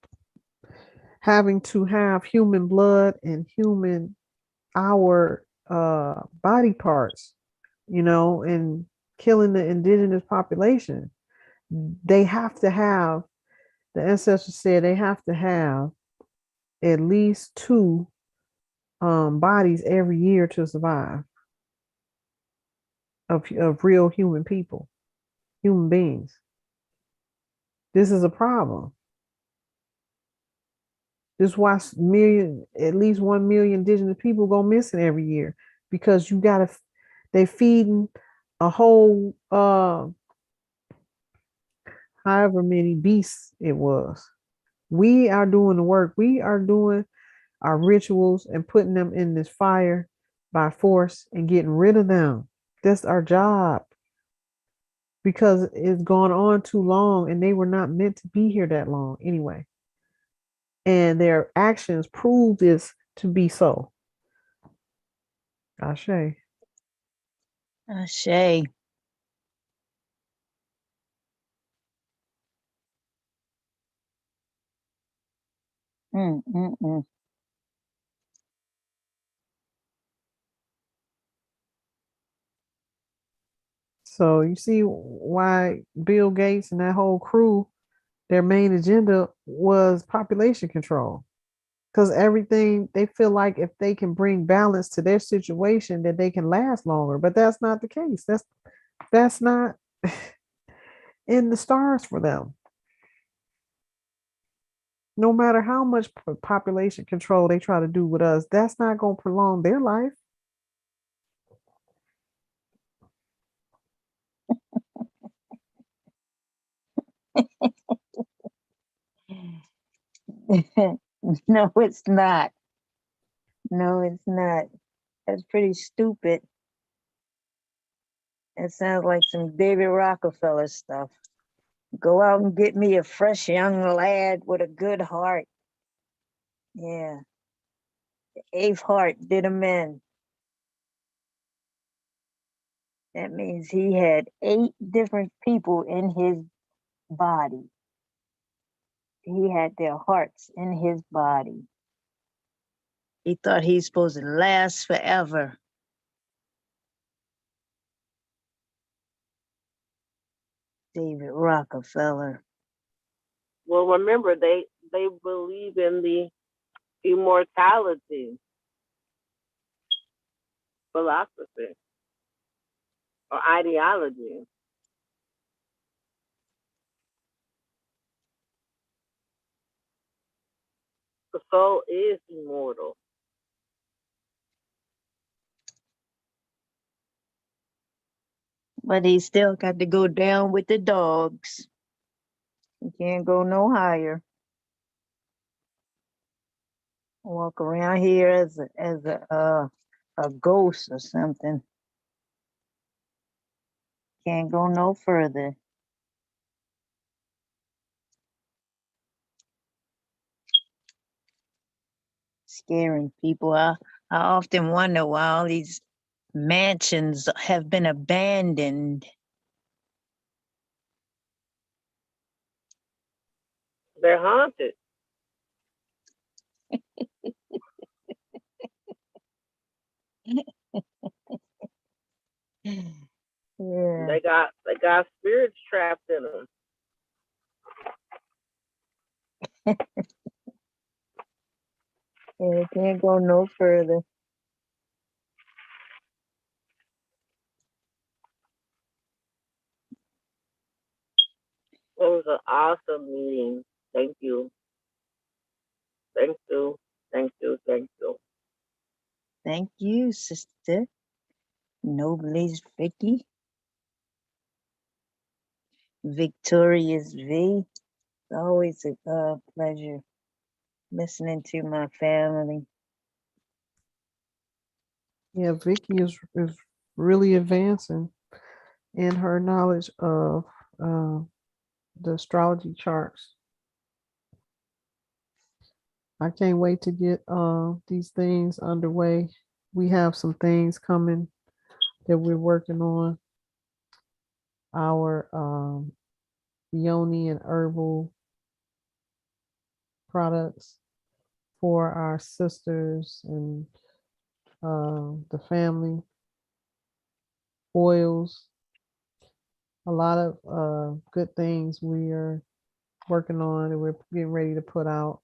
having to have human blood and our body parts, and killing the indigenous population. They have to have, the ancestors said they have to have at least 2 bodies every year to survive, of real human beings. This is a problem. This is why at least 1 million indigenous people go missing every year, because they feeding a whole however many beasts it was. We are doing the work. We are doing our rituals and putting them in this fire by force and getting rid of them. That's our job, because it's gone on too long and they were not meant to be here that long anyway. And their actions prove this to be so. Ashe. Ashe. So you see why Bill Gates and that whole crew, their main agenda was population control. Because everything, they feel like if they can bring balance to their situation, that they can last longer. But that's not the case. That's not in the stars for them. No matter how much population control they try to do with us, that's not going to prolong their life. No, it's not. No, it's not. That's pretty stupid. It sounds like some David Rockefeller stuff. Go out and get me a fresh young lad with a good heart. Yeah. The 8th heart did him in. That means he had 8 different people in his body. He had their hearts in his body. He thought he's supposed to last forever. David Rockefeller. Well, remember, they believe in the immortality philosophy or ideology. The soul is immortal. But he still got to go down with the dogs. He can't go no higher. Walk around here as a ghost or something. Can't go no further. Scaring people. I often wonder why all these mansions have been abandoned. They're haunted. Yeah. They got spirits trapped in them. Yeah, can't go no further. It was an awesome meeting. Thank you. Thank you. Thank you. Thank you. Thank you, sister. Noblesse Vicky. Victorious V. It's always a pleasure listening to my family. Yeah, Vicky is really advancing in her knowledge of the astrology charts. I can't wait to get these things underway. We have some things coming that we're working on. Our yoni and herbal products for our sisters and the family. Oils, a lot of good things we are working on and we're getting ready to put out,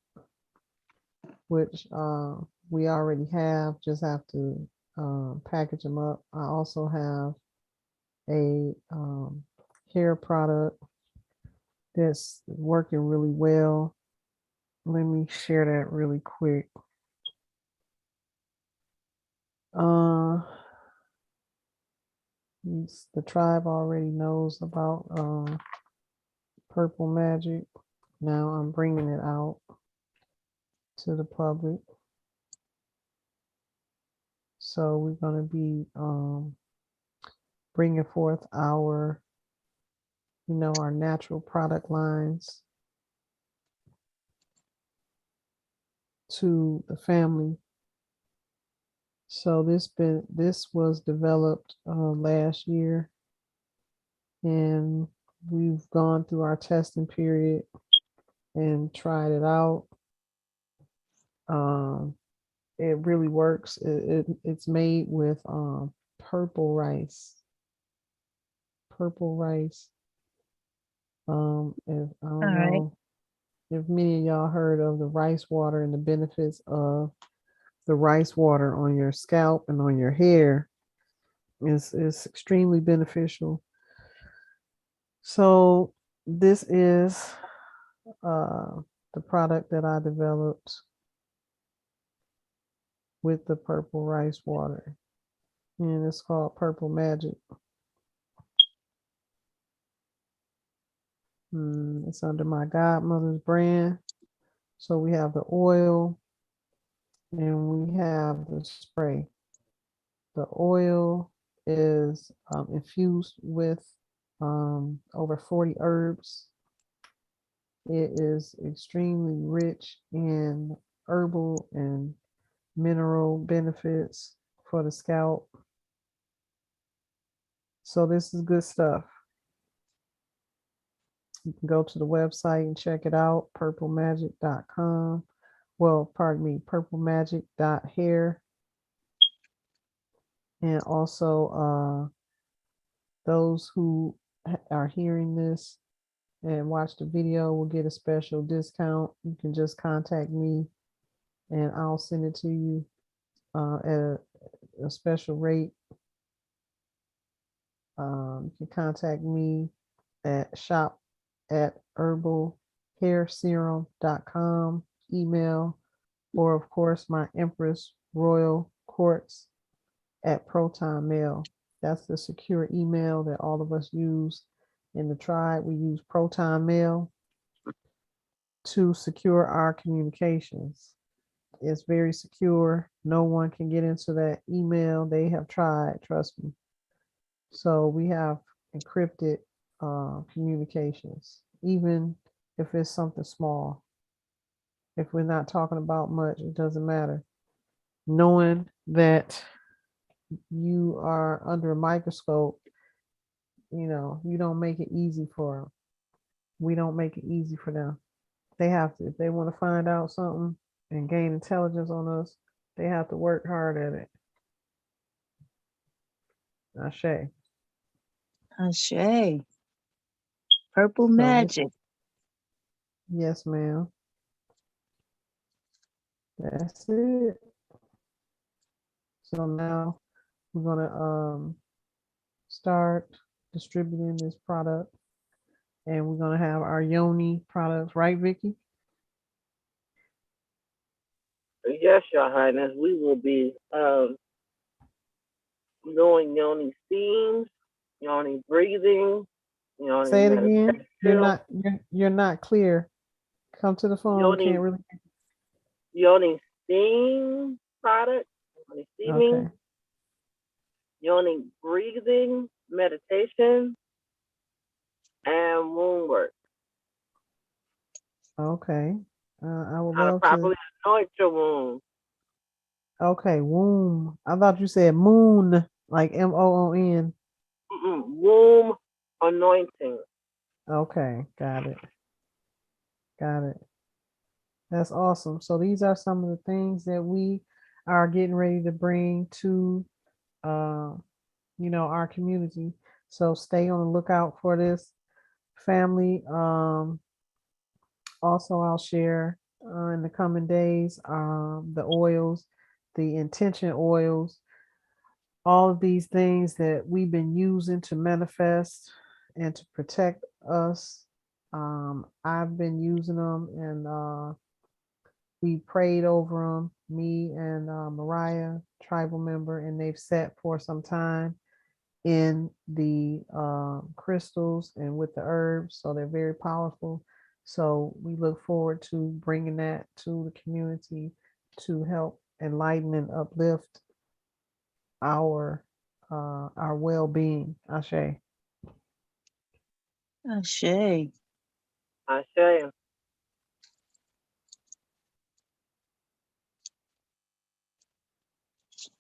which we already have, just have to package them up. I also have a hair product that's working really well. Let me share that really quick. The tribe already knows about purple magic. Now I'm bringing it out to the public. So we're going to be bringing forth our, our natural product lines to the family. So this was developed last year, and we've gone through our testing period and tried it out. It really works. It's made with purple rice. Purple rice. If I don't know if many of y'all heard of the rice water and the benefits of the rice water on your scalp and on your hair. Is extremely beneficial. So this is the product that I developed with the purple rice water, and it's called Purple Magic. It's under my godmother's brand. So we have the oil and we have the spray. The oil is infused with over 40 herbs. It is extremely rich in herbal and mineral benefits for the scalp. So this is good stuff. You can go to the website and check it out, purplemagic.com. Well, pardon me, purplemagic.hair. And also those who are hearing this and watch the video will get a special discount. You can just contact me and I'll send it to you at a special rate. You can contact me at shop@herbalhairserum.com, email, or of course my Empress Royal Courts at Proton Mail. That's the secure email that all of us use in the tribe. We use Proton Mail to secure our communications. It's very secure. No one can get into that email. They have tried, trust me. So we have encrypted communications, even if it's something small. If we're not talking about much, it doesn't matter. Knowing that you are under a microscope, you don't make it easy for them. We don't make it easy for them. They have to, if they want to find out something and gain intelligence on us, they have to work hard at it. Ashe. Ashe. Purple So, magic. yes, ma'am. That's it. So now we're gonna start distributing this product, and we're gonna have our Yoni products, right, Vicky? Yes, Your Highness. We will be doing yoni steams, yoni breathing, yoni Say it again. meditation, You're not clear. Come to the phone. We yoni can't really. yoni steam product, yoni steaming, Okay. yoni breathing, meditation, and womb work. Okay. I would How to love properly to. anoint your womb. Okay, womb. I thought you said moon, like MOON. Womb anointing. Okay, got it. Got it. That's awesome. So these are some of the things that we are getting ready to bring to our community. So stay on the lookout for this, family. Also I'll share in the coming days the oils, the intention oils, all of these things that we've been using to manifest and to protect us. I've been using them, and we prayed over them, me and Mariah, tribal member, and they've sat for some time in the crystals and with the herbs. So they're very powerful. So we look forward to bringing that to the community to help enlighten and uplift our well-being. Ashe. Ashe. I say,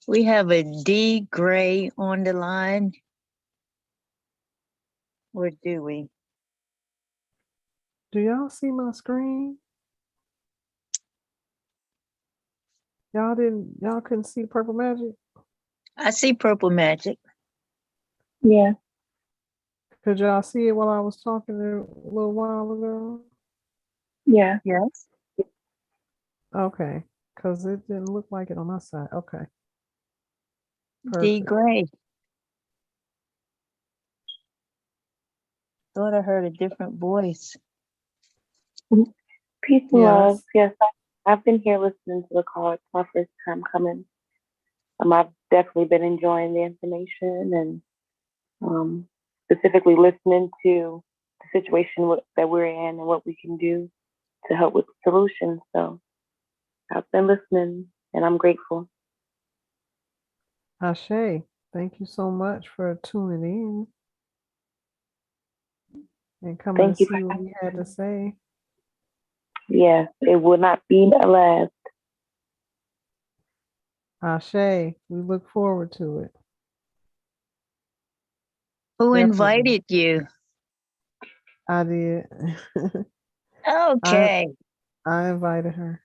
We have a D Gray on the line. Or do we? Do y'all see my screen? Y'all couldn't see purple magic? I see purple magic. yeah. Could y'all see it while I was talking a little while ago? Yeah. Yes. Okay, because it didn't look like it on my side. Okay. D Perfect. Gray. Thought I heard a different voice. Peace and love. Yes. Yes, I've been here listening to the call. It's my first time coming. I've definitely been enjoying the information and specifically listening to the situation that we're in and what we can do to help with the solution. So I've been listening and I'm grateful. Ashe, thank you so much for tuning in and coming Thank to you. see what we had to say. Yes, it will not be a last. Ashe, we look forward to it. Who Definitely. invited you? I did. Okay. I invited her.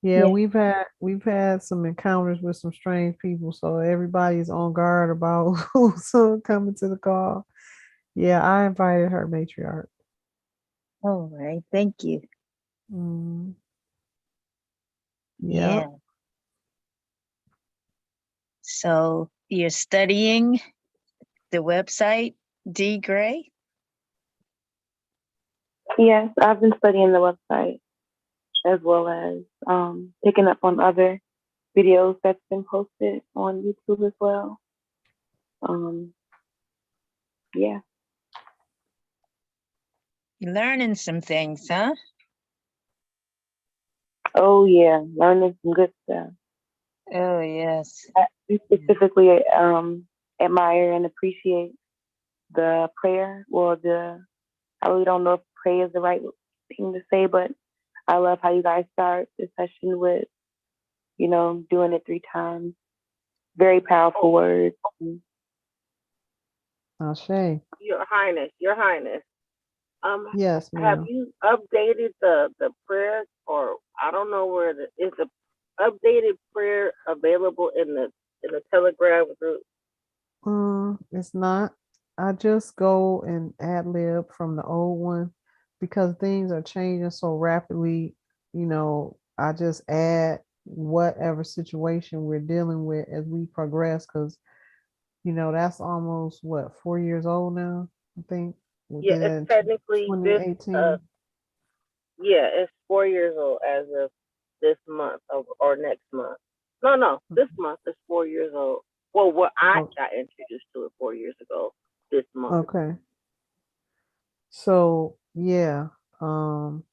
Yeah, we've had some encounters with some strange people, so everybody's on guard about who's coming to the call. Yeah, I invited her, matriarch. All right. Thank you. Mm. Yeah. Yep. So you're studying the website, D Gray? Yes, I've been studying the website as well as picking up on other videos that's been posted on YouTube as well. Yeah. You're learning some things, huh? Oh yeah, learning some good stuff. Oh, yes. I specifically admire and appreciate the prayer. Well, I really don't know if pray is the right thing to say, but I love how you guys start the session with, doing it 3 times. Very powerful words. Ashe. Your Highness, Your Highness. Yes, have ma'am. you updated the prayer, or I don't know where is the updated prayer available in the Telegram group? It's not. I just go and ad lib from the old one because things are changing so rapidly. I just add whatever situation we're dealing with as we progress because, that's almost what, 4 years old now, I think, Yeah, it's within technically this. 2018. Yeah, it's 4 years old as of this month or next month. No, this month is 4 years old. Well, what I Oh, got introduced to it 4 years ago this month. okay. So, yeah, um,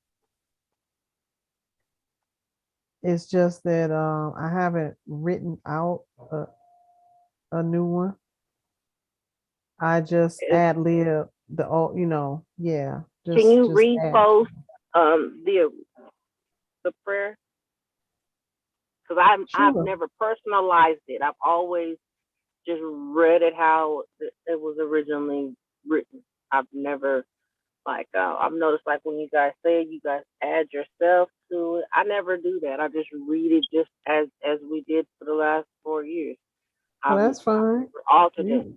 it's just that I haven't written out a new one. I just ad lib the old, yeah, Can you just add. repost the prayer? Because I've Sure. never personalized it. I've always just read it how it was originally written. I've never I've noticed when you guys say it, you guys add yourself to it. I never do that. I just read it just as we did for the last 4 years. Well, I've that's fine. never altered it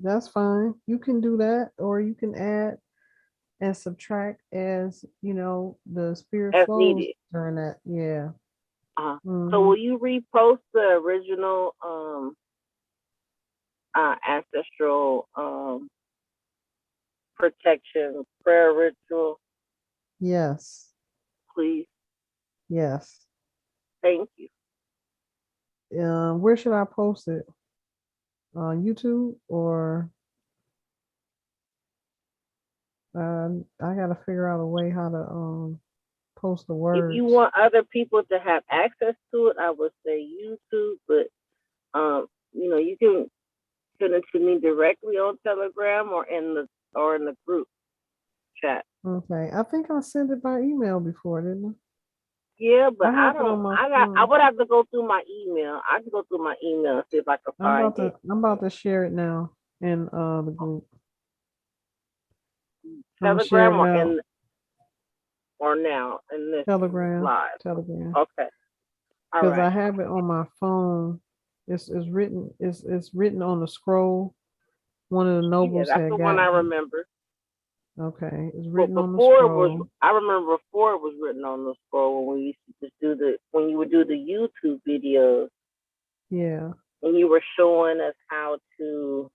That's fine. You can do that, or you can add and subtract as the spirit as flows needed. during that. Yeah. So will you repost the original ancestral protection prayer ritual, Yes. please? Yes. Thank you. Where should I post it? On YouTube or I gotta figure out a way how to post the If you words. want other people to have access to it, I would say YouTube, but you can send it to me directly on Telegram or in the group chat. Okay. I think I sent it by email before, didn't Yeah, but I? I have it on my I phone. would have to go through my email. I can go through my email and see if I can find it. I'm about to share it now in the group. I'm gonna share Telegram it now. or now in this Telegram. live. Telegram. Okay. All Because I right. have it on my phone. It's written on the scroll. One of the Yeah, nobles that's the had one I gotten. remember. Okay. It's But written on the scroll. I remember before it was written on the scroll when we used to just when you would do the YouTube videos. Yeah. And you were showing us how to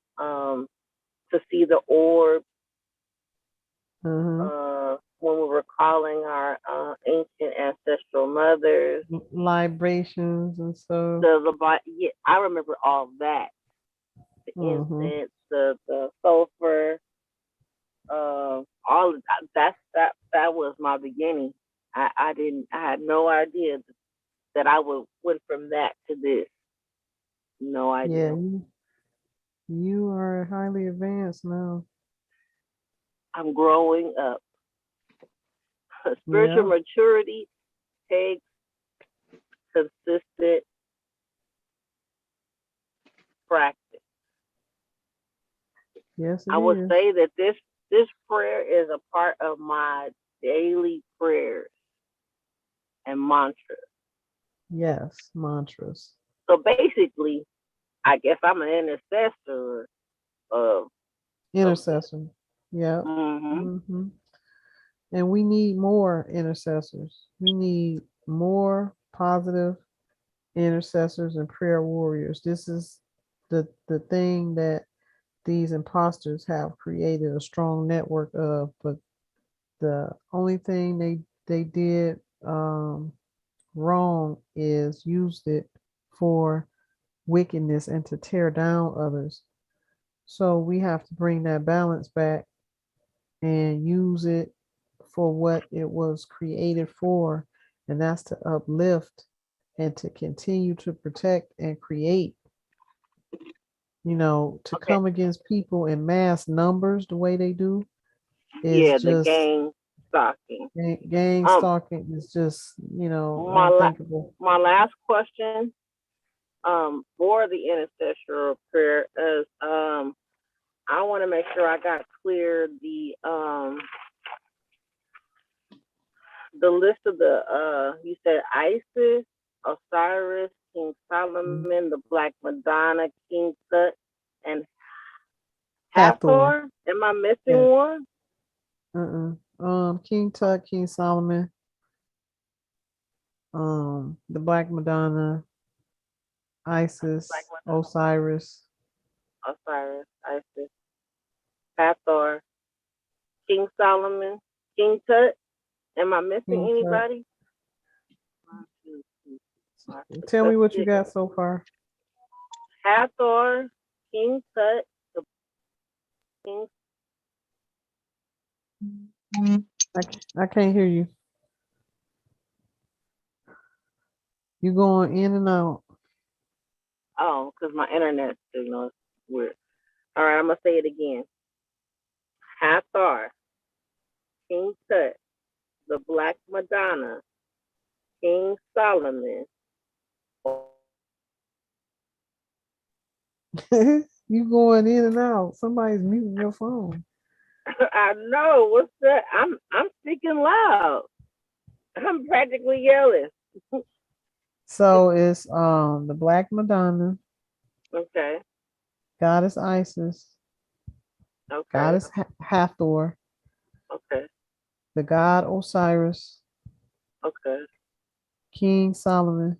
see the orb when we were calling our ancient ancestral mothers. Libations and stuff. Yeah, I remember all that. The incense, the sulfur, all of that. That was my beginning. I had no idea that I went from that to this. No idea. Yeah, you are highly advanced now. I'm growing up. Spiritual maturity takes consistent practice. Yes, I would say that this prayer is a part of my daily prayers and mantras. Yes, mantras. So basically, I guess I'm an intercessor of intercessor. Yeah. And we need more intercessors. We need more positive intercessors and prayer warriors. This is the thing that these imposters have created a strong network of, but the only thing they did wrong is used it for wickedness and to tear down others. So we have to bring that balance back and use it for what it was created for, and that's to uplift and to continue to protect and create. To come against people in mass numbers the way they do is the just gang stalking. Gang stalking is just unthinkable. My last question for the ancestral prayer is I want to make sure I got clear the the list of the you said Isis, Osiris, King Solomon, the Black Madonna, King Tut, and Hathor. Hathor. Am I missing Yeah. one? King Tut, King Solomon, the Black Madonna, Isis, Black Madonna, Osiris. Osiris, Isis, Hathor, King Solomon, King Tut. Am I missing King Tut. anybody? Tell me what you got so far. Hathor, King Tut, the King. I can't hear you. You going in and out. Oh, because my internet signal is weird. All right, I'm gonna say it again. Hathor, King Tut, the Black Madonna, King Solomon. You going in and out. Somebody's muting your phone. I know. What's that? I'm speaking loud. I'm practically yelling. So it's the Black Madonna, Okay. Goddess Isis, Okay. Goddess Hathor, Okay. the God Osiris, Okay. King Solomon,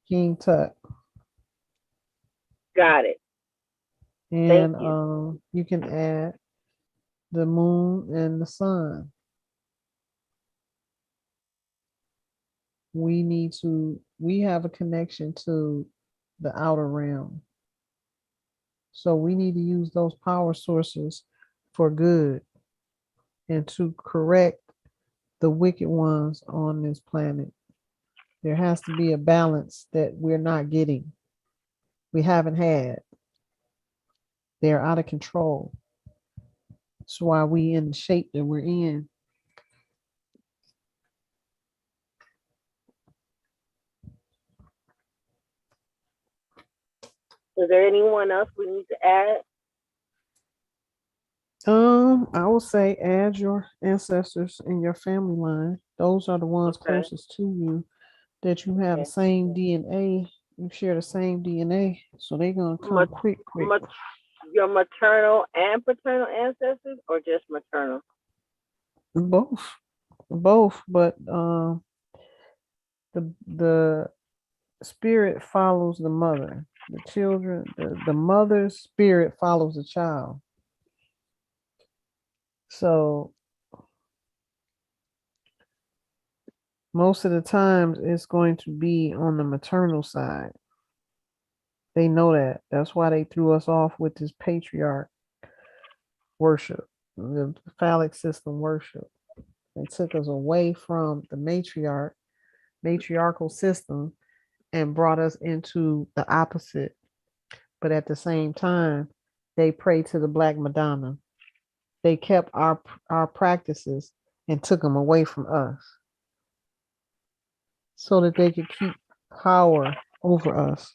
King Tut. Got it. And Thank you can add the moon and the sun. We have a connection to the outer realm. So we need to use those power sources for good and to correct the wicked ones on this planet. There has to be a balance that we're not getting. We haven't had. They're out of control. That's why we in the shape that we're in. Is there anyone else we need to add? I would say add your ancestors in your family line. Those are the ones closest to you that you have the same DNA. You share the same DNA, so they're gonna come quick. Your maternal and paternal ancestors, or just maternal? Both. But the spirit follows the mother. The children, the mother's spirit follows the child. So most of the times it's going to be on the maternal side. They know that. That's why they threw us off with this patriarch worship, the phallic system worship. They took us away from the matriarchal system and brought us into the opposite. But at the same time, they pray to the Black Madonna. They kept our practices and took them away from us so that they could keep power over us.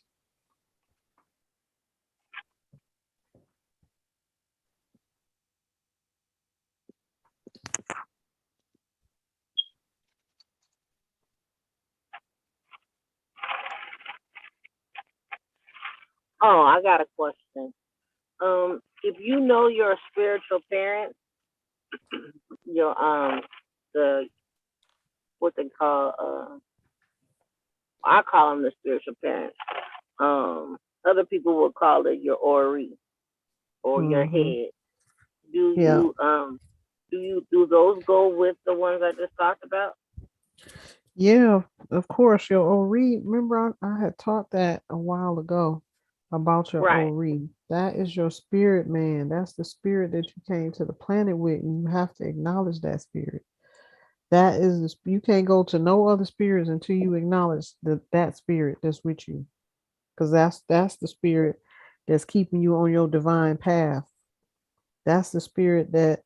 Oh, I got a question. If you know your spiritual parents, your the what they call I call them the spiritual parents. Other people will call it your Ori or your head. Do those go with the ones I just talked about? Yeah, of course. Your Ori. Remember, I had taught that a while ago about your Ori. That is your spirit man. That's the spirit that you came to the planet with, and you have to acknowledge that spirit. That is, you can't go to no other spirits until you acknowledge that spirit that's with you, because that's the spirit that's keeping you on your divine path. That's the spirit that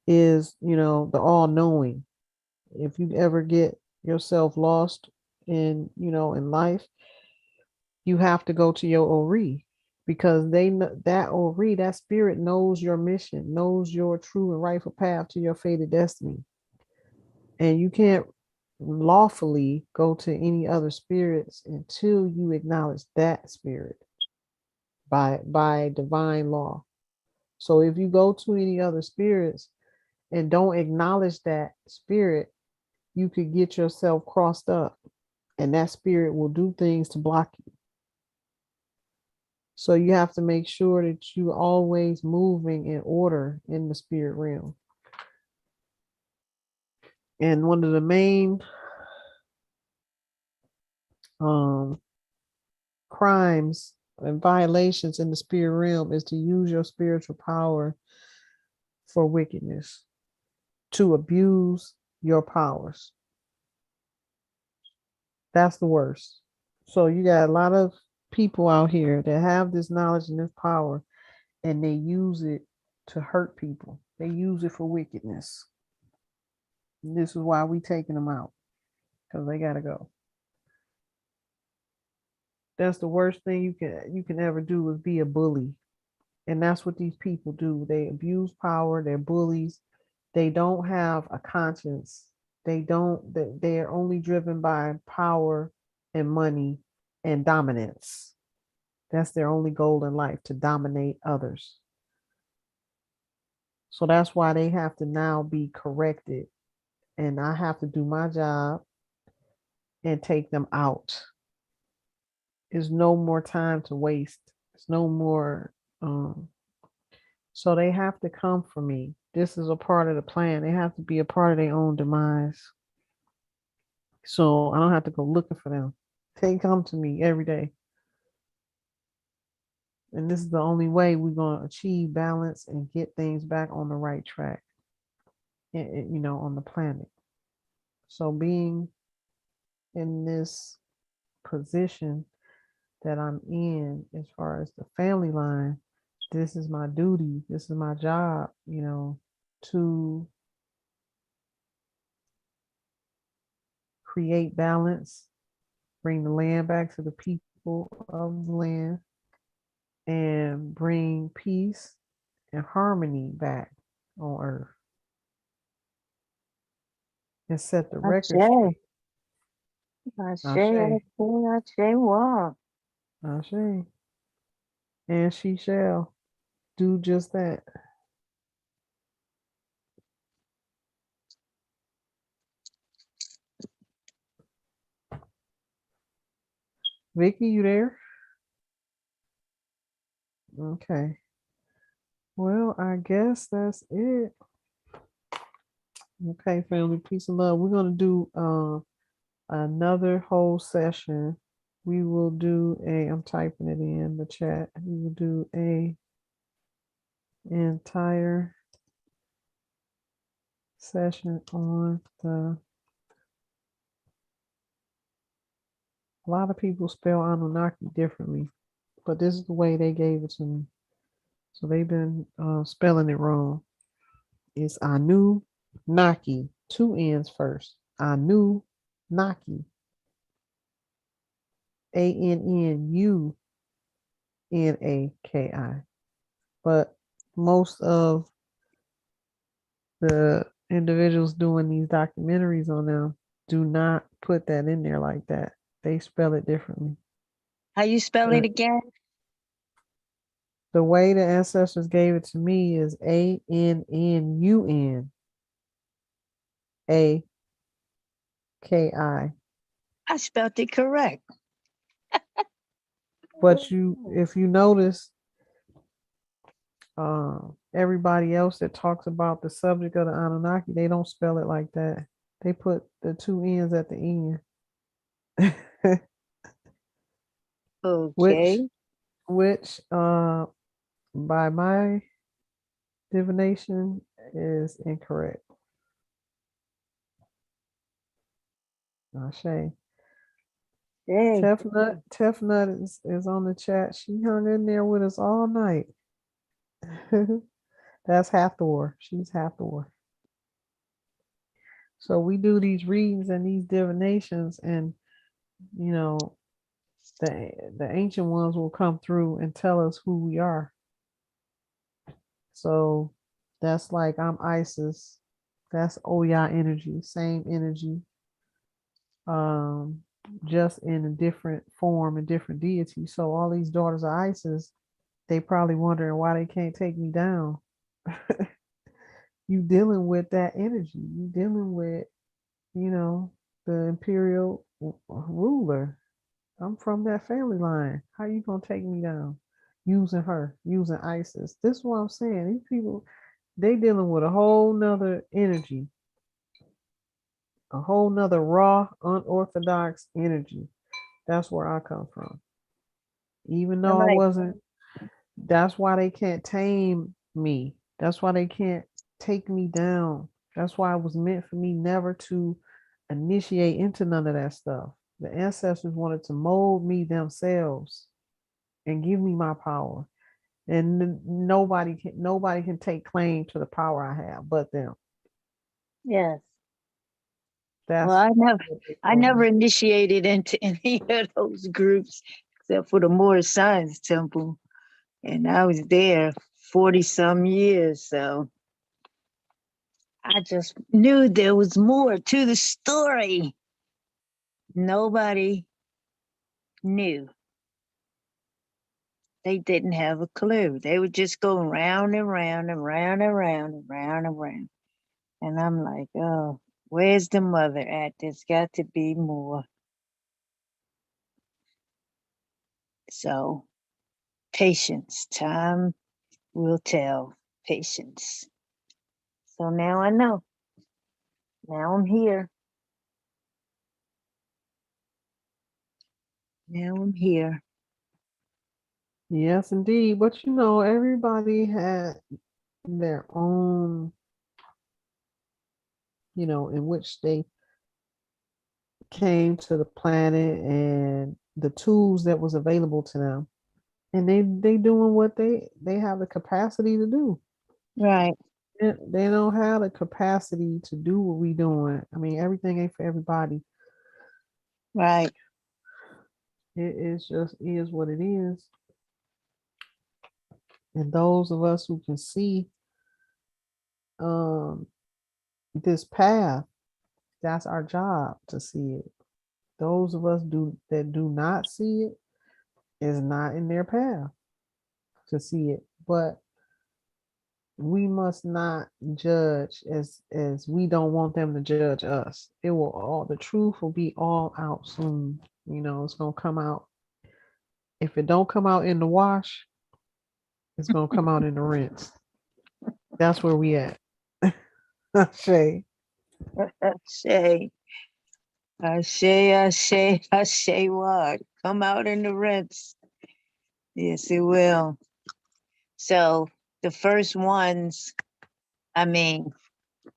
is, the all-knowing. If you ever get yourself lost in life, you have to go to your Ori, because they know that Ori, that spirit knows your mission, knows your true and rightful path to your fated destiny. And you can't lawfully go to any other spirits until you acknowledge that spirit by divine law. So if you go to any other spirits and don't acknowledge that spirit, you could get yourself crossed up, and that spirit will do things to block you. So you have to make sure that you're always moving in order in the spirit realm. And one of the main crimes and violations in the spirit realm is to use your spiritual power for wickedness, to abuse your powers. That's the worst. So you got a lot of people out here that have this knowledge and this power, and they use it to hurt people. They use it for wickedness. And this is why we taking them out, because they gotta go. That's the worst thing you can ever do, is be a bully. And that's what these people do. They abuse power, they're bullies. They don't have a conscience. They're only driven by power and money and dominance. That's their only goal in life, to dominate others. So that's why they have to now be corrected. And I have to do my job and take them out. There's no more time to waste. There's no more. So they have to come for me. This is a part of the plan. They have to be a part of their own demise. So I don't have to go looking for them. They come to me every day. And this is the only way we're going to achieve balance and get things back on the right track, on the planet. So being in this position that I'm in, as far as the family line, this is my duty. This is my job, to create balance, bring the land back to the people of the land, and bring peace and harmony back on earth, and set the record straight. Ashe. And she shall do just that. Vicky, you there? Okay. Well, I guess that's it. Okay, family, peace and love. We're gonna do another whole session. We will do I'm typing it in the chat. We will do a entire session on a lot of people spell Anunnaki differently, but this is the way they gave it to me. So they've been spelling it wrong. It's Anunnaki, 2 N's first. Anunnaki. Annunaki. But most of the individuals doing these documentaries on them do not put that in there like that. They spell it differently. How you spell it again? The way the ancestors gave it to me is Annunaki. I spelled it correct. But if you notice, everybody else that talks about the subject of the Anunnaki, they don't spell it like that. They put the 2 N's at the end. Okay. Which by my divination is incorrect. Ashe. Tefnut is on the chat. She hung in there with us all night. That's Hathor. She's Hathor. So we do these readings and these divinations, and the ancient ones will come through and tell us who we are. So that's like I'm Isis. That's Oya energy, same energy. Just in a different form and different deity. So all these daughters of Isis, they probably wondering why they can't take me down. You dealing with that energy. You dealing with, the imperial ruler. I'm from that family line. How you gonna take me down? Using her, using Isis. This is what I'm saying. These people, they dealing with a whole nother energy, a whole nother raw, unorthodox energy. That's where I come from. Even All though I right. wasn't, that's why they can't tame me. That's why they can't take me down. That's why it was meant for me never to initiate into none of that stuff. The ancestors wanted to mold me themselves and give me my power. And nobody can take claim to the power I have but them. Yes. That's Well, what they I told never me. initiated into any of those groups except for the Moorish Science Temple. And I was there 40 some years. So I just knew there was more to the story. Nobody knew. They didn't have a clue. They would just go round and round and round and round and round and round. And I'm like, oh, where's the mother at? There's got to be more. So patience, time will tell. Patience. So now I know. Now I'm here. Now I'm here. Yes, indeed. But everybody had their own, in which they came to the planet and the tools that was available to them. And they doing what they have the capacity to do. Right, They don't have the capacity to do what we doing. I mean, everything ain't for everybody. right. It is just is what it is. And those of us who can see um this path, that's our job to see it. Those of us that do not see it is not in their path to see it. But we must not judge as we don't want them to judge us. It will all the truth will be all out soon. It's gonna come out. If it don't come out in the wash, it's gonna come out in the rinse. That's where we at. Shay. Say, I say what? Come out in the rinse. Yes, it will. So the first ones, I mean,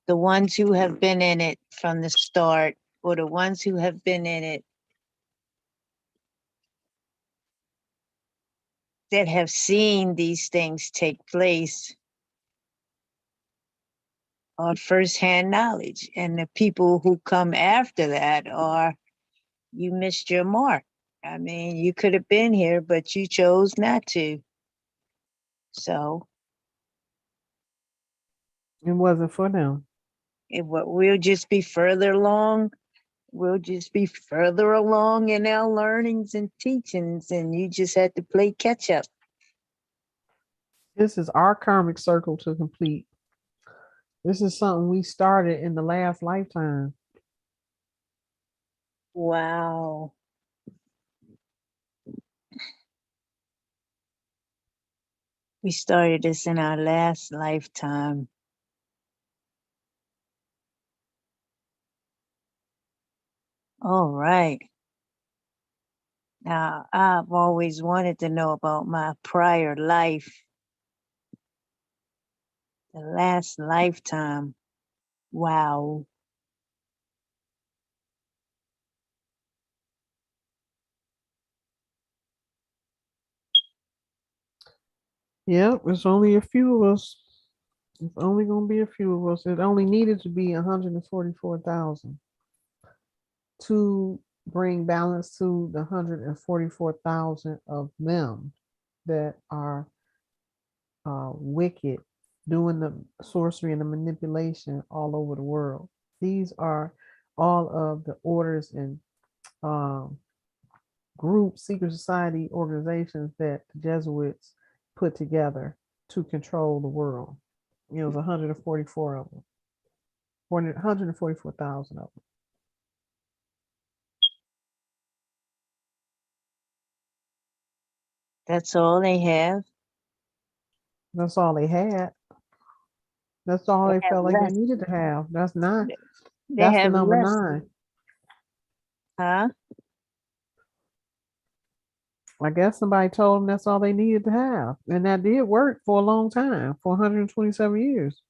the ones who have been in it from the start, or the ones who have been in it that have seen these things take place, are firsthand knowledge. And the people who come after that are, you missed your mark. I mean, you could have been here, but you chose not to. So It wasn't for them. we'll just be further along. We'll just be further along in our learnings and teachings, and you just had to play catch up. This is our karmic circle to complete. This is something we started in the last lifetime. Wow. We started this in our last lifetime. All right. Now, I've always wanted to know about my prior life, the last lifetime. Wow. Yep, it's only a few of us. It's only going to be a few of us. It only needed to be 144,000 to bring balance to the 144,000 of them that are wicked, doing the sorcery and the manipulation all over the world. These are all of the orders and groups, secret society organizations that the Jesuits put together to control the world. It was 144 of them, 144,000 of them. That's all they have. That's all they had. That's all They they have felt like they less. needed to have. That's nine. They That's the have number less. 9. Huh? I guess somebody told them that's all they needed to have. And that did work for a long time, for 127 years.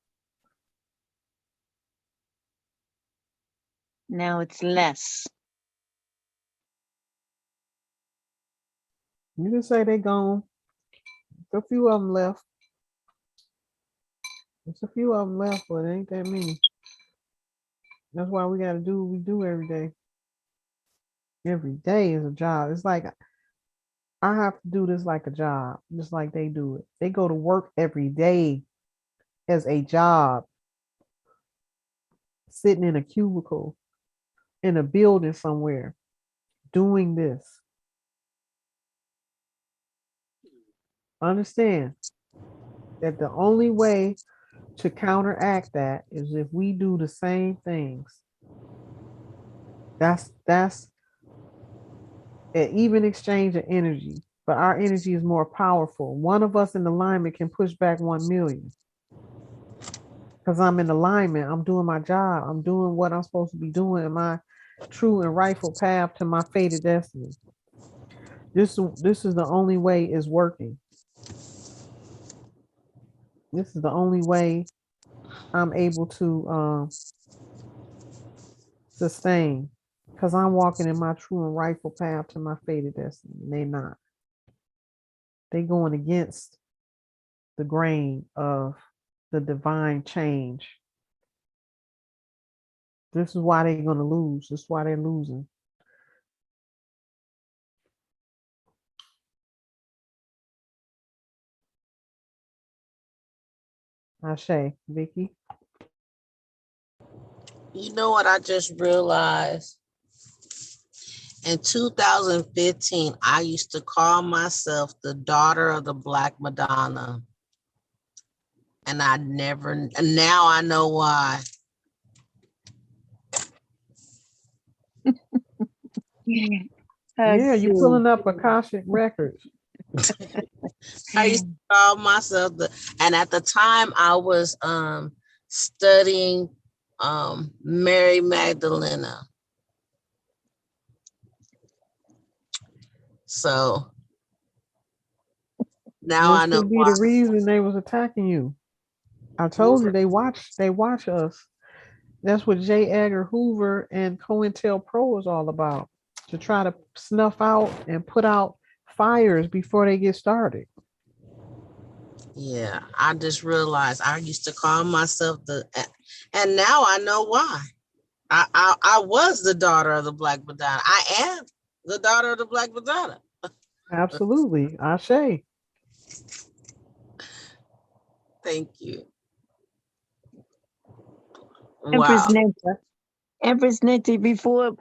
Now it's less. You can say they gone. There's a few of them left. There's a few of them left, but it ain't that many. That's why we got to do what we do every day. Every day is a job. It's like I have to do this like a job, just like they do it. They go to work every day as a job, sitting in a cubicle in a building somewhere, doing this. Understand that the only way to counteract that is if we do the same things. That's an even exchange of energy, but our energy is more powerful. One of us in alignment can push back 1 million. Because I'm in alignment, I'm doing my job, I'm doing what I'm supposed to be doing in my true and rightful path to my fated destiny. This is the only way it's working. This is the only way I'm able to sustain, because I'm walking in my true and rightful path to my fated destiny. And they not. They going against the grain of the divine change. This is why they're going to lose. This is why they're losing. Ashe, Vicky. You know what I just realized? In 2015, I used to call myself the daughter of the Black Madonna. And now I know why. Yeah, you're pulling up Akashic records. I used to call myself and at the time I was studying Mary Magdalena. So now This I know could be why. the reason they was attacking you. I told you they watch us. That's what J. Edgar Hoover and COINTELPRO is all about. To try to snuff out and put out fires before they get started. Yeah, I just realized I used to call myself and now I know why. I was the daughter of the Black Madonna. I am the daughter of the Black Madonna. Absolutely. Ashe. Thank you. Empress Wow. Ninti. Empress Ninti, before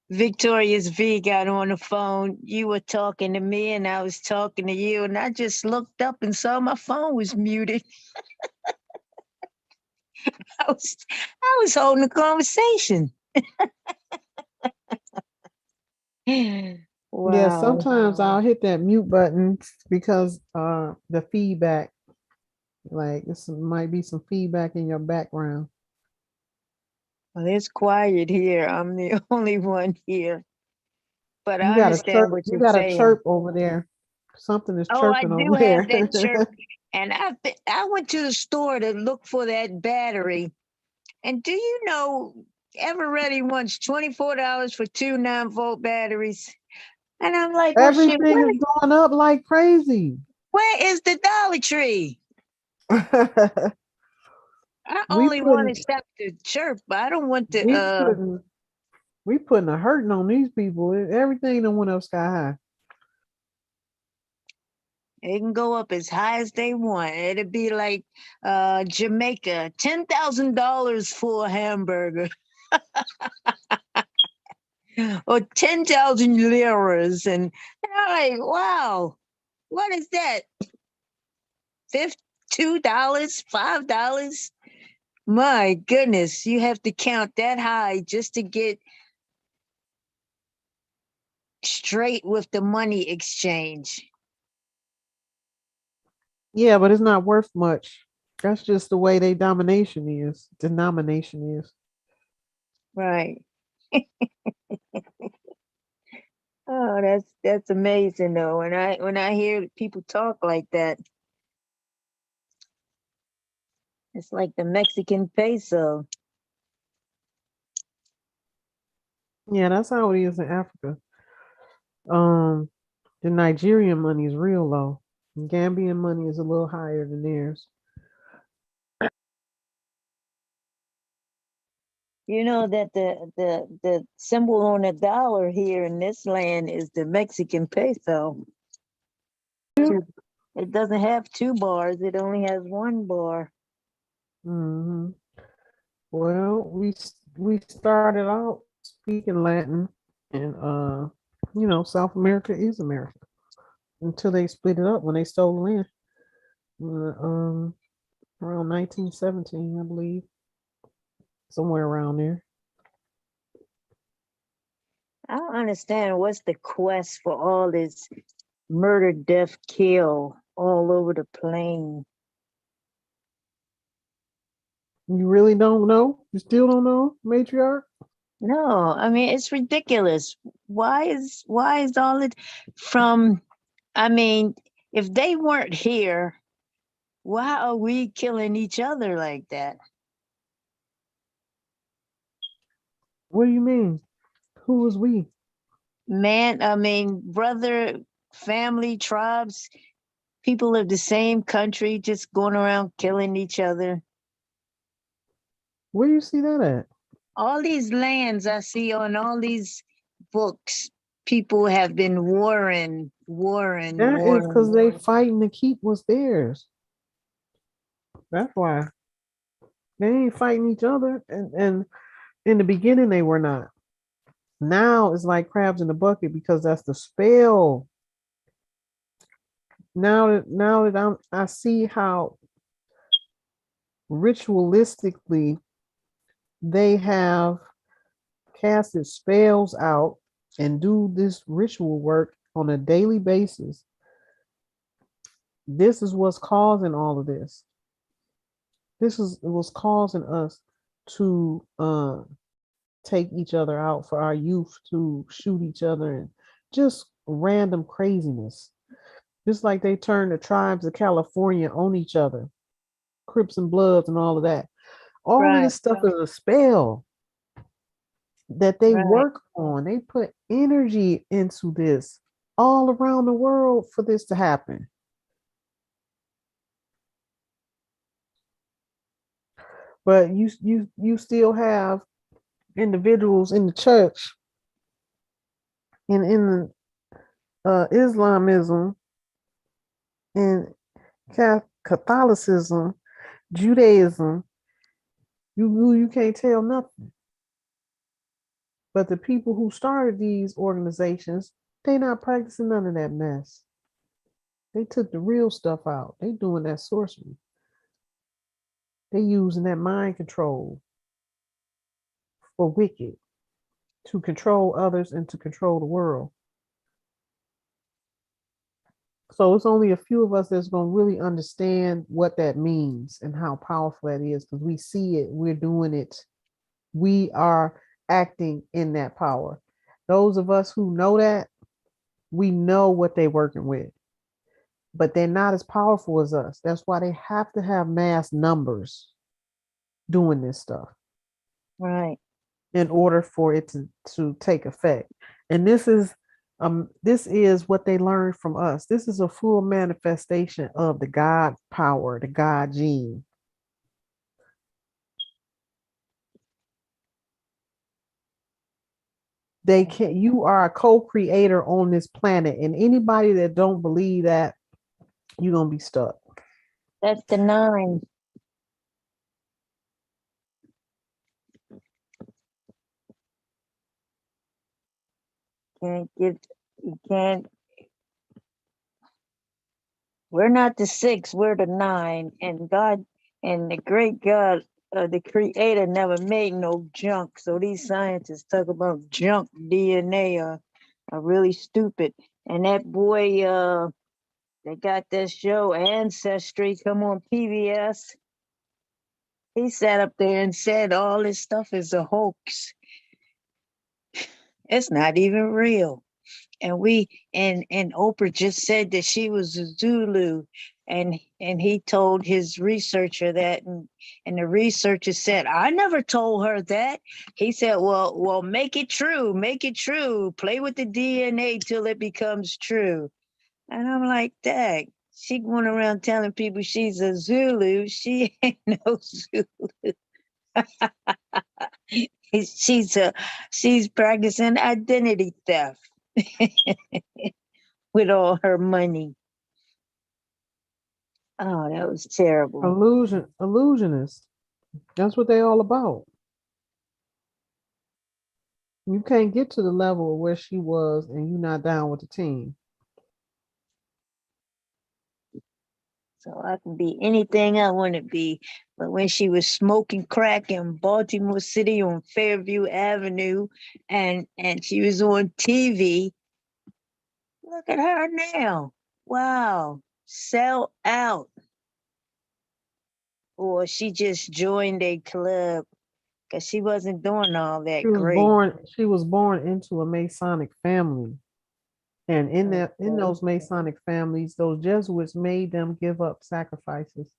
Victorious V got on the phone, you were talking to me and I was talking to you, and I just looked up and saw my phone was muted. I was holding a conversation. Wow. Yeah, sometimes I'll hit that mute button because the feedback, like this might be some feedback in your background. Well, it's quiet here. I'm the only one here. But You I got a understand chirp, what you you're got a saying. chirp over there. Something is Oh, I chirping do over there. have that chirp. And I went to the store to look for that battery. And do you know, Eveready wants $24 for 2 9-volt batteries? And I'm like, well, shit, Everything is going up like crazy. where is the Dollar Tree? I We only want to putting, stop the chirp, but I don't want we to. putting a hurting on these people. Everything done went up sky high. They can go up as high as they want. It'd be like Jamaica, $10,000 for a hamburger. Or 10,000 liras. And they're like, wow, what is that? $2, $5? My goodness, you have to count that high just to get straight with the money exchange. Yeah, but it's not worth much. That's just the way they denomination is. Right. Oh, that's amazing though. When I hear people talk like that, it's like the Mexican peso. Yeah, that's how it is in Africa. The Nigerian money is real low. Gambian money is a little higher than theirs. You know that the symbol on a dollar here in this land is the Mexican peso. It doesn't have 2 bars, it only has 1 bar. Hmm. Well, we started out speaking Latin, and South America is America until they split it up when they stole land. Around 1917, I believe, somewhere around there. I don't understand what's the quest for all this murder, death, kill all over the plane. You really don't know? You still don't know, matriarch? No, I mean it's ridiculous. Why is all it from? I mean, if they weren't here, why are we killing each other like that? What do you mean? Who was we? Man, I mean, brother, family, tribes, people of the same country just going around killing each other. Where do you see that at? All these lands I see on all these books, people have been warring. That is because they fighting to keep what's theirs. That's why. They ain't fighting each other. And in the beginning they were not. Now it's like crabs in the bucket because that's the spell. Now that I see how ritualistically they have casted spells out and do this ritual work on a daily basis. This is what's causing all of this. This is what's causing us to take each other out, for our youth to shoot each other, and just random craziness. Just like they turn the tribes of California on each other, Crips and Bloods and all of that. All of this stuff is a spell that they work on. They put energy into this all around the world for this to happen. But you still have individuals in the church and in the Islamism and Catholicism, Judaism, you can't tell nothing. But the people who started these organizations, they not practicing none of that mess. They took the real stuff out. They doing that sorcery. They using that mind control for wicked to control others and to control the world. So it's only a few of us that's going to really understand what that means and how powerful that is, because we see it, we're doing it, we are acting in that power. Those of us who know that, we know what they're working with, but they're not as powerful as us. That's why they have to have mass numbers doing this stuff. Right. In order for it to take effect. And this is what they learned from us. This is a full manifestation of the God power, the God gene. You are a co-creator on this planet, and anybody that don't believe that, You're gonna be stuck. That's the 9. Can't get, you can't, we're not the 6, we're the 9. And God, and the great God, the creator never made no junk. So these scientists talk about junk DNA are really stupid. And that boy, they got that show Ancestry come on PBS. He sat up there and said all this stuff is a hoax. It's not even real. And Oprah just said that she was a Zulu, and he told his researcher that, and the researcher said, I never told her that. He said, well, make it true, play with the DNA till it becomes true. And I'm like, dang, she going around telling people she's a Zulu. She ain't no Zulu. She's practicing identity theft with all her money. Oh, that was terrible. Illusionists. That's what they all about. You can't get to the level where she was and you're not down with the team. So I can be anything I want to be. But when she was smoking crack in Baltimore City on Fairview Avenue and she was on TV, look at her now. Wow. Sell out. Or she just joined a club because she wasn't doing all that great. She was born into a Masonic family. And in those Masonic families, those Jesuits made them give up sacrifices.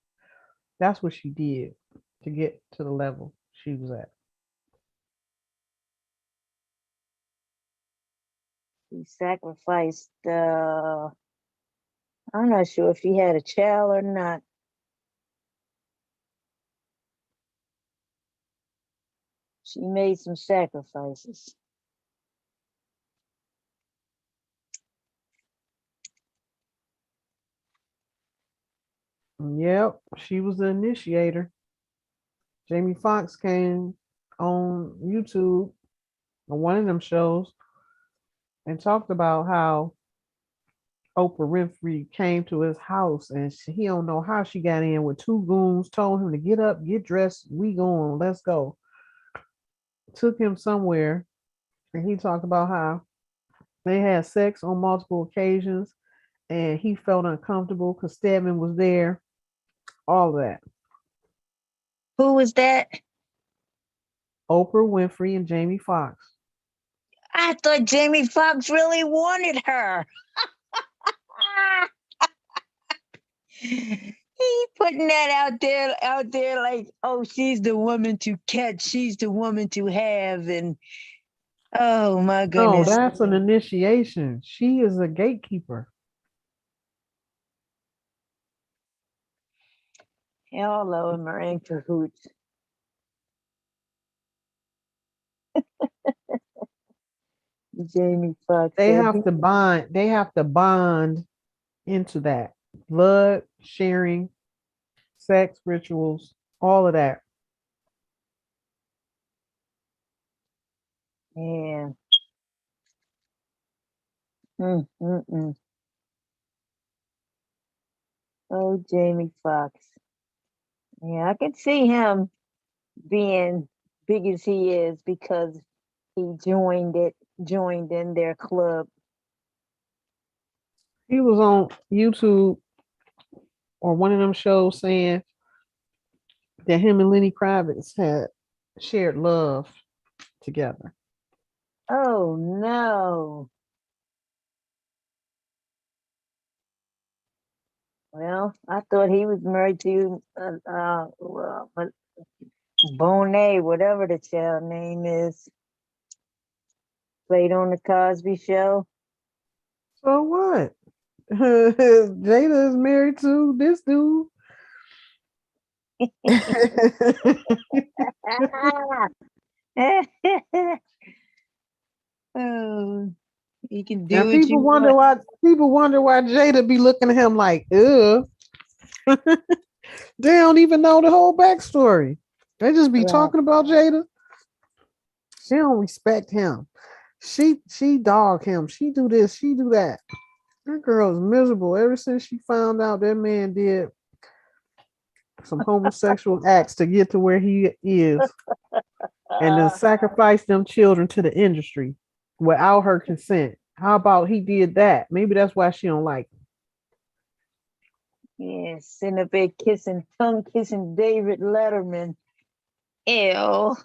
That's what she did to get to the level she was at. She sacrificed, I'm not sure if he had a child or not. She made some sacrifices. Yep, she was the initiator. Jamie Foxx came on YouTube on one of them shows and talked about how Oprah Winfrey came to his house and he don't know how she got in with 2 goons, told him to get up, get dressed, we going, let's go. Took him somewhere and he talked about how they had sex on multiple occasions and he felt uncomfortable because Stedman was there. All of that. Who was that? Oprah Winfrey and Jamie Foxx. I thought Jamie Foxx really wanted her. He putting that out there like, oh, she's the woman to catch, she's the woman to have, and oh my goodness. No, that's an initiation. She is a gatekeeper. All of them are in cahoots. Jamie Foxx. They have to bond. They have to bond into that blood sharing, sex rituals, all of that. Yeah. Oh, Jamie Foxx. Yeah, I can see him being big as he is because he joined in their club. He was on YouTube or one of them shows saying that him and Lenny Kravitz had shared love together. Oh no. Well, I thought he was married to Bonet, whatever the child name is. Played on the Cosby Show. So what? Jada is married to this dude. Oh, You can do Now what people you wonder want. why Jada be looking at him like, ugh. They don't even know the whole backstory. They just be Right. talking about Jada. She don't respect him. She dog him. She do this. She do that. That girl is miserable ever since she found out that man did some homosexual acts to get to where he is, and then sacrifice them children to the industry without her consent. How about he did that? Maybe that's why she don't like him. Yeah, sitting up there tongue kissing David Letterman. Ew.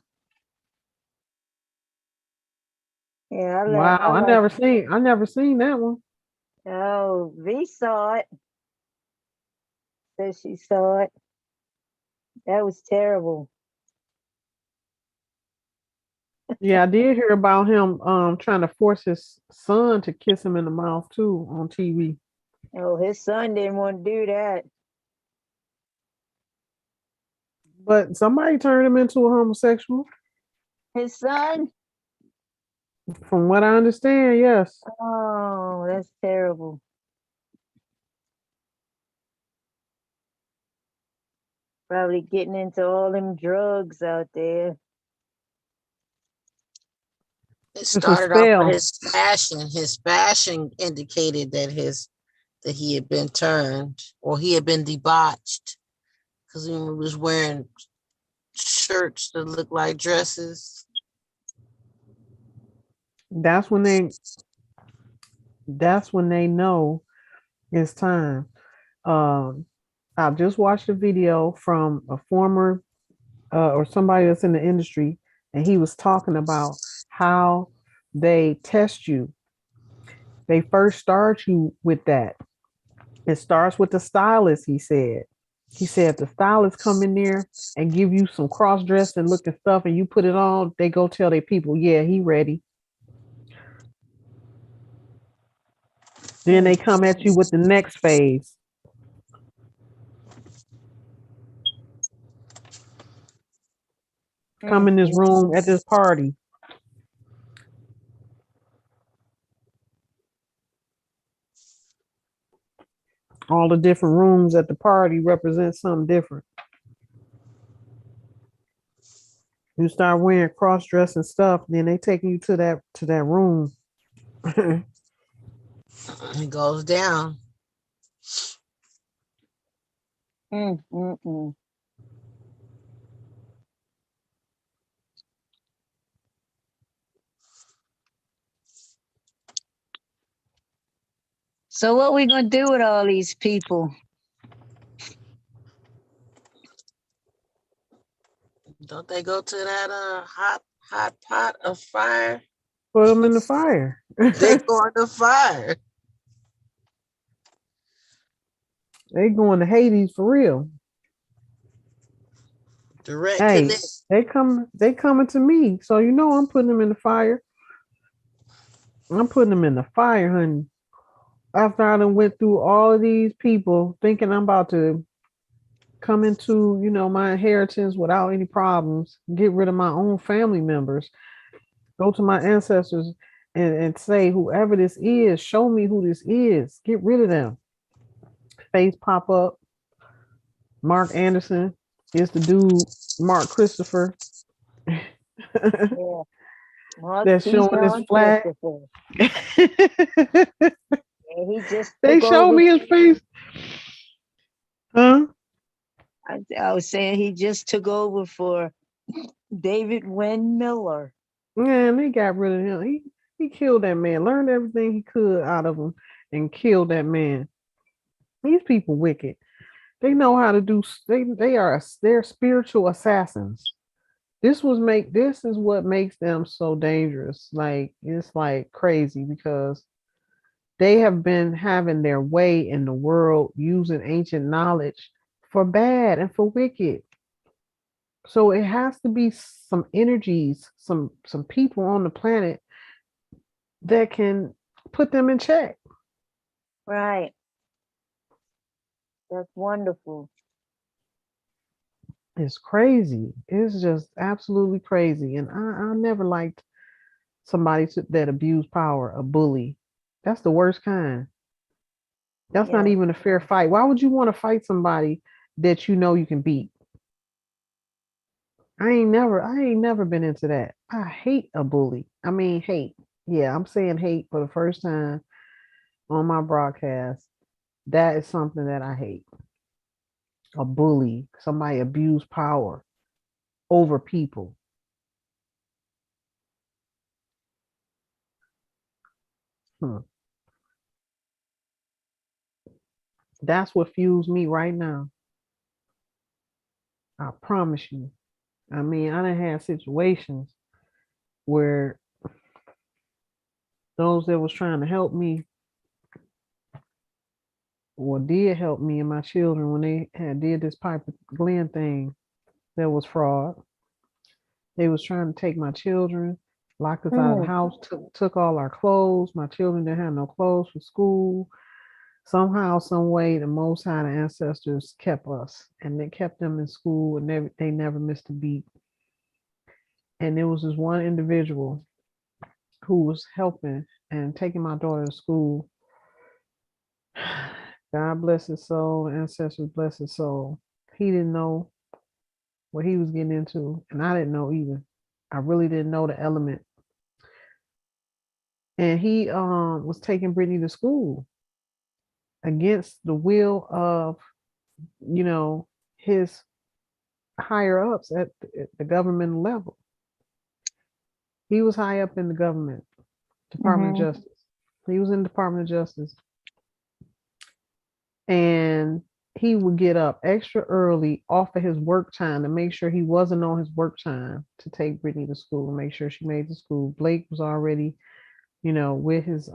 Yeah, Wow, I I like. never seen that one. Oh, V saw it. Said she saw it. That was terrible. Yeah, I did hear about him trying to force his son to kiss him in the mouth too on TV. Oh, his son didn't want to do that. But somebody turned him into a homosexual. His son? From what I understand, yes. Oh, that's terrible. Probably getting into all them drugs out there. It It's a started off spell. with his fashion. His fashion indicated that he had been turned or he had been debauched because he was wearing shirts that looked like dresses. That's when they know it's time. I just watched a video from a former or somebody that's in the industry, and he was talking about how they test you. They first start you with that. It starts with the stylist, he said. He said the stylist come in there and give you some cross-dressing looking stuff and you put it on, they go tell their people, yeah, he ready. Then they come at you with the next phase. Come in this room at this party. All the different rooms at the party represent something different. You start wearing cross-dressing stuff, then they taking you to that room. It goes down. So what we gonna do with all these people? Don't they go to that hot pot of fire? Put them in the fire. They go in the fire. They going to Hades for real. Direct Hey, connect. they coming to me. So you know I'm putting them in the fire. I'm putting them in the fire, honey. After I done went through all of these people thinking I'm about to come into, my inheritance without any problems, get rid of my own family members, go to my ancestors and say, whoever this is, show me who this is. Get rid of them. Face pop up. Mark Anderson is the dude, Mark Christopher. Yeah. That's showing his flag. And he just They took show over. me his face. Huh? I was saying he just took over for David Wynn Miller. Man, they got rid of him. He killed that man, learned everything he could out of him, and killed that man. These people wicked. They know how to do. They're spiritual assassins. This is what makes them so dangerous. Like it's like crazy because they have been having their way in the world using ancient knowledge for bad and for wicked. So it has to be some energies, some people on the planet that can put them in check. Right. That's wonderful. It's crazy. It's just absolutely crazy. And I never liked somebody that abused power, a bully. That's the worst kind. That's not Yeah. even a fair fight. Why would you want to fight somebody that you know you can beat? I ain't never been into that. I hate a bully. I mean, hate. Yeah, I'm saying hate for the first time on my broadcast. That is something that I hate. A bully, somebody abuse power over people. Hmm. That's what fuels me right now. I promise you. I mean, I done had situations where those that was trying to help me or did help me and my children when they had did this Piper Glen thing that was fraud. They was trying to take my children, locked us out of the house, took all our clothes. My children didn't have no clothes for school. Somehow, some way, the Most High, the ancestors kept us, and they kept them in school, and they never missed a beat. And there was this one individual who was helping and taking my daughter to school. God bless his soul, ancestors bless his soul. He didn't know what he was getting into, and I didn't know either. I really didn't know the element. And he was taking Brittany to school against the will of, you know, his higher ups at the government level. He was high up in the government, Department of Justice. He was in the Department of Justice. And he would get up extra early off of his work time to make sure he wasn't on his work time to take Brittany to school and make sure she made it to school. Blake was already, you know, with his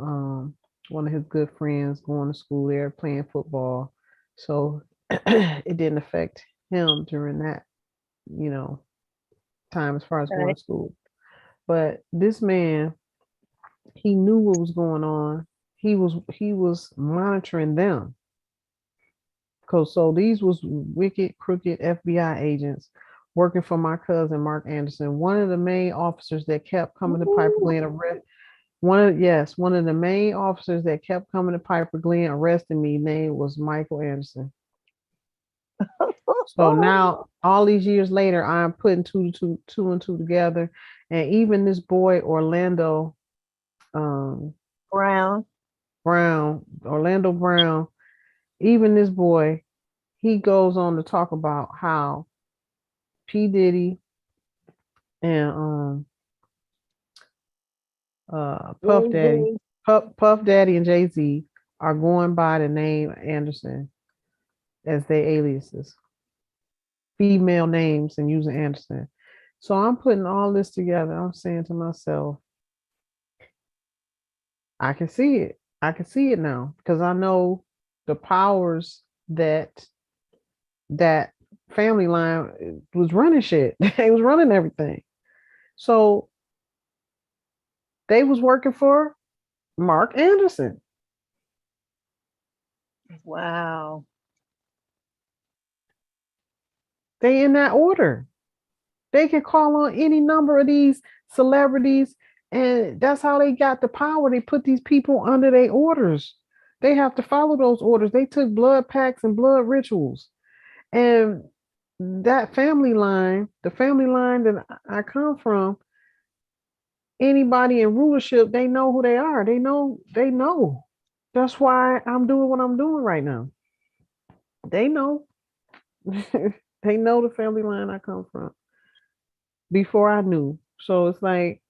one of his good friends going to school there playing football. So it didn't affect him during that, you know, time as far as going to school. But this man, he knew what was going on. He was monitoring them. Cause so these was wicked, crooked FBI agents working for my cousin Mark Anderson, one of the main officers that kept coming to Piper Glen arrest. One of the main officers that kept coming to Piper Glen arresting me. Name was Michael Anderson. So now, all these years later, I'm putting two and two together, and even this boy Orlando Orlando Brown, even this boy, he goes on to talk about how P. Diddy and Puff Daddy and Jay-Z are going by the name Anderson as their aliases, female names, and using Anderson. So I'm putting all this together. I'm saying to myself, I can see it. I can see it now because I know the powers that family line was running shit. They was running everything. So they was working for Mark Anderson. Wow. They in that order. They can call on any number of these celebrities, and that's how they got the power. They put these people under their orders. They have to follow those orders. They took blood pacts and blood rituals. And that family line, the family line that I come from, anybody in rulership, they know who they are. They know. That's why I'm doing what I'm doing right now. They know. They know the family line I come from before I knew. So it's like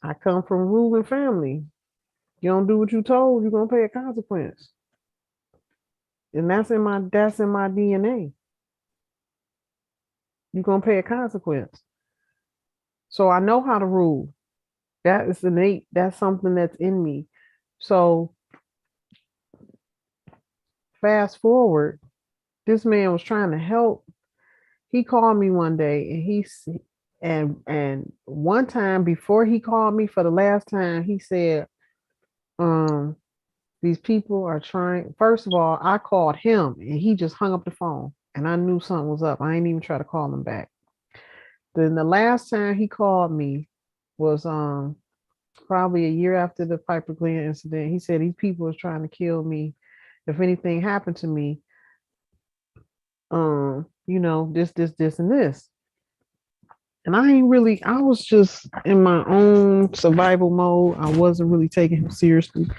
I come from ruling family. You don't do what you told, you're gonna pay a consequence. And that's in my DNA. You're gonna pay a consequence. So I know how to rule. That is innate. That's something that's in me. So fast forward, this man was trying to help. He called me one day and one time before he called me for the last time, he said, these people are trying. First of all, I called him and he just hung up the phone and I knew something was up. I ain't even try to call him back. Then the last time he called me, was probably a year after the Piper Glen incident. He said these people was trying to kill me. If anything happened to me, this, and this. And I was just in my own survival mode. I wasn't really taking him seriously,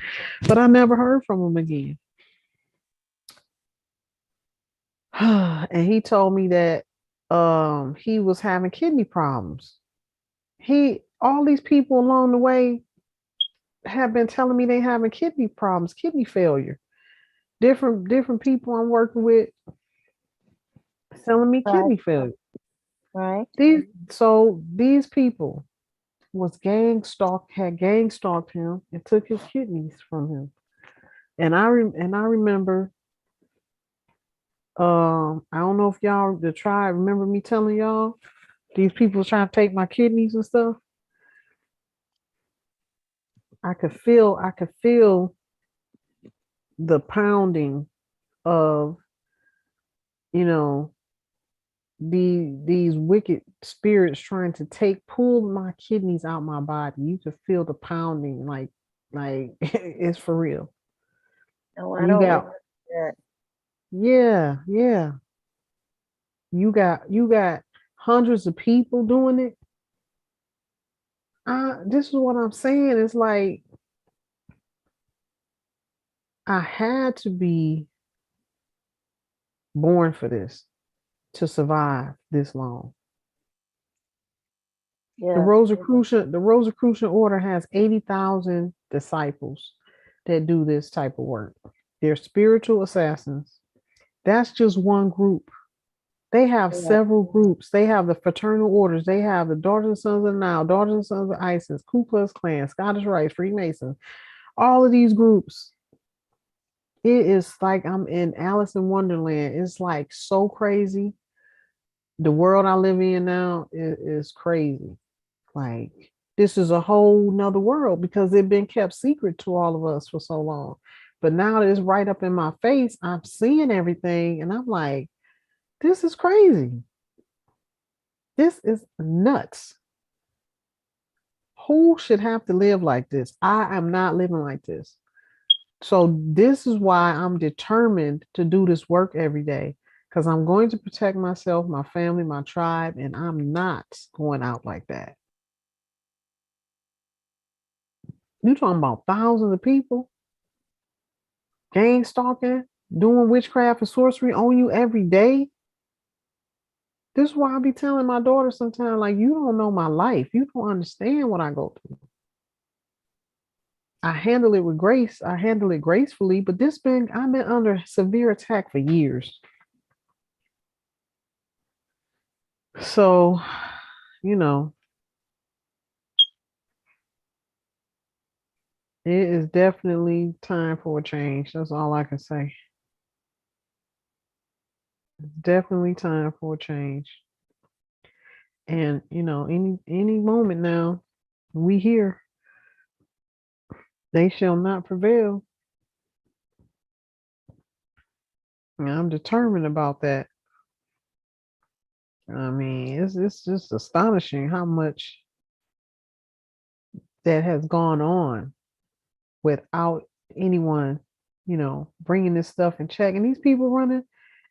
but I never heard from him again. And he told me that he was having kidney problems. All these people along the way have been telling me they having kidney problems, kidney failure. Different people I'm working with telling me kidney failure. Right. These people was had gang stalked him and took his kidneys from him. And I remember, I don't know if y'all, the tribe, remember me telling y'all these people was trying to take my kidneys and stuff. I could feel the pounding of, these wicked spirits trying to pull my kidneys out my body. You could feel the pounding, like it's for real. Oh, I You don't got, remember that. yeah. You got hundreds of people doing it. This is what I'm saying. It's like I had to be born for this to survive this long. Yeah. The Rosicrucian order has 80,000 disciples that do this type of work. They're spiritual assassins. That's just one group. They have several groups. They have the fraternal orders. They have the Daughters and Sons of Nile, Daughters and Sons of Isis, Ku Klux Klan, Scottish Rites, Freemasons. All of these groups. It is like I'm in Alice in Wonderland. It's like so crazy. The world I live in now is crazy. Like, this is a whole nother world because they've been kept secret to all of us for so long. But now that it's right up in my face, I'm seeing everything and I'm like, this is crazy. This is nuts. Who should have to live like this? I am not living like this. So this is why I'm determined to do this work every day, because I'm going to protect myself, my family, my tribe, and I'm not going out like that. You're talking about thousands of people gang stalking, doing witchcraft and sorcery on you every day. This is why I be telling my daughter sometimes, like, you don't know my life. You don't understand what I go through. I handle it with grace. I handle it gracefully, but I've been under severe attack for years. So, it is definitely time for a change. That's all I can say. It's definitely time for a change. And any moment now, we here. They shall not prevail. And I'm determined about that. I mean, it's just astonishing how much that has gone on without anyone, bringing this stuff in check. And these people running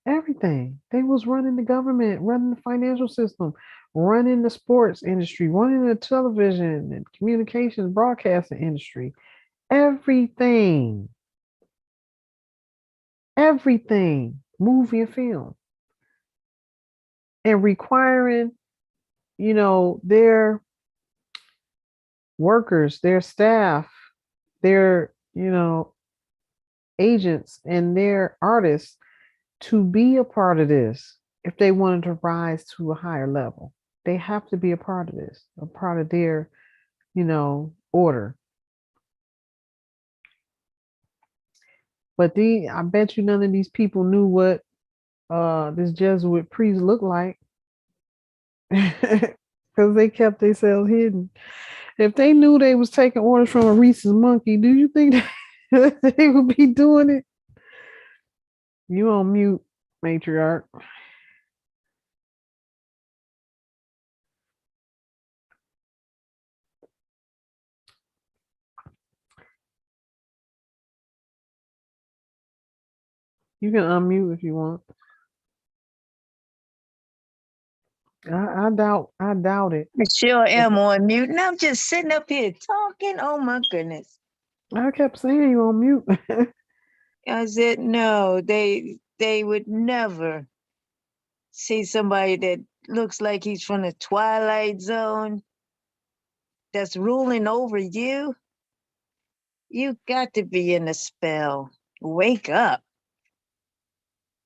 everything. They was running the government, running the financial system, running the sports industry, running the television and communications broadcasting industry. Everything, movie and film, and requiring, their workers, their staff, their, agents and their artists to be a part of this. If they wanted to rise to a higher level, they have to be a part of this, a part of their, order. But I bet you none of these people knew what this Jesuit priest looked like, because they kept themselves hidden. If they knew they was taking orders from a rhesus monkey, do you think they would be doing it? You on mute, matriarch. You can unmute if you want. I doubt it. I sure am on mute, and I'm just sitting up here talking. Oh my goodness. I kept saying you on mute. I said, no, they would never see somebody that looks like he's from the Twilight Zone that's ruling over you. You got to be in a spell. Wake up.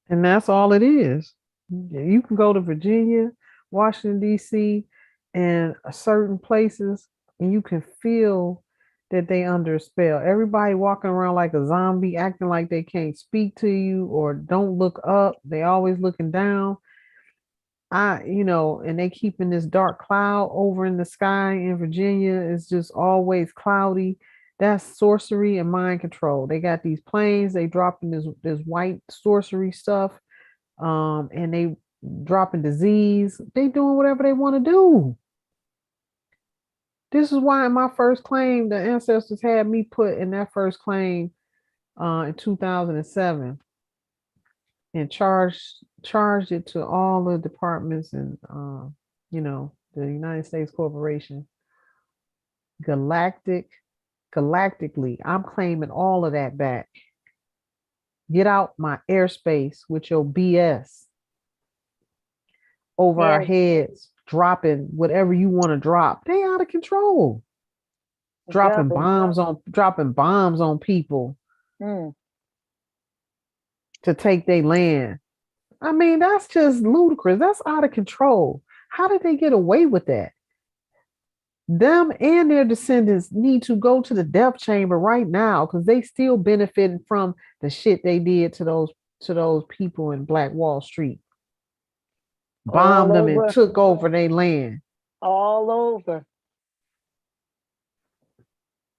And that's all it is. You can go to Virginia, Washington, D.C., and certain places, and you can feel that they under a spell. Everybody walking around like a zombie, acting like they can't speak to you or don't look up. They always looking down. And they keeping this dark cloud over in the sky in Virginia. It's just always cloudy. That's sorcery and mind control. They got these planes, they dropping this white sorcery stuff, and they dropping disease. They doing whatever they want to do. This is why in my first claim, the ancestors had me put in that first claim in 2007 and charged it to all the departments and the United States Corporation. Galactically, I'm claiming all of that back. Get out my airspace with your BS over our heads, dropping whatever you want to drop. They out of control. Dropping bombs on people to take their land. I mean, that's just ludicrous. That's out of control. How did they get away with that? Them and their descendants need to go to the death chamber right now because they still benefiting from the shit they did to those people in Black Wall Street. Bombed them and took over their land. All over.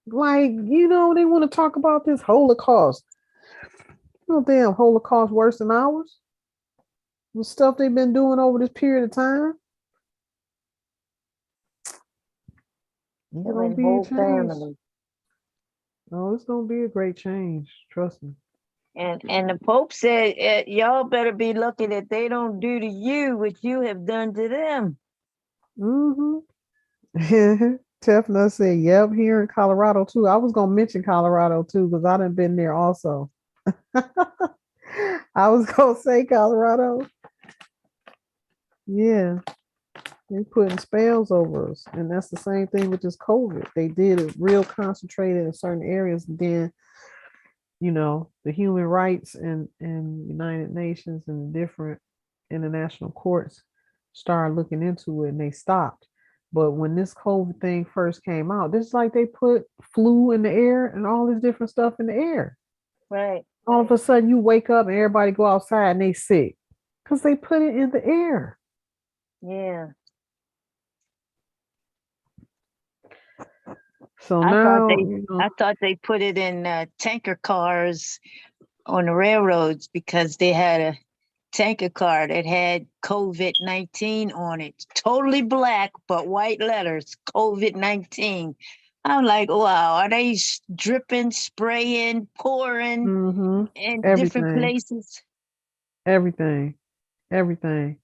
Like, they want to talk about this Holocaust. No damn Holocaust worse than ours. The stuff they've been doing over this period of time. It's gonna be a change. Oh, it's gonna be a great change. Trust me. And the Pope said, y'all better be lucky that they don't do to you what you have done to them. Tefna said, yep, here in Colorado too. I was gonna mention Colorado too because I done been there also. I was gonna say Colorado. Yeah. They're putting spells over us. And that's the same thing with this COVID. They did it real concentrated in certain areas. And then, the human rights and United Nations and different international courts started looking into it and they stopped. But when this COVID thing first came out, this is like they put flu in the air and all this different stuff in the air. Right. All of a sudden you wake up and everybody go outside and they sick because they put it in the air. Yeah. So I thought they put it in tanker cars on the railroads because they had a tanker car that had COVID-19 on it. Totally black, but white letters, COVID-19. I'm like, wow, are they dripping, spraying, pouring in different places? Everything. The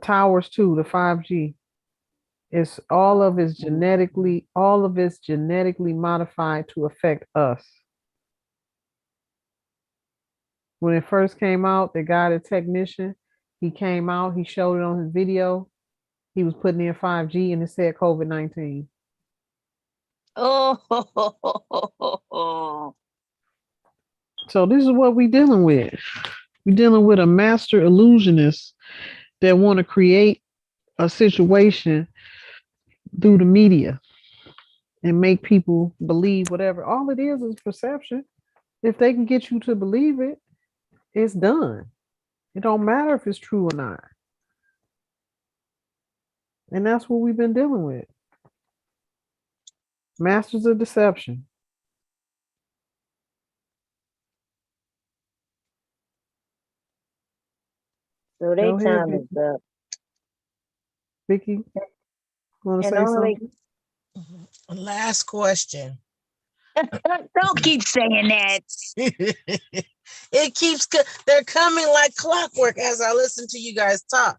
towers too, the 5G. It's all of it's genetically modified to affect us. When it first came out, the guy, the technician, he came out, he showed it on his video. He was putting in 5G and it said COVID-19. Oh. So this is what we're dealing with. We're dealing with a master illusionist that want to create a situation through the media and make people believe whatever. All it is perception. If they can get you to believe it, it's done. It don't matter if it's true or not. And that's what we've been dealing with. Masters of deception. So they time is up. Vicky, want to say something? Last question. Don't keep saying that. It keeps they're coming like clockwork as I listen to you guys talk.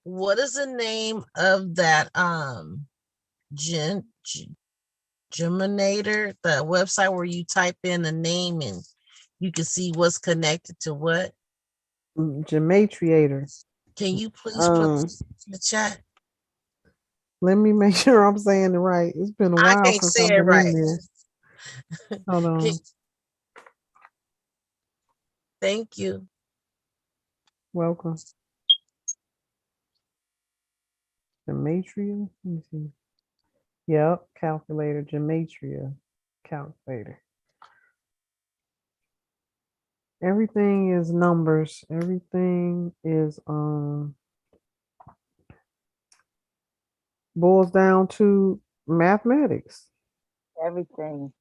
What is the name of that Geminator, the website where you type in a name and you can see what's connected to what? Gematriator. Can you please put this in the chat? Let me make sure I'm saying it right. It's been a I while can't since say I've it been right. in there. Hold on. Thank you. Welcome. Gematria. Let me see. Yep, calculator. Gematria calculator. Everything is numbers. Everything is boils down to mathematics. Everything.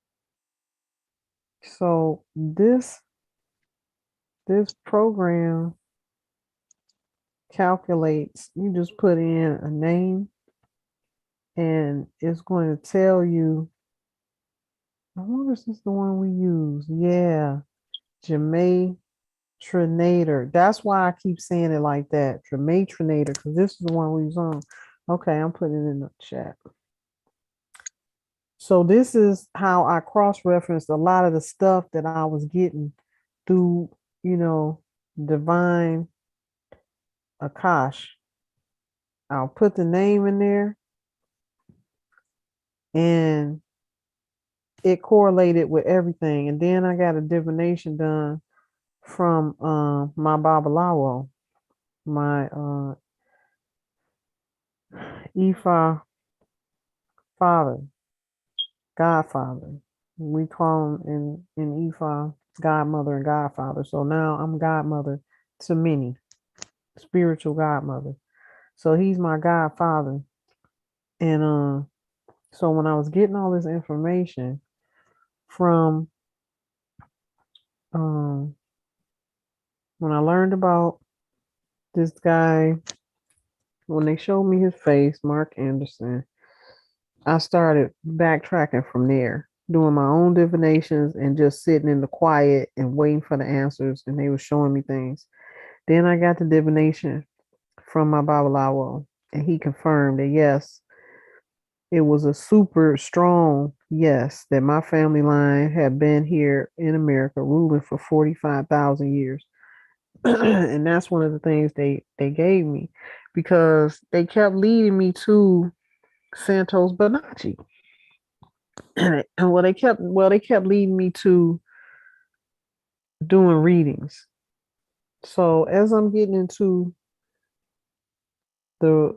So this program calculates, you just put in a name and it's going to tell you, I wonder if this is the one we use. Yeah, Gematrinator. That's why I keep saying it like that. Gematrinator, because this is the one we use on. Okay, I'm putting it in the chat. So this is how I cross-referenced a lot of the stuff that I was getting through, divine Akash. I'll put the name in there and it correlated with everything. And then I got a divination done from my Babalawo, my Ifa father, godfather. We call him in Ifa godmother and godfather. So now I'm godmother to many, spiritual godmother. So he's my godfather. And so when I was getting all this information from when I learned about this guy, when they showed me his face, Mark Anderson, I started backtracking from there, doing my own divinations and just sitting in the quiet and waiting for the answers. And they were showing me things. Then I got the divination from my Babalawo, and he confirmed that yes, it was a super strong yes that my family line had been here in America ruling for 45,000 years. And that's one of the things they gave me because they kept leading me to Santos Bonacci. And they kept leading me to doing readings. So as I'm getting into the,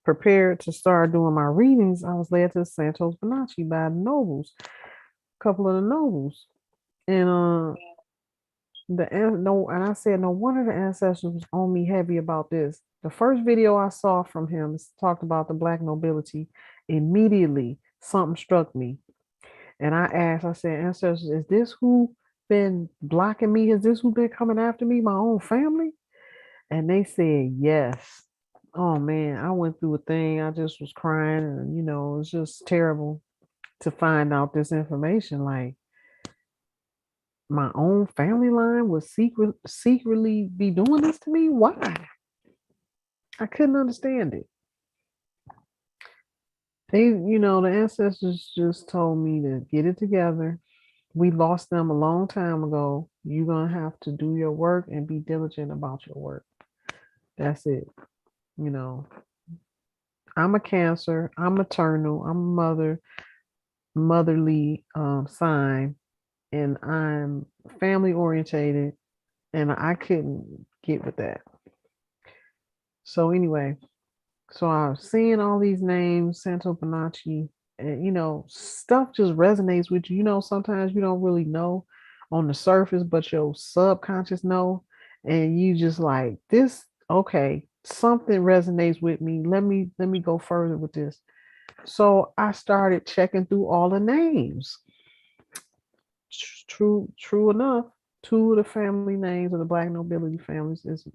prepared to start doing my readings, I was led to Santos Bonacci by the nobles, a couple of the nobles. And and I said, no wonder the ancestors was on me heavy about this. The first video I saw from him talked about the black nobility. Immediately, something struck me. And I said, ancestors, is this who been blocking me? Is this who been coming after me? My own family? And they said, yes. Oh man, I went through a thing. I just was crying and, it was just terrible to find out this information. Like, my own family line would secretly be doing this to me? Why? I couldn't understand it. They, the ancestors just told me to get it together. We lost them a long time ago. You're going to have to do your work and be diligent about your work. That's it. I'm a Cancer. I'm maternal. I'm a motherly sign, and I'm family orientated, and I couldn't get with that. So anyway, so I was seeing all these names, Santo Bonacci, and stuff just resonates with you. Sometimes you don't really know on the surface, but your subconscious know, and you just like this. Okay, something resonates with me. Let me go further with this. So I started checking through all the names. True enough, two of the family names of the black nobility families is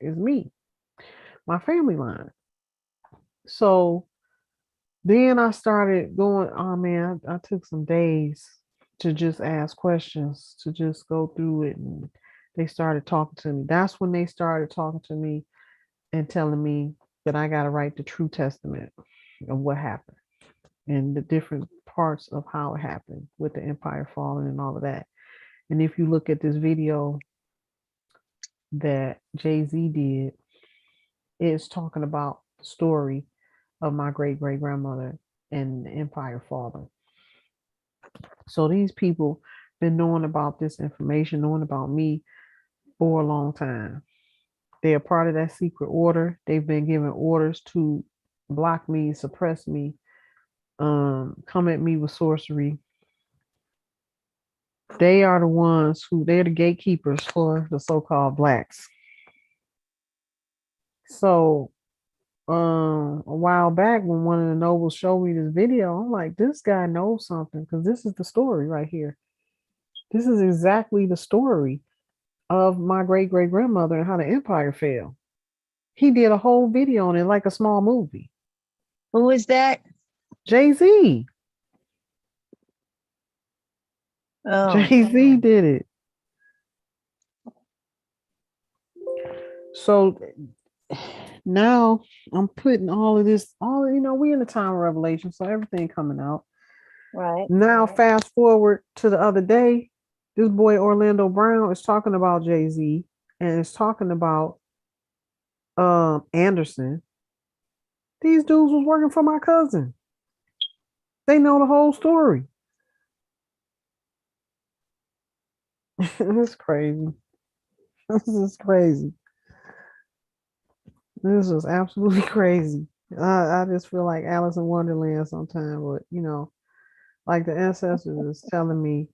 me, my family line. So Then I started going, oh man, I took some days to just ask questions, to just go through it. And they started talking to me. That's when they started talking to me and telling me that I got to write the true testament of what happened and the different parts of how it happened with the empire falling and all of that. And if you look at this video that Jay-Z did, it's talking about the story of my great great grandmother and the empire falling. So these people been knowing about this information, knowing about me for a long time. They're part of that secret order. They've been given orders to block me, suppress me, come at me with sorcery. They are the ones they're the gatekeepers for the so-called blacks. So a while back when one of the nobles showed me this video, I'm like, this guy knows something, because this is the story right here. This is exactly the story of my great great grandmother and how the empire fell. He did a whole video on it, like a small movie. Who is that? Jay-Z. Oh, Jay-Z did it. So now I'm putting all of this, we in the time of revelation, so everything coming out. right. Now fast forward to the other day, this boy Orlando Brown is talking about Jay-Z and is talking about Anderson. These dudes was working for my cousin. They know the whole story. It's crazy. This is crazy. This is absolutely crazy. I just feel like Alice in Wonderland sometimes, but like the ancestors is telling me,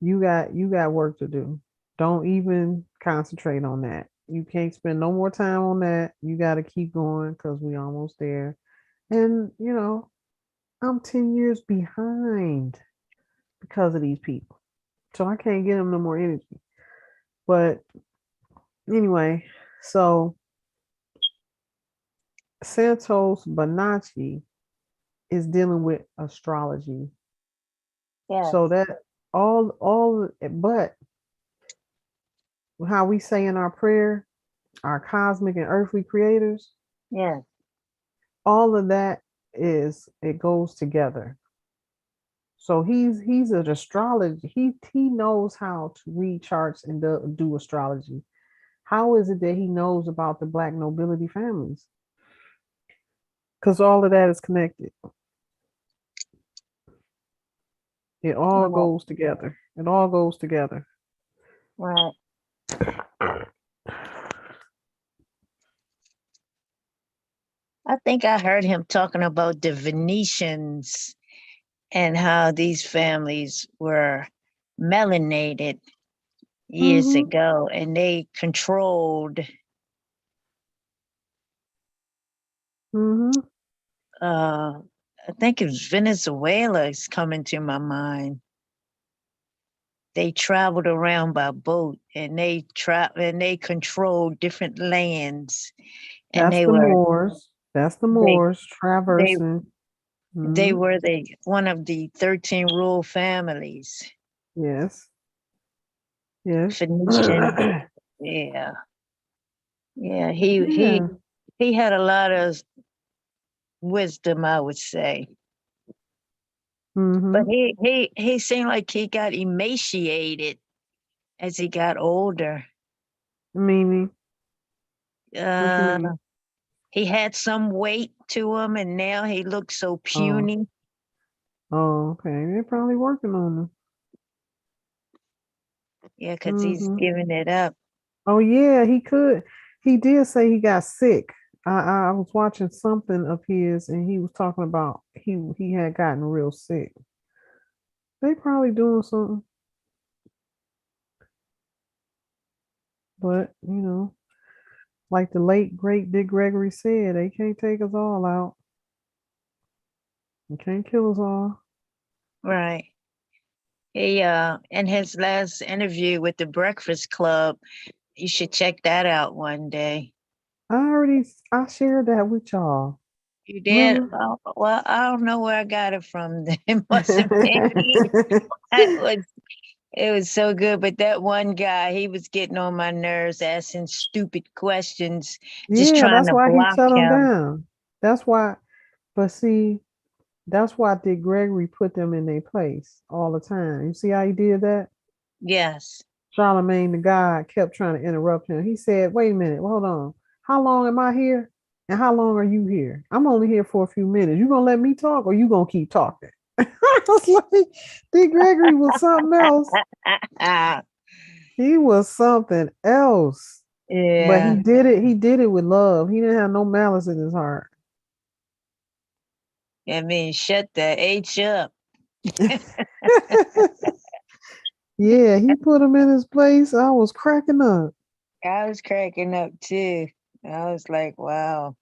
you got work to do. Don't even concentrate on that. You can't spend no more time on that. You got to keep going because we almost there. And I'm 10 years behind because of these people. So I can't get them no more energy. But anyway, so Santos Bonacci is dealing with astrology. Yeah. So that but how we say in our prayer, our cosmic and earthly creators, Yeah. all of that it goes together. So he's an astrologer. He knows how to read charts and do astrology. How is it that he knows about the black nobility families? Because all of that is connected. It all goes together. It all goes together. Right. I think I heard him talking about the Venetians and how these families were melanated years ago, and they controlled I think it was Venezuela is coming to my mind. They traveled around by boat and they controlled different lands. And That's the Moors. That's the Moors traversing. They were one of the 13 royal families. Yes. Yes. Phoenician. Yeah. Yeah. He had a lot of wisdom, I would say. But he seemed like he got emaciated as he got older. Meaning? He had some weight to him, and now he looks so puny. Oh, okay. They're probably working on him. Yeah, because he's giving it up. Oh, yeah, he could. He did say he got sick. I was watching something of his, and he was talking about he had gotten real sick. They probably doing something. But, like the late, great Dick Gregory said, they can't take us all out. They can't kill us all. Right. He in his last interview with the Breakfast Club, you should check that out one day. I shared that with y'all. You did? Remember? Well, I don't know where I got it from. It must have been you. It was so good. But that one guy, he was getting on my nerves, asking stupid questions, just Yeah, trying that's to why he block shut them him. down. That's why, but see, that's why Dick Gregory put them in their place all the time. You see how he did that? Yes. Charlemagne the God kept trying to interrupt him. He said, wait a minute, hold on. How long am I here? And how long are you here? I'm only here for a few minutes. You gonna let me talk or you gonna keep talking? I was like, Dick Gregory was something else. He was something else. But Yeah. he did it with love. He didn't have no malice in his heart. I mean, shut the H up. Yeah, he put him in his place. I was cracking up. I was cracking up too. I was like, wow.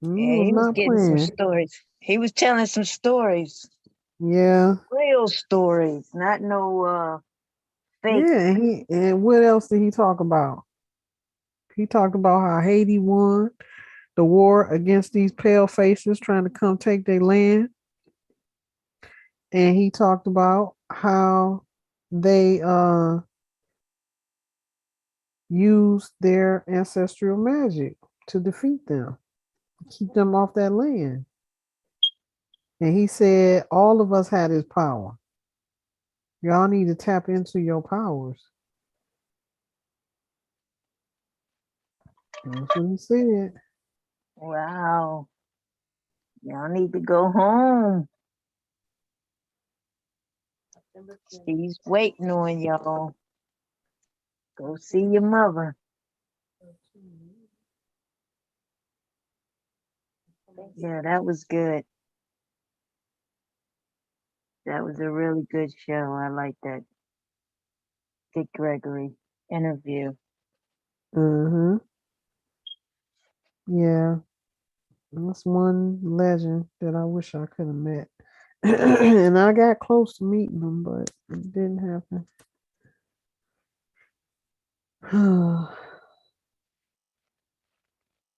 He Yeah, was he was not getting some playing. stories. He was telling some stories. Yeah. Real stories, not no fake. Yeah, and what else did he talk about? He talked about how Haiti won the war against these pale faces trying to come take their land. And he talked about how they used their ancestral magic to defeat them, keep them off that land. And he said all of us had his power. Y'all need to tap into your powers. That's what he said. Wow. Y'all need to go home. She's waiting on y'all. Go see your mother. Yeah, that was good. That was a really good show. I like that Dick Gregory interview. Mm-hmm. Yeah. That's one legend that I wish I could have met. And I got close to meeting them, but it didn't happen.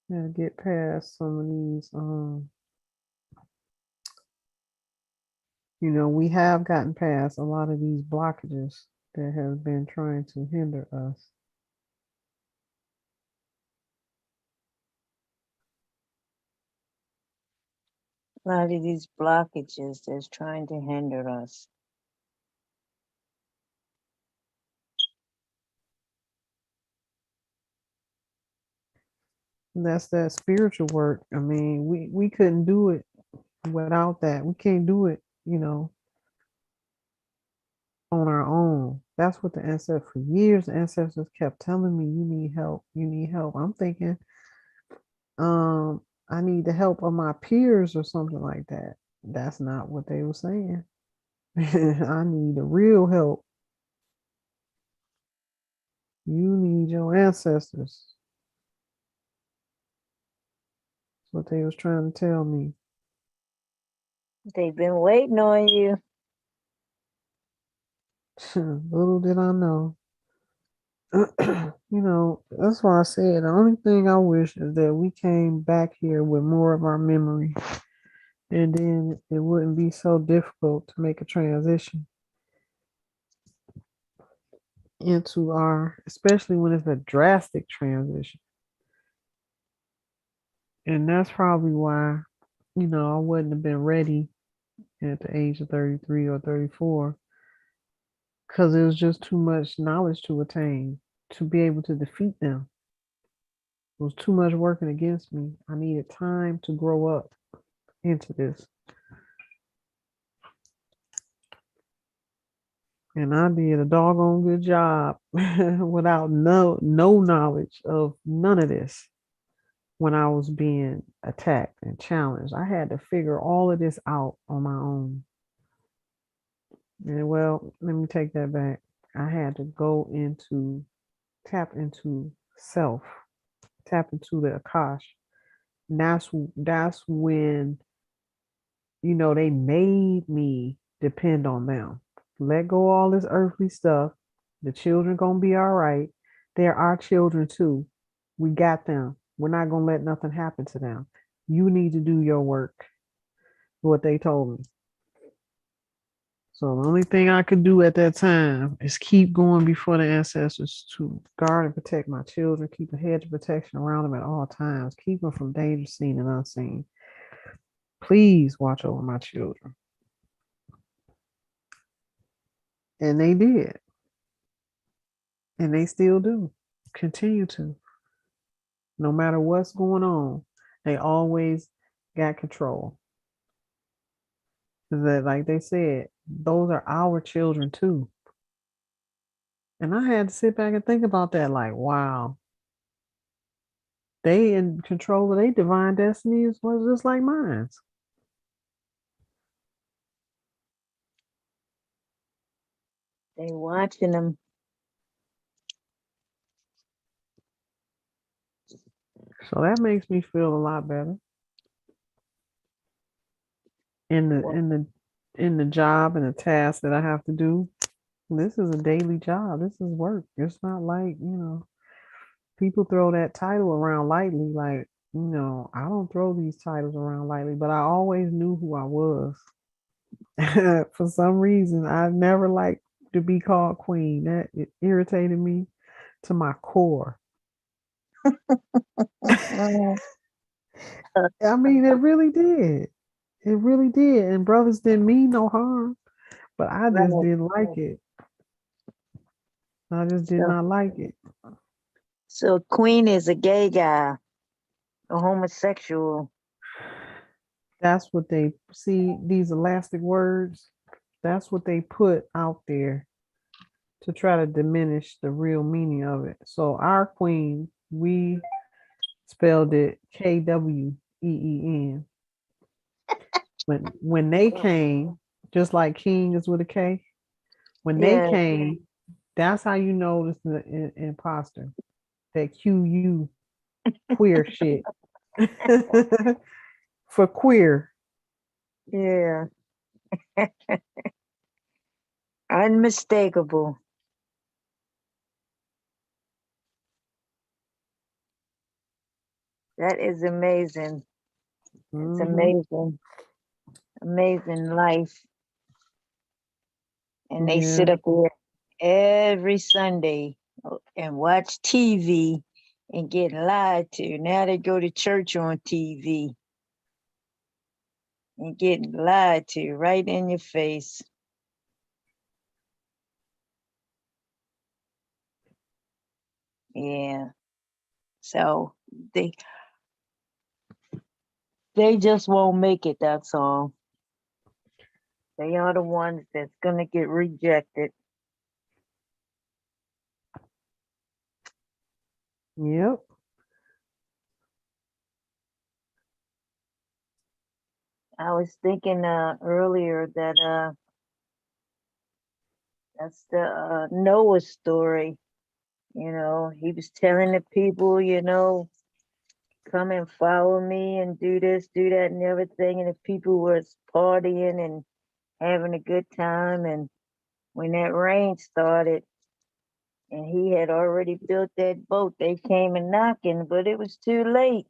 Gotta get past some of these. We have gotten past a lot of these blockages that have been trying to hinder us. A lot of these blockages that's trying to hinder us. And that's that spiritual work. I mean, we couldn't do it without that. We can't do it, on our own. That's what the ancestors, for years, the ancestors kept telling me, you need help, you need help. I'm thinking, I need the help of my peers or something like that. That's not what they were saying. I need the real help. You need your ancestors. That's what they was trying to tell me. They've been waiting on you. Little did I know. That's why I said the only thing I wish is that we came back here with more of our memory, and then it wouldn't be so difficult to make a transition into especially when it's a drastic transition. And that's probably why, I wouldn't have been ready at the age of 33 or 34, because it was just too much knowledge to attain to be able to defeat them. It was too much working against me. I needed time to grow up into this. And I did a doggone good job without no knowledge of none of this when I was being attacked and challenged. I had to figure all of this out on my own. And well, let me take that back. I had to tap into self, tap into the Akash. And that's when, they made me depend on them. Let go all this earthly stuff. The children gonna be all right. They're our children too. We got them. We're not gonna let nothing happen to them. You need to do your work. What they told me. So the only thing I could do at that time is keep going before the ancestors to guard and protect my children, keep a hedge of protection around them at all times, keep them from danger seen and unseen. Please watch over my children. And they did. And they still do. Continue to. No matter what's going on, they always got control. That, like they said, those are our children too. And I had to sit back and think about that, like, wow, they in control of their divine destinies was just like mine. They watching them. So that makes me feel a lot better in the job and the task that I have to do. This is a daily job. This is work. It's not like, people throw that title around lightly. Like, I don't throw these titles around lightly, but I always knew who I was. For some reason, I never liked to be called queen. That it irritated me to my core. I mean, it really did. It really did. And brothers didn't mean no harm, but I just didn't like it. I just did not like it. So queen is a gay guy, a homosexual. That's what they see, these elastic words. That's what they put out there to try to diminish the real meaning of it. So our queen, we spelled it Kween. When they came, just like king is with a K, when they came, that's how you know this is an imposter. That QU queer shit. For queer. Yeah. Unmistakable. That is amazing. It's amazing. Amazing life. And they sit up there every Sunday and watch TV and get lied to. Now they go to church on TV and get lied to right in your face. Yeah. So they just won't make it, that's all. They are the ones that's gonna get rejected. Yep. I was thinking earlier that that's the Noah story. He was telling the people, come and follow me and do this, do that, and everything. And the people was partying and having a good time. And when that rain started, and he had already built that boat, they came and knocking, but it was too late.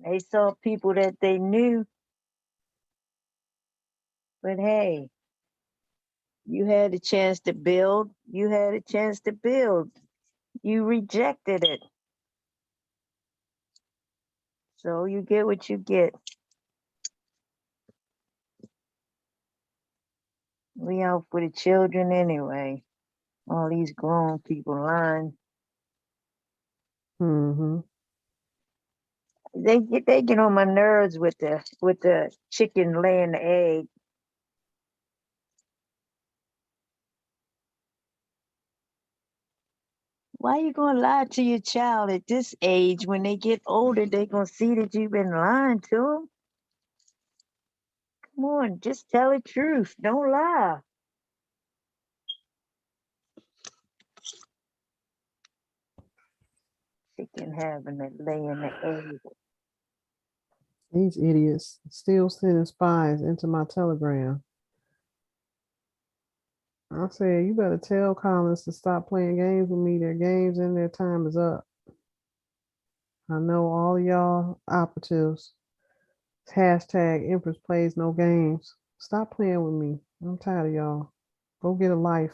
They saw people that they knew, but hey, you had a chance to build. You had a chance to build. You rejected it. So you get what you get. We out for the children anyway. All these grown people lying. They get on my nerves with the chicken laying the egg. Why you gonna lie to your child at this age? When they get older, they gonna see that you've been lying to them. Come on, just tell the truth. Don't lie. Chicken having it laying the egg. These idiots still sending spies into my Telegram. I said, you better tell Collins to stop playing games with me. Their games and their time is up. I know all y'all operatives. Hashtag Empress plays no games. Stop playing with me. I'm tired of y'all. Go get a life.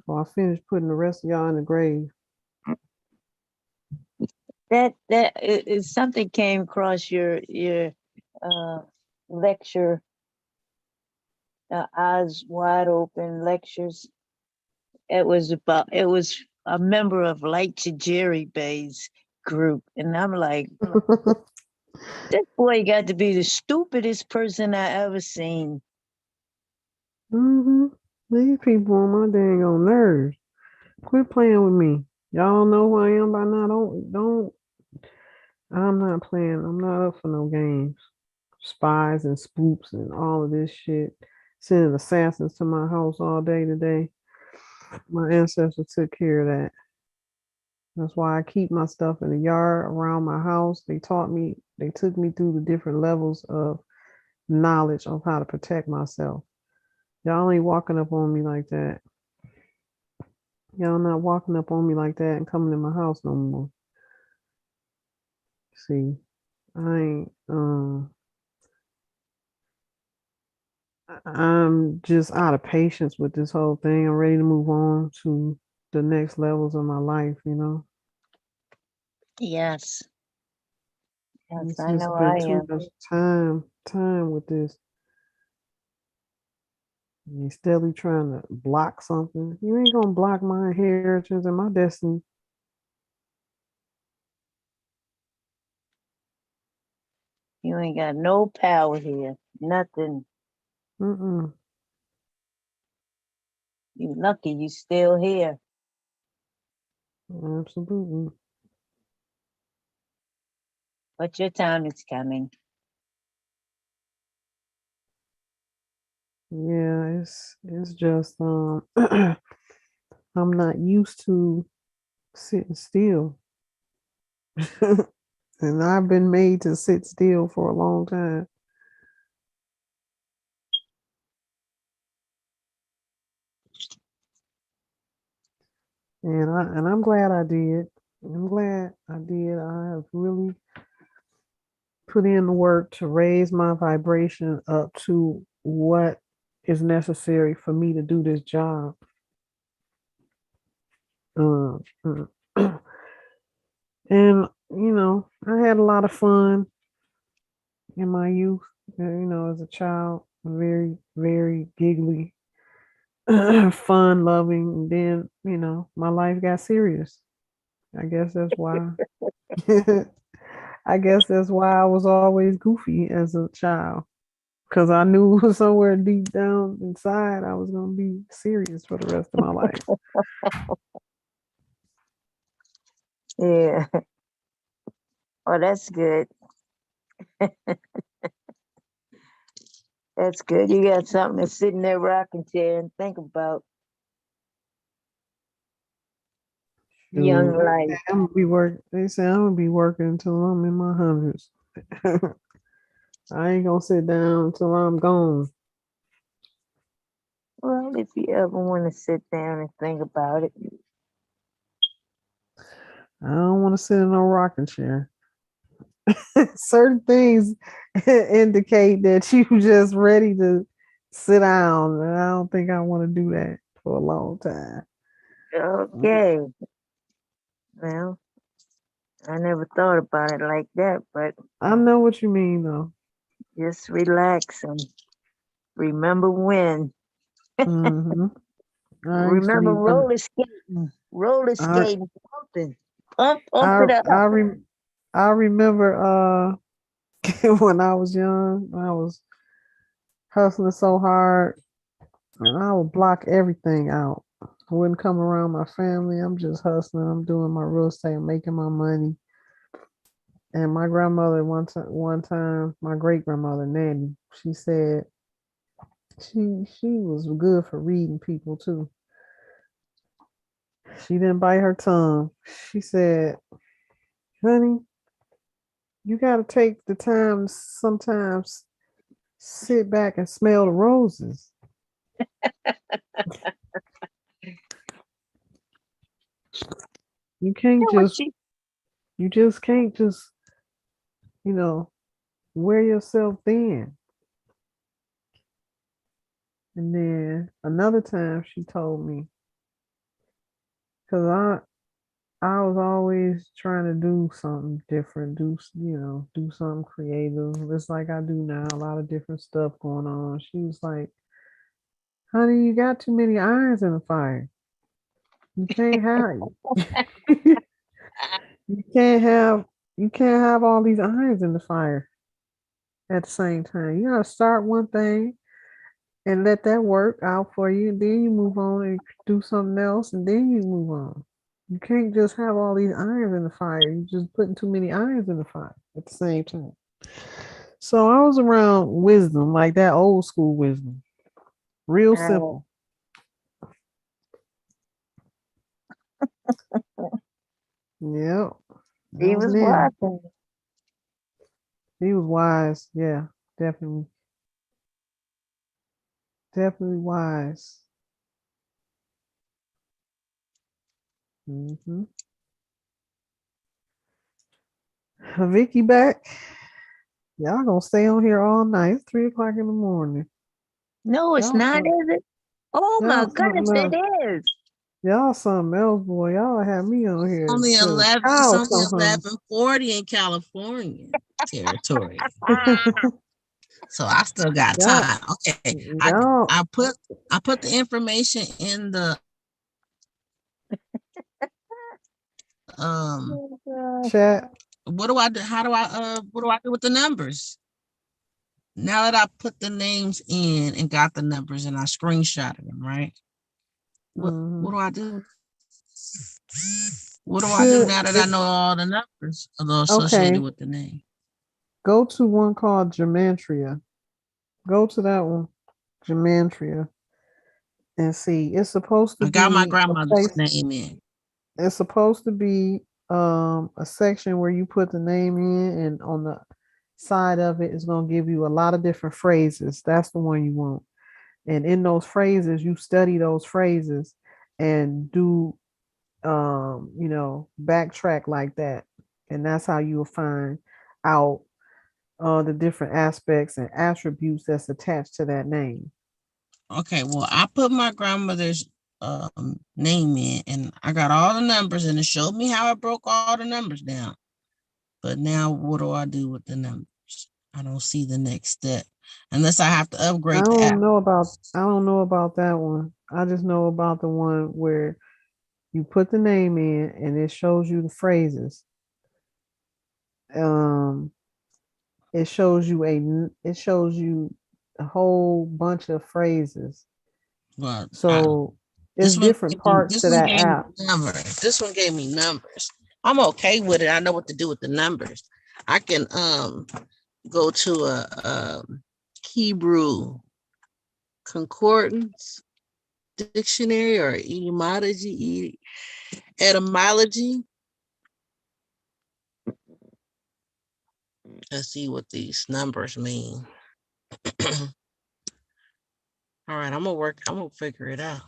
Or I finish putting the rest of y'all in the grave. That is something came across your lecture, eyes wide open lectures. It was a member of Light to Jerry Bay's group, and I'm like, this boy got to be the stupidest person I ever seen. These people on my dang on nerves. Quit playing with me. Y'all know who I am by now. Don't. I'm not playing. I'm not up for no games. Spies and spooks and all of this shit. Sending assassins to my house all day today. My ancestors took care of that. That's why I keep my stuff in the yard around my house. They took me through the different levels of knowledge of how to protect myself. Y'all ain't walking up on me like that. Y'all not walking up on me like that and coming in my house no more. See, I ain't I'm just out of patience with this whole thing. I'm ready to move on to the next levels of my life, you know. Yes. Yes, It's I just know been I too am. much time with this. You steadily trying to block something. You ain't gonna block my inheritance and my destiny. You ain't got no power here. Nothing. Mm-mm. You lucky you still here. Absolutely. But your time is coming. Yeah, it's just I'm not used to sitting still. And I've been made to sit still for a long time. And I'm glad I did. I'm glad I did. I have really put in the work to raise my vibration up to what is necessary for me to do this job. Uh, uh, and you know, I had a lot of fun in my youth. You know, as a child, very, very giggly, fun loving. And then, you know, my life got serious. I guess that's why. I guess that's why I was always goofy as a child. Because I knew somewhere deep down inside I was going to be serious for the rest of my life. Yeah. Oh, that's good. That's good. You got something to sit in that rocking chair and think about. Young life. I'm gonna be They say I'm gonna be working until I'm in my hundreds. I ain't gonna sit down until I'm gone. Well, if you ever want to sit down and think about it. I don't want to sit in no rocking chair. Certain things indicate that you just ready to sit down, and I don't think I want to do that for a long time. Okay. Well, I never thought about it like that, but I know what you mean, though. just relax and remember when. Mm-hmm. Remember roller skating, pumping, pump it up. I remember when I was young, I was hustling so hard, and I would block everything out. I wouldn't come around my family. I'm just hustling. I'm doing my real estate, making my money. And my grandmother one time, my great grandmother Nanny, she said she was good for reading people too. She didn't bite her tongue. She said, "Honey, you got to take the time sometimes sit back and smell the roses." You can't just You just can't just, you know, wear yourself thin. And then another time she told me, because I was always trying to do something different, do something creative. It's like I do now, a lot of different stuff going on. She was like, honey, you got too many irons in the fire. You can't have you can't have all these irons in the fire at the same time. You gotta start one thing and let that work out for you, and then you move on and do something else, and then you move on. You can't just have all these irons in the fire. You're just putting too many irons in the fire at the same time. So I was around wisdom, like that old school wisdom. Real simple. Yep. He was watching. He was wise. Yeah, definitely. Definitely wise. Mm-hmm. Vicky back. Y'all gonna stay on here all night. It's 3 o'clock in the morning. No, it's Y'all not, some- is it? Oh my y'all goodness, something it else. is. Y'all something else, boy. Y'all have me on here. Only till 11. It's cows only come home. 11:40 in California territory. So I still got Y'all- time. Okay, y'all- I put the information in the chat. What do I do? How do I what do I do with the numbers? Now that I put the names in and got the numbers and I screenshotted them, right? What do I do? What do I do now that I know all the numbers associated with the name? Go to one called Gematria. Go to that one, Gematria, and see. It's supposed to I got my be grandmother's name in. It's supposed to be a section where you put the name in, and on the side of it is going to give you a lot of different phrases. That's the one you want. And in those phrases, you study those phrases and do backtrack like that. And that's how you'll find out the different aspects and attributes that's attached to that name. Okay, well, I put my grandmother's name in and I got all the numbers and it showed me how I broke all the numbers down. But now what do I do with the numbers? I don't see the next step unless I have to upgrade the app. I don't know about that one. I just know about the one where you put the name in and it shows you the phrases. It shows you a whole bunch of phrases. Well, so it's different parts to that app. Numbers. This one gave me numbers. I'm okay with it. I know what to do with the numbers. I can go to a Hebrew concordance dictionary or etymology. Let's see what these numbers mean. All right, I'm gonna figure it out.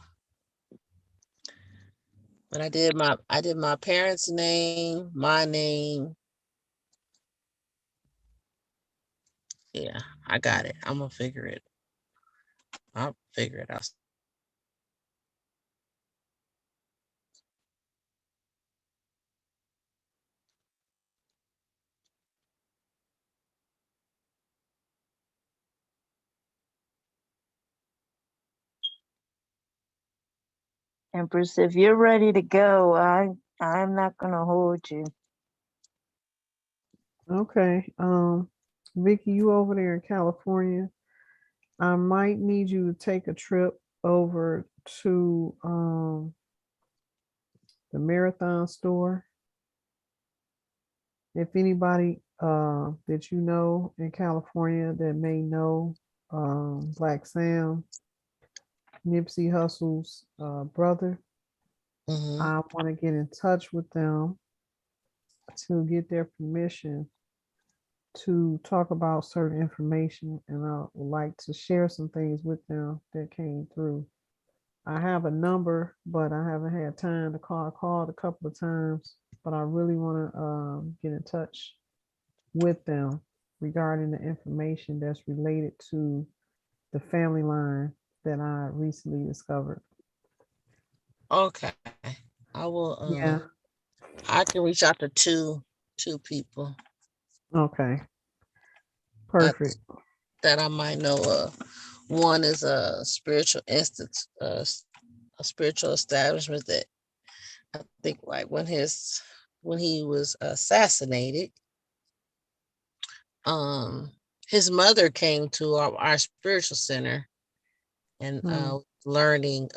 But I did my parents' name, my name. Yeah, I got it. I'm gonna figure it. I'll figure it out. Empress, if you're ready to go, I'm not gonna hold you. Okay. Vicky, you over there in California. I might need you to take a trip over to the Marathon store. If anybody that you know in California that may know Black Sam, Nipsey Hussle's brother, I want to get in touch with them to get their permission to talk about certain information, and I would like to share some things with them that came through. I have a number, but I haven't had time to call. I called a couple of times, but I really want to get in touch with them regarding the information that's related to the family line that I recently discovered. Okay. I will Yeah. I can reach out to two people Okay. that, Perfect. that I might know of. One is a spiritual institute, a spiritual establishment that I think like when he was assassinated, his mother came to our spiritual center and learning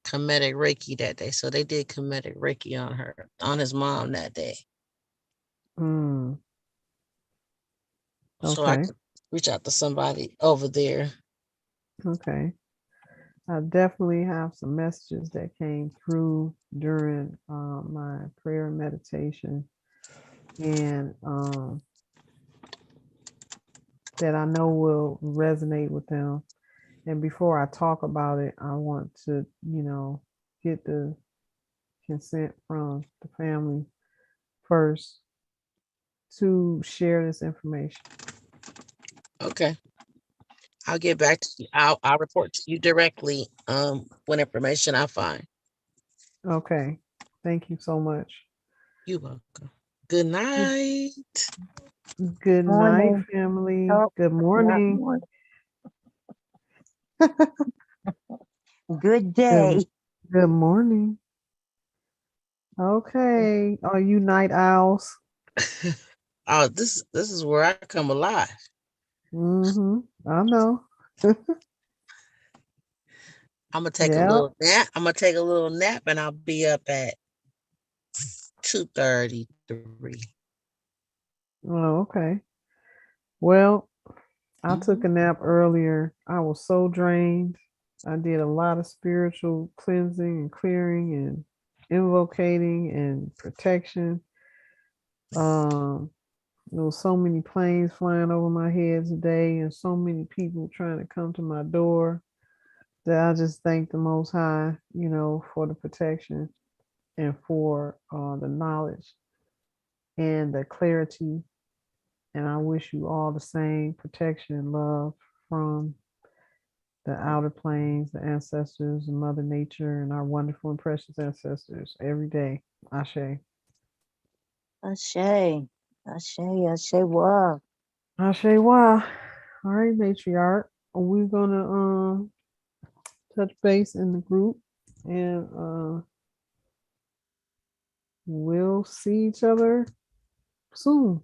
comedic Reiki that day. So they did comedic Reiki on his mom that day. So I Okay. could reach out to somebody over there. Okay. I definitely have some messages that came through during my prayer and meditation, and that I know will resonate with them. And before I talk about it, I want to, get the consent from the family first to share this information. Okay. I'll get back to you. I'll report to you directly when information I find. Okay. Thank you so much. You're welcome. Good night. Good night, Morning. family. Oh, Good morning. Good day. Good morning. Okay. Are you night owls? Oh, this is where I come alive. I know. I'm gonna take a little nap. I'm gonna take a little nap, and I'll be up at 2:33. Oh, okay. Well, I took a nap earlier. I was so drained. I did a lot of spiritual cleansing and clearing and invocating and protection. There was so many planes flying over my head today and so many people trying to come to my door that I just thank the Most High, for the protection and for the knowledge and the clarity. And I wish you all the same protection and love from the outer planes, the ancestors, and Mother Nature, and our wonderful and precious ancestors every day. Ashe. Ashe. Ashe. Ashe. Wow. Ashe, wow. All right, matriarch. We're gonna touch base in the group, and we'll see each other soon.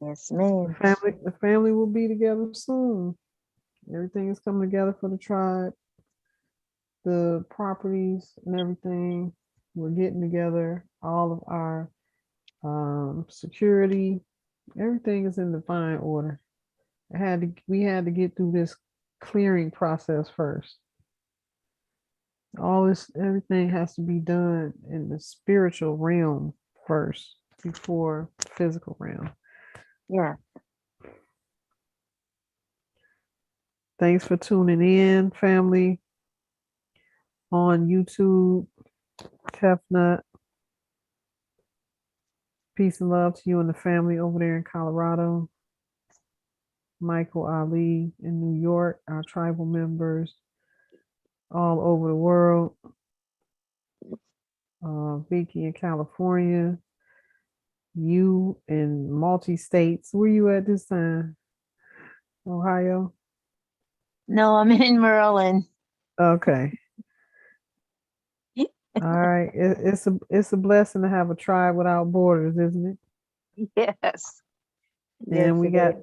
Yes, ma'am. The family will be together soon. Everything is coming together for the tribe. The properties and everything. We're getting together. All of our security, everything is in divine order. We had to get through this clearing process first. Everything has to be done in the spiritual realm first before physical realm. Yeah. Thanks for tuning in, family, on YouTube. Tefnut. Peace and love to you and the family over there in Colorado. Michael Ali in New York, our tribal members all over the world. Vicky in California. You in multi-states. Where you at this time? Ohio? No, I'm in Maryland. Okay. All right. It's a blessing to have a tribe without borders, isn't it? Yes. And Yes,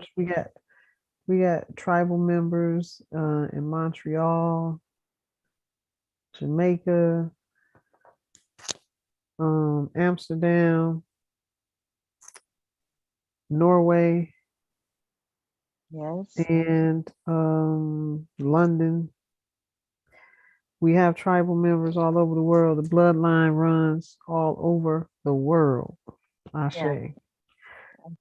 we got tribal members in Montreal, Jamaica, Amsterdam, Norway, yes. and London. We have tribal members all over the world. The bloodline runs all over the world. Ashe. Yeah.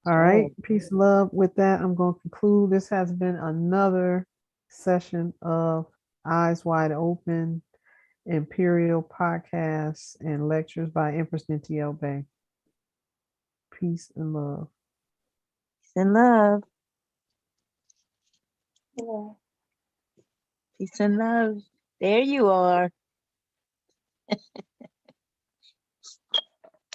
All right. Peace and love. With that, I'm going to conclude. This has been another session of Eyes Wide Open, Imperial Podcasts, and lectures by Empress Ninti El Bey. Peace and love. Peace and love. Yeah. Peace and love. There you are.